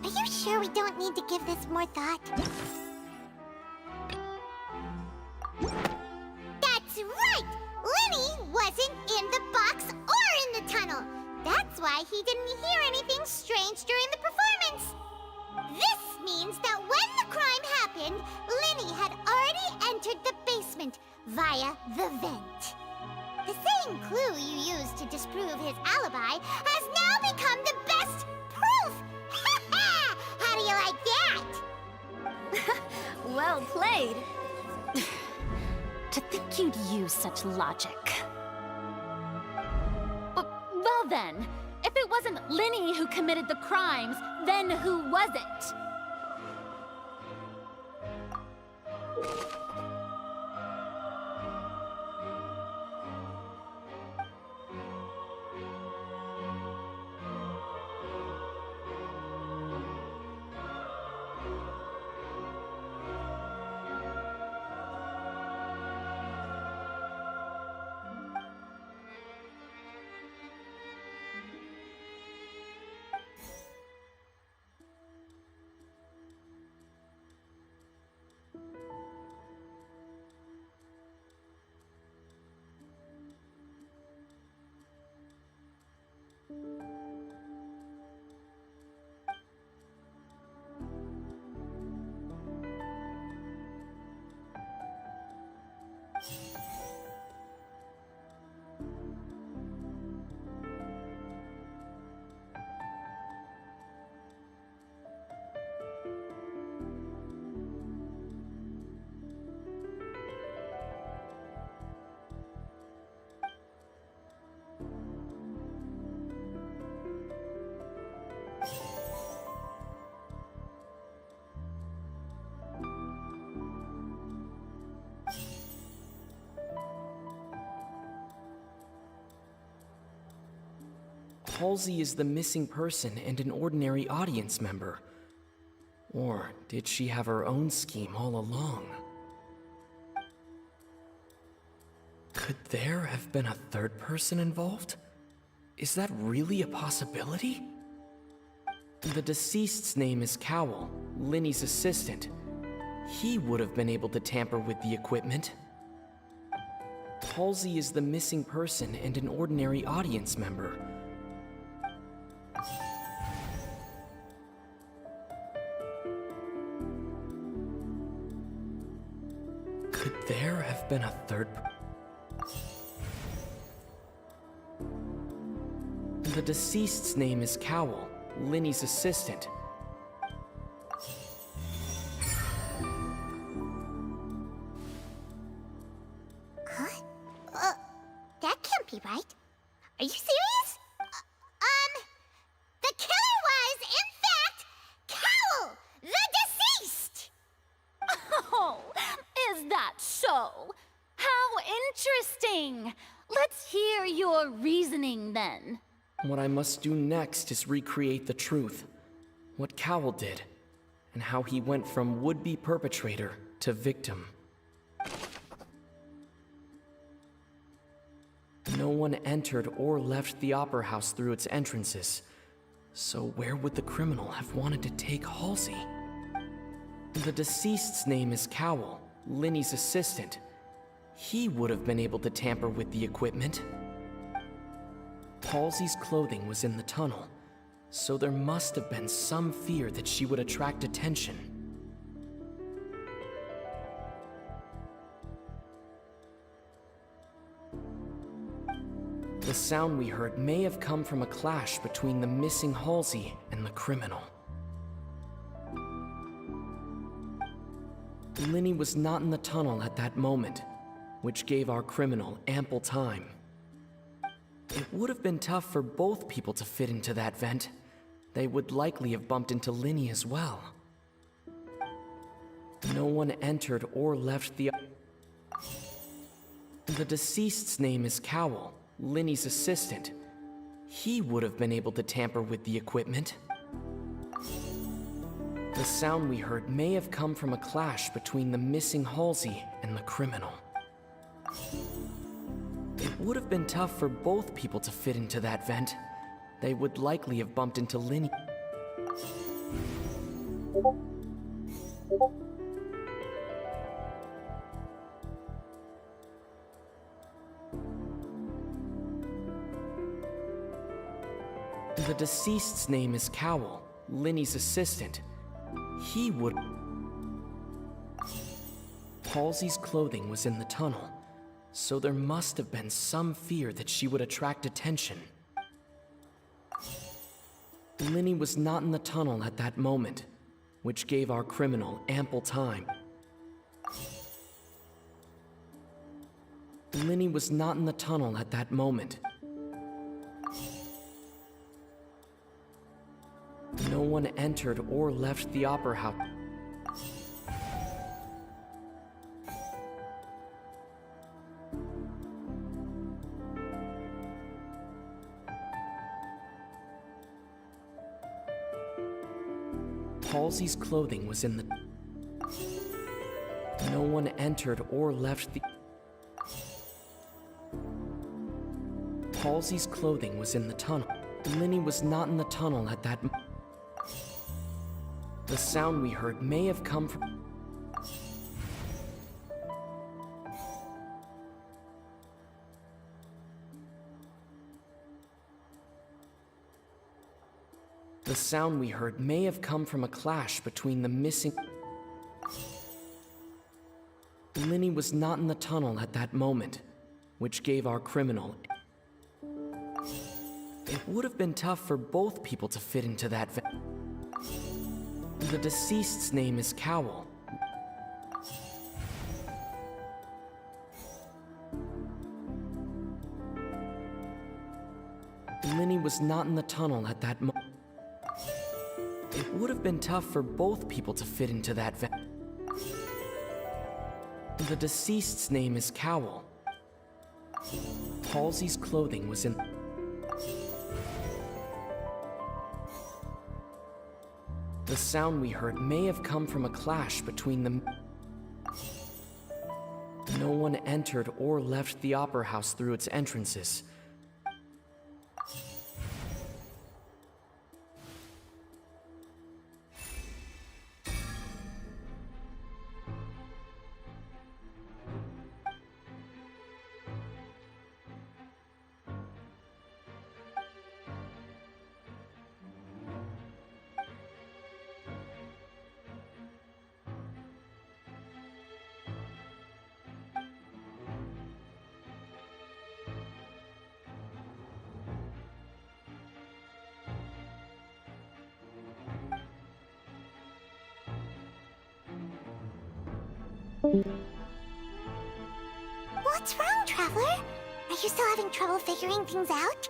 Are you sure we don't need to give this more thought? That's right! Linny wasn't in the box or in the tunnel. That's why he didn't hear anything strange during the performance. This means that when the crime happened, Linny had already entered the basement via the vent. The same clue you used to disprove his alibi has now become the best proof! Ha ha! How do you like that? Well played. To think you'd use such logic. Well then, if it wasn't Linny who committed the crimes, then who was it? Halsey is the missing person and an ordinary audience member. Or did she have her own scheme all along? Could there have been a third person involved? Is that really a possibility? The deceased's name is Cowell, Linny's assistant. He would have been able to tamper with the equipment. Halsey is the missing person and an ordinary audience member. Could there have been a third? The deceased's name is Cowell, Linny's assistant. That can't be right. Are you serious? The killer was, in fact, Cowell, the deceased! Oh, is that so? How interesting! Let's hear your reasoning then. What I must do next is recreate the truth. What Cowell did, and how he went from would-be perpetrator to victim. No one entered or left the Opera House through its entrances. So where would the criminal have wanted to take Halsey? The deceased's name is Cowell, Linny's assistant. He would have been able to tamper with the equipment. Halsey's clothing was in the tunnel, so there must have been some fear that she would attract attention. The sound we heard may have come from a clash between the missing Halsey and the criminal. Linny was not in the tunnel at that moment, which gave our criminal ample time. It would have been tough for both people to fit into that vent. They would likely have bumped into Linny as well. No one entered or left the... The deceased's name is Cowell, Linny's assistant. He would have been able to tamper with the equipment. The sound we heard may have come from a clash between the missing Halsey and the criminal. It would have been tough for both people to fit into that vent. They would likely have bumped into Linny. The deceased's name is Cowell, Linny's assistant. He would... Halsey's clothing was in the tunnel, so there must have been some fear that she would attract attention. Linny was not in the tunnel at that moment, which gave our criminal ample time. Linny was not in the tunnel at that moment. No one entered or left the Opera House. Halsey's clothing was in the... No one entered or left the... Halsey's clothing was in the tunnel. Linny was not in the tunnel at that... The sound we heard may have come from... The sound we heard may have come from a clash between the missing... Linny was not in the tunnel at that moment, which gave our criminal... It would have been tough for both people to fit into that vent. The deceased's name is Cowell. Linny was not in the tunnel at that moment. It would have been tough for both people to fit into that vent. The deceased's name is Cowell. Halsey's clothing was in... The sound we heard may have come from a clash between them. No one entered or left the Opera House through its entrances. What's wrong, Traveler? Are you still having trouble figuring things out?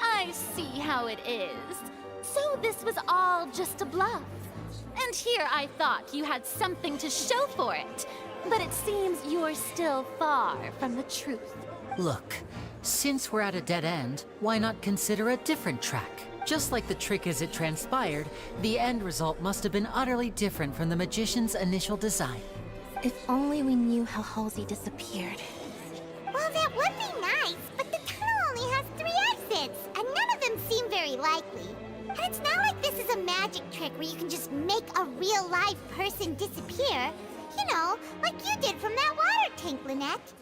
I see how it is. So this was all just a bluff. And here I thought you had something to show for it. But it seems you're still far from the truth. Look, since we're at a dead end, why not consider a different track? Just like the trick as it transpired, the end result must have been utterly different from the magician's initial design. If only we knew how Halsey disappeared. Well, that would be nice, but the tunnel only has 3 exits, and none of them seem very likely. And it's not like this is a magic trick where you can just make a real live person disappear. You know, like you did from that water tank, Lynette.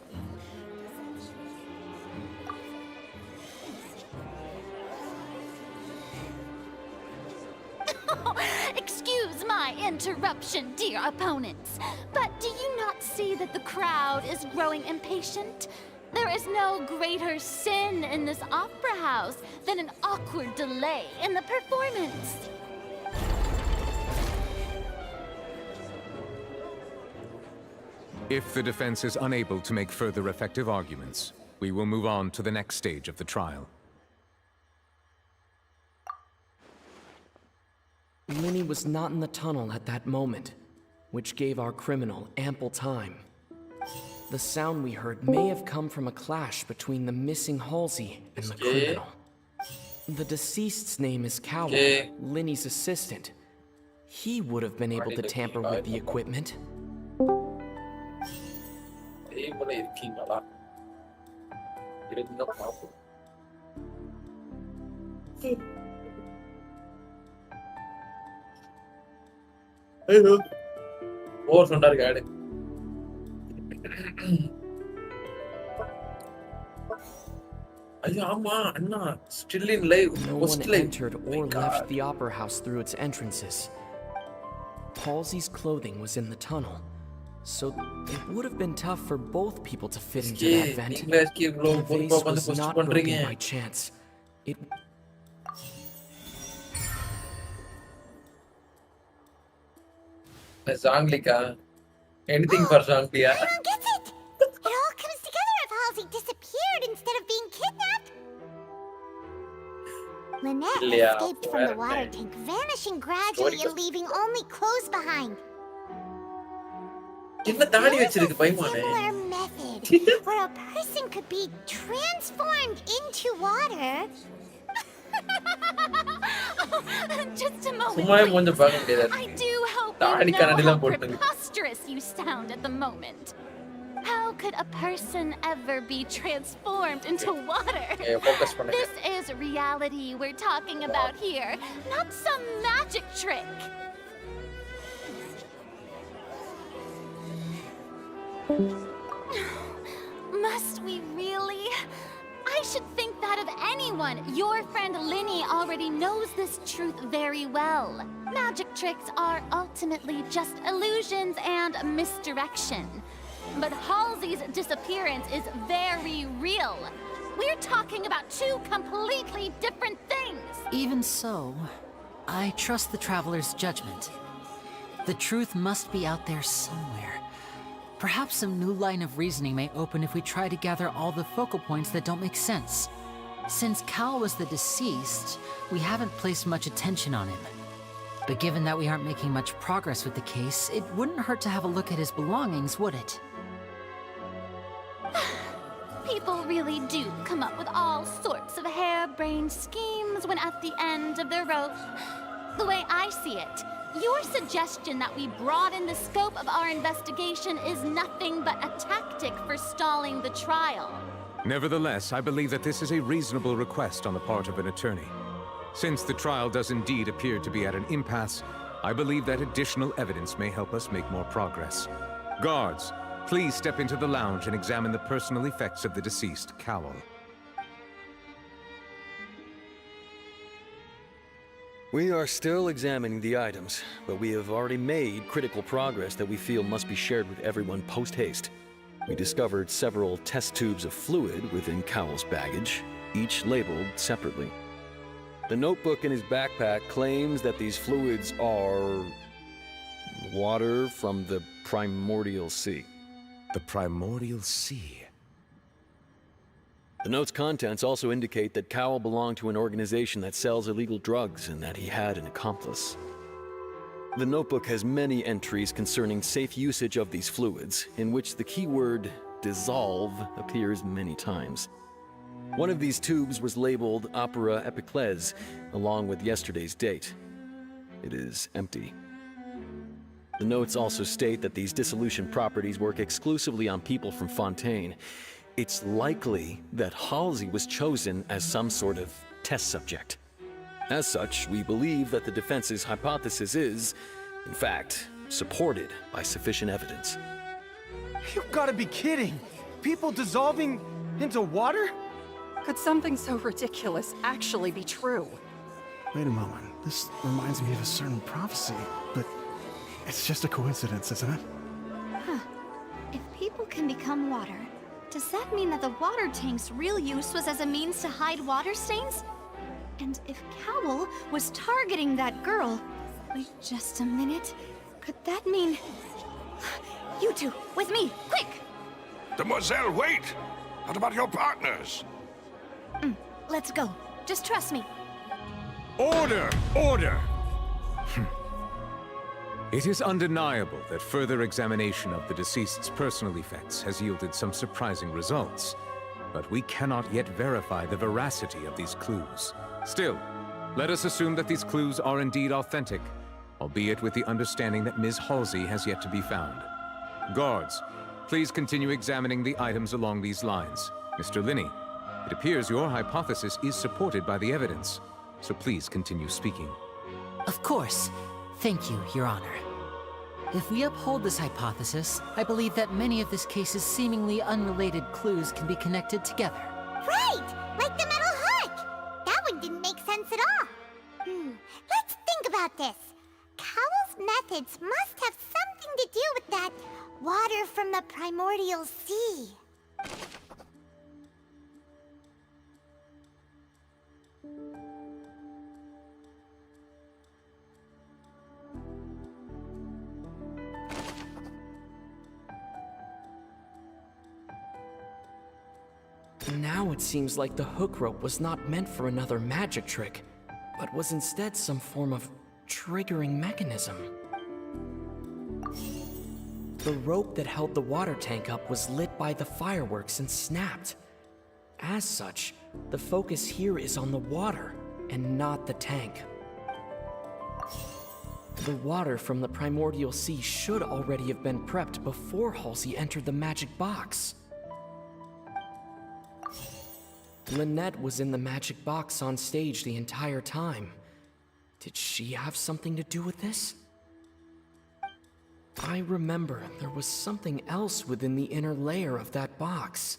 Excuse my interruption, dear opponents, but do you not see that the crowd is growing impatient? There is no greater sin in this opera house than an awkward delay in the performance. If the defense is unable to make further effective arguments, we will move on to the next stage of the trial. Linny was not in the tunnel at that moment, which gave our criminal ample time. The sound we heard may have come from a clash between the missing Halsey and the criminal. The deceased's name is Cowell, Linny's assistant. He would have been able to tamper with the equipment. Hello. Over சொன்னாரு காடு. ஐயோ ஆமா அண்ணா still in live. No one entered or left the opera house through its entrances. Halsey's clothing was in the tunnel, so it would have been tough for both people to fit into that vent. The vase was not broken by chance. It Zanglika. Anything for Zanglia. I don't get it! It all comes together if Halsey disappeared instead of being kidnapped. Lynette escaped from the water tank, vanishing gradually and leaving only clothes behind. என்ன தாடி வச்சிருக்கு பைமானே? Similar method where a person could be transformed into water. Just a moment. சும்மாவே மூஞ்ச பார்க்க முடியாது. I do hope தாடி you know கண்ணாடிலாம் how போட்டுருக்கு. preposterous you sound at the moment. How could a person ever be transformed into water? Focus பண்ணுங்க. This is reality we're talking about here, not some magic trick. Must we really? I should think that of anyone. Your friend Linny already knows this truth very well. Magic tricks are ultimately just illusions and misdirection. But Halsey's disappearance is very real. We're talking about 2 completely different things. Even so, I trust the traveler's judgment. The truth must be out there somewhere. Perhaps some new line of reasoning may open if we try to gather all the focal points that don't make sense. Since Cal was the deceased, we haven't placed much attention on him. But given that we aren't making much progress with the case, it wouldn't hurt to have a look at his belongings, would it? People really do come up with all sorts of harebrained harebrained schemes when at the end of the rope. The way I see it, your suggestion that we broaden the scope of our investigation is nothing but a tactic for stalling the trial. Nevertheless, I believe that this is a reasonable request on the part of an attorney. Since the trial does indeed appear to be at an impasse, I believe that additional evidence may help us make more progress. Guards, please step into the lounge and examine the personal effects of the deceased Cowl. We are still examining the items, but we have already made critical progress that we feel must be shared with everyone post-haste. We discovered several test tubes of fluid within Cowell's baggage, each labeled separately. The notebook in his backpack claims that these fluids are water from the Primordial Sea. The Primordial Sea? The note's contents also indicate that Cowell belonged to an organization that sells illegal drugs and that he had an accomplice. The notebook has many entries concerning safe usage of these fluids, in which the keyword dissolve appears many times. One of these tubes was labeled Opera Epiclese, along with yesterday's date. It is empty. The notes also state that these dissolution properties work exclusively on people from Fontaine. It's likely that Halsey was chosen as some sort of test subject. As such, we believe that the defense's hypothesis is, in fact, supported by sufficient evidence. You've got to be kidding! People dissolving into water? Could something so ridiculous actually be true? Wait a moment. This reminds me of a certain prophecy, but it's just a coincidence, isn't it? Huh. If people can become water, does that mean that the water tank's real use was as a means to hide water stains? And if Cowell was targeting that girl... Wait just a minute. Could that mean... You two, with me, quick! Demoiselle, wait! What about your partners? Let's go. Just trust me. Order! Order! It is undeniable that further examination of the deceased's personal effects has yielded some surprising results, but we cannot yet verify the veracity of these clues. Still, let us assume that these clues are indeed authentic, albeit with the understanding that Ms. Halsey has yet to be found. Guards, please continue examining the items along these lines. Mr. Linney, it appears your hypothesis is supported by the evidence, so please continue speaking. Of course. Thank you, Your Honor. If we uphold this hypothesis, I believe that many of this case's seemingly unrelated clues can be connected together. Right! Like the metal heart! That one didn't make sense at all. Let's think about this. Cowell's methods must have something to do with that water from the Primordial Sea. Now it seems like the hook rope was not meant for another magic trick, but was instead some form of triggering mechanism. The rope that held the water tank up was lit by the fireworks and snapped. As such, the focus here is on the water and not the tank. The water from the Primordial Sea should already have been prepped before Halsey entered the magic box. Lynette was in the magic box on stage the entire time. Did she have something to do with this? I remember there was something else within the inner layer of that box.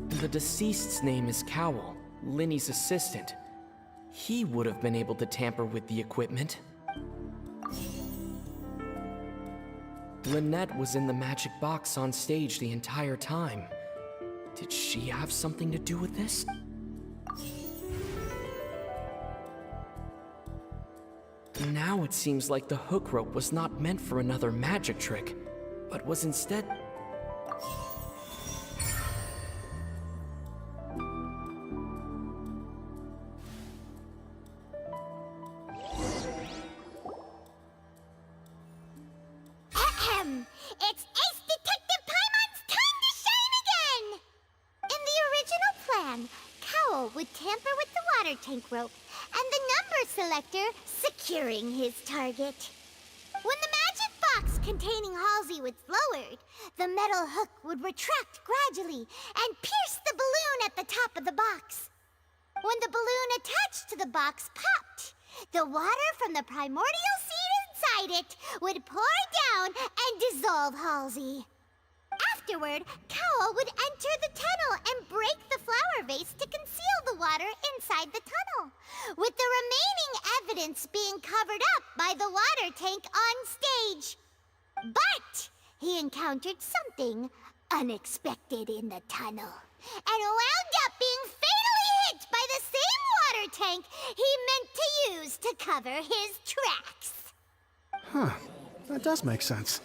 The deceased's name is Cowell, Linny's assistant. He would have been able to tamper with the equipment. Lynette was in the magic box on stage the entire time. Did she have something to do with this? Now it seems like the hook rope was not meant for another magic trick, but was instead... them! It's Ace Detective Paimon's time to shine again! In the original plan, Cowl would tamper with the water tank rope and the number selector securing his target. When the magic box containing Halsey was lowered, the metal hook would retract gradually and pierce the balloon at the top of the box. When the balloon attached to the box popped, the water from the primordial seed inside it would pour down and dissolve Halsey. Afterward, Cowl would enter the tunnel and break the flower vase to conceal the water inside the tunnel, with the remaining evidence being covered up by the water tank on stage. But he encountered something unexpected in the tunnel, and wound up being fatally hit by the same water tank he meant to use to cover his tracks. Huh. That does make sense.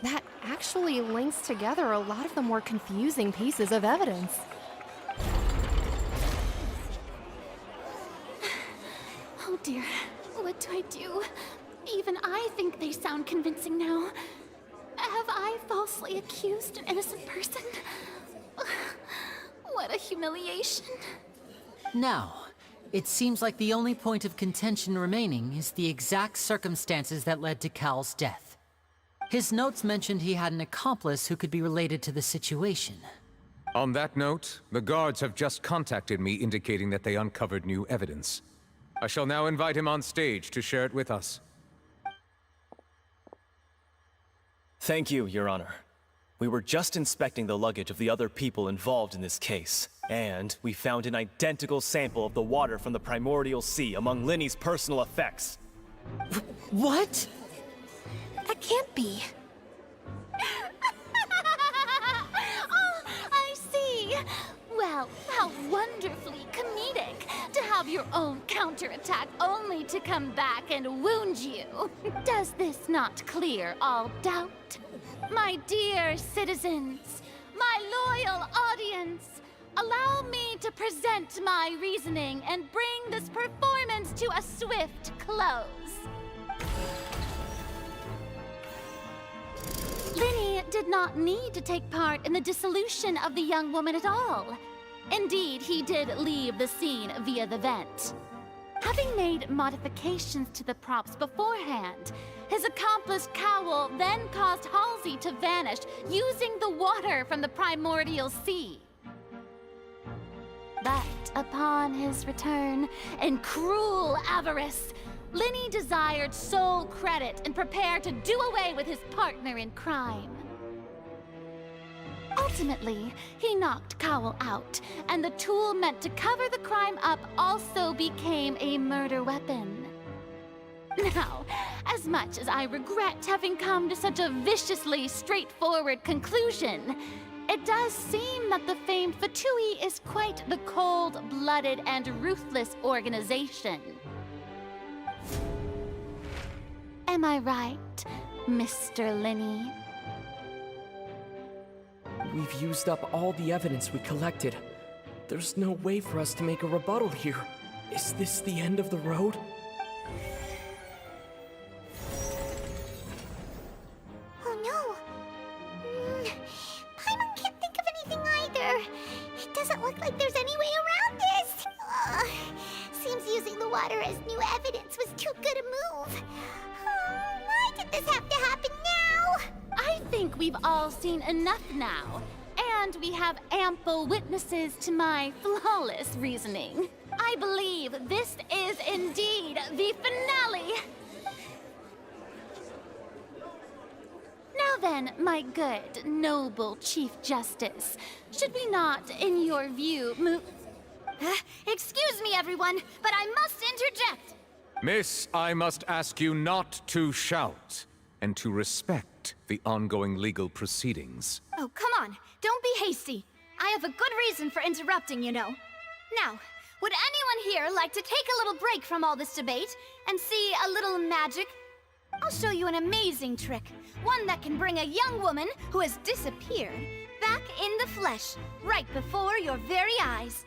That actually links together a lot of the more confusing pieces of evidence. Oh dear, what do I do? Even I think they sound convincing now. Have I falsely accused an innocent person? What a humiliation. Now, it seems like the only point of contention remaining is the exact circumstances that led to Cowl's death. His notes mentioned he had an accomplice who could be related to the situation. On that note, the guards have just contacted me indicating that they uncovered new evidence. I shall now invite him on stage to share it with us. Thank you, Your Honor. We were just inspecting the luggage of the other people involved in this case, and we found an identical sample of the water from the primordial sea among Linny's personal effects. What? That can't be. Oh, I see. Well, how wonderfully comedic to have your own counterattack only to come back and wound you. Does this not clear all doubt? My dear citizens, my loyal audience, allow me to present my reasoning and bring this performance to a swift close. Linny did not need to take part in the dissolution of the young woman at all. Indeed, he did leave the scene via the vent. Having made modifications to the props beforehand, his accomplice Cowl then caused Halsey to vanish using the water from the primordial sea. But upon his return, in cruel avarice, Linny desired sole credit and prepared to do away with his partner in crime. Ultimately, he knocked Cowl out, and the tool meant to cover the crime up also became a murder weapon. Now, as much as I regret having come to such a viciously straightforward conclusion, it does seem that the famed Fatui is quite the cold-blooded and ruthless organization. Am I right, Mr. Linny? We've used up all the evidence we collected. There's no way for us to make a rebuttal here. Is this the end of the road? Oh no! Paimon can't think of anything either. It doesn't look like there's any way around this. Seems using the water as new evidence was too good a move. Why did this have to happen now? I think we've all seen enough now, and we have ample witnesses to my flawless reasoning. I believe this is indeed the finale. Now then, my good, noble Chief Justice, should we not, in your view, move... Excuse me, everyone, but I must interject. Miss, I must ask you not to shout, and to respect the ongoing legal proceedings. Oh, come on. Don't be hasty. I have a good reason for interrupting, you know. Now, would anyone here like to take a little break from all this debate and see a little magic? I'll show you an amazing trick. One that can bring a young woman who has disappeared back in the flesh, right before your very eyes.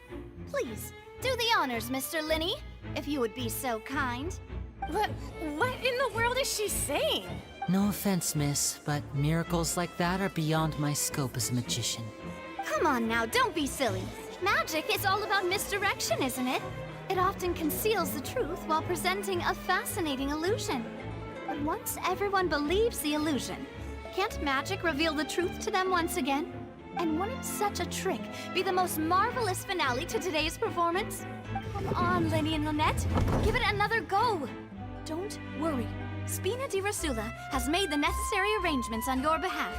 Please, do the honors, Mr. Linny, if you would be so kind. What in the world is she saying? No offense, miss, but miracles like that are beyond my scope as a magician. Come on now, don't be silly. Magic is all about misdirection, isn't it? It often conceals the truth while presenting a fascinating illusion. But once everyone believes the illusion, can't magic reveal the truth to them once again? And wouldn't such a trick be the most marvelous finale to today's performance? Come on, Lenny and Lynette, give it another go. Don't worry, Spina di Rasula has made the necessary arrangements on your behalf.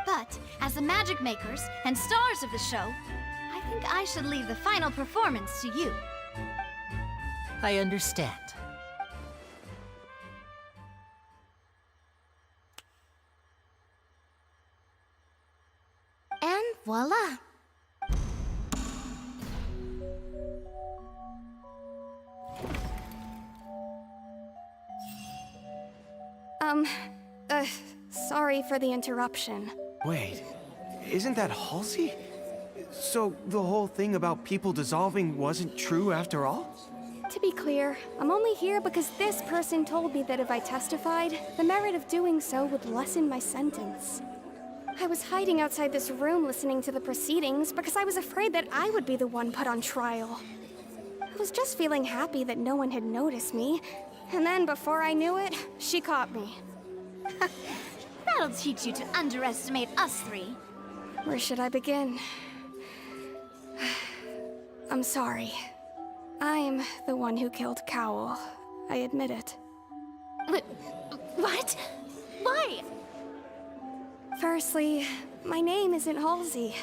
But as the magic makers and stars of the show, I think I should leave the final performance to you. I understand. And voila! Sorry for the interruption. Wait, isn't that Halsey? So the whole thing about people dissolving wasn't true after all? To be clear, I'm only here because this person told me that if I testified, the merit of doing so would lessen my sentence. I was hiding outside this room listening to the proceedings because I was afraid that I would be the one put on trial. I was just feeling happy that no one had noticed me, and then before I knew it, she caught me. That'll teach you to underestimate us three. Where should I begin? I'm sorry. I'm the one who killed Cowell. I admit it. What? Why? Firstly, my name isn't Halsey.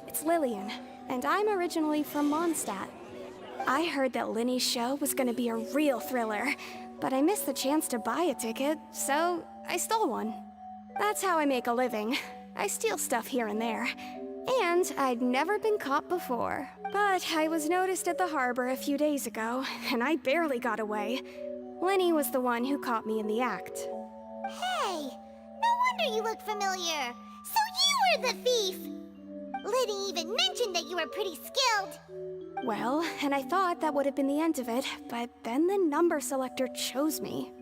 It's Lillian, and I'm originally from Mondstadt. I heard that Linny's show was gonna be a real thriller, but I missed the chance to buy a ticket, so I stole one. That's how I make a living. I steal stuff here and there. And I'd never been caught before. But I was noticed at the harbor a few days ago, and I barely got away. Linny was the one who caught me in the act. Hey, no wonder you look familiar. So you were the thief! Liddy even mentioned that you were pretty skilled. Well, and I thought that would have been the end of it, but then the number selector chose me.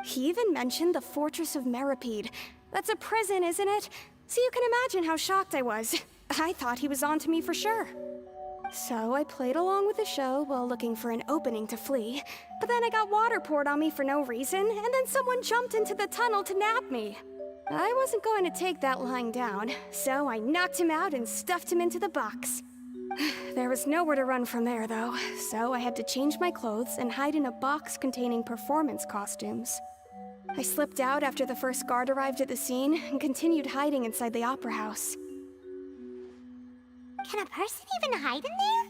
He even mentioned the Fortress of Meripede. That's a prison, isn't it? So you can imagine how shocked I was. I thought he was onto me for sure. So I played along with the show while looking for an opening to flee, but then I got water poured on me for no reason, and then someone jumped into the tunnel to nab me. I wasn't going to take that lying down, so I knocked him out and stuffed him into the box. There was nowhere to run from there, though, so I had to change my clothes and hide in a box containing performance costumes. I slipped out after the first guard arrived at the scene and continued hiding inside the opera house. Can a person even hide in there?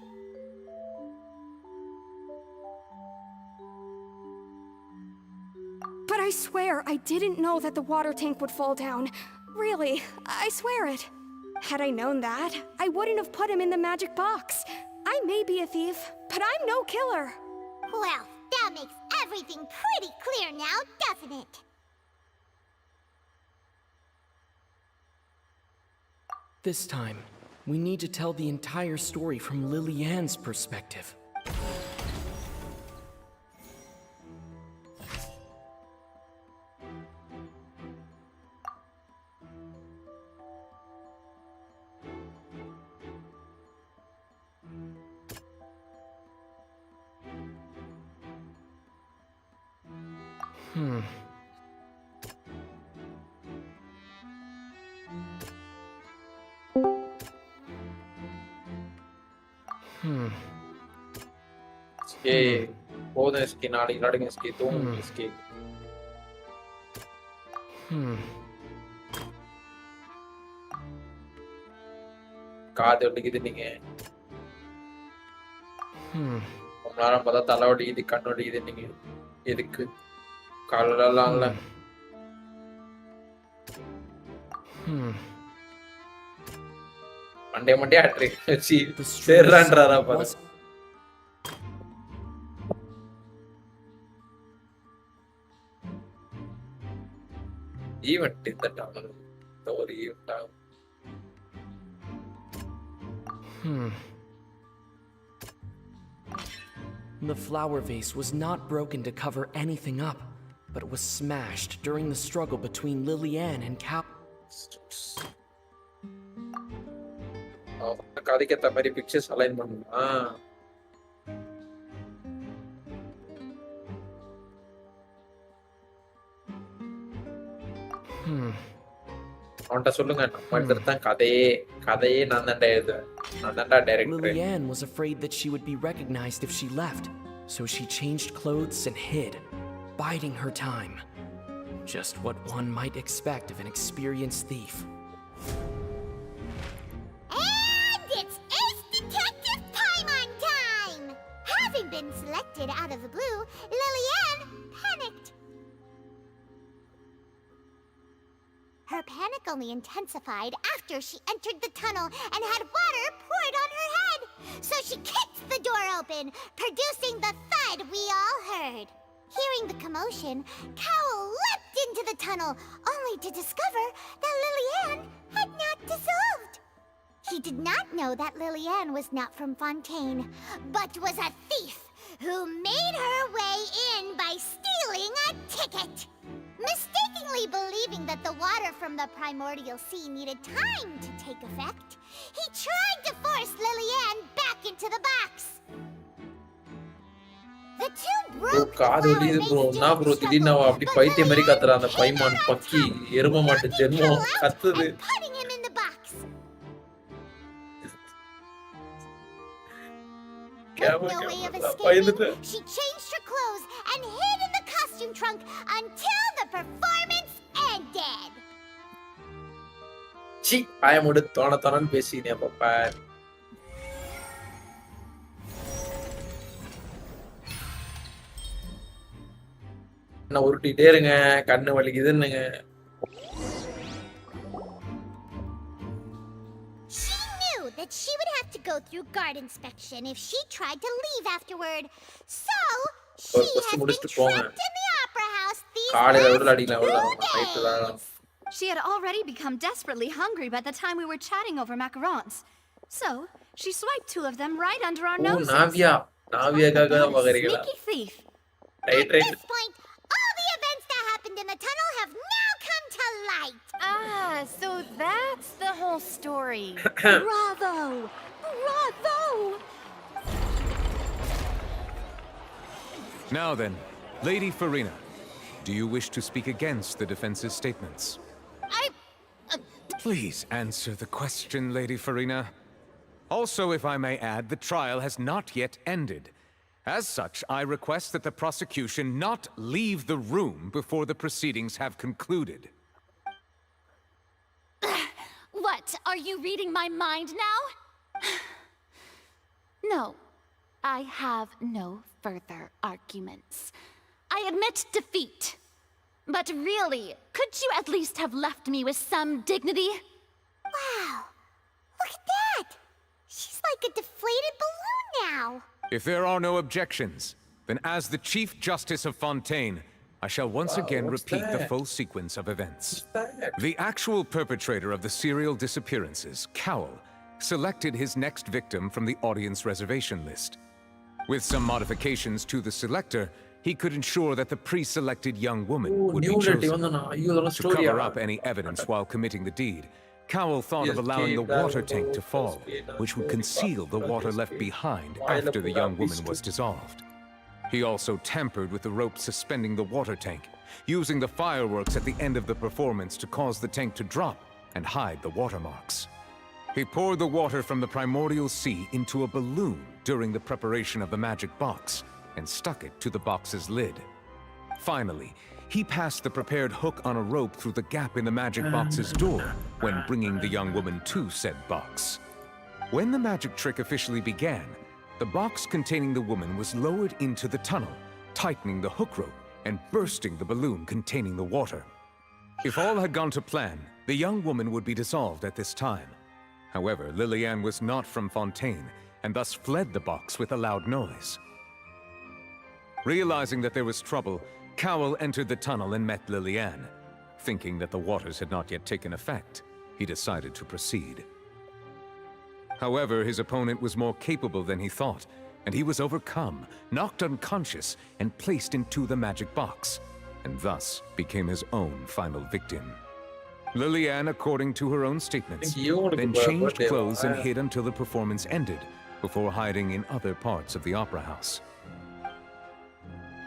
But I swear I didn't know that the water tank would fall down. Really, I swear it. Had I known that, I wouldn't have put him in the magic box. I may be a thief, but I'm no killer. Well, that makes everything pretty clear now, doesn't it? This time, we need to tell the entire story from Lillian's perspective. போதும் SK நாளைக்கு விளையாடுங்க SK தூங்குங்க SK காது வலிக்குது நீங்க ரொம்ப நேரம் பார்த்தா தலை வலிக்குது கண் வலிக்குது நீங்க எதுக்கு காலெல்லாம் இல்ல மண்டே ஆட்ரி சேர்றான்றாரா பாரு ஈவென்ட் இந்த டவுன் ஒரு ஈவென்ட் ஆகும் The flower vase was not broken to cover anything up, but it was smashed during the struggle between Lillian and Cal. கதைக்கு ஏற்ற மாதிரி பிக்சர்ஸ் அலைன் பண்ணுமா? அவன்கிட்ட சொல்லுங்க, நம்ம எடுத்துட்டு தான் கதையே நான் தான்டா எழுதுவேன், நான் தான்டா director. Lillian was afraid that she would be recognized if she left, so she changed clothes and hid, biding her time. Just what one might expect of an experienced thief. And it's Ace Detective Paimon time! Having been selected out of the blue, Lillian panicked. Her panic only intensified after she entered the tunnel and had water poured on her head. So she kicked the door open, producing the thud we all heard. Hearing the commotion, Cowell leapt into the tunnel, only to discover that Lillian had not dissolved. He did not know that Lillian was not from Fontaine, but was a thief who made her way in by stealing a ticket. Mistakenly believing that the water from the primordial sea needed time to take effect, he tried to force Lillian back into the box. The two broke காது வலிக்குது bro. நான் bro திடீர்னு அவ அப்படி பைத்திய மாதிரி கத்துறா. அந்த பைமான் பக்கி எரும மாட்டு ஜென்மம் கத்துது. putting him in the box. With no way of escaping, she changed her clothes and hid in the costume trunk until the performance ended. சி பாயமுடு தோணன்னு பேசினே பாப்பா. நான் உருட்டிட்டே இருங்க, கண்ணு வலிக்குதுன்னுங்க. She knew that she would have to go through guard inspection if she tried to leave afterward. So, she has been trapped in the opera house these past 2 days. She had already become desperately hungry by the time we were chatting over macarons. So, she swiped 2 of them right under our noses. நாவியாக்காக பாக்குறீங்களா? Sneaky thief. At this point, all the events that happened in the tunnel have now come to light. Ah, so that's the whole story. Bravo! Bravo! Now then, Lady Farina, do you wish to speak against the defense's statements? Please answer the question, Lady Farina. Also, if I may add, the trial has not yet ended. As such, I request that the prosecution not leave the room before the proceedings have concluded. What? Are you reading my mind now? No, I have no further arguments. I admit defeat. But really, could you at least have left me with some dignity? Wow, look at that! She's like a deflated balloon now. If there are no objections, then as the Chief Justice of Fontaine, I shall once again repeat the full sequence of events. The actual perpetrator of the serial disappearances, Cowell, selected his next victim from the audience reservation list. With some modifications to the selector, he could ensure that the pre-selected young woman would be chosen. To cover up any evidence while committing the deed, Cowell thought of allowing the water tank to fall, which would conceal the water left behind after the young woman was dissolved. He also tampered with the rope suspending the water tank, using the fireworks at the end of the performance to cause the tank to drop and hide the watermarks. He poured the water from the primordial sea into a balloon during the preparation of the magic box and stuck it to the box's lid. Finally, he passed the prepared hook on a rope through the gap in the magic box's door when bringing the young woman to said box. When the magic trick officially began, the box containing the woman was lowered into the tunnel, tightening the hook rope and bursting the balloon containing the water. If all had gone to plan, the young woman would be dissolved at this time. However, Lillian was not from Fontaine and thus fled the box with a loud noise. Realizing that there was trouble, Cowell entered the tunnel and met Lillian. Thinking that the waters had not yet taken effect, he decided to proceed. However, his opponent was more capable than he thought, and he was overcome, knocked unconscious, and placed into the magic box, and thus became his own final victim. Lillian, according to her own statements, then changed clothes and hid until the performance ended, before hiding in other parts of the opera house.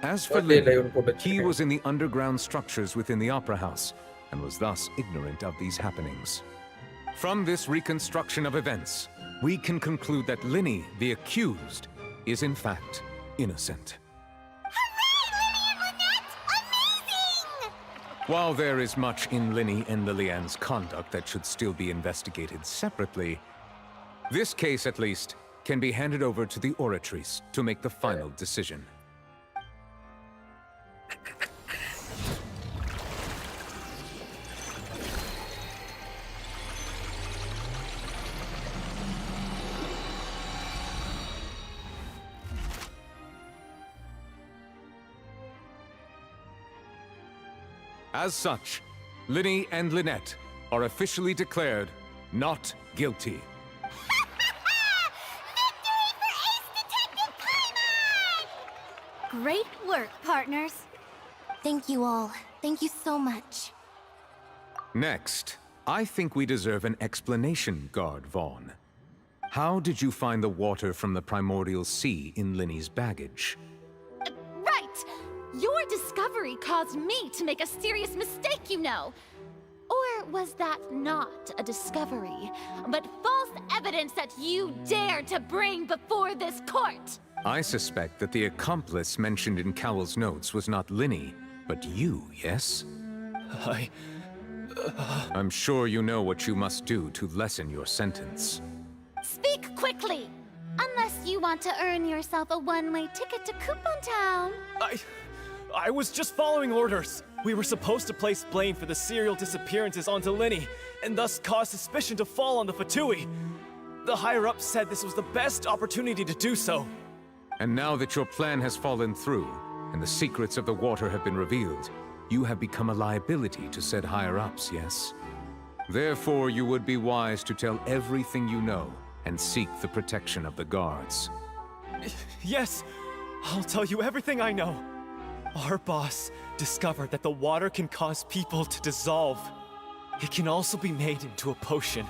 As for Lenny, he was in the underground structures within the opera house, and was thus ignorant of these happenings. From this reconstruction of events, we can conclude that Lenny, the accused, is in fact innocent. While there is much in Lenny and Lillian's conduct that should still be investigated separately, this case, at least, can be handed over to the Oratrice to make the final decision. As such, Linny and Lynette are officially declared not guilty. Great work, partners. Thank you all. Thank you so much. Next, I think we deserve an explanation, Guard Vaughn. How did you find the water from the primordial sea in Linny's baggage? Right! Your discovery caused me to make a serious mistake, you know. Or was that not a discovery, but false evidence that you dared to bring before this court? I suspect that the accomplice mentioned in Cowell's notes was not Linny, but you, yes? I'm sure you know what you must do to lessen your sentence. Speak quickly! Unless you want to earn yourself a one-way ticket to Coupon Town. I was just following orders. We were supposed to place blame for the serial disappearances onto Linny, and thus cause suspicion to fall on the Fatui. The higher-ups said this was the best opportunity to do so. And now that your plan has fallen through, and the secrets of the water have been revealed, you have become a liability to said higher-ups, yes? Therefore, you would be wise to tell everything you know, and seek the protection of the guards. Yes, I'll tell you everything I know. Our boss discovered that the water can cause people to dissolve. It can also be made into a potion,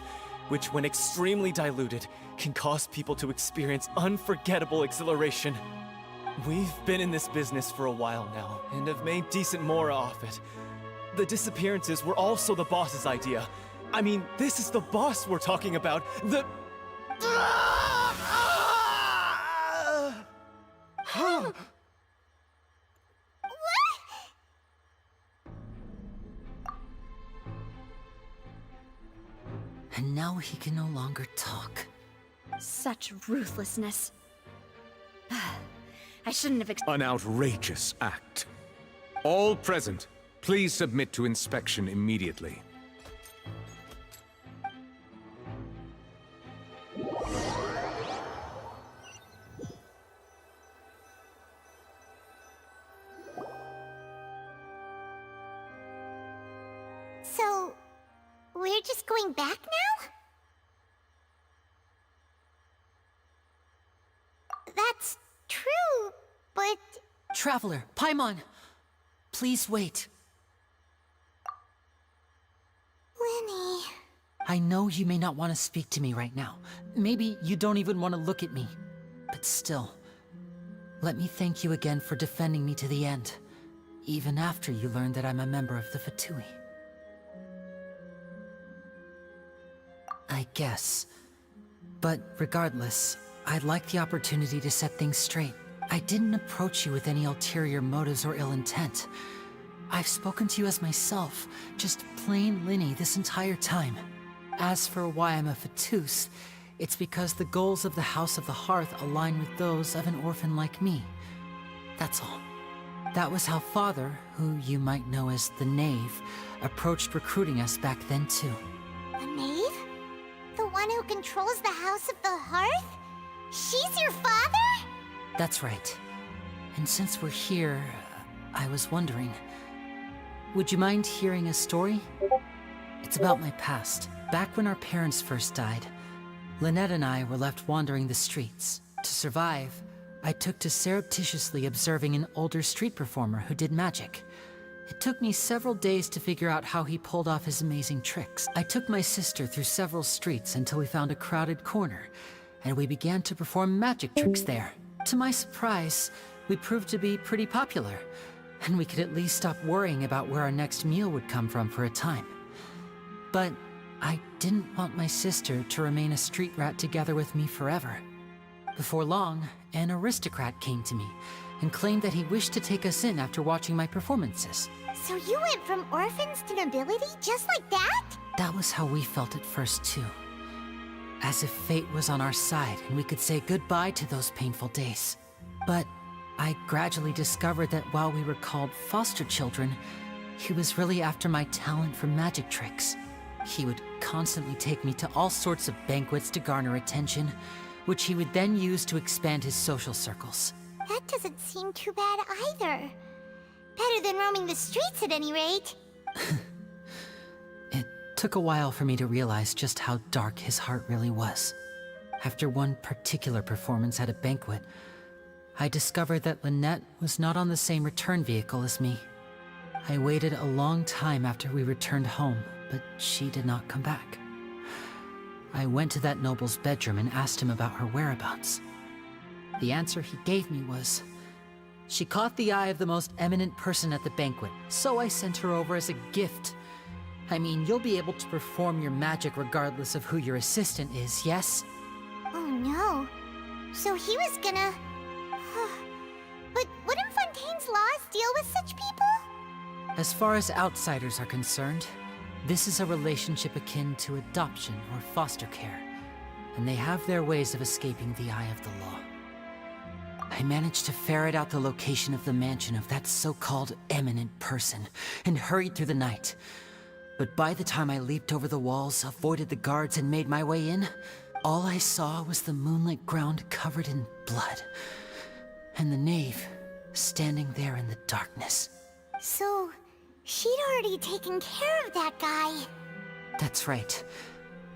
which when extremely diluted, can cause people to experience unforgettable exhilaration. We've been in this business for a while now, and have made decent mora off it. The disappearances were also the boss's idea. I mean, this is the boss we're talking about. The... And now he can no longer talk. Such ruthlessness. I shouldn't have An outrageous act. All present, please submit to inspection immediately. So, we're just going back now? That's true, but... Traveler, Paimon! Please wait. Lenny... I know you may not want to speak to me right now. Maybe you don't even want to look at me. But still, let me thank you again for defending me to the end, even after you learned that I'm a member of the Fatui. I guess. But regardless, I'd like the opportunity to set things straight. I didn't approach you with any ulterior motives or ill intent. I've spoken to you as myself, just plain Linny this entire time. As for why I'm a Fatus, it's because the goals of the House of the Hearth align with those of an orphan like me. That's all. That was how Father, who you might know as the Knave, approached recruiting us back then too. A knave? The one who controls the House of the Hearth? She's your father? That's right. And since we're here, I was wondering, would you mind hearing a story? It's about my past. Back when our parents first died, Lynette and I were left wandering the streets. To survive, I took to surreptitiously observing an older street performer who did magic. It took me several days to figure out how he pulled off his amazing tricks. I took my sister through several streets until we found a crowded corner, and we began to perform magic tricks there. To my surprise, we proved to be pretty popular, and we could at least stop worrying about where our next meal would come from for a time. But I didn't want my sister to remain a street rat together with me forever. Before long, an aristocrat came to me and claimed that he wished to take us in after watching my performances. So you went from orphans to nobility just like that? That was how we felt at first, too. As if fate was on our side and we could say goodbye to those painful days. But I gradually discovered that while we were called foster children, he was really after my talent for magic tricks. He would constantly take me to all sorts of banquets to garner attention, which he would then use to expand his social circles. That doesn't seem too bad either. Better than roaming the streets at any rate. It took a while for me to realize just how dark his heart really was. After one particular performance at a banquet, I discovered that Lynette was not on the same return vehicle as me. I waited a long time after we returned home, but she did not come back. I went to that noble's bedroom and asked him about her whereabouts. The answer he gave me was, she caught the eye of the most eminent person at the banquet, so I sent her over as a gift. I mean, you'll be able to perform your magic regardless of who your assistant is, yes? Oh no. So he was gonna... But wouldn't Fontaine's laws deal with such people? As far as outsiders are concerned, this is a relationship akin to adoption or foster care, and they have their ways of escaping the eye of the law. I managed to ferret out the location of the mansion of that so-called eminent person and hurried through the night. But by the time I leaped over the walls, avoided the guards, and made my way in, all I saw was the moonlit ground covered in blood, and the knave standing there in the darkness. So, she'd already taken care of that guy. That's right.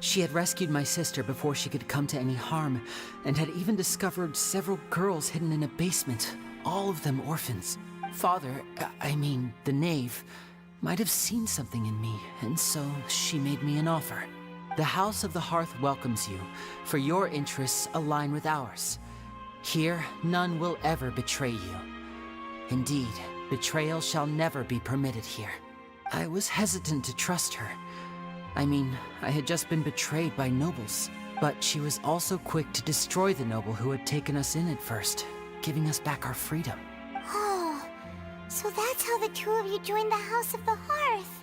She had rescued my sister before she could come to any harm, and had even discovered several girls hidden in a basement, all of them orphans. Father, the knave, might have seen something in me, and so she made me an offer. The House of the Hearth welcomes you, for your interests align with ours. Here, none will ever betray you. Indeed, betrayal shall never be permitted here. I was hesitant to trust her. I had just been betrayed by nobles, but she was also quick to destroy the noble who had taken us in at first, giving us back our freedom. Oh, so that's how the two of you joined the House of the Hearth.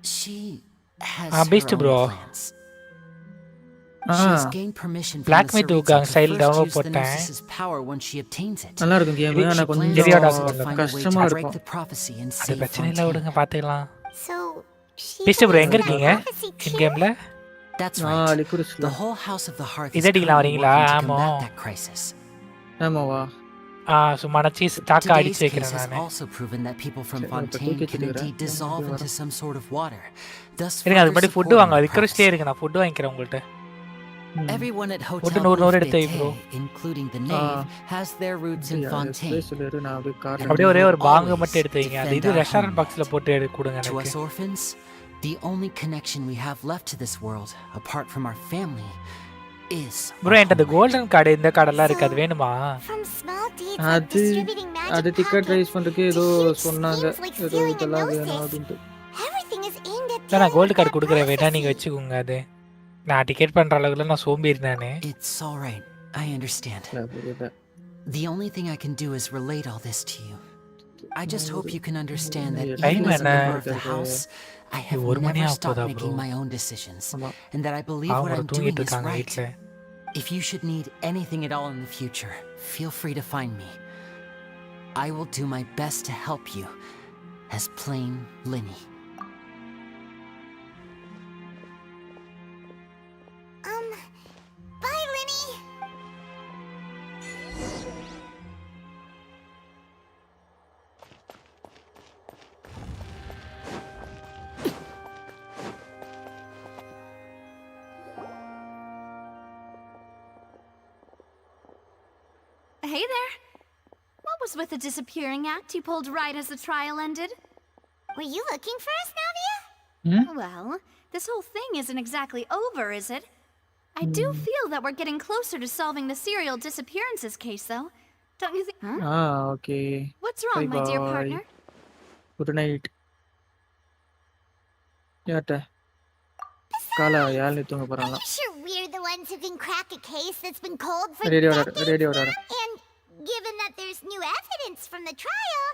She has her beast own bro. plans. She has gained permission from Black the me Saritsa தூக்காங்க to சைல் first download use the போட்டேன் Gnosis's power once she obtains it. நல்லா இருக்கும் game ஆனா She கொஞ்சம் plans தெரியாதா also to சொல்லுங்க. find a way கஷ்டமா to break இருக்கும் the prophecy and அது save பிரச்சனை இல்லை Fontaine. விடுங்க பார்த்துக்கலாம் So, she பீஸ்ட் ப்ரோ எங்க believes in இருக்கீங்க that prophecy இன் too? கேம்ல That's Ah, right. licorice-ல. The whole House of the Hearth is இதடிக்கலாம் currently வரீங்களா working to ஆமா combat that crisis. ஆமாவா சும்மா நான் சீஸ் தாக்க Today's அடிச்சு case வைக்கிறேன் has நான் also proven that people from சரி, இப்ப Fontaine தூக்கிட்டு can இருக்கிறேன். indeed dissolve இங்க into வரேன். some sort of water, thus இருங்க அது further முன்னாடி ஃபுட் supporting வாங்க the ரிக்வெஸ்ட்லயே prophecy. இருக்கு நான் ஃபுட் வாங்கிக்கிறேன் உங்கள்கிட்ட Everyone at ஃபுட் Hotel நூறு Wolf எடுத்து வை bro Bété, including the knave, has their roots in அப்படியா Fontaine. ஸ்பேஸ்ல இரு நான் அப்படியே காட்டுறேன் அப்படியே ஒரே ஒரு பாங்கு Always மட்டும் எடுத்து வைங்க அது defend இது our ரெஸ்டாரண்ட் homeland. பாக்ஸ்ல போட்டு கொடுங்க To us எனக்கு orphans, the only connection we have left to this world, apart from our family, is bro என்கிட்ட அந்த கோல்டன் கார்டு இந்த கார்டெல்லாம் இருக்கு அது வேணுமா From small deeds like அது distributing magic அது டிக்கெட் ரைஸ் packets பண்றதுக்கு to ஏதோ huge சொன்னாங்க schemes like ஏதோ stealing a இதெல்லாம் வேணும் gnosis, அப்படின்ட்டு everything is aimed at இல்லை நான் dealing gold with card that கொடுக்குறேன் வேணா prophecy. நீங்கள் வச்சுக்கோங்க அது நான் டிக்கெட் பண்ணுற அளவுக்குல நான் சோம்பேறி நானே It's all right. I understand. இல்ல, புரியல. The only thing I can do is relate all this to you. I just hope you can understand that Time even as a என்ன? member of the house, I have ஒரு மணி never ஆக stopped போதா making bro my own decisions, ஆமா. and that I believe what அவங்க I'm doing தூங்கிட்டு is இருக்காங்க right. வீட்டில் If you should need anything at all in the future, feel free to find me. I will do my best to help you, as plain Linny. Bye, Linny. hey there. What was with the disappearing act you pulled right as the trial ended? Were you looking for us, Navia? Well, this whole thing isn't exactly over, is it? I do feel that we're getting closer to solving the serial disappearances case, though. Don't you think? Okay. What's wrong, my dear Bye-bye. partner? Good night. யார்ட்ட காலா யாழ்னி தூங்க போறாங்களா I'm sure we're the ones who can crack a case that's been cold for radio decades radio now. And given that there's new evidence from the trial,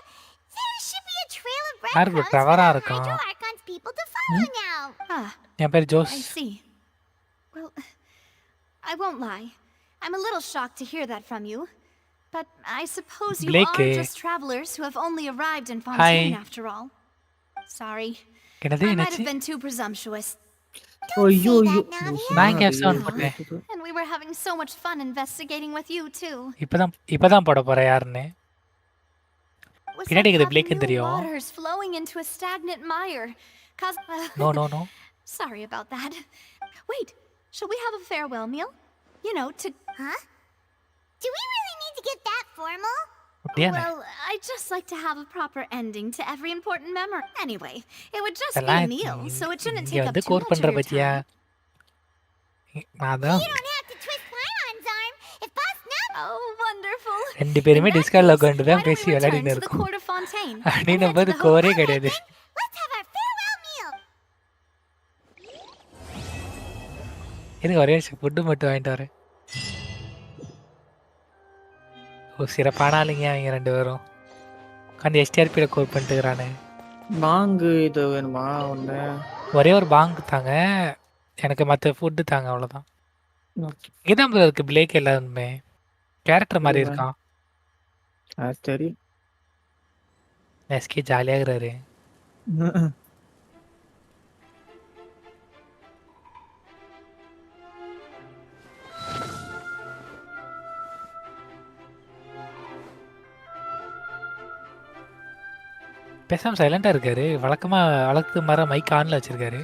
there should be a trail of breadcrumbs for Trevor-ஆ the இருக்கான். Hydro Archon's people to follow now. என் பேர் Jose. I see. Well, I won't lie. I'm a little shocked to hear that from you. But I suppose you Blake. are just travelers who have only arrived in Fontaine Hi. after all. Sorry. என்னது I might என்னாச்சு? have been too presumptuous. ஐயோ நான் இங்கே exam பண்ணேன். And we were having so much fun investigating with you too. இப்பதான் போட போறேன் யாருன்னு. Was பின்னாடி like இருக்குது having பிளேக்குன்னு new தெரியும். waters flowing into a stagnant mire. Cause No. Sorry about that. Wait, should we have a farewell meal? You know, to Huh? Do we really need to get that formal? அப்படியானே? Well, I'd just like to have a proper ending to every important memory. Anyway, it would just be இதெல்லாம் a meal, so it shouldn't இங்க take up வந்து too core much of பண்ற your பத்தியா? time. நான் தான் You don't have to twist Paimon's arm. If Boss Nab... Oh, wonderful. ரெண்டு பேருமே டிஸ்கார்ட்ல உட்காந்து Why தான் don't பேசி we return விளையாடின்னு to the இருக்கோம். court of Fontaine? அப்படின்னு போது கோரே கிடையாது. Let's have our farewell meal. எனக்கு ஒரே ஃபுட்டு மட்டும் வாங்கிட்டு வரேன். சிறப்பான ஆளுங்க அவங்க ரெண்டு பேரும் உட்காந்து எஸ்டிஆர்பியில் கோர் பண்ணிட்டுக்கிறானே. பாங்கு இது வேணுமா ஒன்று ஒரே ஒரு பாங்கு தாங்க, எனக்கு மற்ற ஃபுட்டு தாங்க, அவ்வளோதான். இதான் இருக்கு பிளேக் எல்லாருமே கேரக்டர் மாதிரி இருக்கான். சரி எஸ்கே ஜாலியாகிறாரு. பேசாம சைலண்டா இருக்காரு. வழக்கு மாதிரி மைக் ஆன்ல வச்சிருக்காரு.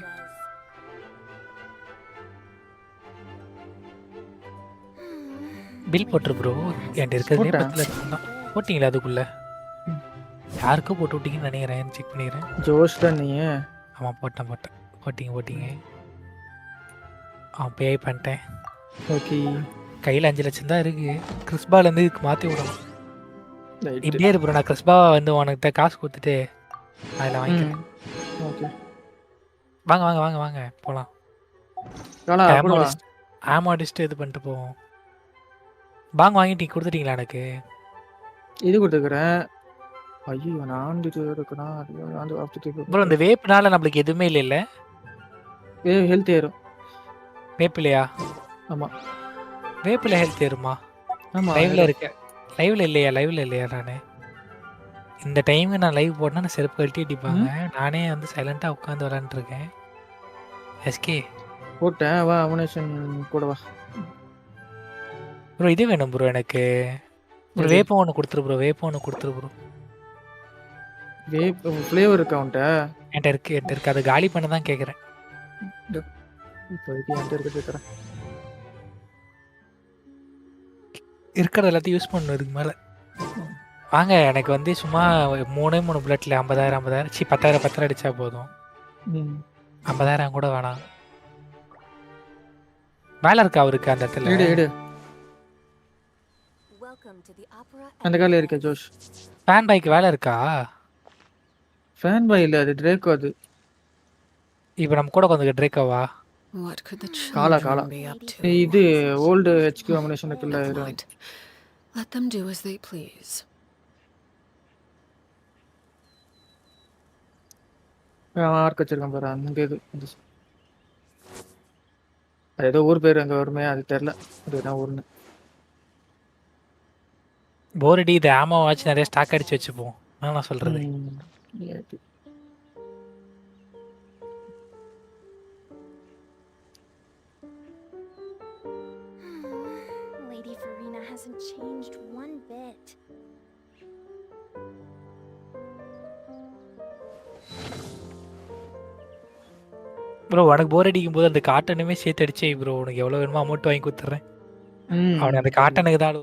பில் போட்டுரு ப்ரோ. என்கிட்ட இருக்கிறதே 10 லட்சம் தான். போட்டிங்களா அதுக்குள்ள? யாருக்கோ போட்டு விட்டீங்கன்னு நினைக்கிறேன். செக் பண்ணிக்கிறேன். ஜோஷ் தான் நீ. ஆமாம் போட்டேன். போட்டிங்க. பே பண்ணிட்டேன். ஓகே. கையில் 5 லட்சம் தான் இருக்கு. கிறிஸ்பாலேருந்து இதுக்கு மாற்றி விடணும். இப்படியே இரு ப்ரோ, நான் கிறிஸ்பாவை வந்து உனக்கிட்ட காசு கொடுத்துட்டு அதில் வாங்கிக்கிறேன். ஓகே வாங்க போகலாம். ஆமாடிஸ்ட்டு இது பண்ணிட்டு போவோம். பாங்க வாங்கிட்டீங்க, கொடுத்துட்டீங்களா எனக்கு? இது கொடுத்துக்கிறேன். ஐயோ நான் இருக்கணும். ப்ரோ இந்த வேப்புனால நம்மளுக்கு எதுவுமே இல்லைல்ல? ஹெல்த் ஏறும். வேப்பிலையா? ஆமாம் வேப்பில் ஹெல்த் ஏறுமா? ஆமாம் லைவ்ல இருக்கேன். லைவ்ல இல்லையா நானு? இந்த டைம் நான் லைவ் போட்டேன்னா நான் செருப்பு கழட்டி அடிப்பாங்க. நானே வந்து சைலண்டாக உட்காந்து விளாண்டுருக்கேன். எஸ்கே போட்டேன். வா அமுனேஷன் கூட வா ப்ரோ. இது வேணும் ப்ரோ எனக்கு. ஒரு வேப்பம் ஒன்று கொடுத்துரு ப்ரோ. வேப் ஃப்ளேவர் இருக்கா உன்ட்ட? என்கிட்ட இருக்கு. அதை காலி பண்ண தான் கேட்குறேன். இப்போதைக்கு என்கிட்ட இருக்க கேட்குறேன். இருக்கிறது எல்லாத்தையும் யூஸ் பண்ணணும் இதுக்கு மேலே. வாங்க, எனக்கு வந்து சும்மா 3 புல்லட்டில் 50,000 10,000 அடித்தா போதும். 50,000 கூட வேணாம். வேலை இருக்கா அவருக்கு அந்த இடத்துல? எடு அந்த காலில் இருக்க ஜோஷ். ஃபேன் பாய்க்கு வேலை இருக்கா? ஃபேன் பாய் இல்லை, அது ட்ரேக்கோ. அது இப்போ நம்ம கூட கொஞ்சம் ட்ரேக்கோவா? காலா இது ஓல்டு ஹெச்கியூ அமுனேஷன் இருக்குல்ல. Let them do as they please. ஆர்க் வச்சிருக்கேன் பாரு. அங்கே இது அது ஏதோ ஊர் பேர் அங்கே வருமே, அது தெரில. அது என்ன ஊர்னு. போரடி இது ஆமா வாட்ச் நிறைய ஸ்டாக் அடிச்சு வச்சுப்போம். நான் சொல்றது Lady Farina hasn't changed one bit. Bro உனக்கு போர் அடிக்கும் போது அந்த காட்டனுமே சேர்த்து அடிச்சே ப்ரோ. உனக்கு எவ்வளோ வேணுமோ அமௌண்ட் வாங்கி கொடுத்துட்றேன். அவனை அந்த காட்டனுக்கு தான்